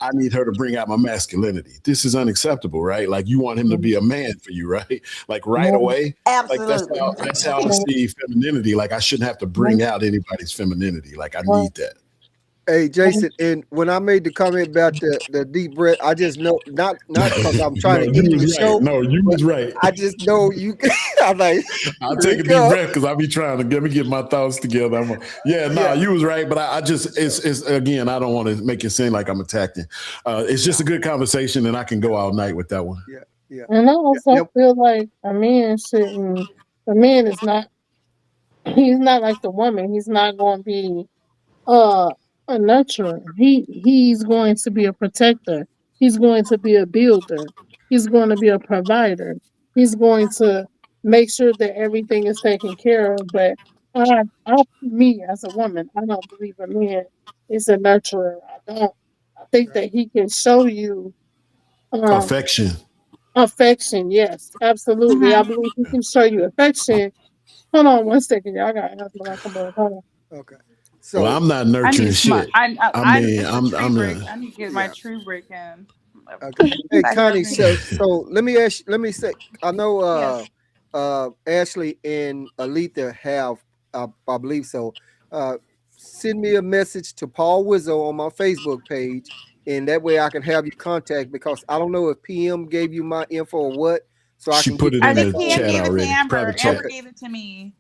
[SPEAKER 8] I need her to bring out my masculinity." This is unacceptable, right? Like you want him to be a man for you, right? Like right away. Like
[SPEAKER 5] Absolutely.
[SPEAKER 8] that's how I see femininity. Like I shouldn't have to bring out anybody's femininity. Like I need that.
[SPEAKER 1] Hey Jason, and when I made the comment about the deep breath, I just know not because I'm trying
[SPEAKER 8] No,
[SPEAKER 1] to
[SPEAKER 8] you
[SPEAKER 1] end the
[SPEAKER 8] was right.
[SPEAKER 1] show,
[SPEAKER 8] No, you
[SPEAKER 1] but
[SPEAKER 8] was right.
[SPEAKER 1] I just know you. I'm like,
[SPEAKER 8] I'll
[SPEAKER 1] here
[SPEAKER 8] take a
[SPEAKER 1] it
[SPEAKER 8] deep
[SPEAKER 1] come.
[SPEAKER 8] breath because I'll be trying to get my thoughts together.
[SPEAKER 1] Yeah,
[SPEAKER 8] You was right, but I just it's again, I don't want to make it seem like I'm attacking. It's just a good conversation, and I can go all night with that one.
[SPEAKER 1] yeah, yeah,
[SPEAKER 4] And I
[SPEAKER 1] yeah.
[SPEAKER 4] also
[SPEAKER 1] Yep.
[SPEAKER 4] feel like a man shouldn't. A man is not. He's not like the woman. He's not going to be uh a nurturer. He's going to be a protector. He's going to be a builder. He's going to be a provider. He's going to make sure that everything is taken care of. But me as a woman, I don't believe a man is a nurturer. I don't. I think
[SPEAKER 1] Right.
[SPEAKER 4] that he can show you um
[SPEAKER 8] Affection.
[SPEAKER 4] affection. Yes, absolutely. I believe he can show you affection. Hold on one second, y'all. I gotta ask my come on. Hold on.
[SPEAKER 1] Okay.
[SPEAKER 8] Well,
[SPEAKER 1] So
[SPEAKER 8] I'm not
[SPEAKER 10] I need
[SPEAKER 8] nurturing
[SPEAKER 10] to smart.
[SPEAKER 8] shit. I
[SPEAKER 10] I
[SPEAKER 8] mean,
[SPEAKER 10] it's a tree
[SPEAKER 8] I'm
[SPEAKER 10] break.
[SPEAKER 8] not.
[SPEAKER 10] I need to get my
[SPEAKER 1] yeah,
[SPEAKER 10] tree break in.
[SPEAKER 1] Okay. Hey,
[SPEAKER 10] That
[SPEAKER 1] Connie.
[SPEAKER 10] goes me.
[SPEAKER 1] So let me ask. Let me say. I know.
[SPEAKER 10] Yes.
[SPEAKER 1] Ashley and Alita have. I believe so. Uh, Send me a message to Paul Wizzo on my Facebook page, and that way I can have your contact because I don't know if PM gave you my info or what, so I
[SPEAKER 8] She
[SPEAKER 1] can get
[SPEAKER 8] put it
[SPEAKER 1] you
[SPEAKER 10] I
[SPEAKER 8] in
[SPEAKER 1] back
[SPEAKER 10] think
[SPEAKER 8] the
[SPEAKER 1] on.
[SPEAKER 10] PM
[SPEAKER 8] chat
[SPEAKER 10] gave it to
[SPEAKER 8] already,
[SPEAKER 10] Amber.
[SPEAKER 8] private
[SPEAKER 10] Amber
[SPEAKER 8] chat.
[SPEAKER 1] Okay.
[SPEAKER 10] gave it to me.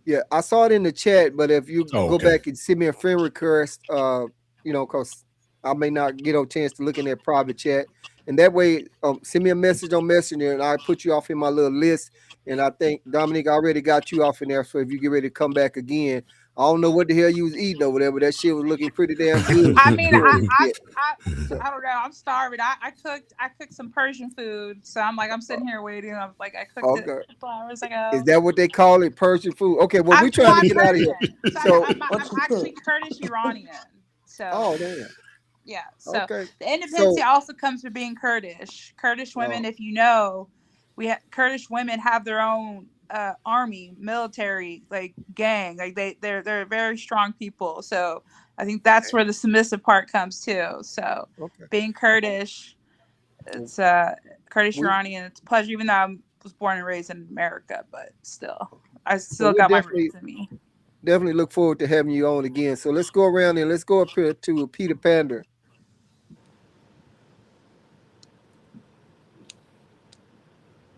[SPEAKER 1] Yeah, I saw it in the chat, but if you
[SPEAKER 8] Oh,
[SPEAKER 1] go
[SPEAKER 8] okay.
[SPEAKER 1] back and send me a friend request, because I may not get a chance to look in that private chat, and that way, send me a message on Messenger, and I put you off in my little list. And I think Dominic already got you off in there, so if you get ready to come back again, I don't know what the hell you was eating over there, but that shit was looking pretty damn good.
[SPEAKER 10] I mean,
[SPEAKER 1] Before you get so
[SPEAKER 10] I don't know. I'm starving. I cooked some Persian food, so I'm sitting here waiting. I'm like, I cooked it
[SPEAKER 1] okay,
[SPEAKER 10] a couple hours
[SPEAKER 1] is
[SPEAKER 10] ago.
[SPEAKER 1] that what they call it, Persian food? Okay, well we trying to
[SPEAKER 10] I'm
[SPEAKER 1] get out of here.
[SPEAKER 10] Persian, so
[SPEAKER 1] So
[SPEAKER 5] What
[SPEAKER 10] I'm
[SPEAKER 5] you
[SPEAKER 10] actually
[SPEAKER 5] cook?
[SPEAKER 10] Kurdish Iranian. So
[SPEAKER 1] oh damn,
[SPEAKER 10] yeah. So
[SPEAKER 1] okay,
[SPEAKER 10] the independence
[SPEAKER 1] so
[SPEAKER 10] also comes from being Kurdish. Kurdish women,
[SPEAKER 1] uh,
[SPEAKER 10] if you know, Kurdish women have their own army, military, like gang. Like they're very strong people. So I think that's where the submissive part comes too. So
[SPEAKER 1] okay.
[SPEAKER 10] being Kurdish,
[SPEAKER 1] Well,
[SPEAKER 10] it's Kurdish
[SPEAKER 1] we
[SPEAKER 10] Iranian. It's a pleasure, even though I was born and raised in America, but still, I
[SPEAKER 1] well
[SPEAKER 10] still
[SPEAKER 1] we
[SPEAKER 10] got my roots
[SPEAKER 1] definitely
[SPEAKER 10] in me.
[SPEAKER 1] definitely look forward to having you on again. So let's go around and let's go up here to Peter Pander.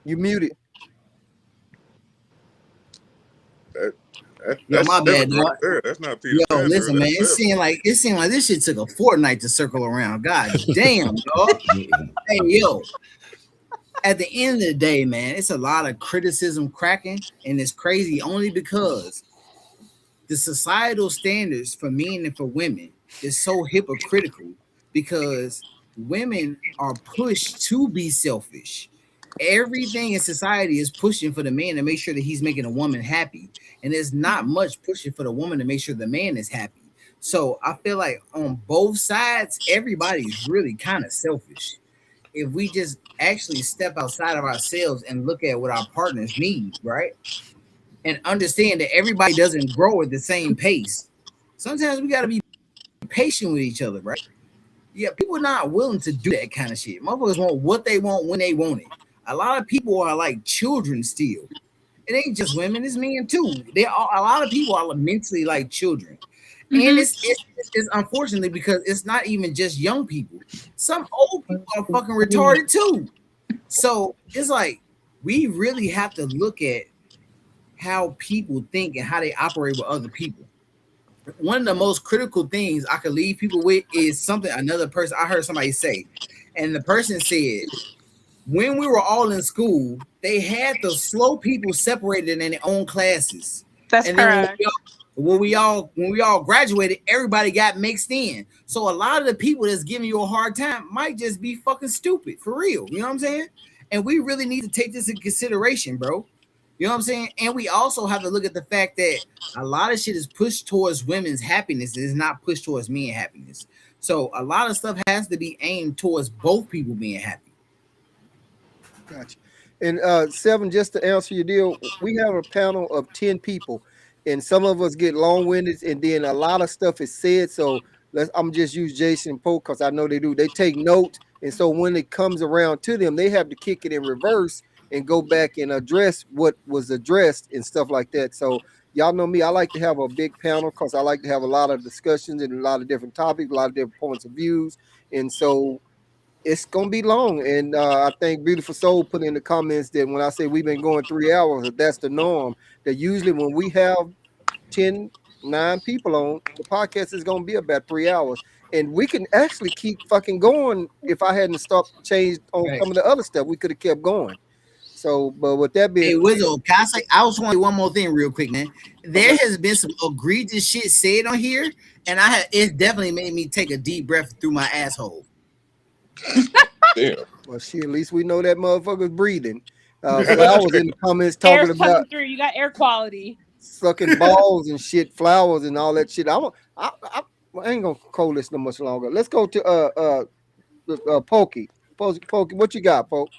[SPEAKER 1] You muted.
[SPEAKER 7] That,
[SPEAKER 2] Yo,
[SPEAKER 7] that's
[SPEAKER 2] my
[SPEAKER 7] seven
[SPEAKER 2] bad,
[SPEAKER 7] right
[SPEAKER 2] dog.
[SPEAKER 7] there. That's not Peter
[SPEAKER 2] Yo,
[SPEAKER 7] Pan.
[SPEAKER 2] listen, man.
[SPEAKER 7] That's seven.
[SPEAKER 2] It seemed like this shit took a fortnight to circle around. God damn, dog. Hey, yo. At the end of the day, man, it's a lot of criticism cracking, and it's crazy only because the societal standards for men and for women is so hypocritical because women are pushed to be selfish. Everything in society is pushing for the man to make sure that he's making a woman happy, and there's not much pushing for the woman to make sure the man is happy. So I feel like on both sides, everybody's really kind of selfish. If we just actually step outside of ourselves and look at what our partners need, right? And understand that everybody doesn't grow at the same pace. Sometimes we got to be patient with each other, right? Yeah, people are not willing to do that kind of shit. Motherfuckers want what they want when they want it. A lot of people are like children still. It ain't just women; it's men too. There are a lot of people are mentally like children, and
[SPEAKER 10] Hmm.
[SPEAKER 2] it's unfortunately because it's not even just young people. Some old people are fucking retarded too. So it's like we really have to look at how people think and how they operate with other people. One of the most critical things I could leave people with is something another person I heard somebody say, and the person said, when we were all in school, they had the slow people separated in their own classes,
[SPEAKER 10] That's
[SPEAKER 2] and then
[SPEAKER 10] correct.
[SPEAKER 2] when we all graduated, everybody got mixed in. So a lot of the people that's giving you a hard time might just be fucking stupid for real. You know what I'm saying? And we really need to take this in consideration, bro. You know what I'm saying? And we also have to look at the fact that a lot of shit is pushed towards women's happiness. It is not pushed towards men happiness. So a lot of stuff has to be aimed towards both people being happy.
[SPEAKER 1] Gotcha. And Seven, just to answer your deal, we have a panel of 10 people, and some of us get long-winded, and then a lot of stuff is said. So I'm just use Jason and Poe because I know they do. They take notes, and so when it comes around to them, they have to kick it in reverse and go back and address what was addressed and stuff like that. So y'all know me, I like to have a big panel because I like to have a lot of discussions and a lot of different topics, a lot of different points of views, and so it's gonna be long. And I think Beautiful Soul put in the comments that when I say we've been going 3 hours, that that's the norm. That usually when we have 10, 9 people on, the podcast is gonna be about 3 hours. And we can actually keep fucking going if I hadn't stopped changed on
[SPEAKER 2] Right.
[SPEAKER 1] some of the other stuff, we could have kept going. So, but with that being
[SPEAKER 2] Hey, Wizzo, can I say? I also want to say one more thing real quick, man. There
[SPEAKER 1] okay,
[SPEAKER 2] has been some egregious shit said on here, and it's definitely made me take a deep breath through my asshole.
[SPEAKER 7] Damn.
[SPEAKER 1] well shit, at least we know that motherfucker's breathing. Flowers in the comments talking
[SPEAKER 10] Air's
[SPEAKER 1] about
[SPEAKER 10] coming through. You got air quality.
[SPEAKER 1] sucking balls and shit, flowers and all that shit. I ain't gonna call this no much longer. Let's go to Pokey. Pokey, what you got, Poke?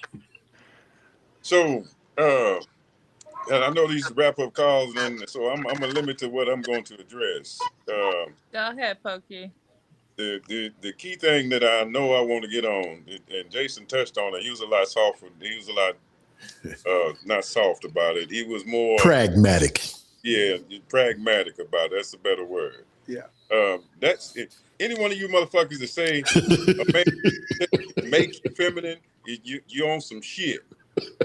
[SPEAKER 7] So, and I know these wrap up calls, and so I'm gonna limit to what I'm going to address.
[SPEAKER 10] Go ahead, Pokey.
[SPEAKER 7] the key thing that I know I want to get on, and Jason touched on it. He was a lot softer. He was a lot not soft about it. He was more
[SPEAKER 8] pragmatic.
[SPEAKER 7] Yeah, pragmatic about it. That's a better word.
[SPEAKER 1] Yeah.
[SPEAKER 7] That's it. Any one of you motherfuckers that say a man make you feminine, you on some shit.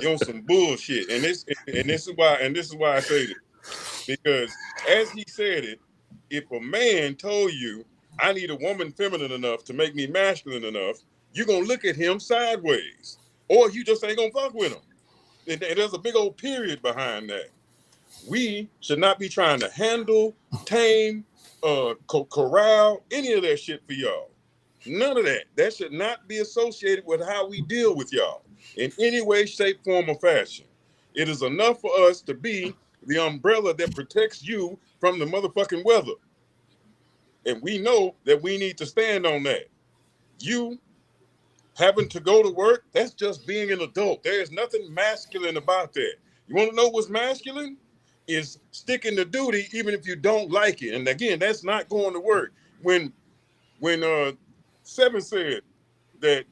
[SPEAKER 7] You on some bullshit. And this is why I say this. Because as he said it, if a man told you I need a woman feminine enough to make me masculine enough, you're gonna look at him sideways. Or you just ain't gonna fuck with him. And there's a big old period behind that. We should not be trying to handle, tame, corral, any of that shit for y'all. None of that. That should not be associated with how we deal with y'all in any way, shape, form, or fashion. It is enough for us to be the umbrella that protects you from the motherfucking weather. And we know that we need to stand on that. You having to go to work, that's just being an adult. There is nothing masculine about that. You want to know what's masculine? Is sticking to duty even if you don't like it. And again, that's not going to work. When Seven said that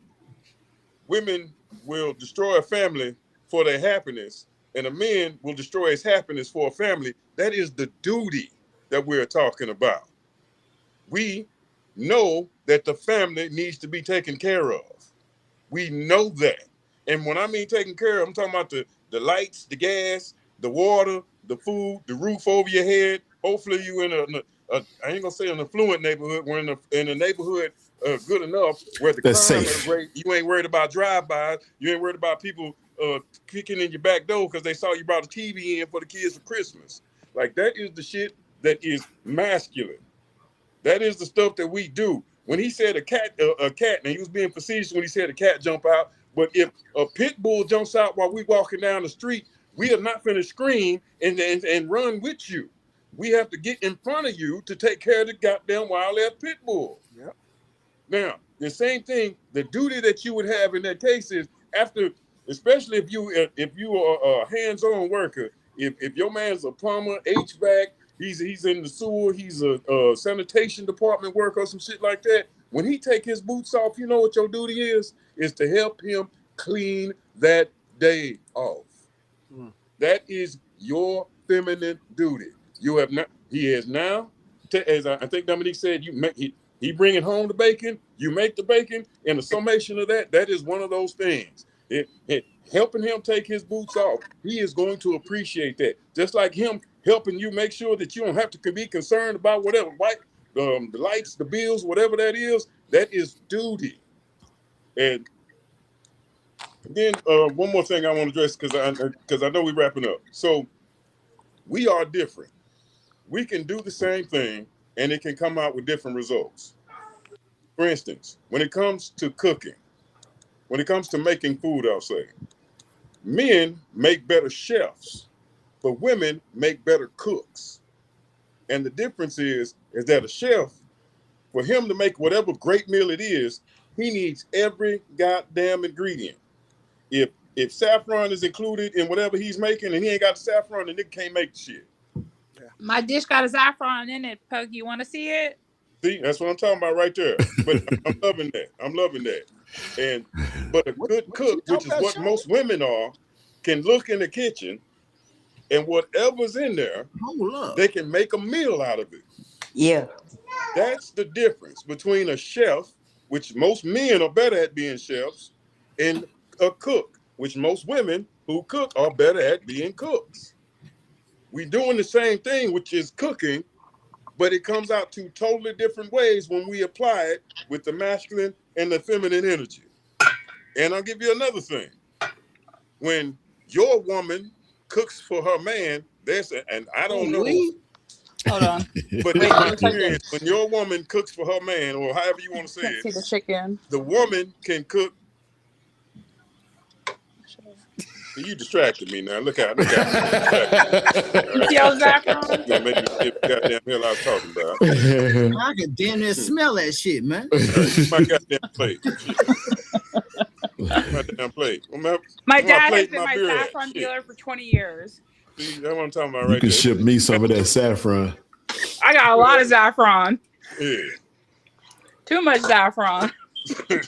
[SPEAKER 7] women will destroy a family for their happiness and a man will destroy his happiness for a family, that is the duty that we're talking about. We know that the family needs to be taken care of. We know that. And when I mean taken care of, I'm talking about the lights, the gas, the water, the food, the roof over your head. Hopefully you in I ain't gonna say an affluent neighborhood. We're in a neighborhood good enough where the
[SPEAKER 8] That's
[SPEAKER 7] crime
[SPEAKER 8] safe.
[SPEAKER 7] is great. You ain't worried about drive-bys. You ain't worried about people kicking in your back door because they saw you brought a TV in for the kids for Christmas. Like that is the shit that is masculine. That is the stuff that we do. When he said a cat, and he was being facetious when he said a cat jump out. But if a pit bull jumps out while we walking down the street, we are not finna scream and run with you. We have to get in front of you to take care of the goddamn wild-ass pit bull.
[SPEAKER 1] Yep.
[SPEAKER 7] Now, the same thing, the duty that you would have in that case is after, especially if you are a hands-on worker, if your man's a plumber, HVAC, he's in the sewer, he's a sanitation department worker or some shit like that. When he take his boots off, you know what your duty is to help him clean that day off. That is your feminine duty. You have not. He has now, as I think Dominique said, he bringing home the bacon. You make the bacon, and the summation of that is one of those things. Helping him take his boots off, he is going to appreciate that. Just like him helping you make sure that you don't have to be concerned about whatever, the lights, the bills, whatever that is duty. And then one more thing I want to address because I know we're wrapping up. So we are different. We can do the same thing and it can come out with different results. For instance, when it comes to cooking, when it comes to making food, I'll say, men make better chefs, but women make better cooks. And the difference is that a chef, for him to make whatever great meal it is, he needs every goddamn ingredient. If saffron is included in whatever he's making and he ain't got the saffron, the nigga can't make the shit.
[SPEAKER 10] My dish got a saffron in it, Pug. You want to see it?
[SPEAKER 7] See, that's what I'm talking about right there. But I'm loving that. But a good cook, which is what most women are, can look in the kitchen and whatever's in there, they can make a meal out of it.
[SPEAKER 5] Yeah.
[SPEAKER 7] That's the difference between a chef, which most men are better at being chefs, and a cook, which most women who cook are better at being cooks. We're doing the same thing, which is cooking, but it comes out two totally different ways when we apply it with the masculine and the feminine energy. And I'll give you another thing. When your woman cooks for her man, and I don't know.
[SPEAKER 10] Hold on.
[SPEAKER 7] But in my experience, when your woman cooks for her man, or however you want to say
[SPEAKER 10] Can't
[SPEAKER 7] it,
[SPEAKER 10] see the chicken.
[SPEAKER 7] the woman can cook. You distracted me now. Look out. You
[SPEAKER 10] see all that?
[SPEAKER 7] Gonna make me skip the goddamn hell I was talking about.
[SPEAKER 2] I can damn near smell that shit, man.
[SPEAKER 7] My goddamn plate. My damn plate.
[SPEAKER 10] My dad has been my saffron dealer for 20 years.
[SPEAKER 7] See, that's what I'm talking about
[SPEAKER 8] You
[SPEAKER 7] right
[SPEAKER 8] can
[SPEAKER 7] there.
[SPEAKER 8] ship me some of that saffron.
[SPEAKER 10] I got a lot of saffron.
[SPEAKER 7] Yeah.
[SPEAKER 10] Too much saffron.
[SPEAKER 7] Okay.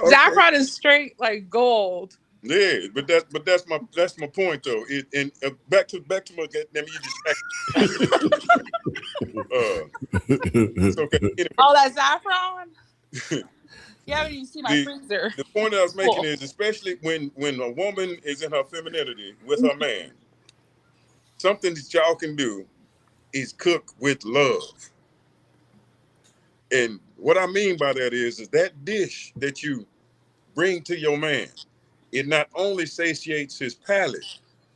[SPEAKER 10] Saffron is straight like gold.
[SPEAKER 7] Yeah, but that's my point though. And back to my damn you just it's okay. Anyway,
[SPEAKER 10] All that saffron. You haven't even seen my
[SPEAKER 7] the
[SPEAKER 10] freezer.
[SPEAKER 7] the point I was making
[SPEAKER 10] Full.
[SPEAKER 7] is especially when a woman is in her femininity with her man, something that y'all can do is cook with love. And what I mean by that is that dish that you bring to your man, it not only satiates his palate,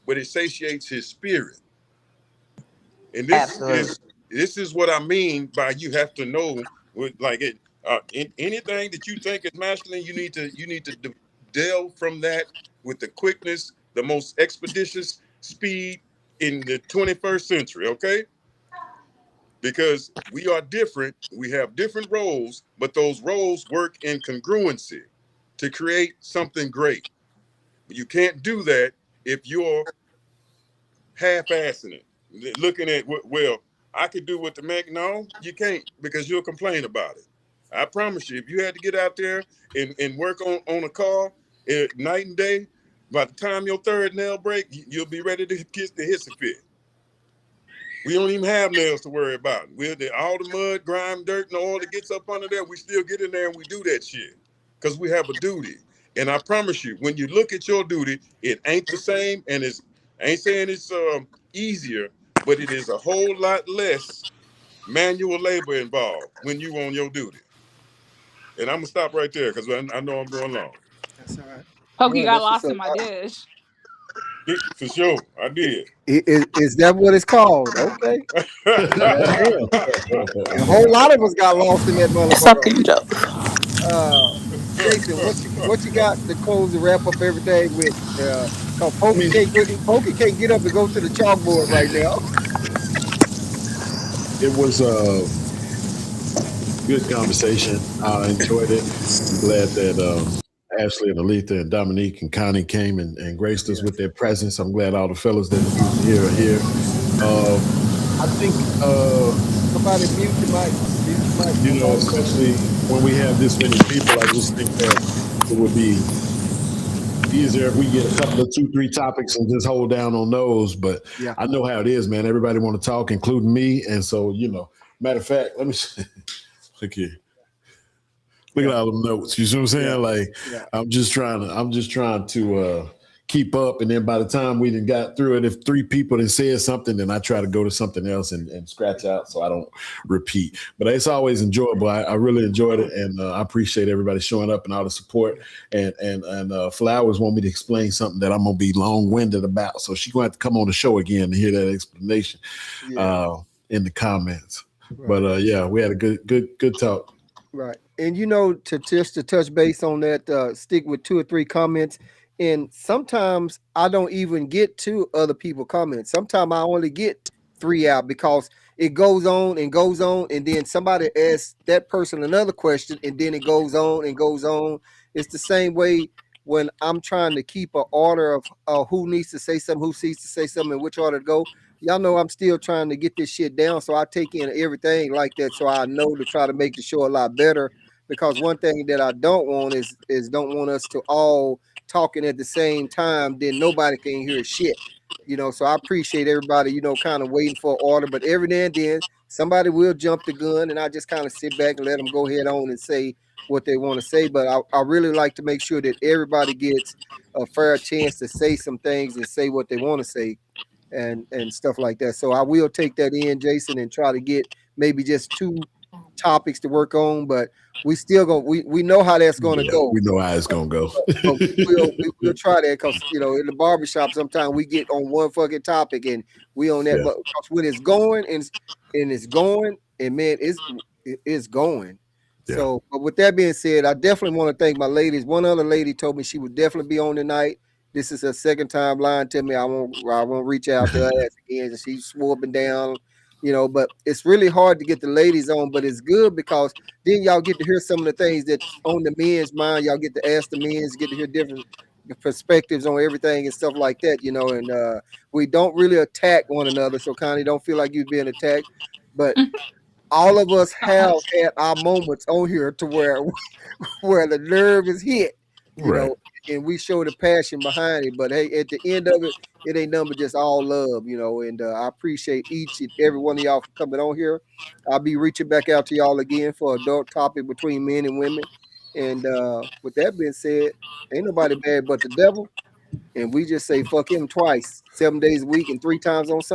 [SPEAKER 7] but it satiates his spirit. And
[SPEAKER 5] Absolutely.
[SPEAKER 7] this is what I mean by you have to know with like it anything that you think is masculine, you need to delve from that with the quickness, the most expeditious speed in the 21st century, okay? Because we are different, we have different roles, but those roles work in congruency to create something great. You can't do that if you're half-assing it, looking at well, I could do what the man. No, you can't because you'll complain about it. I promise you, if you had to get out there and work on a car night and day, by the time your third nail break, you'll be ready to kiss the hissy fit. We don't even have nails to worry about. All the mud, grime, dirt, and oil that gets up under there, we still get in there and we do that shit because we have a duty. And I promise you, when you look at your duty, it ain't the same, and I ain't saying it's easier, but it is a whole lot less manual labor involved when you on your duty. And I'm gonna stop right there because I know I'm going long.
[SPEAKER 1] That's all right. All
[SPEAKER 10] Pokey
[SPEAKER 1] right,
[SPEAKER 10] got
[SPEAKER 1] that's what's
[SPEAKER 10] lost
[SPEAKER 1] up.
[SPEAKER 10] in my dish.
[SPEAKER 7] For sure, I did.
[SPEAKER 1] Is that what it's called? Okay. Yeah, yeah. A whole lot of us got lost in that motherfucker.
[SPEAKER 10] Something joke.
[SPEAKER 1] Uh, Jason, what you got to close and wrap up everything with? Cause
[SPEAKER 8] I mean,
[SPEAKER 1] Pokey can't get up and go to the chalkboard right now.
[SPEAKER 8] it was a good conversation. I enjoyed it. I'm glad that Ashley and Aletha and Dominique and Connie came and graced us with their presence. I'm glad all the fellas that are usually here are here. I think,
[SPEAKER 1] Somebody mute your mic. Mute your mic.
[SPEAKER 8] especially when we have this many people, I just think that it would be easier if we get a couple of 2, 3 topics and just hold down on those. But
[SPEAKER 1] Yeah.
[SPEAKER 8] I know how it is, man. Everybody want to talk, including me. And so, matter of fact, let me look here. Look at all them notes. You see what I'm saying?
[SPEAKER 1] Yeah.
[SPEAKER 8] Like
[SPEAKER 1] Yeah.
[SPEAKER 8] I'm just trying to keep up. And then by the time we done got through it, if 3 people done said something, then I try to go to something else and scratch out so I don't repeat. But it's always enjoyable. I really enjoyed it, and I appreciate everybody showing up and all the support. And Flowers want me to explain something that I'm gonna be long-winded about. So she's gonna have to come on the show again to hear that explanation in the comments.
[SPEAKER 1] Right.
[SPEAKER 8] But yeah, we had a good talk.
[SPEAKER 1] Right. And to just to touch base on that, stick with 2 or 3 comments. And sometimes I don't even get to other people comments. Sometimes I only get 3 out because it goes on and goes on, and then somebody asks that person another question, and then it goes on and goes on. It's the same way when I'm trying to keep an order of who needs to say something, who needs to say something, and which order to go. Y'all know I'm still trying to get this shit down, so I take in everything like that, so I know to try to make the show a lot better. Because one thing that I don't want is don't want us to all talking at the same time, then nobody can hear shit. So I appreciate everybody, kind of waiting for order, but every now and then somebody will jump the gun, and I just kind of sit back and let them go head on and say what they want to say. But I really like to make sure that everybody gets a fair chance to say some things and say what they want to say and stuff like that. So I will take that in, Jason, and try to get maybe just 2 topics to work on, but we still we know how that's gonna
[SPEAKER 8] Yeah,
[SPEAKER 1] go.
[SPEAKER 8] we know how it's gonna go.
[SPEAKER 1] But we'll try that because in the barbershop sometimes we get on one fucking topic and we on that.
[SPEAKER 8] Yeah.
[SPEAKER 1] But when it's going and it's going and man, it's going.
[SPEAKER 8] Yeah.
[SPEAKER 1] So, but with that being said, I definitely want to thank my ladies. One other lady told me she would definitely be on tonight. This is her second time lying to me. I won't reach out to her ass again. And she swore up and down, but it's really hard to get the ladies on, but it's good because then y'all get to hear some of the things that's on the men's mind. Y'all get to ask the men's, get to hear different perspectives on everything and stuff like that, and we don't really attack one another. So Connie, don't feel like you're being attacked, but all of us have had our moments on here to where where the nerve is hit, you
[SPEAKER 8] Right.
[SPEAKER 1] know, and we show the passion behind it. But hey, at the end of it, it ain't nothing but just all love, you know. And I appreciate each and every one of y'all for coming on here. I'll be reaching back out to y'all again for adult topic between men and women. And with that being said, ain't nobody bad but the devil. And we just say fuck him twice, 7 days a week, and 3 times on Sunday.